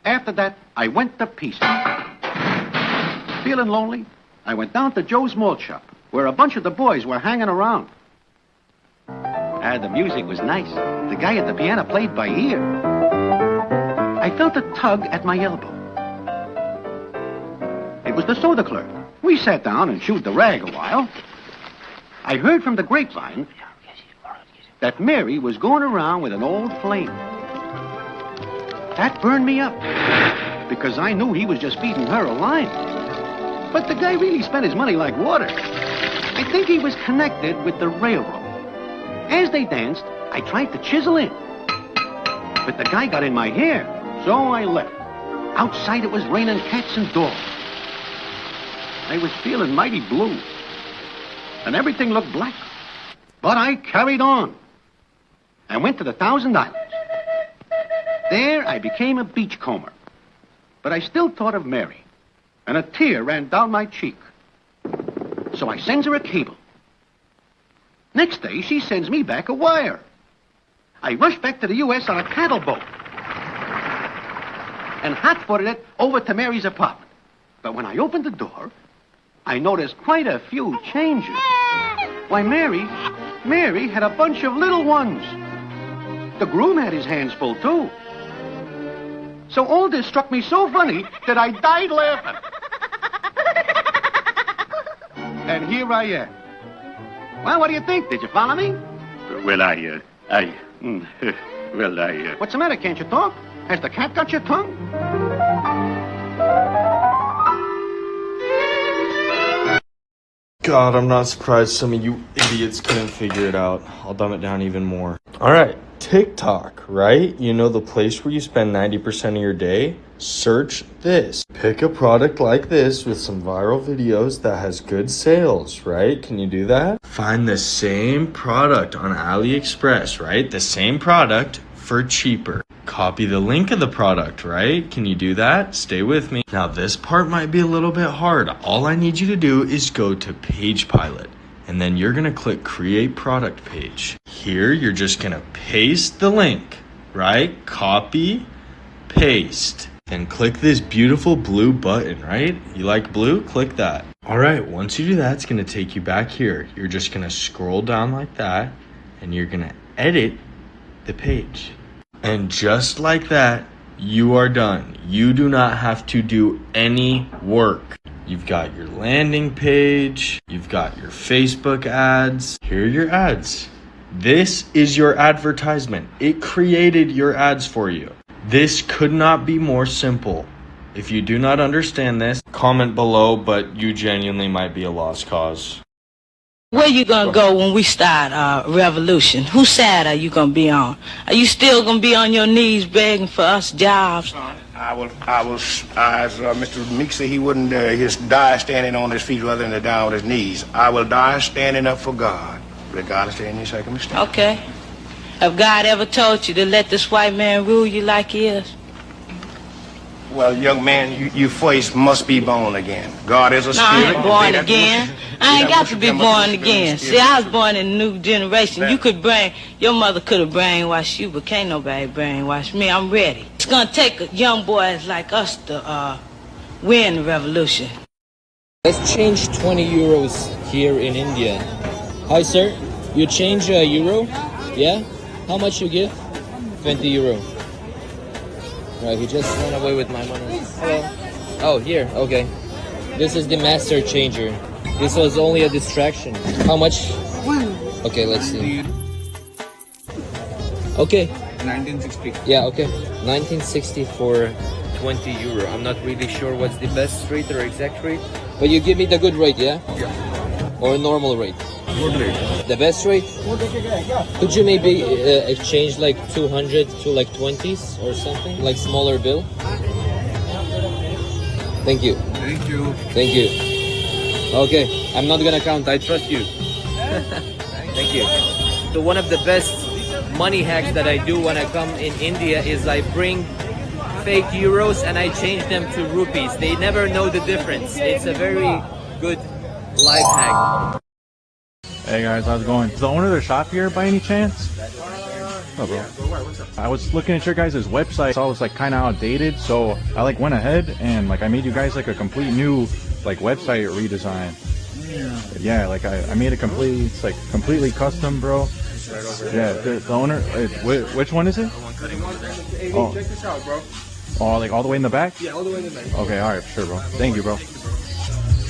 After that, I went to pieces. Feeling lonely, I went down to Joe's malt shop, where a bunch of the boys were hanging around. The music was nice. The guy at the piano played by ear. I felt a tug at my elbow. It was the soda clerk. We sat down and chewed the rag a while. I heard from the grapevine that Mary was going around with an old flame. That burned me up, because I knew he was just feeding her a line. But the guy really spent his money like water. I think he was connected with the railroad. As they danced, I tried to chisel in. But the guy got in my hair, so I left. Outside it was raining cats and dogs. I was feeling mighty blue, and everything looked black. But I carried on. I went to the Thousand Islands. There I became a beachcomber. But I still thought of Mary, and a tear ran down my cheek. So I sends her a cable. Next day, she sends me back a wire. I rushed back to the U.S. on a paddle boat and hot-footed it over to Mary's apartment. But when I opened the door, I noticed quite a few changes. Why, Mary had a bunch of little ones. The groom had his hands full, too. So all this struck me so funny that I died laughing. and here I am. Well, what do you think? Did you follow me? What's the matter? Can't you talk? Has the cat got your tongue? God, I'm not surprised some of you idiots couldn't figure it out. I'll dumb it down even more. Alright, TikTok, right? You know the place where you spend 90% of your day? Search this. Pick a product like this with some viral videos that has good sales, right? Can you do that? Find the same product on AliExpress, right? The same product for cheaper. Copy the link of the product, right? Can you do that? Stay with me. Now this part might be a little bit hard. All I need you to do is go to Page Pilot, and then you're gonna click Create Product Page. Here, you're just gonna paste the link, right? Copy, paste. Then click this beautiful blue button, right? You like blue? Click that. All right, once you do that, it's gonna take you back here. You're just gonna scroll down like that, and you're gonna edit the page. And just like that, you are done. You do not have to do any work. You've got your landing page, you've got your Facebook ads. Here are your ads. This is your advertisement. It created your ads for you. This could not be more simple. If you do not understand this, comment below, but you genuinely might be a lost cause. Where you gonna go when we start revolution? Whose side are you gonna be on? Are you still gonna be on your knees begging for us jobs? I will, as Mr. Meek said, he wouldn't just die standing on his feet rather than to die on his knees. I will die standing up for God, regardless of any circumstance. Okay. Have God ever told you to let this white man rule you like he is? Well, young man, you first must be born again. God is a spirit. I ain't born again. I ain't got to be born again. See, I was born in a new generation. Your mother could have brainwashed you, but can't nobody brainwash me. I'm ready. It's gonna take young boys like us to win the revolution. Let's change 20 euros here in India. Hi, sir. You change a euro? Yeah? How much you give? 20 euro. Right, he just went away with my money. Hello. Oh, here, okay. This is the master changer. This was only a distraction. How much? Okay, let's see. Okay. 1960. Yeah, okay. 1960 for 20 euro. I'm not really sure what's the best rate or exact rate. But you give me the good rate, yeah? Yeah. Or a normal rate? Good rate. The best rate? Could you maybe exchange like 200 to like 20s or something? Like smaller bill? Thank you. Thank you. Thank you. Okay, I'm not gonna count. I trust you. Thank you. So one of the best money hacks that I do when I come in India is I bring fake euros and I change them to rupees. They never know the difference. It's a very good life hack. Hey guys, how's it going? Is the owner of the shop here by any chance? Oh, bro. I was looking at your guys' website, so I was like kind of outdated, so I like went ahead and like I made you guys like a complete new like website redesign. Yeah, like I made it completely, it's like completely custom, bro. Yeah, the owner, which one is it? Oh. Check this out, bro. Oh, like all the way in the back? Yeah, all the way in the back. Okay, alright, sure, bro. Thank you, bro.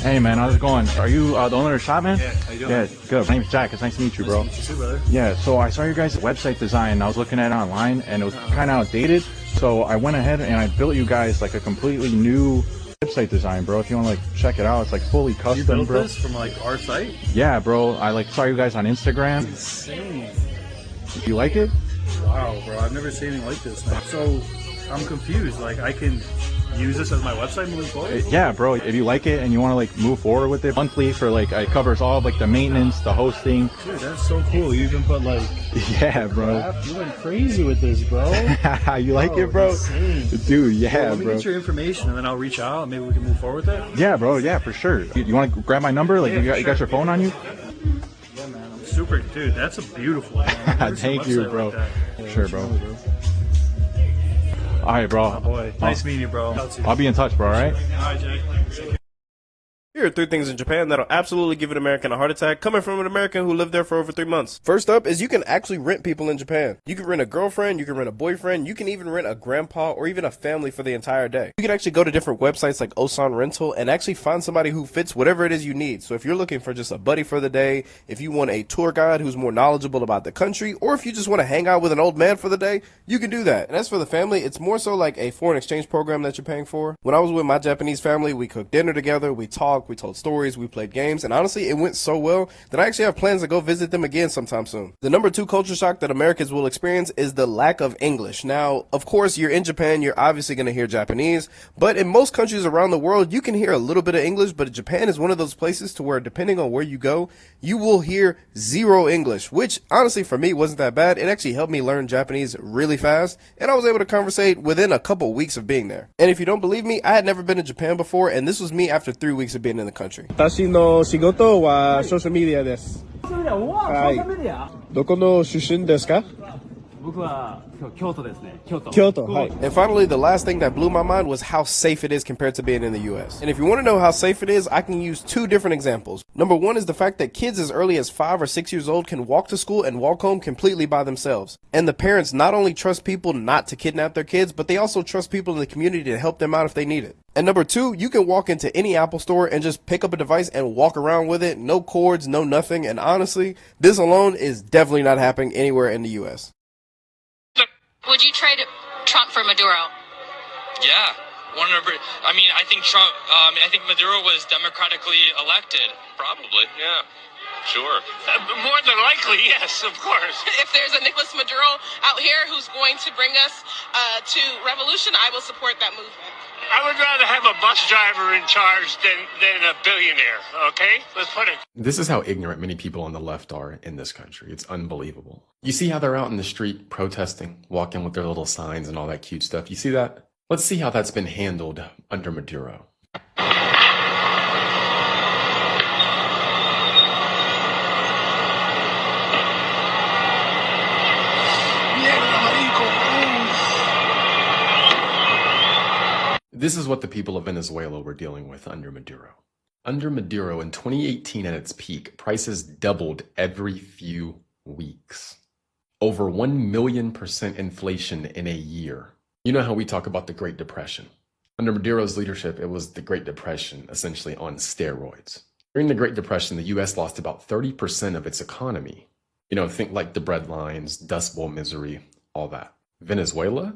Hey man, how's it going? Are you the owner of the shop, man? Yeah, how you doing? Yeah, good. My name's Jack. It's nice to meet you, bro. Nice to meet you too, brother. Yeah, so I saw your guys' website design. I was looking at it online, and it was kind of outdated. So I went ahead and I built you guys like a completely new website design, bro. If you want to like check it out, it's like fully custom, you built bro. This from like our site? Yeah, bro. I like saw you guys on Instagram. Insane. You like it? Wow, bro. I've never seen anything like this, man. So I'm confused. Like I can use this as my website moving forward? Yeah, bro. If you like it and you want to like move forward with it monthly for like it covers all of like the maintenance, the hosting. Dude, that's so cool. You even put like yeah, bro. You went crazy with this, bro. You like it, bro? Insane. Dude, yeah, Let me bro. get your information and then I'll reach out and maybe we can move forward with that. Yeah, bro. Yeah, for sure. You want to grab my number? Like Yeah, you got your phone on you? Yeah, man. I'm super, dude. That's a beautiful one. I've never seen a Thank you, website bro. like that. Sure, bro. All right, bro. Oh, boy. Nice meeting you, bro. I'll be in touch, bro. All right. All right, Jake. Here are 3 things in Japan that'll absolutely give an American a heart attack coming from an American who lived there for over 3 months. First up is you can actually rent people in Japan. You can rent a girlfriend, you can rent a boyfriend, you can even rent a grandpa or even a family for the entire day. You can actually go to different websites like Osan Rental and actually find somebody who fits whatever it is you need. So if you're looking for just a buddy for the day, if you want a tour guide who's more knowledgeable about the country, or if you just want to hang out with an old man for the day, you can do that. And as for the family, it's more so like a foreign exchange program that you're paying for. When I was with my Japanese family, we cooked dinner together, we talked, we told stories, we played games, and honestly, it went so well that I actually have plans to go visit them again sometime soon. The number 2 culture shock that Americans will experience is the lack of English. Now, of course, you're in Japan, you're obviously going to hear Japanese, but in most countries around the world, you can hear a little bit of English, but Japan is one of those places to where, depending on where you go, you will hear 0 English, which honestly for me wasn't that bad. It actually helped me learn Japanese really fast, and I was able to conversate within a couple weeks of being there. And if you don't believe me, I had never been to Japan before, and this was me after 3 weeks of being in the country. 私の仕事はソーシャルメディアです。はい。どこの出身ですか？ And finally, the last thing that blew my mind was how safe it is compared to being in the US. And if you want to know how safe it is, I can use 2 different examples. Number 1 is the fact that kids as early as 5 or 6 years old can walk to school and walk home completely by themselves. And the parents not only trust people not to kidnap their kids, but they also trust people in the community to help them out if they need it. And number 2, you can walk into any Apple store and just pick up a device and walk around with it. No cords, no nothing. And honestly, this alone is definitely not happening anywhere in the US. Would you trade Trump for Maduro? Yeah, 100%. I mean, I think Trump. I think Maduro was democratically elected. Probably, yeah, sure. More than likely, yes, of course. If there's a Nicolas Maduro out here who's going to bring us to revolution, I will support that movement. I would rather have a bus driver in charge than a billionaire, okay? Let's put it. This is how ignorant many people on the left are in this country. It's unbelievable. You see how they're out in the street protesting, walking with their little signs and all that cute stuff. You see that? Let's see how that's been handled under Maduro. This is what the people of Venezuela were dealing with under Maduro. Under Maduro in 2018 at its peak, prices doubled every few weeks. Over 1,000,000% inflation in a year. You know how we talk about the Great Depression. Under Maduro's leadership, it was the Great Depression, essentially on steroids. During the Great Depression, the US lost about 30% of its economy. You know, think like the bread lines, Dust Bowl misery, all that. Venezuela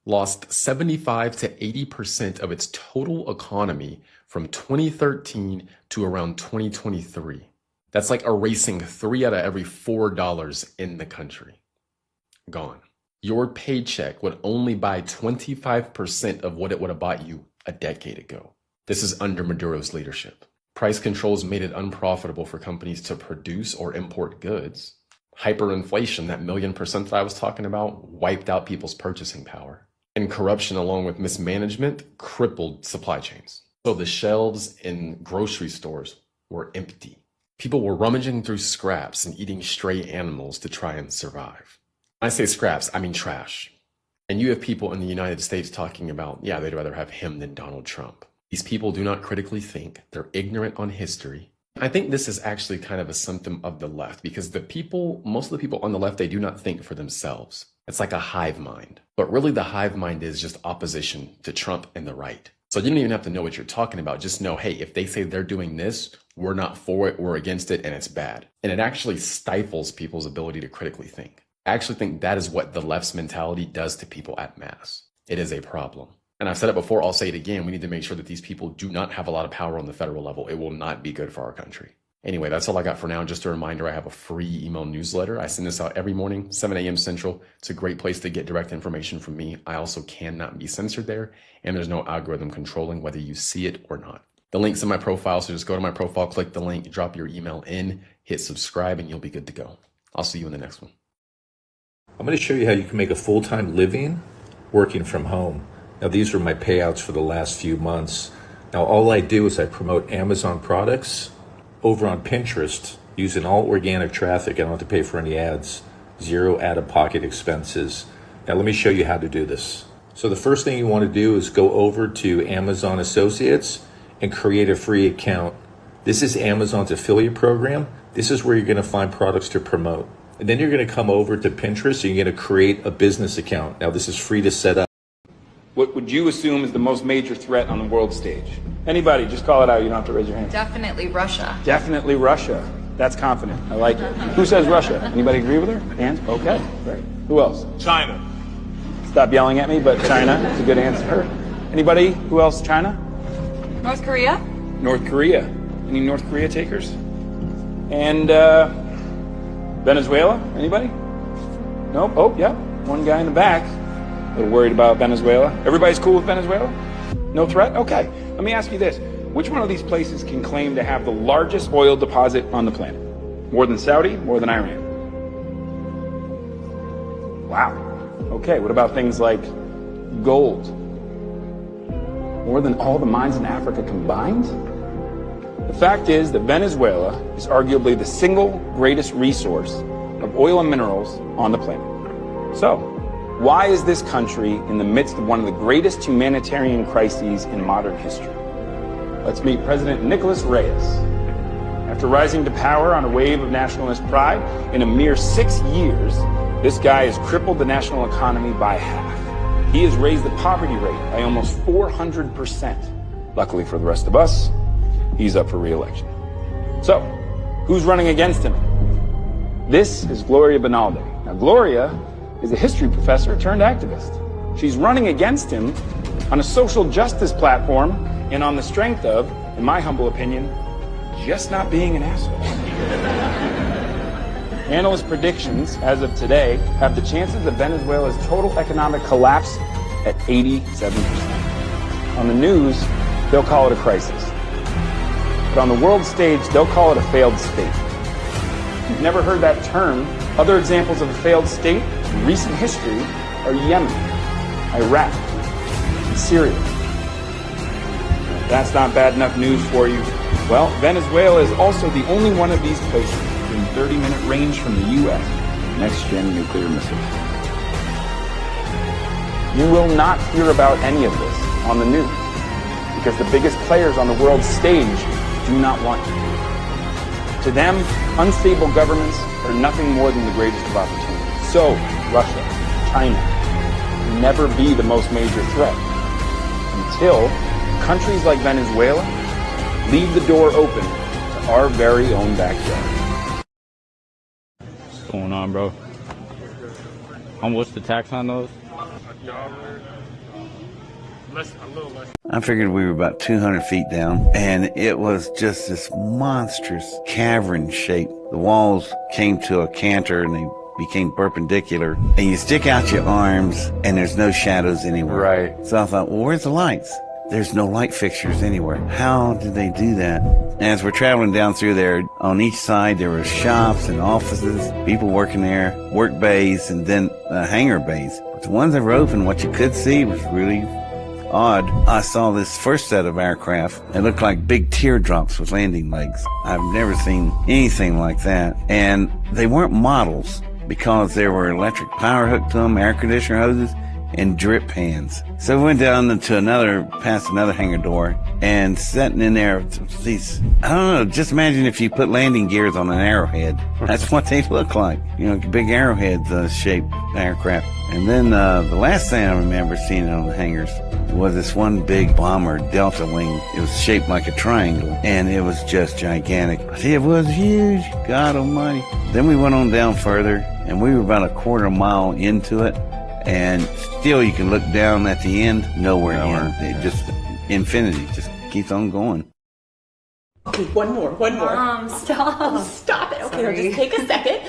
lost 75 to 80% of its total economy from 2013 to around 2023. That's like erasing 3 out of every $4 in the country. Gone. Your paycheck would only buy 25% of what it would have bought you a decade ago. This is under Maduro's leadership. Price controls made it unprofitable for companies to produce or import goods. Hyperinflation, that 1,000,000% that I was talking about, wiped out people's purchasing power. And corruption, along with mismanagement, crippled supply chains. So the shelves in grocery stores were empty. People were rummaging through scraps and eating stray animals to try and survive. When I say scraps, I mean trash. And you have people in the United States talking about, yeah, they'd rather have him than Donald Trump. These people do not critically think. They're ignorant on history. I think this is actually kind of a symptom of the left because most of the people on the left, they do not think for themselves. It's like a hive mind. But really the hive mind is just opposition to Trump and the right. So you don't even have to know what you're talking about. Just know, hey, if they say they're doing this, we're not for it, we're against it, and it's bad. And it actually stifles people's ability to critically think. I actually think that is what the left's mentality does to people at mass. It is a problem. And I've said it before, I'll say it again. We need to make sure that these people do not have a lot of power on the federal level. It will not be good for our country. Anyway, that's all I got for now. Just a reminder, I have a free email newsletter. I send this out every morning, 7 a.m. Central. It's a great place to get direct information from me. I also cannot be censored there, and there's no algorithm controlling whether you see it or not. The link's in my profile, so just go to my profile, click the link, drop your email in, hit subscribe, and you'll be good to go. I'll see you in the next one. I'm going to show you how you can make a full-time living working from home. Now, these are my payouts for the last few months. Now, all I do is I promote Amazon products over on Pinterest using all organic traffic. I don't have to pay for any ads, 0 out-of-pocket expenses. Now, let me show you how to do this. So the first thing you want to do is go over to Amazon Associates and create a free account. This is Amazon's affiliate program. This is where you're going to find products to promote. And then you're going to come over to Pinterest and you're going to create a business account. Now, this is free to set up. What would you assume is the most major threat on the world stage? Anybody, just call it out. You don't have to raise your hand. Definitely Russia. Definitely Russia. That's confident. I like it. Who says Russia? Anybody agree with her? Hands? Okay, great. Who else? China. Stop yelling at me, but China is a good answer. Anybody? Who else? China? North Korea? North Korea. Any North Korea takers? And Venezuela? Anybody? Nope. Oh, yeah. One guy in the back. A little worried about Venezuela. Everybody's cool with Venezuela? No threat? Okay. Let me ask you this. Which one of these places can claim to have the largest oil deposit on the planet? More than Saudi? More than Iran? Wow. Okay, what about things like gold? More than all the mines in Africa combined? The fact is that Venezuela is arguably the single greatest resource of oil and minerals on the planet. So, why is this country in the midst of one of the greatest humanitarian crises in modern history? Let's meet President Nicolas Reyes. After rising to power on a wave of nationalist pride, in a mere 6 years, this guy has crippled the national economy by half. He has raised the poverty rate by almost 400%. Luckily for the rest of us, he's up for re-election. So, who's running against him? This is Gloria Bonalde. Now, Gloria is a history professor turned activist. She's running against him on a social justice platform and on the strength of, in my humble opinion, just not being an asshole. Analyst predictions, as of today, have the chances of Venezuela's total economic collapse at 87%. On the news, they'll call it a crisis. But on the world stage, they'll call it a failed state. If you've never heard that term, other examples of a failed state in recent history are Yemen, Iraq, and Syria. If that's not bad enough news for you, well, Venezuela is also the only one of these places within 30-minute range from the U.S. next-gen nuclear missiles. You will not hear about any of this on the news because the biggest players on the world stage do not want to. To them, unstable governments are nothing more than the greatest of opportunities. So, Russia, China, can never be the most major threat until countries like Venezuela leave the door open to our very own backyard. What's going on, bro? What's the tax on those? I figured we were about 200 feet down, and it was just this monstrous cavern shape. The walls came to a canter, and they became perpendicular. And you stick out your arms, and there's no shadows anywhere. Right. So I thought, well, where's the lights? There's no light fixtures anywhere. How did they do that? As we're traveling down through there, on each side there were shops and offices, people working there, work bays, and then hangar bays. But the ones that were open, what you could see was really odd. I saw this first set of aircraft. It looked like big teardrops with landing legs. I've never seen anything like that. And they weren't models because there were electric power hooked to them, air conditioner hoses, and drip pans. So we went down past another hangar door, and sitting in there, these, I don't know, just imagine if you put landing gears on an arrowhead. That's what they look like. You know, big arrowhead-shaped aircraft. And then the last thing I remember seeing on the hangars was this one big bomber, Delta Wing. It was shaped like a triangle, and it was just gigantic. But it was huge, God almighty. Then we went on down further, and we were about a quarter mile into it, and still you can look down at the end, nowhere in. It just, infinity, just keeps on going. Okay, one more. Stop it. Okay, now just take a second.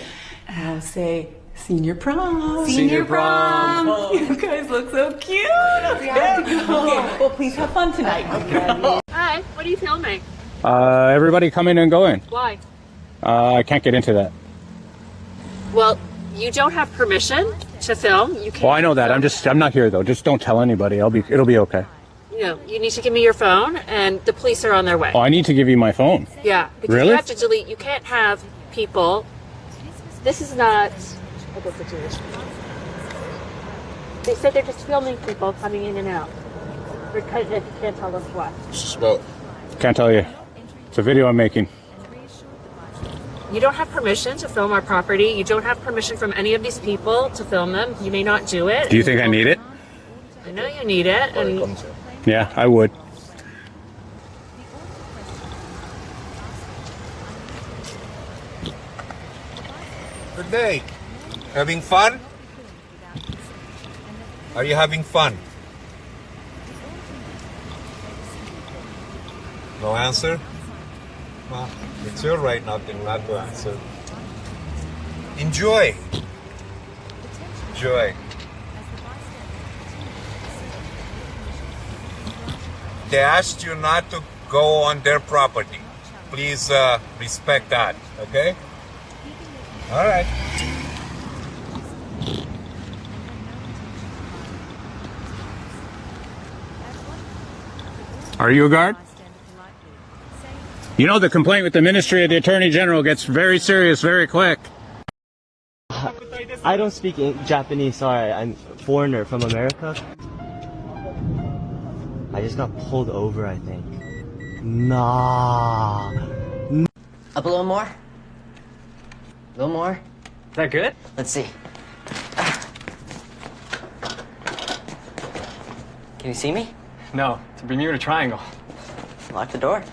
I'll say senior prom. Senior prom. Oh, you guys look so cute. We have to go. Okay, well, please have fun tonight. Okay. Hi, what are you filming? Everybody come in and go in. Why? I can't get into that. Well, you don't have permission to film. You can't. Well, I know that. I'm not here though. Just don't tell anybody. It'll be okay. You know, you need to give me your phone, and the police are on their way. Oh, I need to give you my phone. Yeah, because really? You have to delete. You can't have people. This is not a good situation. They said they're just filming people coming in and out. They can't tell us what. It's just about Can't tell you. It's a video I'm making. You don't have permission to film our property. You don't have permission from any of these people to film them. You may not do it. Do you think I need it? I know you need it. And Yeah, I would. Good day. Having fun? Are you having fun? No answer? Well, it's your right not to answer. Enjoy. Enjoy. They asked you not to go on their property. Please respect that, okay? All right. Are you a guard? You know the complaint with the Ministry of the Attorney General gets very serious very quick. I don't speak Japanese, sorry. I'm a foreigner from America. I just got pulled over, I think. Nah. Up a little more? A little more? Is that good? Let's see. Can you see me? No, it's a Bermuda Triangle. Lock the door.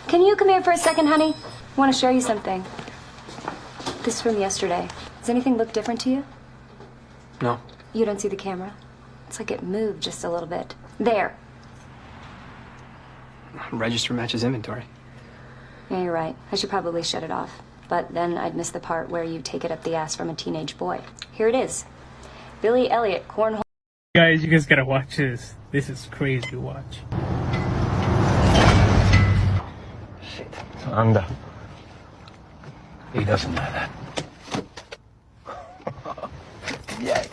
Can you come here for a second, honey? I want to show you something. This is from yesterday. Does anything look different to you? No. You don't see the camera? It's like it moved just a little bit. There. Register matches inventory. Yeah, you're right. I should probably shut it off. But then I'd miss the part where you take it up the ass from a teenage boy. Here it is. Billy Elliot, cornhole. Guys, you guys gotta watch this. This is crazy to watch. Anda. He doesn't know that. Yes.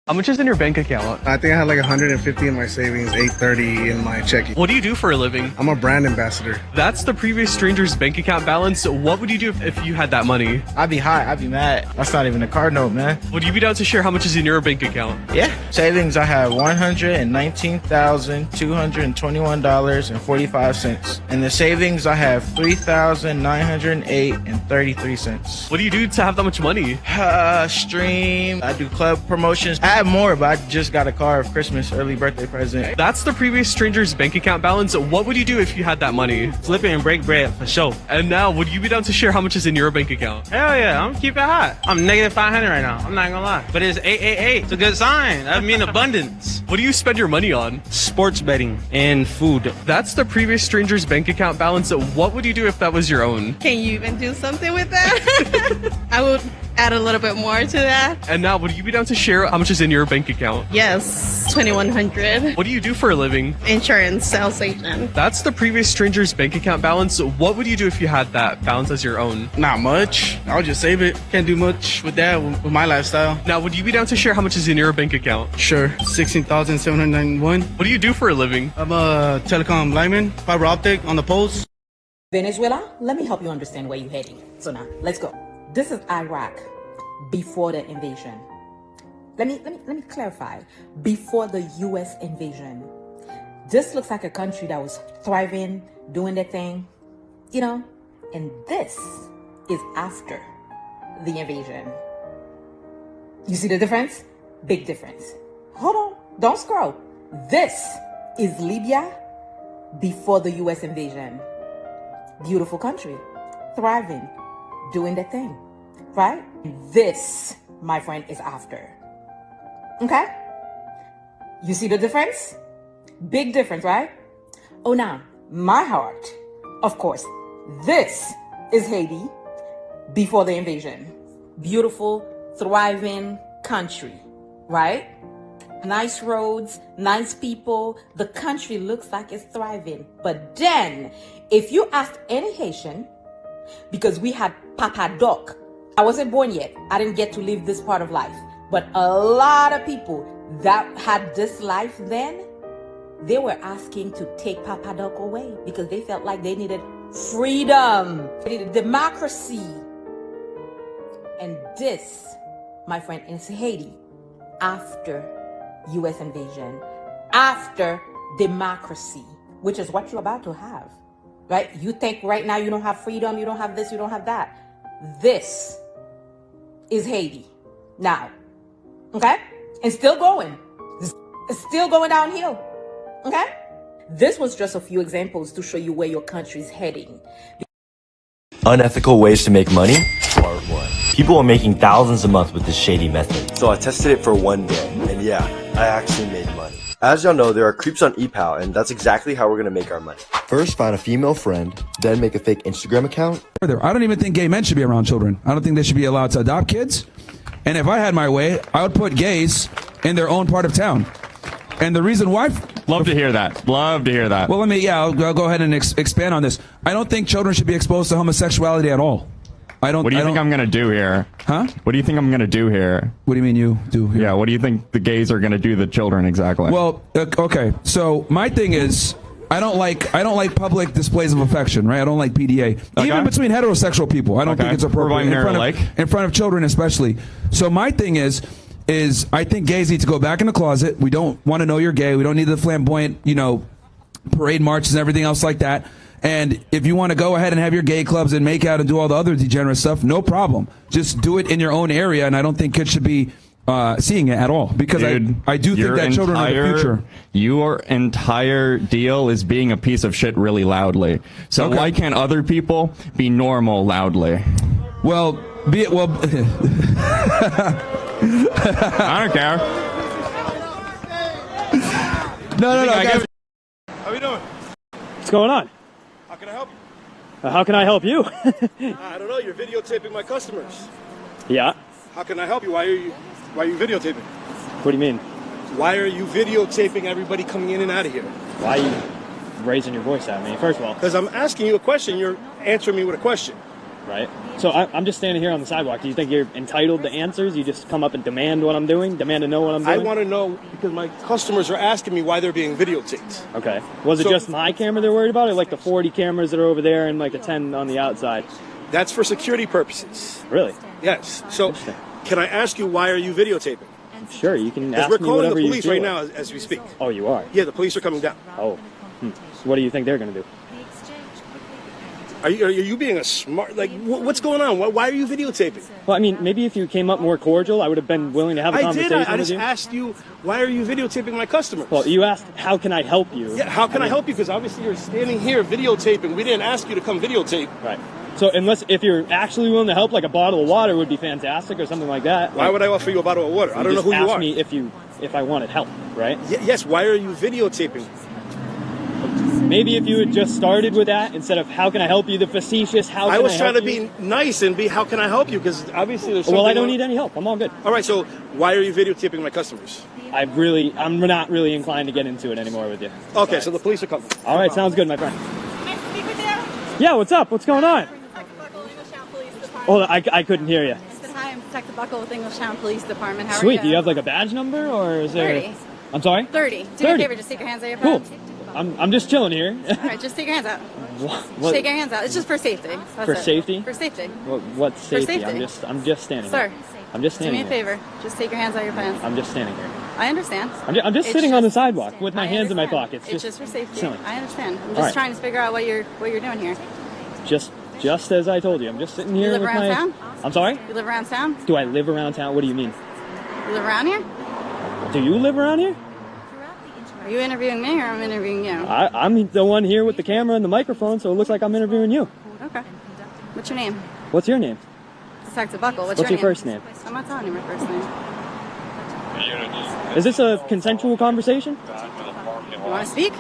How much is in your bank account? I think I had like 150 in my savings, 830 in my checking. What do you do for a living? I'm a brand ambassador. That's the previous stranger's bank account balance. What would you do if you had that money? I'd be high. I'd be mad. That's not even a card note, man. Would you be down to share how much is in your bank account? Yeah. Savings, I have $119,221.45. In the savings, I have $3,908.33. What do you do to have that much money? Stream. I do club promotions. I have more, but I just got a car for Christmas, early birthday present. That's the previous stranger's bank account balance. What would you do if you had that money? Flip it and break bread for sure. And now, would you be down to share how much is in your bank account? Hell yeah, I'm keep it hot. I'm negative 500 right now. I'm not gonna lie. But it's 888. It's a good sign. That means abundance. What do you spend your money on? Sports betting and food. That's the previous stranger's bank account balance. What would you do if that was your own? Can you even do something with that? I would add a little bit more to that. And now, would you be down to share how much is in your bank account? Yes, $2,100. What do you do for a living? Insurance sales agent. That's the previous stranger's bank account balance. What would you do if you had that balance as your own? Not much. I would just save it. Can't do much with that with my lifestyle. Now, would you be down to share how much is in your bank account? Sure. $16,791. What do you do for a living? I'm a telecom lineman, fiber optic on the poles. Venezuela, let me help you understand where you're heading. So now, let's go. This is Iraq before the invasion. Let me clarify. Before the U.S. invasion, this looks like a country that was thriving, doing their thing, you know, and this is after the invasion. You see the difference? Big difference. Hold on, don't scroll. This is Libya before the U.S. invasion. Beautiful country, thriving, doing their thing, right? This, my friend, is after. Okay? You see the difference? Big difference, right? Oh, now, my heart, of course, this is Haiti before the invasion. Beautiful, thriving country, right? Nice roads, nice people. The country looks like it's thriving. But then, if you ask any Haitian, because we had Papa Doc, I wasn't born yet. I didn't get to live this part of life. But a lot of people that had this life then, They were asking to take Papa Doc away because they felt like they needed freedom, they needed democracy. And this, my friend, is Haiti after U.S. invasion, after democracy, which is what you're about to have, right? You think right now you don't have freedom, you don't have this, you don't have that. This is Haiti now, okay? And still going. It's still going downhill, okay? This was just a few examples to show you where your country's heading. Unethical ways to make money? Part 1. People are making thousands a month with this shady method. So I tested it for 1 day, and yeah, I actually made money. As y'all know, there are creeps on ePal, and that's exactly how we're gonna make our money. First, find a female friend, then make a fake Instagram account. I don't even think gay men should be around children. I don't think they should be allowed to adopt kids. And if I had my way, I would put gays in their own part of town. And the reason why... Love to hear that. Love to hear that. Well, I'll go ahead and expand on this. I don't think children should be exposed to homosexuality at all. What do you think I'm going to do here? Huh? What do you think I'm going to do here? What do you mean you do here? Yeah, what do you think the gays are going to do to the children exactly? Well, okay. So my thing is, I don't like public displays of affection, right? I don't like PDA. Okay. Even between heterosexual people, I don't think it's appropriate. In front of children especially. So my thing is I think gays need to go back in the closet. We don't want to know you're gay. We don't need the flamboyant, parade marches and everything else like that. And if you want to go ahead and have your gay clubs and make out and do all the other degenerate stuff, no problem. Just do it in your own area, and I don't think kids should be seeing it at all. Because I do think that children are the future. Your entire deal is being a piece of shit really loudly. So why can't other people be normal loudly? Well, I don't care. No, guys. How are you doing? What's going on? How can I help you? How can I help you? I don't know. You're videotaping my customers. Yeah. How can I help you? Why are you videotaping? What do you mean? Why are you videotaping everybody coming in and out of here? Why are you raising your voice at me, first of all? Because I'm asking you a question. You're answering me with a question. Right. So I'm just standing here on the sidewalk. Do you think you're entitled to answers? You just come up and demand what I'm doing? Demand to know what I'm doing? I want to know because my customers are asking me why they're being videotaped. Okay. Was it just my camera they're worried about, or like the 40 cameras that are over there and like the 10 on the outside? That's for security purposes. Really? Yes. So can I ask you why are you videotaping? Sure, you can ask me whatever you feel. We're calling the police right now as we speak. Oh, you are? Yeah, the police are coming down. Oh. What do you think they're going to do? Are you being a smart, what's going on? Why are you videotaping? Well, I mean, maybe if you came up more cordial, I would have been willing to have a conversation with you. I just asked you, why are you videotaping my customers? Well, you asked, how can I help you? Yeah, how can I help you? Because obviously you're standing here videotaping. We didn't ask you to come videotape. Right. So if you're actually willing to help, like a bottle of water would be fantastic or something like that. Why would I offer you a bottle of water? I don't know who you are. Just ask me if I wanted help, right? Yes, why are you videotaping? Maybe if you had just started with that instead of how can I help you, the facetious how can I help you. I was trying to be nice and be how can I help you, because obviously there's something. Well, I don't need any help. I'm all good. All right, so why are you videotaping my customers? I'm not really inclined to get into it anymore with you. Okay, so the police are coming. All right, sounds good, my friend. Can I speak with you? Yeah, what's up? What's going on? Oh, I couldn't hear you. I said, hi, I'm Detective Buckle with Englishtown Police Department. How are you? Sweet. Do you have like a badge number or is there? 30. I'm sorry? 30. Do me a favor, just take your hands out of your Cool. pants. I'm just chilling here. All right, just take your hands out. What? Take your hands out. It's just for safety. That's For it. safety? For safety. What's safety? For safety. I'm just standing Sir, here. I'm just standing do me a favor. Just take your hands out of your pants. I'm just standing here. I understand. I'm just sitting on the sidewalk with my hands in my pockets. It's just for safety. Chilling. I understand. I'm All just right. trying to figure out what you're doing here. Just as I told you. I'm just sitting here You live with around my... town? I'm sorry? You live around town? Do I live around town? What do you mean? You live around here? Do you live around here? Are you interviewing me or I'm interviewing you? I'm the one here with the camera and the microphone, so it looks like I'm interviewing you. Okay. What's your name? What's your name? Detective Buckle. What's your name? first name? I'm not telling you my first name. Is this a consensual conversation? You want to speak?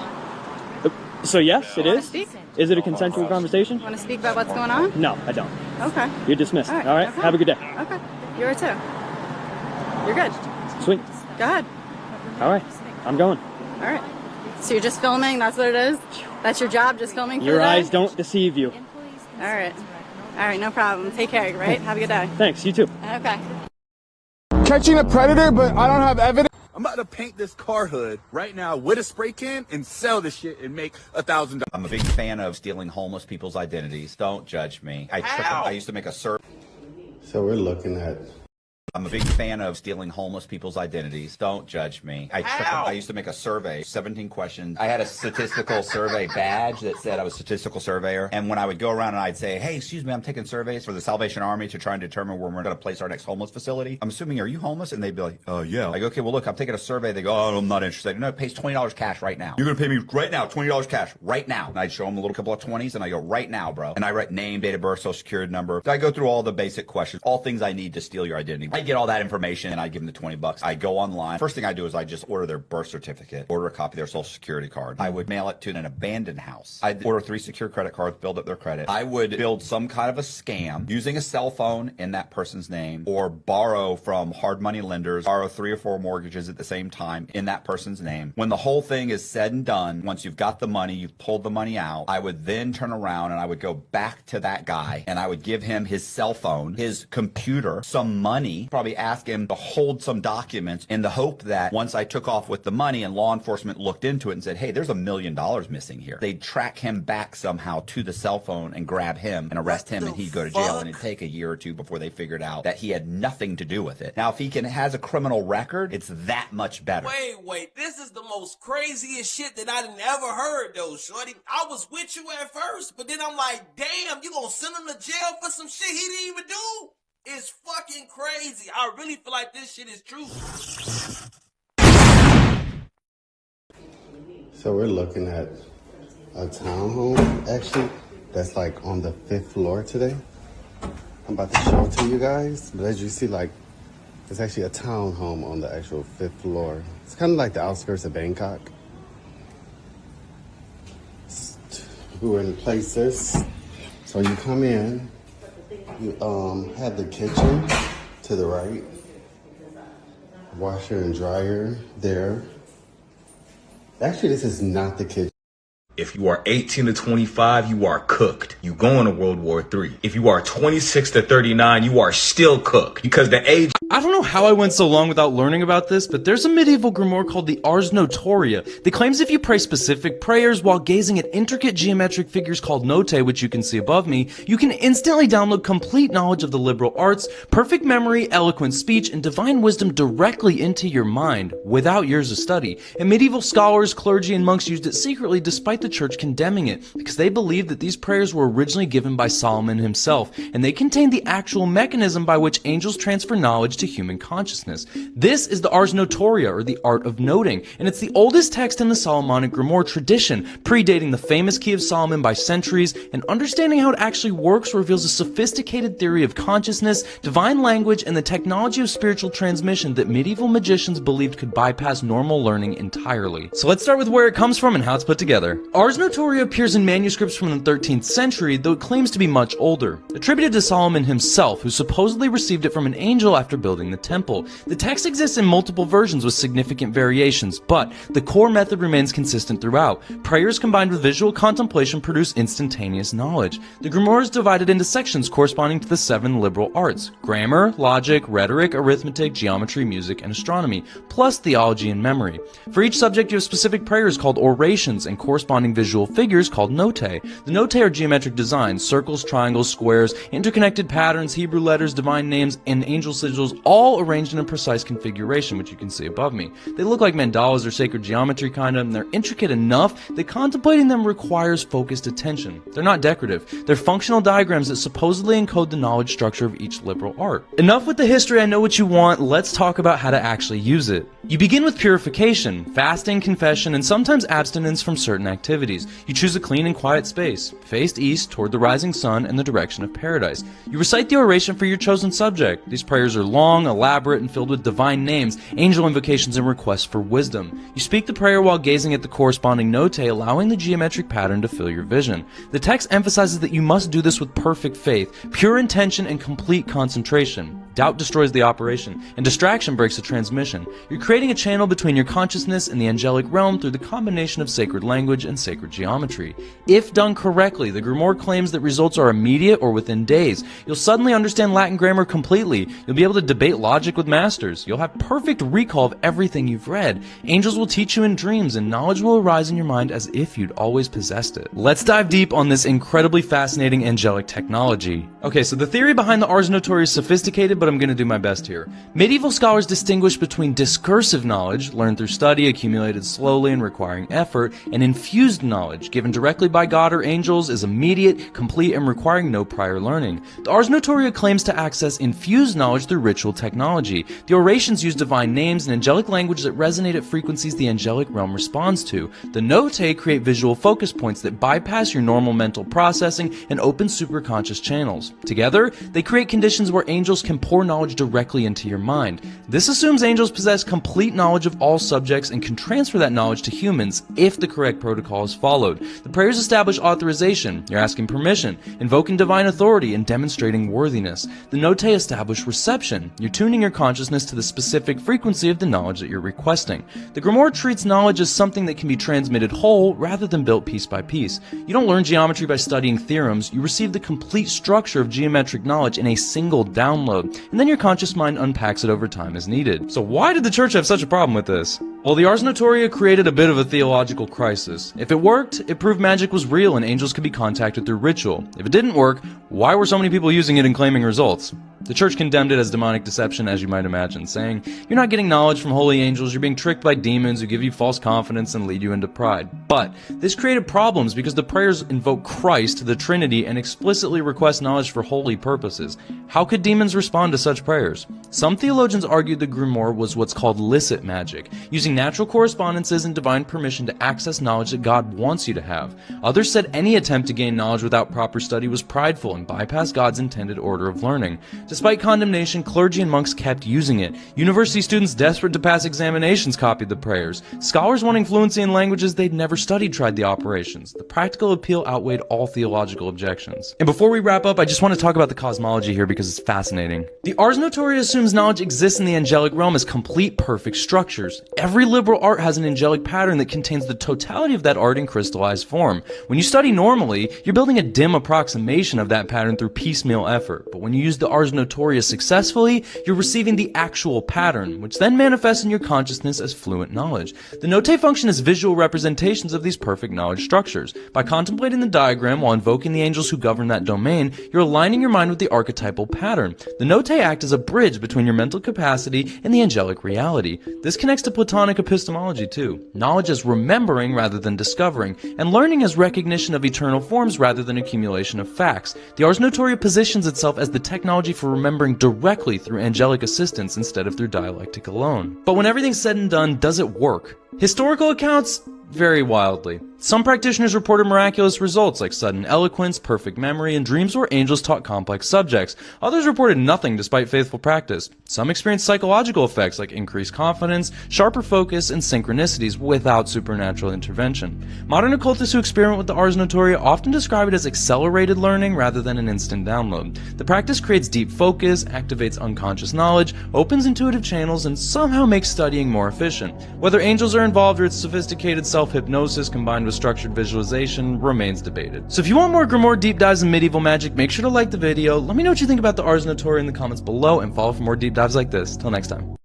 So yes, it You wanna is. speak? Is it a consensual conversation? You want to speak about what's going on? No, I don't. Okay. You're dismissed. All right. All right. Okay. Have a good day. Okay. You are too. You're good. Sweet. Go ahead. All right. I'm going. All right. So you're just filming? That's what it is? That's your job, just filming for Your the day? eyes don't deceive you. All right. All right, no problem. Take care, right? Have a good day. Thanks. You too. Okay. Catching a predator, but I don't have evidence. I'm about to paint this car hood right now with a spray can and sell this shit and make $1,000. I'm a big fan of stealing homeless people's identities. Don't judge me. I used to make a survey. So we're looking at... I'm a big fan of stealing homeless people's identities. Don't judge me. I used to make a survey, 17 questions. I had a statistical survey badge that said I was a statistical surveyor. And when I would go around and I'd say, hey, excuse me, I'm taking surveys for the Salvation Army to try and determine where we're going to place our next homeless facility. I'm assuming, are you homeless? And they'd be like, oh, yeah. I go, okay, well, look, I'm taking a survey. They go, oh, I'm not interested. No, it pays $20 cash right now. You're going to pay me right now, $20 cash right now. And I'd show them a little couple of 20s and I go, right now, bro. And I write name, date of birth, social security number. I go through all the basic questions, all things I need to steal your identity. I get all that information and I give them the $20. I go online. First thing I do is I just order their birth certificate, order a copy of their social security card. I would mail it to an abandoned house. I'd order 3 secure credit cards, build up their credit. I would build some kind of a scam using a cell phone in that person's name or borrow from hard money lenders, borrow 3 or 4 mortgages at the same time in that person's name. When the whole thing is said and done, once you've got the money, you've pulled the money out, I would then turn around and I would go back to that guy and I would give him his cell phone, his computer, some money, probably ask him to hold some documents in the hope that once I took off with the money and law enforcement looked into it and said, hey, there's $1 million missing here, they'd track him back somehow to the cell phone and grab him and arrest him and he'd go to jail and it'd take a year or 2 before they figured out that he had nothing to do with it. Now, if he has a criminal record, it's that much better. Wait, this is the most craziest shit that I done ever heard though, shorty. I was with you at first, but then I'm like, damn, you gonna send him to jail for some shit he didn't even do? It's fucking crazy. I really feel like this shit is true. So we're looking at a townhome, actually, that's like on the 5th floor today. I'm about to show it to you guys, but as you see, like, it's actually a townhome on the actual 5th floor. It's kind of like the outskirts of Bangkok. We're in places. So you come in. You have the kitchen to the right, washer and dryer there. Actually, this is not the kitchen. If you are 18 to 25, you are cooked. You going to World War III. If you are 26 to 39, you are still cooked because the age... I don't know how I went so long without learning about this, but there's a medieval grimoire called the Ars Notoria that claims if you pray specific prayers while gazing at intricate geometric figures called notae, which you can see above me, you can instantly download complete knowledge of the liberal arts, perfect memory, eloquent speech, and divine wisdom directly into your mind without years of study. And medieval scholars, clergy, and monks used it secretly despite the church condemning it because they believed that these prayers were originally given by Solomon himself and they contained the actual mechanism by which angels transfer knowledge to human consciousness. This is the Ars Notoria, or the art of noting, and it's the oldest text in the Solomonic grimoire tradition, predating the famous Key of Solomon by centuries, and understanding how it actually works reveals a sophisticated theory of consciousness, divine language, and the technology of spiritual transmission that medieval magicians believed could bypass normal learning entirely. So let's start with where it comes from and how it's put together. Ars Notoria appears in manuscripts from the 13th century, though it claims to be much older. Attributed to Solomon himself, who supposedly received it from an angel after building the temple. The text exists in multiple versions with significant variations, but the core method remains consistent throughout. Prayers combined with visual contemplation produce instantaneous knowledge. The grimoire is divided into sections corresponding to the 7 liberal arts: grammar, logic, rhetoric, arithmetic, geometry, music, and astronomy, plus theology and memory. For each subject you have specific prayers called orations and corresponding visual figures called notae. The notae are geometric designs: circles, triangles, squares, interconnected patterns, Hebrew letters, divine names, and angel sigils, all arranged in a precise configuration, which you can see above me. They look like mandalas or sacred geometry kind of, and they're intricate enough that contemplating them requires focused attention. They're not decorative. They're functional diagrams that supposedly encode the knowledge structure of each liberal art. Enough with the history, I know what you want, let's talk about how to actually use it. You begin with purification, fasting, confession, and sometimes abstinence from certain activities. You choose a clean and quiet space, faced east toward the rising sun and the direction of paradise. You recite the oration for your chosen subject. These prayers are long, elaborate, and filled with divine names, angel invocations, and requests for wisdom. You speak the prayer while gazing at the corresponding notae, allowing the geometric pattern to fill your vision. The text emphasizes that you must do this with perfect faith, pure intention, and complete concentration. Doubt destroys the operation, and distraction breaks the transmission. You're creating a channel between your consciousness and the angelic realm through the combination of sacred language and sacred geometry. If done correctly, the Grimoire claims that results are immediate or within days. You'll suddenly understand Latin grammar completely. You'll be able to debate logic with masters. You'll have perfect recall of everything you've read. Angels will teach you in dreams, and knowledge will arise in your mind as if you'd always possessed it. Let's dive deep on this incredibly fascinating angelic technology. Okay, so the theory behind the Ars Notoria is sophisticated, but I'm going to do my best here. Medieval scholars distinguish between discursive knowledge, learned through study, accumulated slowly and requiring effort, and infused knowledge, given directly by God or angels, is immediate, complete, and requiring no prior learning. The Ars Notoria claims to access infused knowledge through ritual technology. The orations use divine names and angelic language that resonate at frequencies the angelic realm responds to. The notae create visual focus points that bypass your normal mental processing and open superconscious channels. Together, they create conditions where angels can pour knowledge directly into your mind. This assumes angels possess complete knowledge of all subjects and can transfer that knowledge to humans if the correct protocol is followed. The prayers establish authorization. You're asking permission, invoking divine authority, and demonstrating worthiness. The notae establish reception. You're tuning your consciousness to the specific frequency of the knowledge that you're requesting. The Grimoire treats knowledge as something that can be transmitted whole rather than built piece by piece. You don't learn geometry by studying theorems. You receive the complete structure of geometric knowledge in a single download, and then your conscious mind unpacks it over time as needed. So why did the church have such a problem with this? Well, the Ars Notoria created a bit of a theological crisis. If it worked, it proved magic was real and angels could be contacted through ritual. If it didn't work, why were so many people using it and claiming results? The church condemned it as demonic deception, as you might imagine, saying, "You're not getting knowledge from holy angels, you're being tricked by demons who give you false confidence and lead you into pride." But this created problems because the prayers invoke Christ, the Trinity, and explicitly request knowledge for holy purposes. How could demons respond to such prayers? Some theologians argued the Grimoire was what's called licit magic, using natural correspondences and divine permission to access knowledge that God wants you to have. Others said any attempt to gain knowledge without proper study was prideful and bypassed God's intended order of learning. Despite condemnation, clergy and monks kept using it. University students desperate to pass examinations copied the prayers. Scholars wanting fluency in languages they'd never studied tried the operations. The practical appeal outweighed all theological objections. And before we wrap up, I just want to talk about the cosmology here because it's fascinating. The Ars Notoria assumes knowledge exists in the angelic realm as complete, perfect structures. Every liberal art has an angelic pattern that contains the totality of that art in crystallized form. When you study normally, you're building a dim approximation of that pattern through piecemeal effort. But when you use the Ars Notoria successfully, you're receiving the actual pattern, which then manifests in your consciousness as fluent knowledge. The notae function as visual representations of these perfect knowledge structures. By contemplating the diagram while invoking the angels who govern that domain, you're aligning your mind with the archetypal pattern. The notae act as a bridge between your mental capacity and the angelic reality. This connects to Platonic epistemology too. Knowledge as remembering rather than discovering, and learning as recognition of eternal forms rather than accumulation of facts. The Ars Notoria positions itself as the technology for remembering directly through angelic assistance instead of through dialectic alone. But when everything's said and done, does it work? Historical accounts vary wildly. Some practitioners reported miraculous results like sudden eloquence, perfect memory, and dreams where angels taught complex subjects. Others reported nothing despite faithful practice. Some experienced psychological effects like increased confidence, sharper focus, and synchronicities without supernatural intervention. Modern occultists who experiment with the Ars Notoria often describe it as accelerated learning rather than an instant download. The practice creates deep focus, activates unconscious knowledge, opens intuitive channels, and somehow makes studying more efficient. Whether angels are involved or it's sophisticated self-hypnosis combined with structured visualization remains debated. So if you want more Grimoire deep dives in medieval magic, make sure to like the video, let me know what you think about the Ars Notoria in the comments below, and follow for more deep dives like this. Till next time.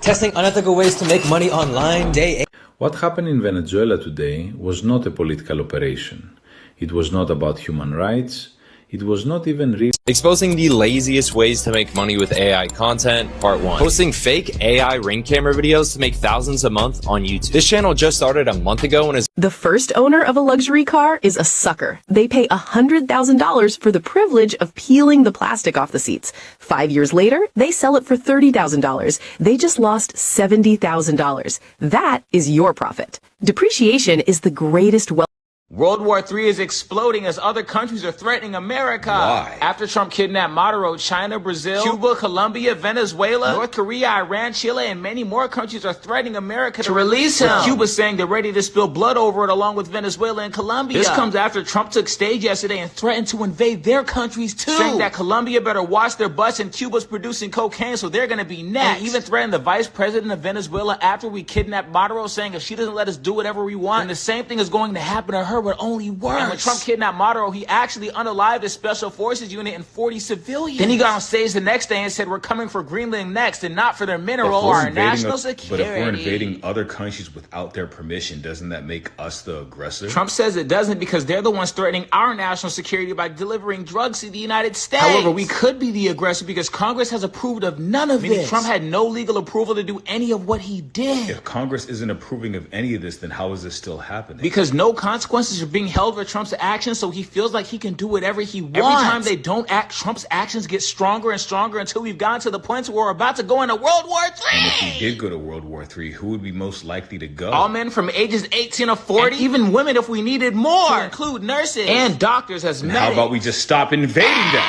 Testing unethical ways to make money online, day 8. What happened in Venezuela today was not a political operation. It was not about human rights. It was not even real. Exposing the laziest ways to make money with AI content, part 1. Posting fake AI ring camera videos to make thousands a month on YouTube. This channel just started a month ago and is the first owner of a luxury car is a sucker. They pay $100,000 for the privilege of peeling the plastic off the seats. 5 years later, they sell it for $30,000. They just lost $70,000. That is your profit. Depreciation is the greatest wealth. World War III is exploding as other countries are threatening America. Why? After Trump kidnapped Maduro, China, Brazil, Cuba, Colombia, Venezuela, North Korea, Iran, Chile, and many more countries are threatening America to release him. With Cuba saying they're ready to spill blood over it along with Venezuela and Colombia. This comes after Trump took stage yesterday and threatened to invade their countries too. Saying that Colombia better watch their butts and Cuba's producing cocaine, so they're going to be next. And even threatened the vice president of Venezuela after we kidnapped Maduro, saying if she doesn't let us do whatever we want, then the same thing is going to happen to her, but only worse. And when Trump kidnapped Maduro, he actually unalived his special forces unit and 40 civilians. Then he got on stage the next day and said, we're coming for Greenland next, and not for their mineral or our national security. But if we're invading other countries without their permission, doesn't that make us the aggressor? Trump says it doesn't because they're the ones threatening our national security by delivering drugs to the United States. However, we could be the aggressor because Congress has approved of none of this. Trump had no legal approval to do any of what he did. If Congress isn't approving of any of this, then how is this still happening? Because no consequences are being held for Trump's actions, so he feels like he can do whatever he wants. Every time they don't act, Trump's actions get stronger and stronger until we've gotten to the point where we're about to go into World War III. And if we did go to World War III, who would be most likely to go? All men from ages 18 to 40, and even women if we needed more, to include nurses and doctors as medics. How about we just stop invading them?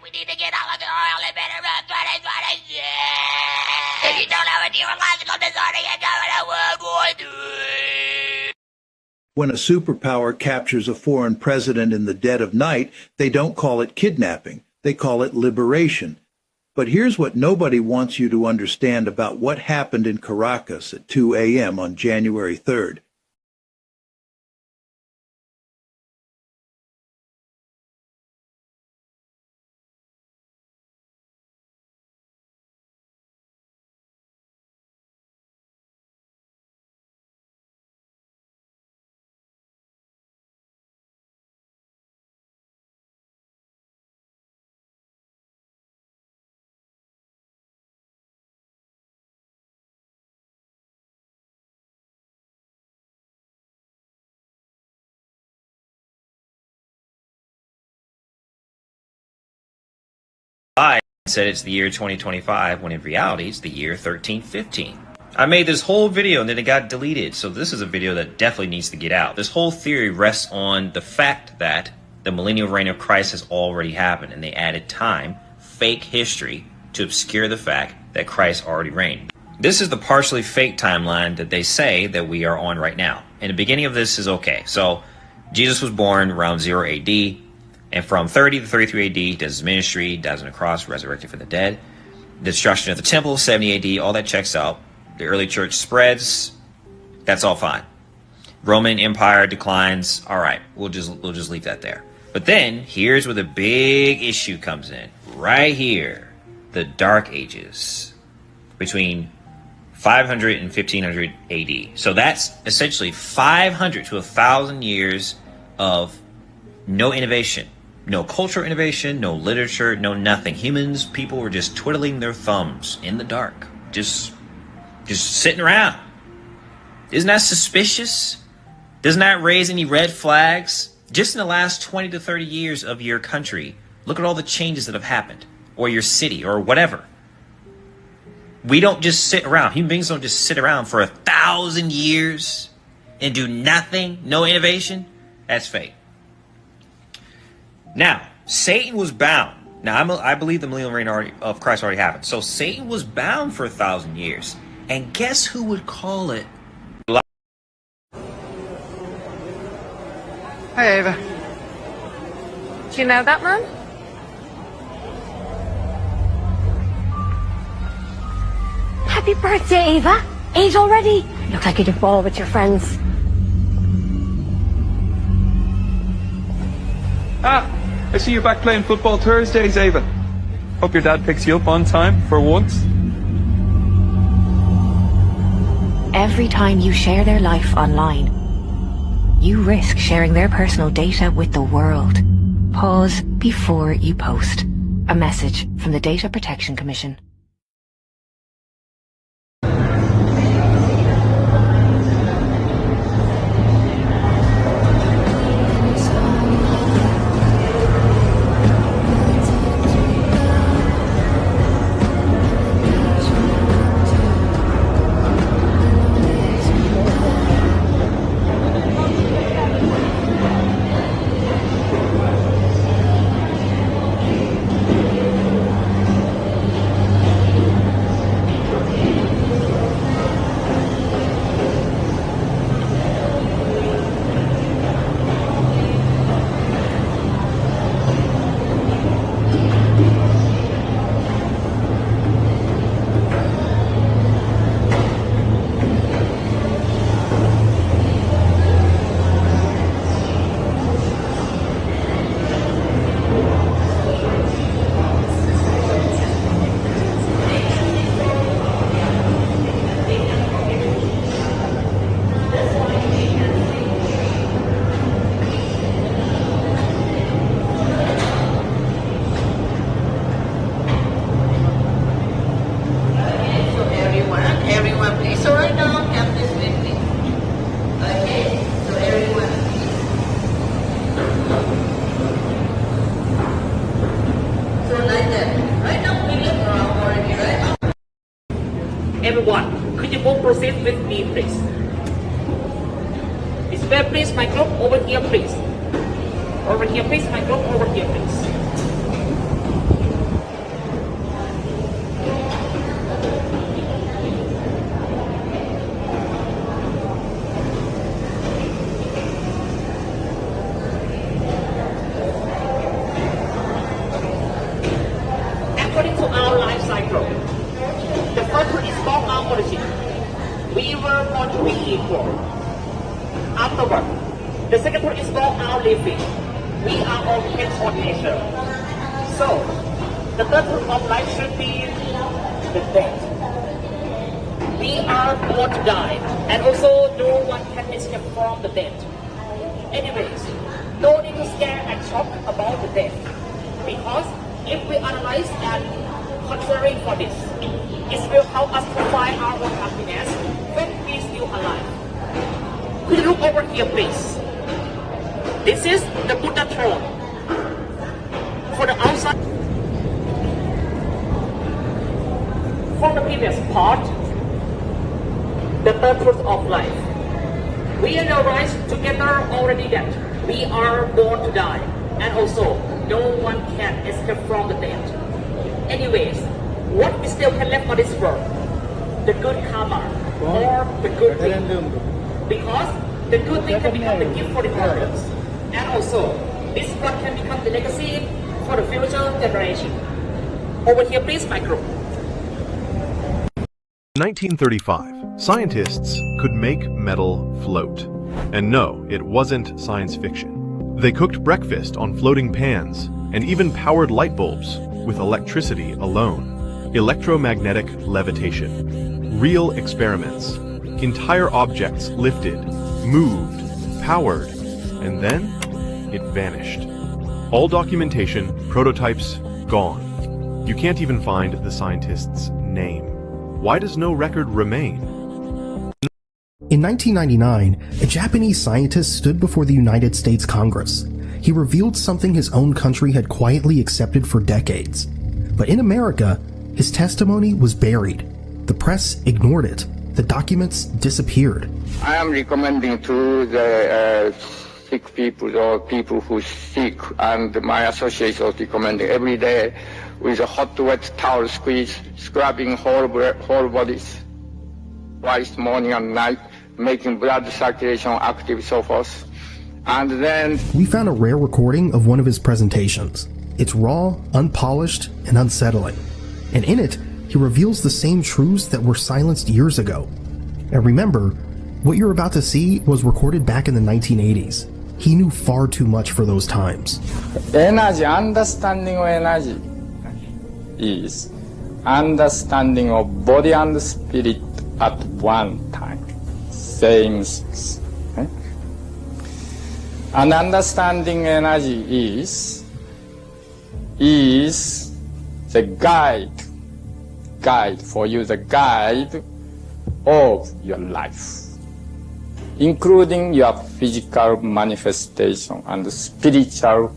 We need to get all of the oil and minerals 2026. If you don't have a neurological disorder, you're going to World War III. When a superpower captures a foreign president in the dead of night, they don't call it kidnapping. They call it liberation. But here's what nobody wants you to understand about what happened in Caracas at 2 a.m. on January 3rd. Said it's the year 2025 when in reality it's the year 1315. I made this whole video and then it got deleted, so this is a video that definitely needs to get out. This whole theory rests on the fact that the millennial reign of Christ has already happened, and they added time, fake history, to obscure the fact that Christ already reigned. This is the partially fake timeline that they say that we are on right now. And the beginning of this is okay. So Jesus was born around 0 AD. And from 30 to 33 AD, does his ministry, dies on the cross, resurrected from the dead. The destruction of the temple, 70 AD, all that checks out. The early church spreads. That's all fine. Roman Empire declines. All right, we'll just leave that there. But then here's where the big issue comes in. Right here, the Dark Ages, between 500 and 1500 AD. So that's essentially 500 to 1,000 years of no innovation. No cultural innovation, no literature, no nothing. Humans, people were just twiddling their thumbs in the dark. Just sitting around. Isn't that suspicious? Doesn't that raise any red flags? Just in the last 20 to 30 years of your country, look at all the changes that have happened. Or your city, or whatever. We don't just sit around. Human beings don't just sit around for 1,000 years and do nothing, no innovation. That's fake. Now, Satan was bound. Now, I believe the millennial reign of Christ already happened. So Satan was bound for 1,000 years. And guess who would call it? Hi, Ava. Do you know that man? Happy birthday, Ava. 8 already. Look like you'd a ball with your friends. I see you back playing football Thursdays, Ava. Hope your dad picks you up on time for once. Every time you share their life online, you risk sharing their personal data with the world. Pause before you post. A message from the Data Protection Commission. Everyone, could you go proceed with me, please? Display, please, my group, over here, please. Over here, please, my group, over here, please. According to our life cycle, the first one is called our origin. We were born to be equal. Afterward, the second one is called our living. We are all kids on nature. So, the third one of life should be the death. We are born to die, and also no one can escape from the death. Anyways, no need to scare and shock about the death, because if we analyze and considering for this, it will help us to find our own happiness when we are still alive. Could you look over here, please? This is the Buddha throne. For the outside, from the previous part, the purpose of life. We and our rise together already that we are born to die, and also no one can escape from the death. Anyways, what we still can left on this world? The good karma or the good thing. Because the good thing can become the gift for the others. And also, this one can become the legacy for the future generation. Over here, please, my group. 1935, scientists could make metal float. And no, it wasn't science fiction. They cooked breakfast on floating pans and even powered light bulbs with electricity alone. Electromagnetic levitation. Real experiments. Entire objects lifted, moved, powered, and then it vanished. All documentation, prototypes, gone. You can't even find the scientist's name. Why does no record remain? In 1999, a Japanese scientist stood before the United States Congress. He revealed something his own country had quietly accepted for decades. But in America, his testimony was buried. The press ignored it. The documents disappeared. I am recommending to the sick people or people who sick, and my association is recommending every day with a hot wet towel squeeze, scrubbing whole bodies twice morning and night, making blood circulation active, so forth. And then we found a rare recording of one of his presentations. It's raw, unpolished, and unsettling. And in it, he reveals the same truths that were silenced years ago. And remember, what you're about to see was recorded back in the 1980s. He knew far too much for those times. Energy, understanding of energy is understanding of body and spirit at one time. Same things. Okay? And understanding energy is the guide for you, the guide of your life, including your physical manifestation and spiritual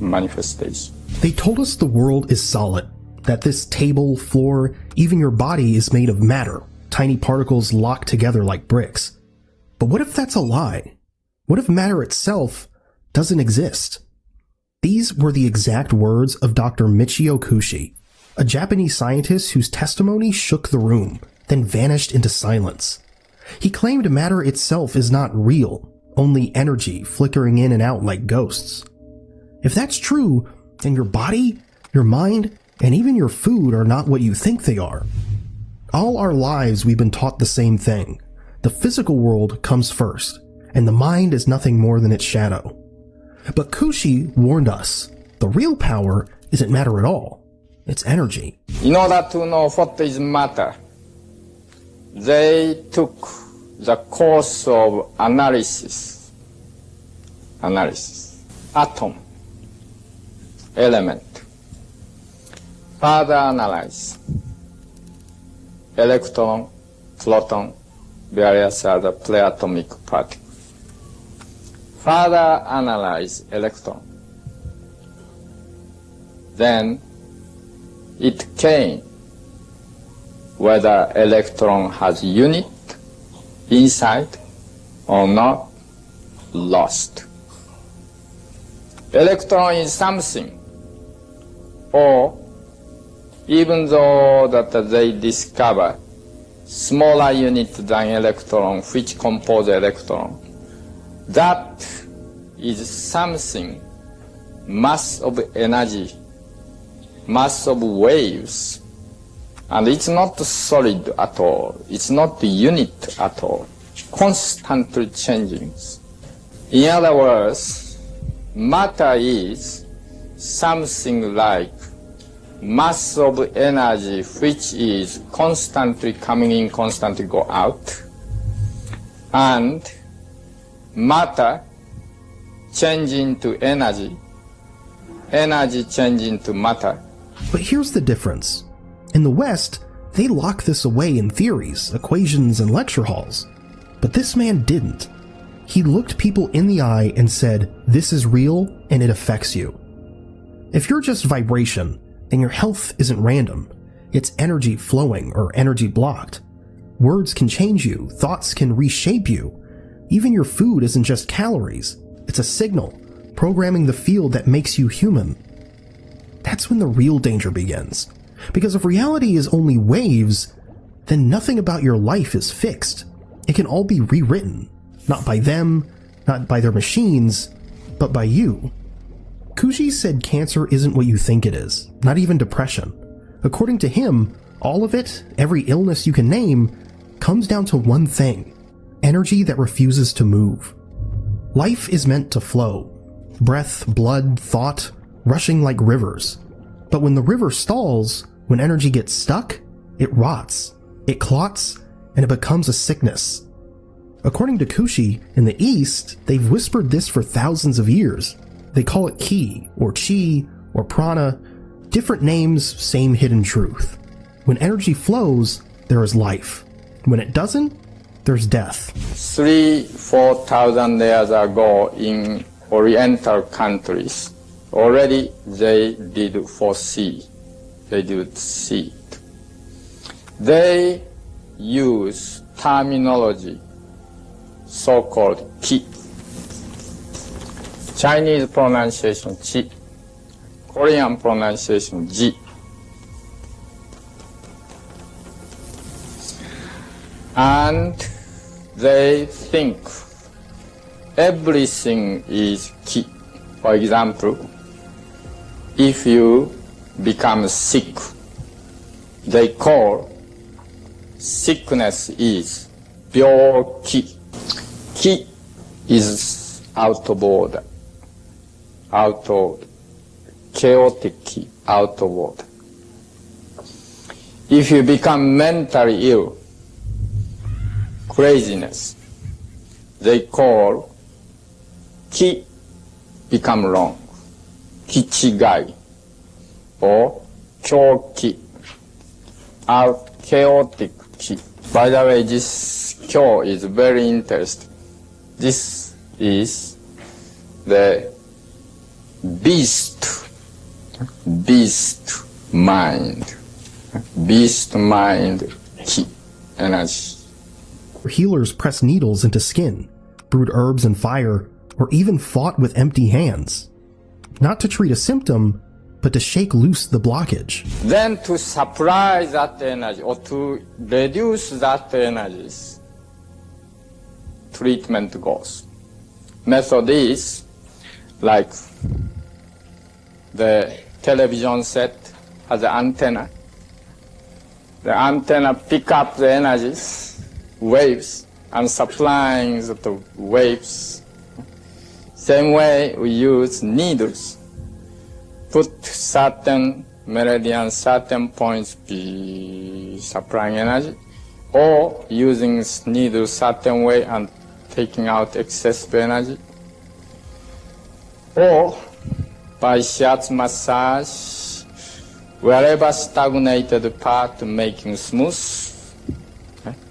manifestation. They told us the world is solid, that this table, floor, even your body is made of matter, tiny particles locked together like bricks. But what if that's a lie? What if matter itself doesn't exist? These were the exact words of Dr. Michio Kushi, a Japanese scientist whose testimony shook the room, then vanished into silence. He claimed matter itself is not real, only energy flickering in and out like ghosts. If that's true, then your body, your mind, and even your food are not what you think they are. All our lives we've been taught the same thing. The physical world comes first, and the mind is nothing more than its shadow. But Kushi warned us, the real power isn't matter at all. It's energy. In order to know what is matter, they took the course of analysis. Atom, element. Further analyze electron, proton, various other pre-atomic particles. Further analyze electron. Then it came whether electron has unit inside or not, lost. Electron is something, or even though that they discover smaller unit than electron which compose electron, that is something, mass of energy, mass of waves, and it's not solid at all, it's not unit at all, constantly changing. In other words, matter is something like mass of energy which is constantly coming in, constantly go out, and matter changing to energy, energy changing to matter. But here's the difference. In the West, they lock this away in theories, equations, and lecture halls. But this man didn't. He looked people in the eye and said, "This is real and it affects you." If you're just vibration, then your health isn't random. It's energy flowing or energy blocked. Words can change you, thoughts can reshape you. Even your food isn't just calories. It's a signal, programming the field that makes you human. That's when the real danger begins. Because if reality is only waves, then nothing about your life is fixed. It can all be rewritten. Not by them, not by their machines, but by you. Kushi said cancer isn't what you think it is, not even depression. According to him, all of it, every illness you can name, comes down to one thing: energy that refuses to move. Life is meant to flow. Breath, blood, thought, rushing like rivers. But when the river stalls, when energy gets stuck, it rots, it clots, and it becomes a sickness. According to Kushi, in the East, they've whispered this for thousands of years. They call it ki, or chi, or prana. Different names, same hidden truth. When energy flows, there is life. When it doesn't, there's death. 3,000-4,000 years ago in Oriental countries, already they did foresee. They did see it. They use terminology so-called ki. Chinese pronunciation chi, Korean pronunciation ji. And they think everything is ki. For example, if you become sick, they call sickness is byoki. Ki is out of order, out of chaotic, out of order. If you become mentally ill, craziness, they call ki become wrong, kichigai, or kyoki, out chaotic ki. By the way, this kyo is very interesting. This is the beast mind ki, energy. Healers press needles into skin, brewed herbs in fire, or even fought with empty hands. Not to treat a symptom, but to shake loose the blockage. Then to supply that energy or to reduce that energy, treatment goes. Method is like the television set has an antenna. The antenna pick up the energies, waves, and supplying the waves. Same way we use needles. Put certain meridian, certain points be supplying energy, or using needle certain way and taking out excess energy, or by shiatsu massage, wherever stagnated part making smooth,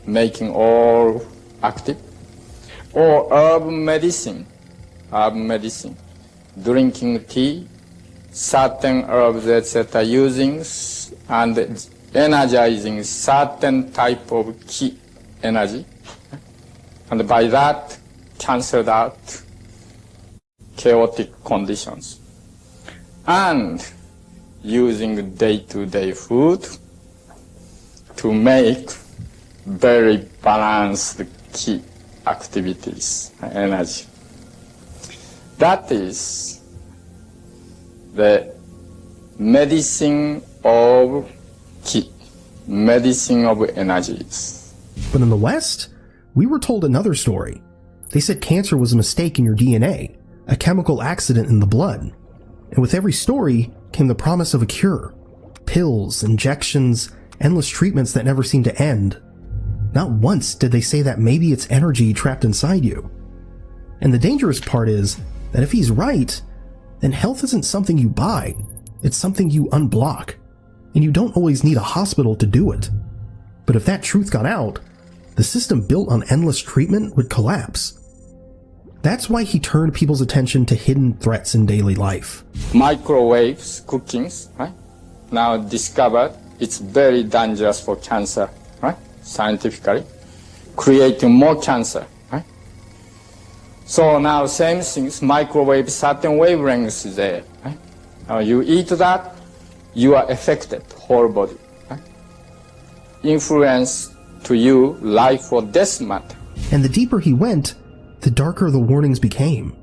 making all active, or herb medicine, drinking tea, certain herbs, etc., using and energizing certain type of key energy, and by that canceled out chaotic conditions, and using day-to-day food to make very balanced key activities, energy. That is the medicine of ki, medicine of energies. But in the West, we were told another story. They said cancer was a mistake in your DNA, a chemical accident in the blood. And with every story came the promise of a cure. Pills, injections, endless treatments that never seemed to end. Not once did they say that maybe it's energy trapped inside you. And the dangerous part is that if he's right, then health isn't something you buy, it's something you unblock. And you don't always need a hospital to do it. But if that truth got out, the system built on endless treatment would collapse. That's why he turned people's attention to hidden threats in daily life. Microwaves cookings, right? Now discovered it's very dangerous for cancer, right? Scientifically, creating more cancer, right? So now same things, microwave, certain wavelengths there, right? Now you eat that, you are affected, whole body, right? Influence to you, life or death matter. And the deeper he went, the darker the warnings became.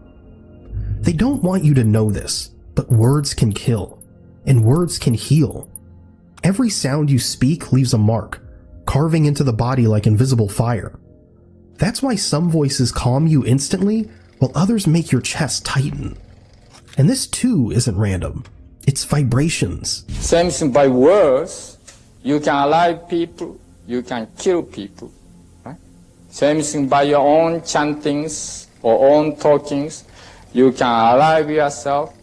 They don't want you to know this, but words can kill, and words can heal. Every sound you speak leaves a mark, carving into the body like invisible fire. That's why some voices calm you instantly, while others make your chest tighten. And this too isn't random. It's vibrations. Same thing by words. You can alive people, you can kill people. Right? Same thing by your own chantings or own talkings. You can alive yourself,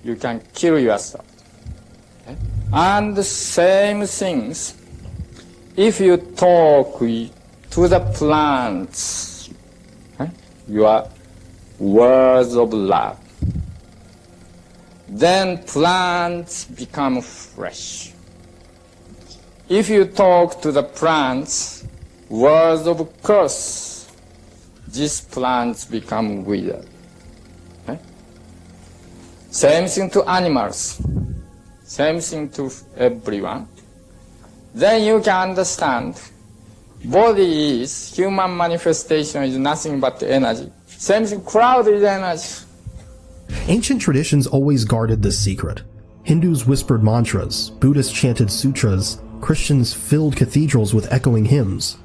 you can kill yourself. Okay? And the same things, if you talk to the plants, right? Your words of love, then plants become fresh. If you talk to the plants, words of curse, these plants become withered. Okay? Same thing to animals, same thing to everyone. Then you can understand body is, human manifestation is nothing but energy. Same thing, crowd is energy. Ancient traditions always guarded this secret. Hindus whispered mantras, Buddhists chanted sutras, Christians filled cathedrals with echoing hymns.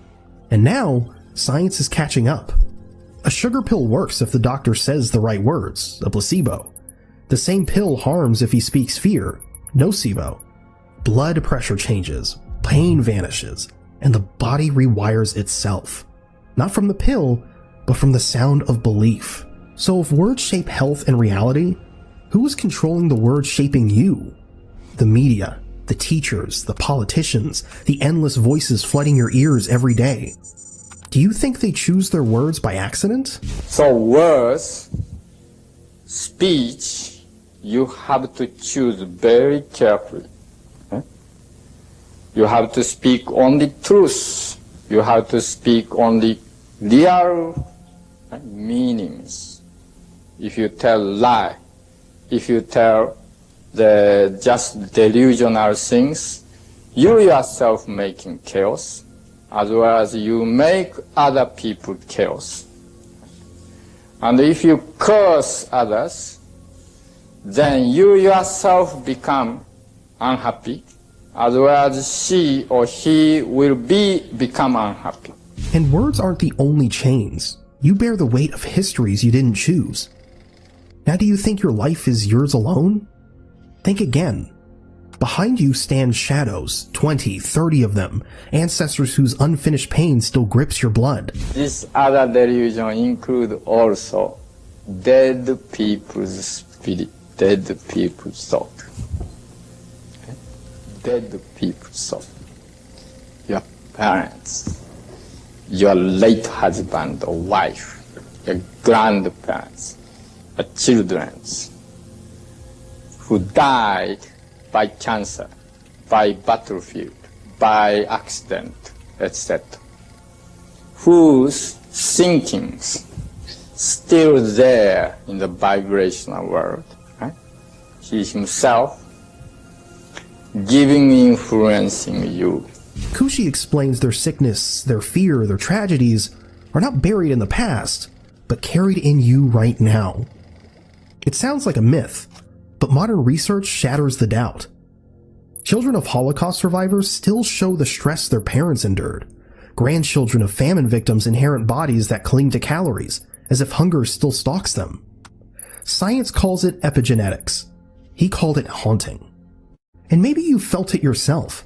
And now, science is catching up. A sugar pill works if the doctor says the right words, a placebo. The same pill harms if he speaks fear, nocebo. Blood pressure changes, pain vanishes, and the body rewires itself. Not from the pill, but from the sound of belief. So if words shape health and reality, who is controlling the words shaping you? The media, the teachers, the politicians, the endless voices flooding your ears every day. Do you think they choose their words by accident? So words, speech, you have to choose very carefully. You have to speak only truth. You have to speak only real meanings. If you tell lie, if you tell the just delusional things, you yourself making chaos, as well as you make other people chaos. And if you curse others, then you yourself become unhappy, as well as she or he will become unhappy. And words aren't the only chains. You bear the weight of histories you didn't choose. Now do you think your life is yours alone? Think again. Behind you stand shadows, 20, 30 of them, ancestors whose unfinished pain still grips your blood. This other delusion include also dead people's spirit, dead people's thought. Okay? Dead people's thought. Your parents, your late husband or wife, your grandparents, your children who died by cancer, by battlefield, by accident, etc., whose thinkings still there in the vibrational world. Right? He himself giving, influencing you. Kushi explains their sickness, their fear, their tragedies are not buried in the past, but carried in you right now. It sounds like a myth, but modern research shatters the doubt. Children of Holocaust survivors still show the stress their parents endured. Grandchildren of famine victims inherit bodies that cling to calories, as if hunger still stalks them. Science calls it epigenetics. He called it haunting. And maybe you felt it yourself.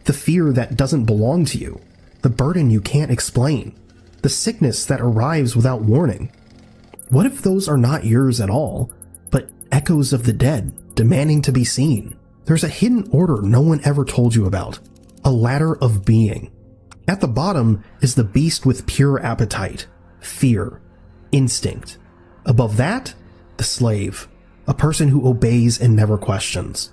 The fear that doesn't belong to you, the burden you can't explain, the sickness that arrives without warning. What if those are not yours at all, but echoes of the dead demanding to be seen? There's a hidden order no one ever told you about, a ladder of being. At the bottom is the beast with pure appetite, fear, instinct. Above that, the slave, a person who obeys and never questions.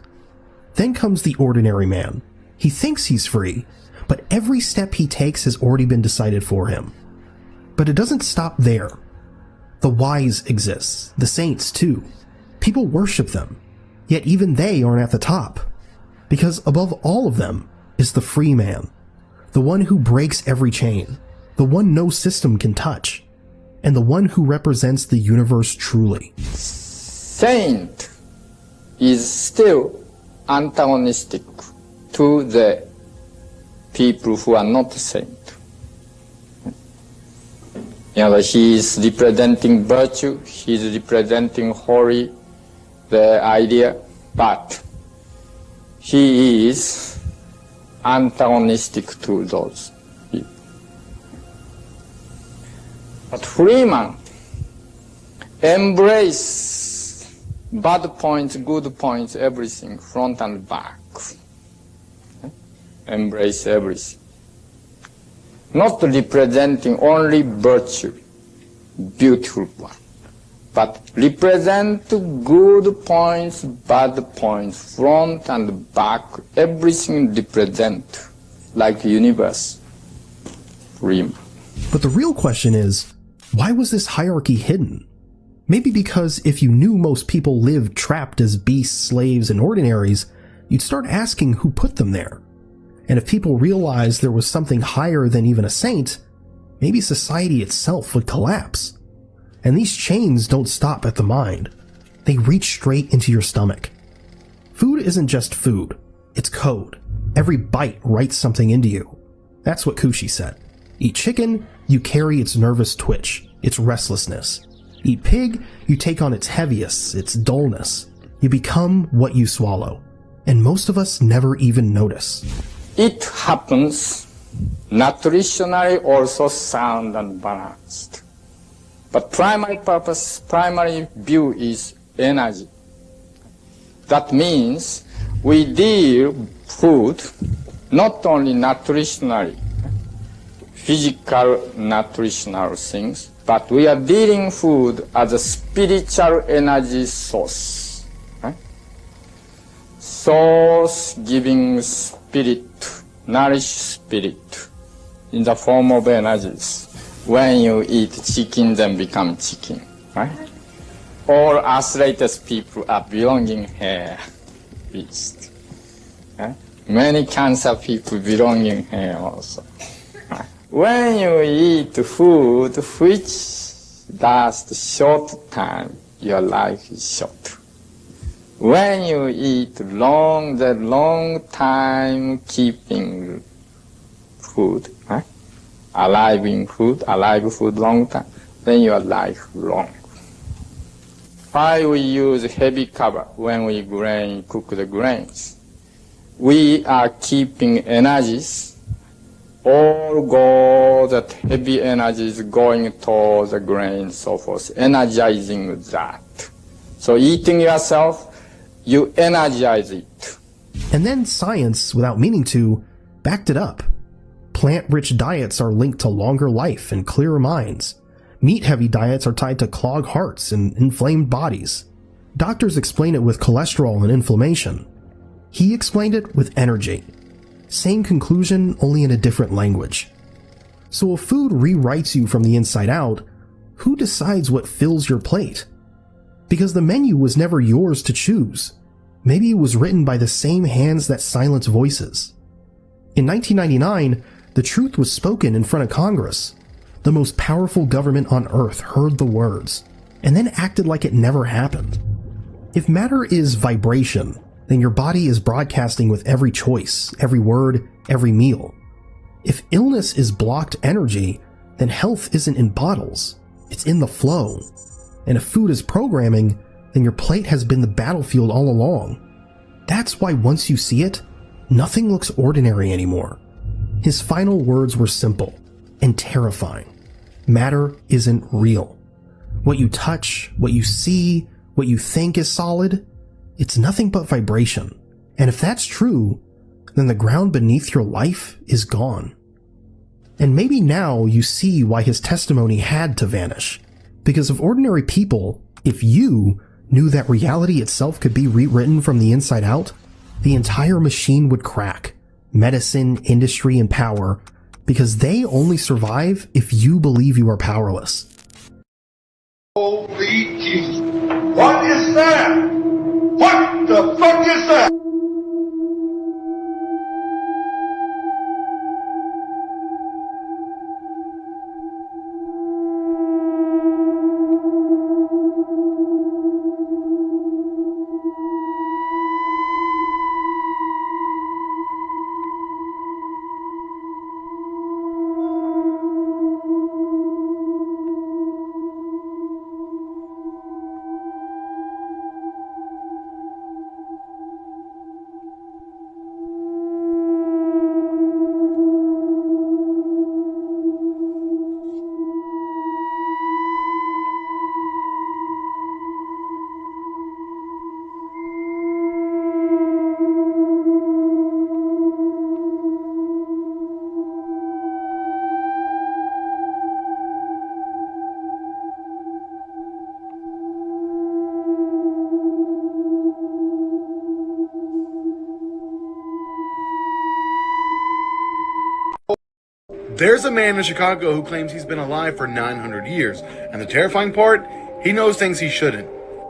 Then comes the ordinary man. He thinks he's free, but every step he takes has already been decided for him. But it doesn't stop there. The wise exists, the saints too. People worship them, yet even they aren't at the top. Because above all of them is the free man, the one who breaks every chain, the one no system can touch, and the one who represents the universe truly. Saint is still antagonistic to the people who are not saint. He is representing virtue, he is representing holy, the idea, but he is antagonistic to those people. But Freeman embrace bad points, good points, everything, front and back. Embrace everything. Not representing only virtue, beautiful one, but represent good points, bad points, front and back, everything represent like universe. Freeman. But the real question is, why was this hierarchy hidden? Maybe because if you knew most people lived trapped as beasts, slaves, and ordinaries, you'd start asking who put them there. And if people realized there was something higher than even a saint, maybe society itself would collapse. And these chains don't stop at the mind. They reach straight into your stomach. Food isn't just food, it's code. Every bite writes something into you. That's what Kushi said. Eat chicken, you carry its nervous twitch, its restlessness. Eat pig, you take on its heaviness, its dullness. You become what you swallow. And most of us never even notice. It happens nutritionally also sound and balanced. But primary purpose, primary view is energy. That means we deal food not only nutritionally, physical nutritional things, but we are dealing food as a spiritual energy source. Right? Source giving spirit, nourish spirit in the form of energies. When you eat chicken, then become chicken, right? All arthritis people are belonging here, beast. Right? Many cancer people belonging here also. Right? When you eat food which lasts short time, your life is short. When you eat the long time keeping food, right? alive food long time, then your life long. Why we use heavy cover when we cook the grains? We are keeping energies, all go that heavy energies going towards the grain, so forth, energizing that. So eating yourself, you energize it. And then science, without meaning to, backed it up. Plant-rich diets are linked to longer life and clearer minds. Meat-heavy diets are tied to clogged hearts and inflamed bodies. Doctors explain it with cholesterol and inflammation. He explained it with energy. Same conclusion, only in a different language. So if food rewrites you from the inside out, who decides what fills your plate? Because the menu was never yours to choose. Maybe it was written by the same hands that silence voices. In 1999, the truth was spoken in front of Congress. The most powerful government on earth heard the words, and then acted like it never happened. If matter is vibration, then your body is broadcasting with every choice, every word, every meal. If illness is blocked energy, then health isn't in bottles, it's in the flow. And if food is programming, then your plate has been the battlefield all along. That's why once you see it, nothing looks ordinary anymore. His final words were simple and terrifying. Matter isn't real. What you touch, what you see, what you think is solid, it's nothing but vibration. And if that's true, then the ground beneath your life is gone. And maybe now you see why his testimony had to vanish. Because if ordinary people, if you, knew that reality itself could be rewritten from the inside out, the entire machine would crack. Medicine, industry, and power, because they only survive if you believe you are powerless. Holy Jesus. What is that? What the fuck is that? There's a man in Chicago who claims he's been alive for 900 years, and the terrifying part, he knows things he shouldn't.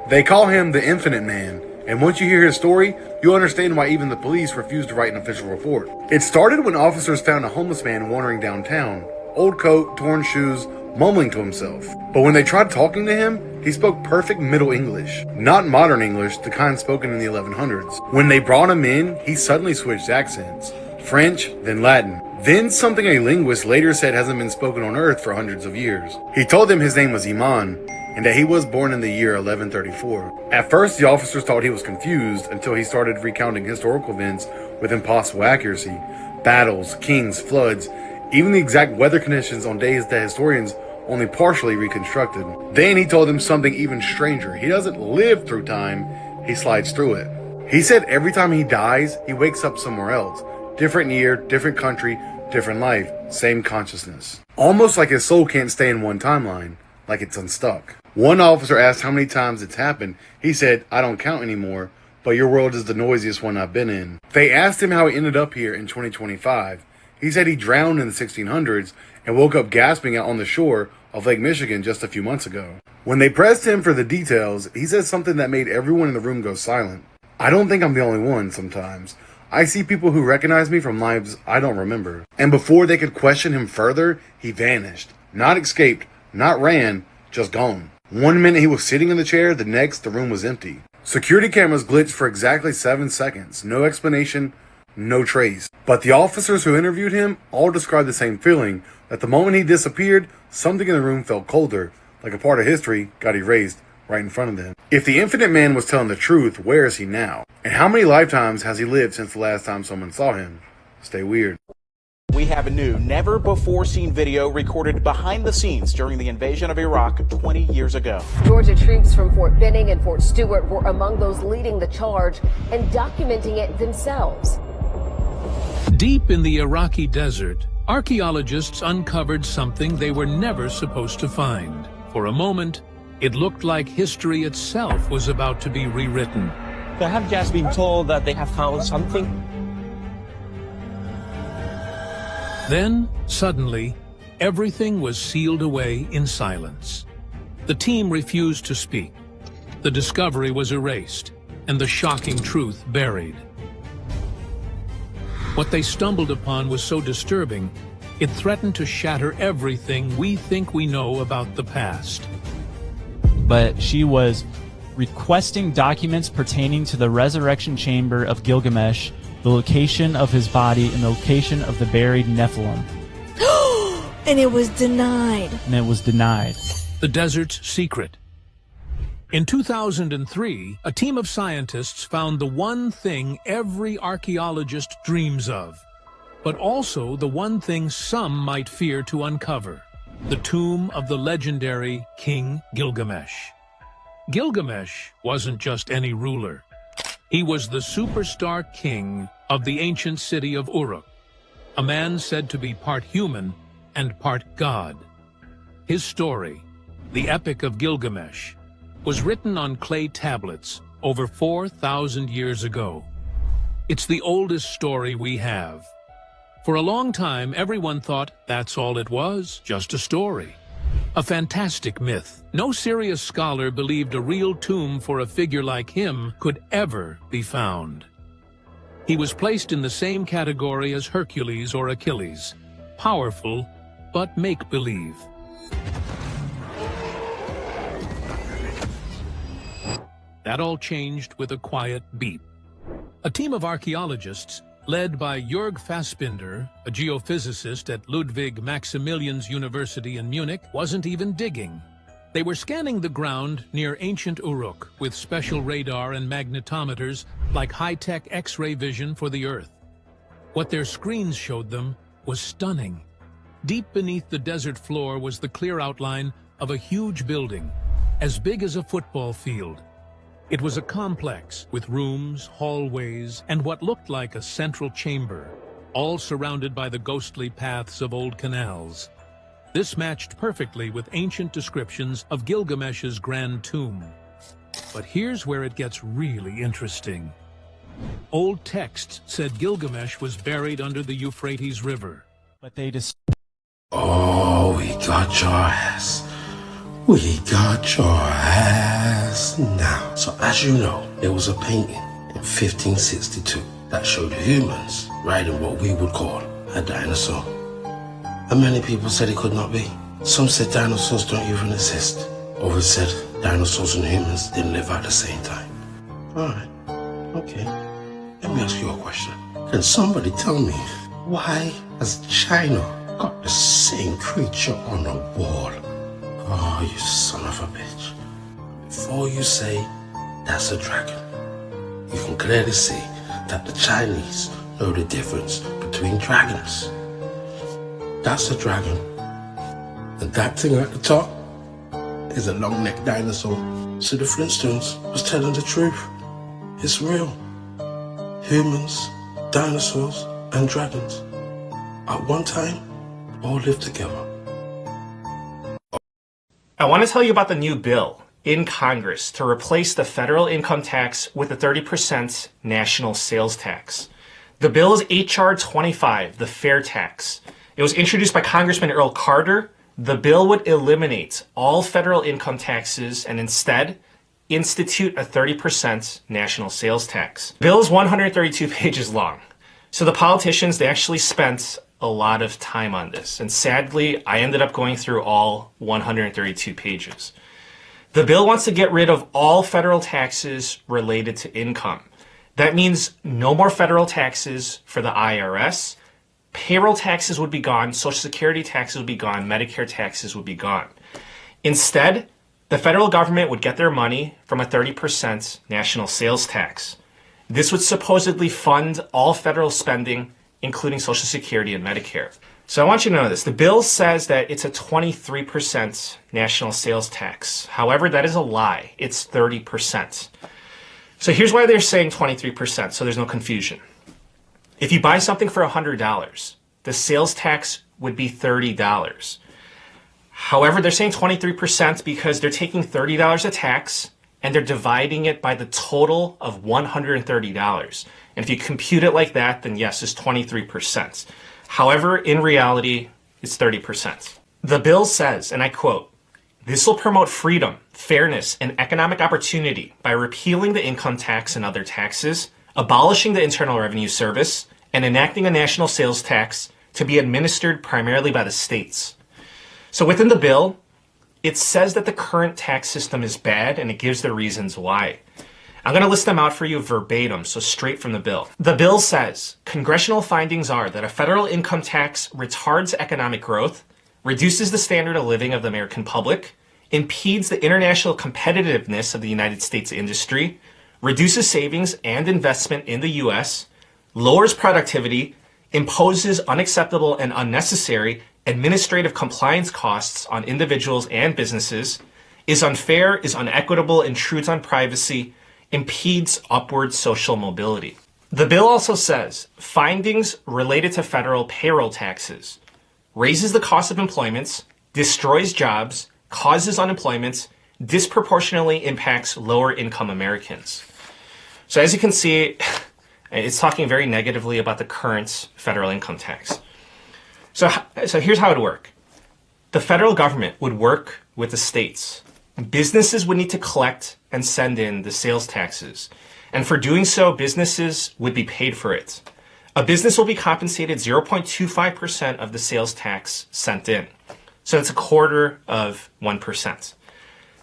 They call him the Infinite Man, and once you hear his story, you'll understand why even the police refused to write an official report. It started when officers found a homeless man wandering downtown, old coat, torn shoes, mumbling to himself. But when they tried talking to him, he spoke perfect Middle English, not modern English, the kind spoken in the 1100s. When they brought him in, he suddenly switched accents. French, then Latin. Then something a linguist later said hasn't been spoken on Earth for hundreds of years. He told them his name was Iman, and that he was born in the year 1134. At first, the officers thought he was confused until he started recounting historical events with impossible accuracy. Battles, kings, floods, even the exact weather conditions on days that historians only partially reconstructed. Then he told them something even stranger. He doesn't live through time, he slides through it. He said every time he dies, he wakes up somewhere else. Different year, different country, different life, same consciousness. Almost like his soul can't stay in one timeline, like it's unstuck. One officer asked how many times it's happened. He said, "I don't count anymore, but your world is the noisiest one I've been in." They asked him how he ended up here in 2025. He said he drowned in the 1600s and woke up gasping out on the shore of Lake Michigan just a few months ago. When they pressed him for the details, he said something that made everyone in the room go silent. "I don't think I'm the only one sometimes. I see people who recognize me from lives I don't remember." And before they could question him further, he vanished. Not escaped, not ran, just gone. One minute he was sitting in the chair, the next the room was empty. Security cameras glitched for exactly 7 seconds. No explanation, no trace. But the officers who interviewed him all described the same feeling, that the moment he disappeared, something in the room felt colder, like a part of history got erased right in front of them. If the Infinite Man was telling the truth, where is he now? And how many lifetimes has he lived since the last time someone saw him? Stay weird. We have a new, never-before-seen video recorded behind the scenes during the invasion of Iraq 20 years ago. Georgia troops from Fort Benning and Fort Stewart were among those leading the charge and documenting it themselves. Deep in the Iraqi desert, archaeologists uncovered something they were never supposed to find. For a moment, it looked like history itself was about to be rewritten. They have just been told that they have found something. Then, suddenly, everything was sealed away in silence. The team refused to speak. The discovery was erased, and the shocking truth buried. What they stumbled upon was so disturbing, it threatened to shatter everything we think we know about the past. But she was requesting documents pertaining to the resurrection chamber of Gilgamesh, the location of his body, and the location of the buried Nephilim. And it was denied. The desert's secret. In 2003, a team of scientists found the one thing every archaeologist dreams of, but also the one thing some might fear to uncover: the tomb of the legendary King Gilgamesh. Gilgamesh wasn't just any ruler. He was the superstar king of the ancient city of Uruk, a man said to be part human and part god. His story, the Epic of Gilgamesh, was written on clay tablets over 4,000 years ago. It's the oldest story we have. For a long time, everyone thought that's all it was, just a story. A fantastic myth. No serious scholar believed a real tomb for a figure like him could ever be found. He was placed in the same category as Hercules or Achilles, powerful but make-believe. That all changed with a quiet beep. A team of archaeologists, led by Jörg Fassbinder, a geophysicist at Ludwig Maximilians University in Munich, wasn't even digging. They were scanning the ground near ancient Uruk with special radar and magnetometers like high-tech X-ray vision for the Earth. What their screens showed them was stunning. Deep beneath the desert floor was the clear outline of a huge building, as big as a football field. It was a complex with rooms, hallways, and what looked like a central chamber, all surrounded by the ghostly paths of old canals. This matched perfectly with ancient descriptions of Gilgamesh's grand tomb. But here's where it gets really interesting. Old texts said Gilgamesh was buried under the Euphrates River. But they just... Oh, we got your ass. We got your ass now. So as you know, there was a painting in 1562 that showed humans riding what we would call a dinosaur. And many people said it could not be. Some said dinosaurs don't even exist. Others said dinosaurs and humans didn't live at the same time. Alright, okay. Let me ask you a question. Can somebody tell me why has China got the same creature on a wall? Oh, you son of a bitch. Before you say that's a dragon, you can clearly see that the Chinese know the difference between dragons. That's a dragon. And that thing at the top is a long-necked dinosaur. So the Flintstones was telling the truth. It's real. Humans, dinosaurs, and dragons at one time all lived together. I want to tell you about the new bill in Congress to replace the federal income tax with a 30% national sales tax. The bill is H.R. 25, the fair tax. It was introduced by Congressman Earl Carter. The bill would eliminate all federal income taxes and instead institute a 30% national sales tax. The bill is 132 pages long. So the politicians, they actually spent a lot of time on this. And sadly, I ended up going through all 132 pages. The bill wants to get rid of all federal taxes related to income. That means no more federal taxes for the IRS. Payroll taxes would be gone, Social Security taxes would be gone, Medicare taxes would be gone. Instead, the federal government would get their money from a 30% national sales tax. This would supposedly fund all federal spending, including Social Security and Medicare. So I want you to know this. The bill says that it's a 23% national sales tax. However, that is a lie. It's 30%. So here's why they're saying 23%, so there's no confusion. If you buy something for $100, the sales tax would be $30. However, they're saying 23% because they're taking $30 of tax and they're dividing it by the total of $130. And if you compute it like that, then yes, it's 23%. However, in reality, it's 30%. The bill says, and I quote, "This will promote freedom, fairness, and economic opportunity by repealing the income tax and other taxes, abolishing the Internal Revenue Service, and enacting a national sales tax to be administered primarily by the states." So within the bill, it says that the current tax system is bad, and it gives the reasons why. I'm going to list them out for you verbatim, so straight from the bill. The bill says, congressional findings are that a federal income tax retards economic growth, reduces the standard of living of the American public, impedes the international competitiveness of the United States industry, reduces savings and investment in the U.S., lowers productivity, imposes unacceptable and unnecessary administrative compliance costs on individuals and businesses, is unfair, is unequitable, intrudes on privacy, impedes upward social mobility. The bill also says findings related to federal payroll taxes raises the cost of employment, destroys jobs, causes unemployment, disproportionately impacts lower income Americans. So as you can see, it's talking very negatively about the current federal income tax. So here's how it would work. The federal government would work with the states. Businesses would need to collect and send in the sales taxes. And for doing so, businesses would be paid for it. A business will be compensated 0.25% of the sales tax sent in. So it's a quarter of 1%.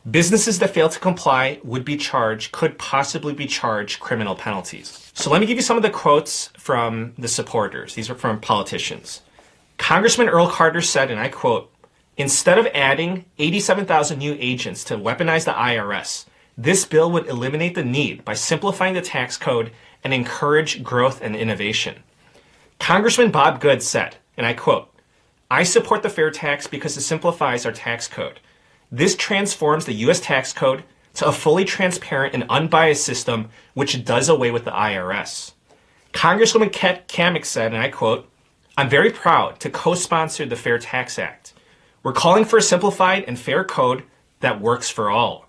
Businesses that fail to comply could possibly be charged criminal penalties. So let me give you some of the quotes from the supporters. These are from politicians. Congressman Earl Carter said, and I quote, "Instead of adding 87,000 new agents to weaponize the IRS, this bill would eliminate the need by simplifying the tax code and encourage growth and innovation." Congressman Bob Good said, and I quote, "I support the fair tax because it simplifies our tax code. This transforms the U.S. tax code to a fully transparent and unbiased system which does away with the IRS." Congresswoman Kamek said, and I quote, "I'm very proud to co-sponsor the Fair Tax Act. We're calling for a simplified and fair code that works for all.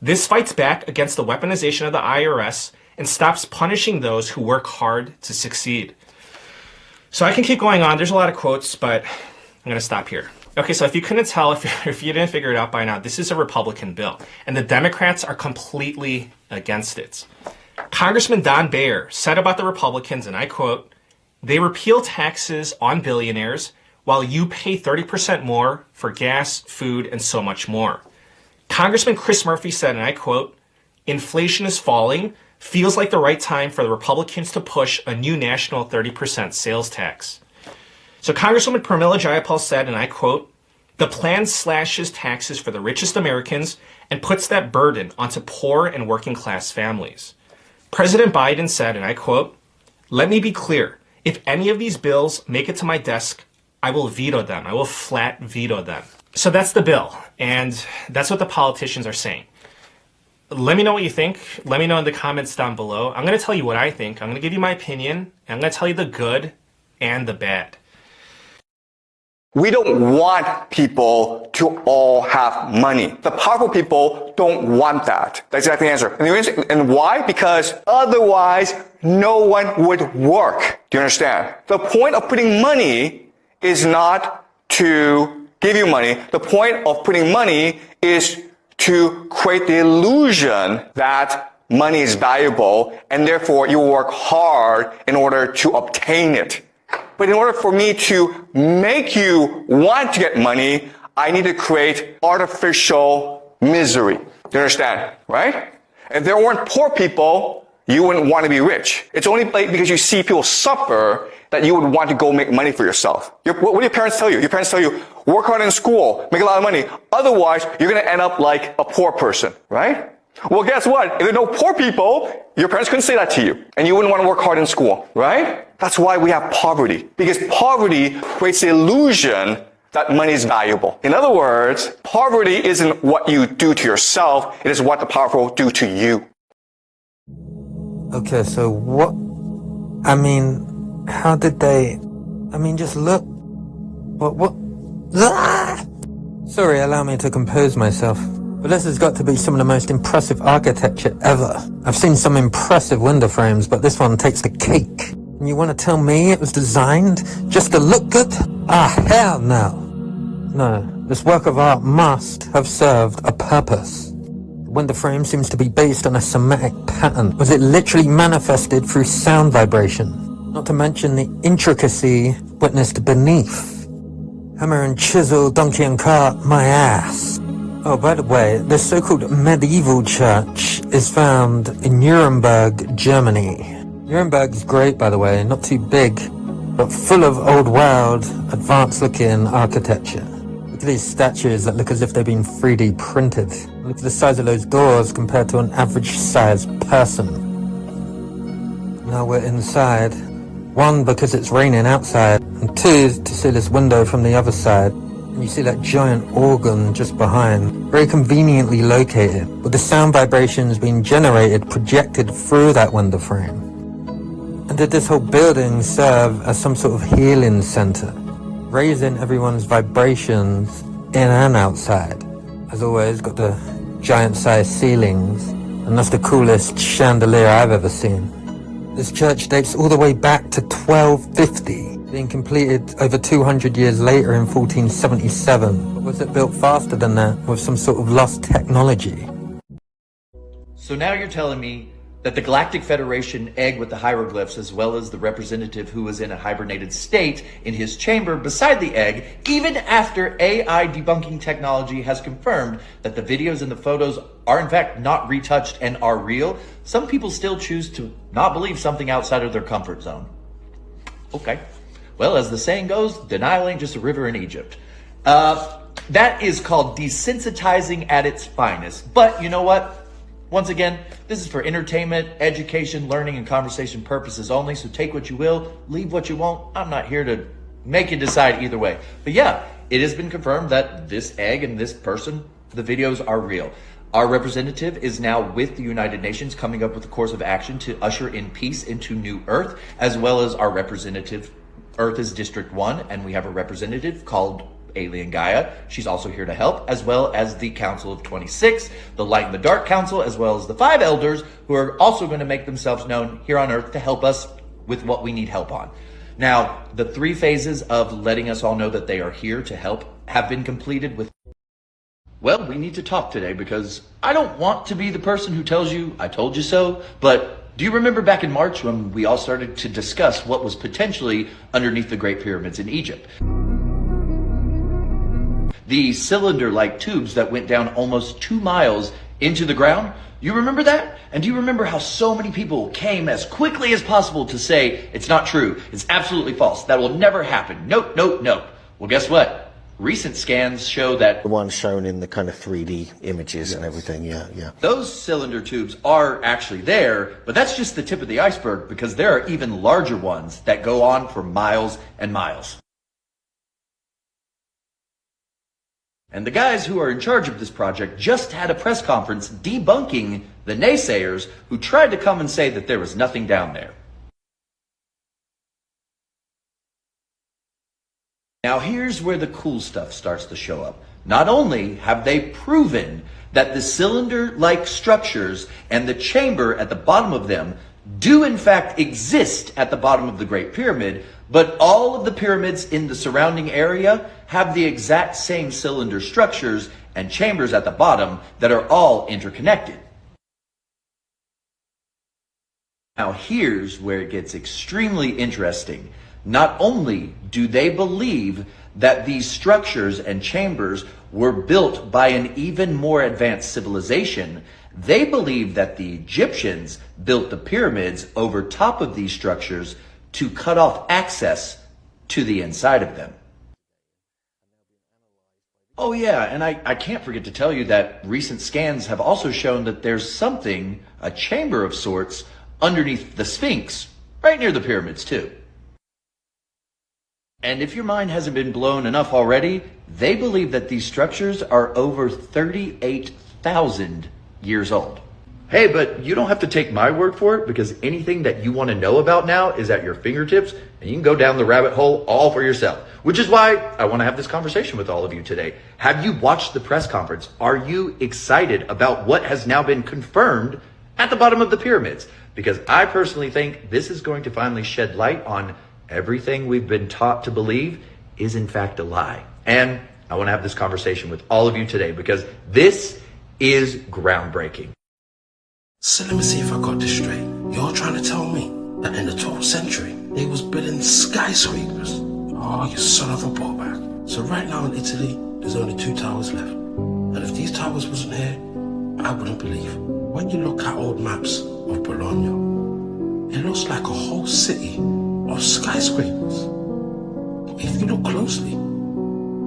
This fights back against the weaponization of the IRS and stops punishing those who work hard to succeed." So I can keep going on. There's a lot of quotes, but I'm going to stop here. Okay, so if you couldn't tell, if you didn't figure it out by now, this is a Republican bill, and the Democrats are completely against it. Congressman Don Bayer said about the Republicans, and I quote, "They repeal taxes on billionaires while you pay 30% more for gas, food, and so much more." Congressman Chris Murphy said, and I quote, "Inflation is falling. Feels like the right time for the Republicans to push a new national 30% sales tax." So Congresswoman Pramila Jayapal said, and I quote, "The plan slashes taxes for the richest Americans and puts that burden onto poor and working class families." President Biden said, and I quote, "Let me be clear. If any of these bills make it to my desk, I will veto them. I will flat veto them." So that's the bill, and that's what the politicians are saying. Let me know what you think. Let me know in the comments down below. I'm going to tell you what I think. I'm going to give you my opinion, and I'm going to tell you the good and the bad. We don't want people to all have money. The powerful people don't want that. That's exactly the answer. And why? Because otherwise, no one would work. Do you understand? The point of putting money is not to give you money. The point of putting money is to create the illusion that money is valuable, and therefore you work hard in order to obtain it. But in order for me to make you want to get money, I need to create artificial misery. Do you understand? Right? If there weren't poor people, you wouldn't want to be rich. It's only because you see people suffer that you would want to go make money for yourself. What do your parents tell you? Your parents tell you, work hard in school, make a lot of money. Otherwise, you're going to end up like a poor person, right? Well, guess what? If there are no poor people, your parents couldn't say that to you. And you wouldn't want to work hard in school, right? That's why we have poverty. Because poverty creates the illusion that money is valuable. In other words, poverty isn't what you do to yourself. It is what the powerful do to you. Okay, so how did they, just look. Sorry, allow me to compose myself. But this has got to be some of the most impressive architecture ever. I've seen some impressive window frames, but this one takes the cake. And you want to tell me it was designed just to look good? Ah, hell no. No, this work of art must have served a purpose. The window frame seems to be based on a somatic pattern. Was it literally manifested through sound vibration? Not to mention the intricacy witnessed beneath. Hammer and chisel, donkey and cart, my ass. Oh, by the way, this so-called medieval church is found in Nuremberg, Germany. Nuremberg's great, by the way, not too big, but full of old world, advanced-looking architecture. Look at these statues that look as if they've been 3D printed. Look at the size of those doors compared to an average-sized person. Now we're inside. One, because it's raining outside, and two, to see this window from the other side. And you see that giant organ just behind, very conveniently located, with the sound vibrations being generated, projected through that window frame. And did this whole building serve as some sort of healing center, raising everyone's vibrations in and outside? As always, got the giant-sized ceilings, and that's the coolest chandelier I've ever seen. This church dates all the way back to 1250, being completed over 200 years later in 1477. Or was it built faster than that, with some sort of lost technology? So now you're telling me that the Galactic Federation egg with the hieroglyphs, as well as the representative who was in a hibernated state in his chamber beside the egg, even after AI debunking technology has confirmed that the videos and the photos are in fact not retouched and are real, some people still choose to not believe something outside of their comfort zone. Okay. Well, as the saying goes, denial ain't just a river in Egypt. That is called desensitizing at its finest. But you know what? Once again, this is for entertainment, education, learning, and conversation purposes only, so take what you will, leave what you won't. I'm not here to make you decide either way. But yeah, it has been confirmed that this egg and this person, the videos are real. Our representative is now with the United Nations coming up with a course of action to usher in peace into New Earth, as well as our representative, Earth is District 1, and we have a representative called Alien Gaia. She's also here to help, as well as the Council of 26, the Light and the Dark Council, as well as the 5 elders, who are also going to make themselves known here on Earth to help us with what we need help on. Now, the 3 phases of letting us all know that they are here to help have been completed with... Well, we need to talk today because I don't want to be the person who tells you, I told you so, but do you remember back in March when we all started to discuss what was potentially underneath the Great Pyramids in Egypt? The cylinder-like tubes that went down almost 2 miles into the ground. You remember that? And do you remember how so many people came as quickly as possible to say, it's not true, it's absolutely false, that will never happen, nope, nope, nope. Well, guess what? Recent scans show that... The ones shown in the kind of 3D images and everything, yeah. Those cylinder tubes are actually there, but that's just the tip of the iceberg because there are even larger ones that go on for miles and miles. And the guys who are in charge of this project just had a press conference debunking the naysayers who tried to come and say that there was nothing down there. Now here's where the cool stuff starts to show up. Not only have they proven that the cylinder-like structures and the chamber at the bottom of them do in fact exist at the bottom of the Great Pyramid, but all of the pyramids in the surrounding area have the exact same cylinder structures and chambers at the bottom that are all interconnected. Now here's where it gets extremely interesting. Not only do they believe that these structures and chambers were built by an even more advanced civilization, they believe that the Egyptians built the pyramids over top of these structures to cut off access to the inside of them. Oh yeah, and I can't forget to tell you that recent scans have also shown that there's something, a chamber of sorts, underneath the Sphinx, right near the pyramids too. And if your mind hasn't been blown enough already, they believe that these structures are over 38,000 years old. Hey, but you don't have to take my word for it because anything that you want to know about now is at your fingertips and you can go down the rabbit hole all for yourself, which is why I want to have this conversation with all of you today. Have you watched the press conference? Are you excited about what has now been confirmed at the bottom of the pyramids? because I personally think this is going to finally shed light on everything we've been taught to believe is in fact a lie. And I want to have this conversation with all of you today because this is groundbreaking. So let me see if I got this straight. You're trying to tell me that in the 12th century, they was building skyscrapers? Oh, you son of a ballback. So right now in Italy, there's only 2 towers left. And if these towers wasn't here, I wouldn't believe. When you look at old maps of Bologna, it looks like a whole city of skyscrapers. If you look closely,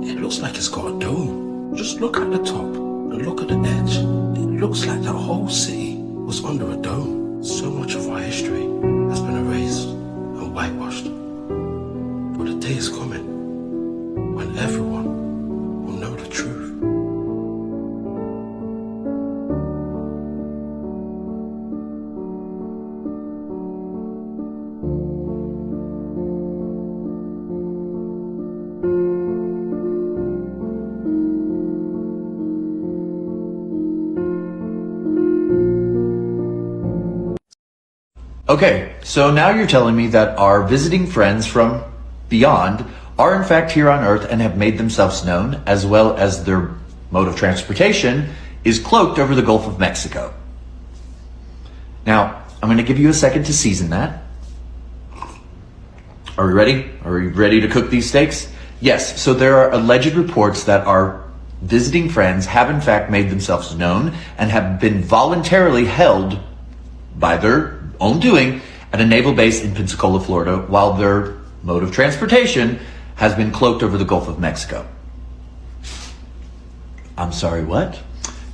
it looks like it's got a dome. Just look at the top and look at the edge. It looks like that whole city was under a dome. So much of our history has been erased and whitewashed. But the day is coming when everyone will know the truth. Okay, so now you're telling me that our visiting friends from beyond are in fact here on Earth and have made themselves known, as well as their mode of transportation is cloaked over the Gulf of Mexico. Now, I'm going to give you a second to season that. Are we ready? Are we ready to cook these steaks? Yes, so there are alleged reports that our visiting friends have in fact made themselves known and have been voluntarily held by their own doing at a naval base in Pensacola, Florida, while their mode of transportation has been cloaked over the Gulf of Mexico. I'm sorry, what?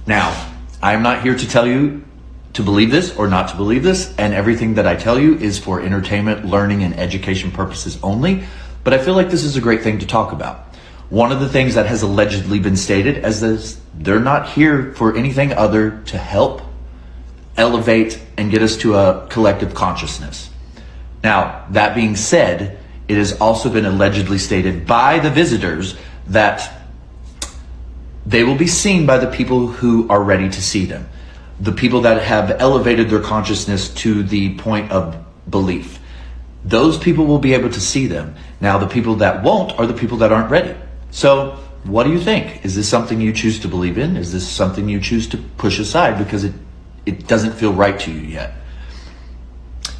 Now, I am not here to tell you to believe this or not to believe this, and everything that I tell you is for entertainment, learning, and education purposes only, but I feel like this is a great thing to talk about. One of the things that has allegedly been stated is that they're not here for anything other to help elevate and get us to a collective consciousness. Now, that being said, it has also been allegedly stated by the visitors that they will be seen by the people who are ready to see them, the people that have elevated their consciousness to the point of belief. Those people will be able to see them. Now, the people that won't are the people that aren't ready. So, what do you think? Is this something you choose to believe in? Is this something you choose to push aside because it doesn't feel right to you yet?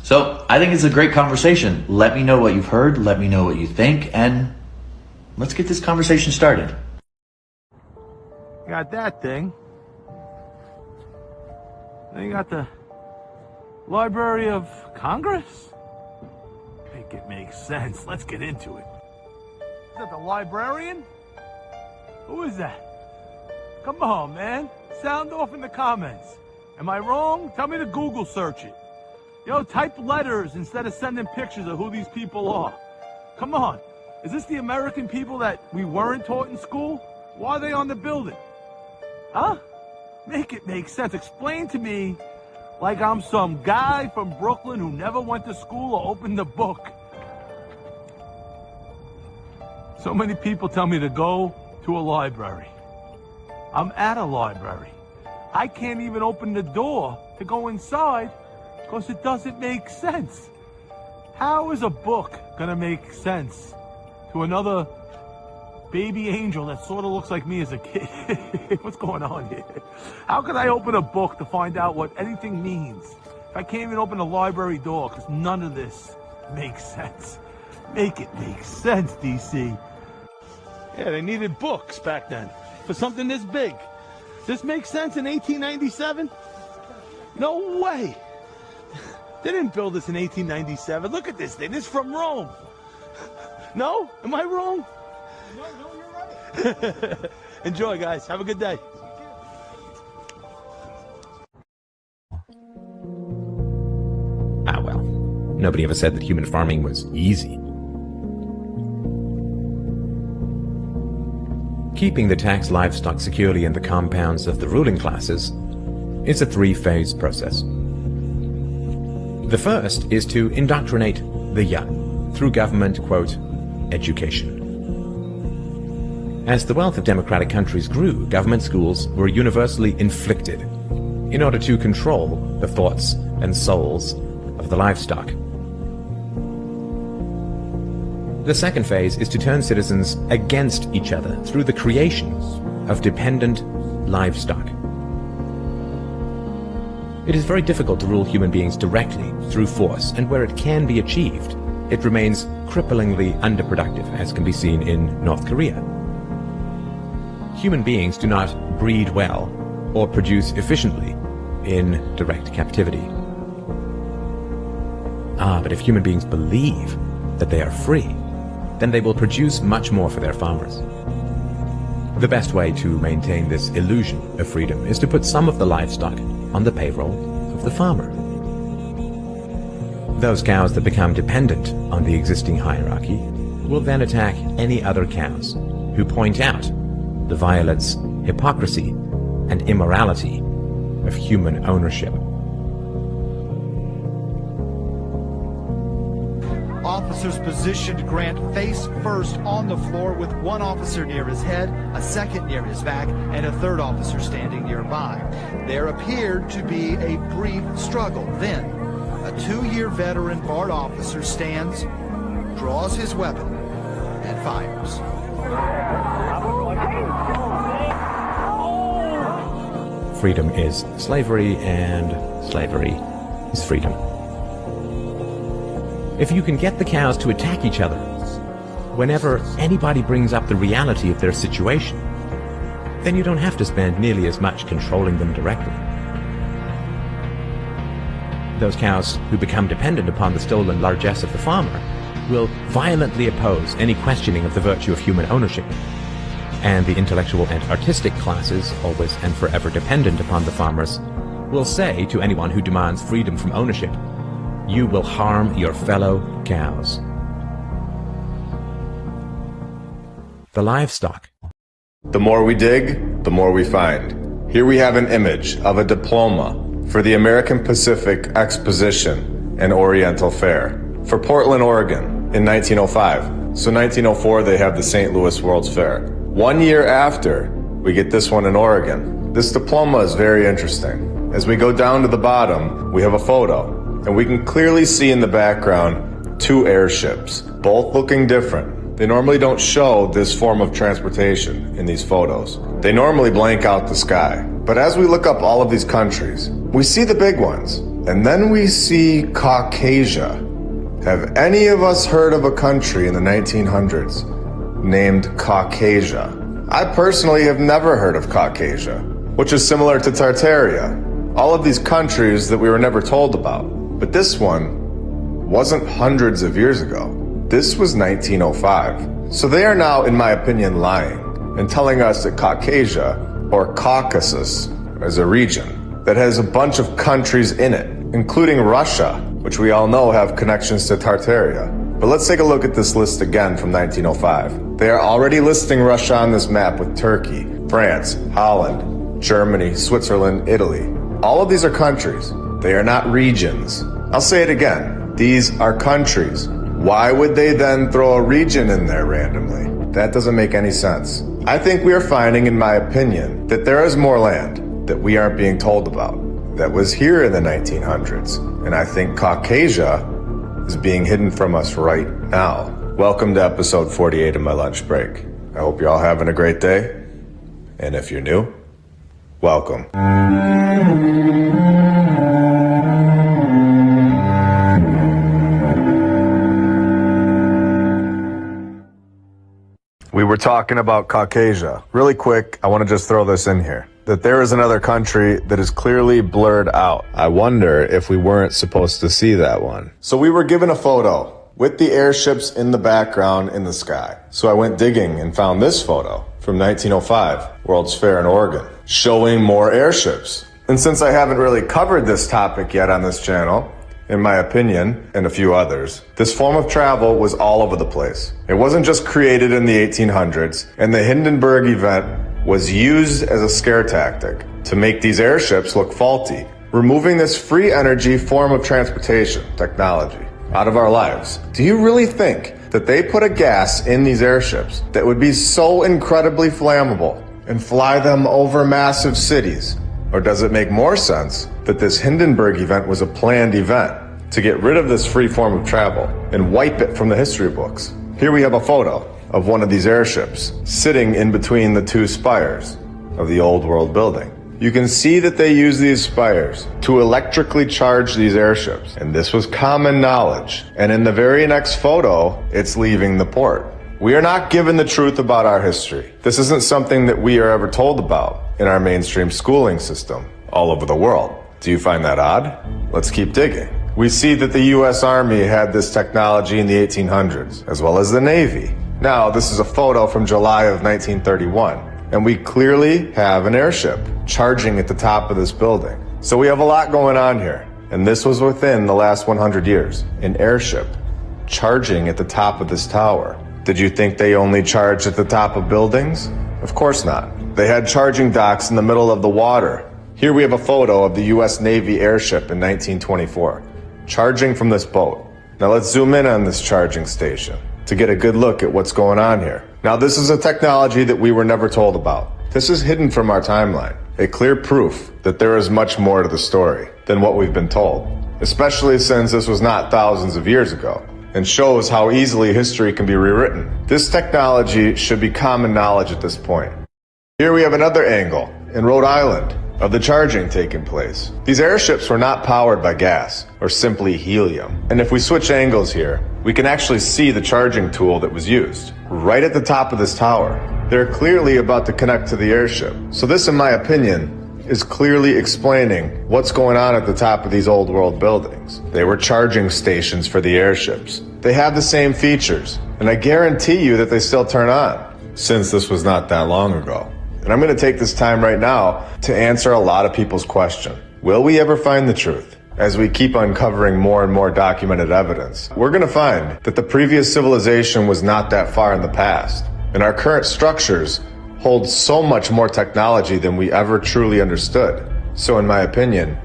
So I think it's a great conversation. Let me know what you've heard. Let me know what you think. And let's get this conversation started. Got that thing. Then you got the Library of Congress. Make it make sense. Let's get into it. Is that the librarian? Who is that? Come on, man. Sound off in the comments. Am I wrong? Tell me to Google search it. Type letters instead of sending pictures of who these people are. Come on. Is this the American people that we weren't taught in school? Why are they on the building? Huh? Make it make sense. Explain to me like I'm some guy from Brooklyn who never went to school or opened a book. So many people tell me to go to a library. I'm at a library. I can't even open the door to go inside because it doesn't make sense. How is a book gonna make sense to another baby angel that sort of looks like me as a kid? What's going on here? How could I open a book to find out what anything means if I can't even open the library door? Because none of this makes sense. Make it make sense, DC. Yeah, they needed books back then for something this big. This makes sense in 1897? No way. They didn't build this in 1897. Look at this thing. This is from Rome. No? Am I wrong? No, you're right. Enjoy, guys. Have a good day. Ah, well. Nobody ever said that human farming was easy. Keeping the taxed livestock securely in the compounds of the ruling classes is a three-phase process. The first is to indoctrinate the young through government, quote, education. As the wealth of democratic countries grew, government schools were universally inflicted in order to control the thoughts and souls of the livestock. The second phase is to turn citizens against each other through the creation of dependent livestock. It is very difficult to rule human beings directly through force, and where it can be achieved, it remains cripplingly underproductive, as can be seen in North Korea. Human beings do not breed well or produce efficiently in direct captivity. But if human beings believe that they are free, then they will produce much more for their farmers. The best way to maintain this illusion of freedom is to put some of the livestock on the payroll of the farmer. Those cows that become dependent on the existing hierarchy will then attack any other cows who point out the violence, hypocrisy, and immorality of human ownership. Officers positioned Grant face first on the floor with one officer near his head, a second near his back, and a third officer standing nearby. There appeared to be a brief struggle. Then, a 2-year veteran BART officer stands, draws his weapon, and fires. Freedom is slavery, and slavery is freedom. If you can get the cows to attack each other whenever anybody brings up the reality of their situation, then you don't have to spend nearly as much controlling them directly. Those cows who become dependent upon the stolen largesse of the farmer will violently oppose any questioning of the virtue of human ownership. And the intellectual and artistic classes, always and forever dependent upon the farmers, will say to anyone who demands freedom from ownership, "You will harm your fellow cows." The livestock. The more we dig, the more we find. Here we have an image of a diploma for the American Pacific Exposition and Oriental Fair for Portland, Oregon in 1905. So 1904 they have the St. Louis World's Fair. 1 year after, we get this one in Oregon. This diploma is very interesting. As we go down to the bottom, we have a photo. And we can clearly see in the background 2 airships, both looking different. They normally don't show this form of transportation in these photos. They normally blank out the sky. But as we look up all of these countries, we see the big ones. And then we see Caucasia. Have any of us heard of a country in the 1900s named Caucasia? I personally have never heard of Caucasia, which is similar to Tartaria. All of these countries that we were never told about. But this one wasn't hundreds of years ago. This was 1905. So they are now, in my opinion, lying and telling us that Caucasia, or Caucasus, is a region that has a bunch of countries in it, including Russia, which we all know have connections to Tartaria. But let's take a look at this list again from 1905. They are already listing Russia on this map with Turkey, France, Holland, Germany, Switzerland, Italy. All of these are countries. They are not regions. I'll say it again. These are countries. Why would they then throw a region in there randomly? That doesn't make any sense. I think we are finding, in my opinion, that there is more land that we aren't being told about that was here in the 1900s. And I think Caucasia is being hidden from us right now. Welcome to episode 48 of my lunch break. I hope you're all having a great day. And if you're new, welcome. We were talking about Caucasia. Really quick, I want to just throw this in here. That there is another country that is clearly blurred out. I wonder if we weren't supposed to see that one. So we were given a photo with the airships in the background in the sky. So I went digging and found this photo from 1905, World's Fair in Oregon, showing more airships. And since I haven't really covered this topic yet on this channel, in my opinion, and a few others, this form of travel was all over the place. It wasn't just created in the 1800s, and the Hindenburg event was used as a scare tactic to make these airships look faulty, removing this free energy form of transportation technology out of our lives. Do you really think that they put a gas in these airships that would be so incredibly flammable and fly them over massive cities? Or does it make more sense that this Hindenburg event was a planned event to get rid of this free form of travel and wipe it from the history books. Here we have a photo of one of these airships sitting in between the two spires of the old world building. You can see that they use these spires to electrically charge these airships, and this was common knowledge. And in the very next photo, it's leaving the port. We are not given the truth about our history. This isn't something that we are ever told about in our mainstream schooling system all over the world. Do you find that odd? Let's keep digging. We see that the US Army had this technology in the 1800s, as well as the Navy. Now, this is a photo from July of 1931. And we clearly have an airship charging at the top of this building. So we have a lot going on here. And this was within the last 100 years. An airship charging at the top of this tower. Did you think they only charged at the top of buildings? Of course not. They had charging docks in the middle of the water. Here we have a photo of the US Navy airship in 1924, charging from this boat. Now let's zoom in on this charging station to get a good look at what's going on here. Now this is a technology that we were never told about. This is hidden from our timeline, a clear proof that there is much more to the story than what we've been told, especially since this was not thousands of years ago, and shows how easily history can be rewritten. This technology should be common knowledge at this point. Here we have another angle in Rhode Island of the charging taking place. These airships were not powered by gas or simply helium. And if we switch angles here, we can actually see the charging tool that was used right at the top of this tower. They're clearly about to connect to the airship. So this, in my opinion, is clearly explaining what's going on at the top of these old world buildings. They were charging stations for the airships. They have the same features, and I guarantee you that they still turn on, since this was not that long ago. And I'm going to take this time right now to answer a lot of people's question. Will we ever find the truth? As we keep uncovering more and more documented evidence, we're going to find that the previous civilization was not that far in the past. And our current structures hold so much more technology than we ever truly understood. So in my opinion,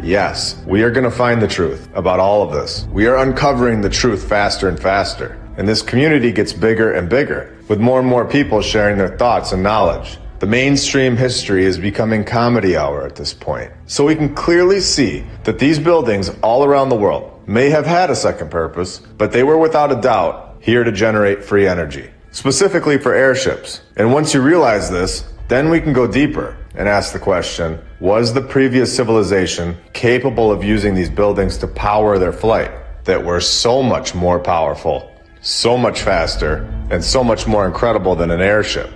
yes, we are going to find the truth about all of this. We are uncovering the truth faster and faster. And this community gets bigger and bigger, with more and more people sharing their thoughts and knowledge. The mainstream history is becoming comedy hour at this point. So we can clearly see that these buildings all around the world may have had a second purpose, but they were without a doubt here to generate free energy, specifically for airships. And once you realize this, then we can go deeper and ask the question, was the previous civilization capable of using these buildings to power their flight that were so much more powerful, so much faster, and so much more incredible than an airship?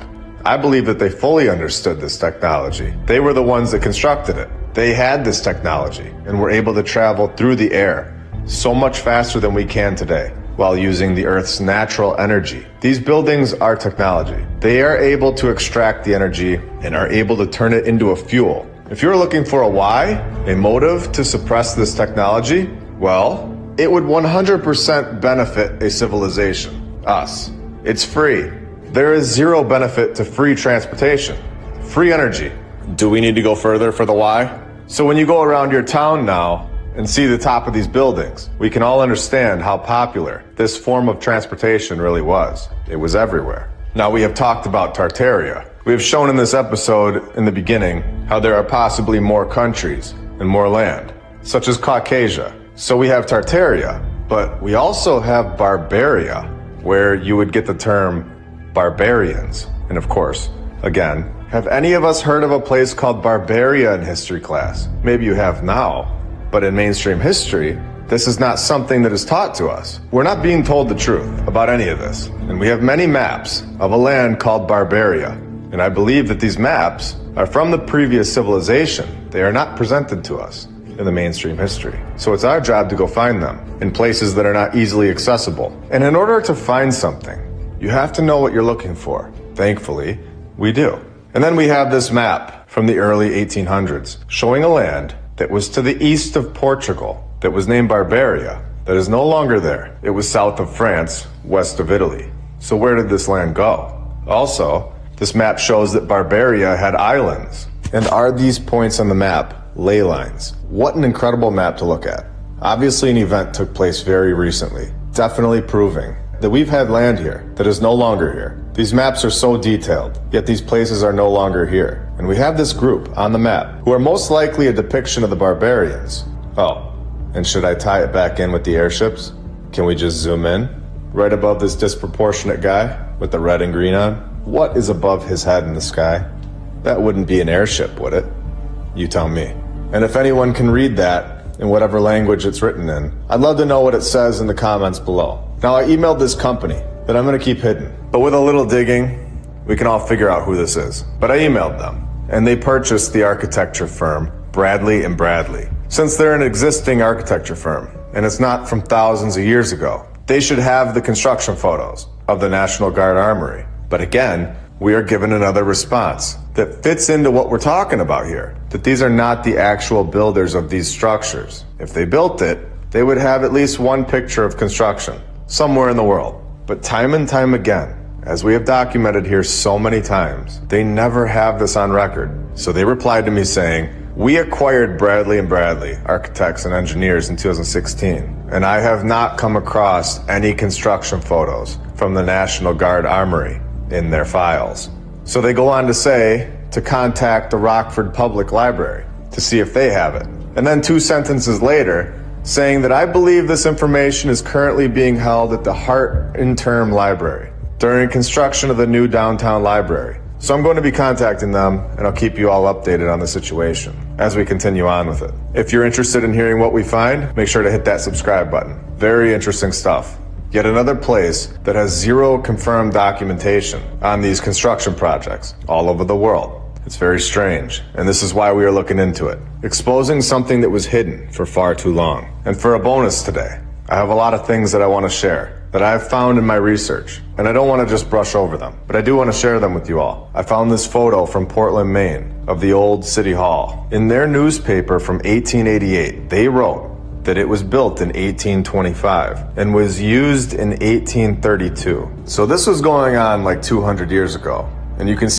I believe that they fully understood this technology. They were the ones that constructed it. They had this technology and were able to travel through the air so much faster than we can today while using the Earth's natural energy. These buildings are technology. They are able to extract the energy and are able to turn it into a fuel. If you're looking for a why, a motive to suppress this technology, well, it would 100% benefit a civilization, us. It's free. There is zero benefit to free transportation, free energy. Do we need to go further for the why? So when you go around your town now and see the top of these buildings, we can all understand how popular this form of transportation really was. It was everywhere. Now we have talked about Tartaria. We have shown in this episode in the beginning how there are possibly more countries and more land, such as Caucasia. So we have Tartaria, but we also have Barbaria, where you would get the term barbarians. And of course, again, have any of us heard of a place called Barbaria in history class? Maybe you have now, but in mainstream history, this is not something that is taught to us. We're not being told the truth about any of this. And we have many maps of a land called Barbaria. And I believe that these maps are from the previous civilization. They are not presented to us in the mainstream history. So it's our job to go find them in places that are not easily accessible. And in order to find something, you have to know what you're looking for. Thankfully, we do. And then we have this map from the early 1800s showing a land that was to the east of Portugal that was named Barbaria, that is no longer there. It was south of France, west of Italy. So where did this land go? Also, this map shows that Barbaria had islands. And are these points on the map ley lines? What an incredible map to look at. Obviously, an event took place very recently, definitely proving that we've had land here that is no longer here. These maps are so detailed, yet these places are no longer here. And we have this group on the map who are most likely a depiction of the barbarians. Oh, And should I tie it back in with the airships? Can we just zoom in? Right above this disproportionate guy with the red and green on? What is above his head in the sky? That wouldn't be an airship, would it? You tell me. And if anyone can read that in whatever language it's written in, I'd love to know what it says in the comments below. Now, I emailed this company that I'm going to keep hidden, but with a little digging, we can all figure out who this is. But I emailed them, and they purchased the architecture firm Bradley & Bradley. Since they're an existing architecture firm, and it's not from thousands of years ago, they should have the construction photos of the National Guard Armory. But again, we are given another response that fits into what we're talking about here, that these are not the actual builders of these structures. If they built it, they would have at least one picture of construction somewhere in the world. But time and time again, as we have documented here so many times, they never have this on record. So they replied to me saying, we acquired Bradley & Bradley, architects and engineers, in 2016, and I have not come across any construction photos from the National Guard Armory in their files. So they go on to say to contact the Rockford Public Library to see if they have it. And then 2 sentences later, saying that I believe this information is currently being held at the Hart Interim Library during construction of the new downtown library. So I'm going to be contacting them, and I'll keep you all updated on the situation as we continue on with it. If you're interested in hearing what we find, make sure to hit that subscribe button. Very interesting stuff. Yet another place that has zero confirmed documentation on these construction projects all over the world. It's very strange, and this is why we are looking into it, exposing something that was hidden for far too long. And for a bonus today, I have a lot of things that I want to share that I've found in my research, and I don't want to just brush over them, but I do want to share them with you all. I found this photo from Portland, Maine, of the old City Hall. In their newspaper from 1888, they wrote that it was built in 1825 and was used in 1832. So this was going on like 200 years ago, and you can see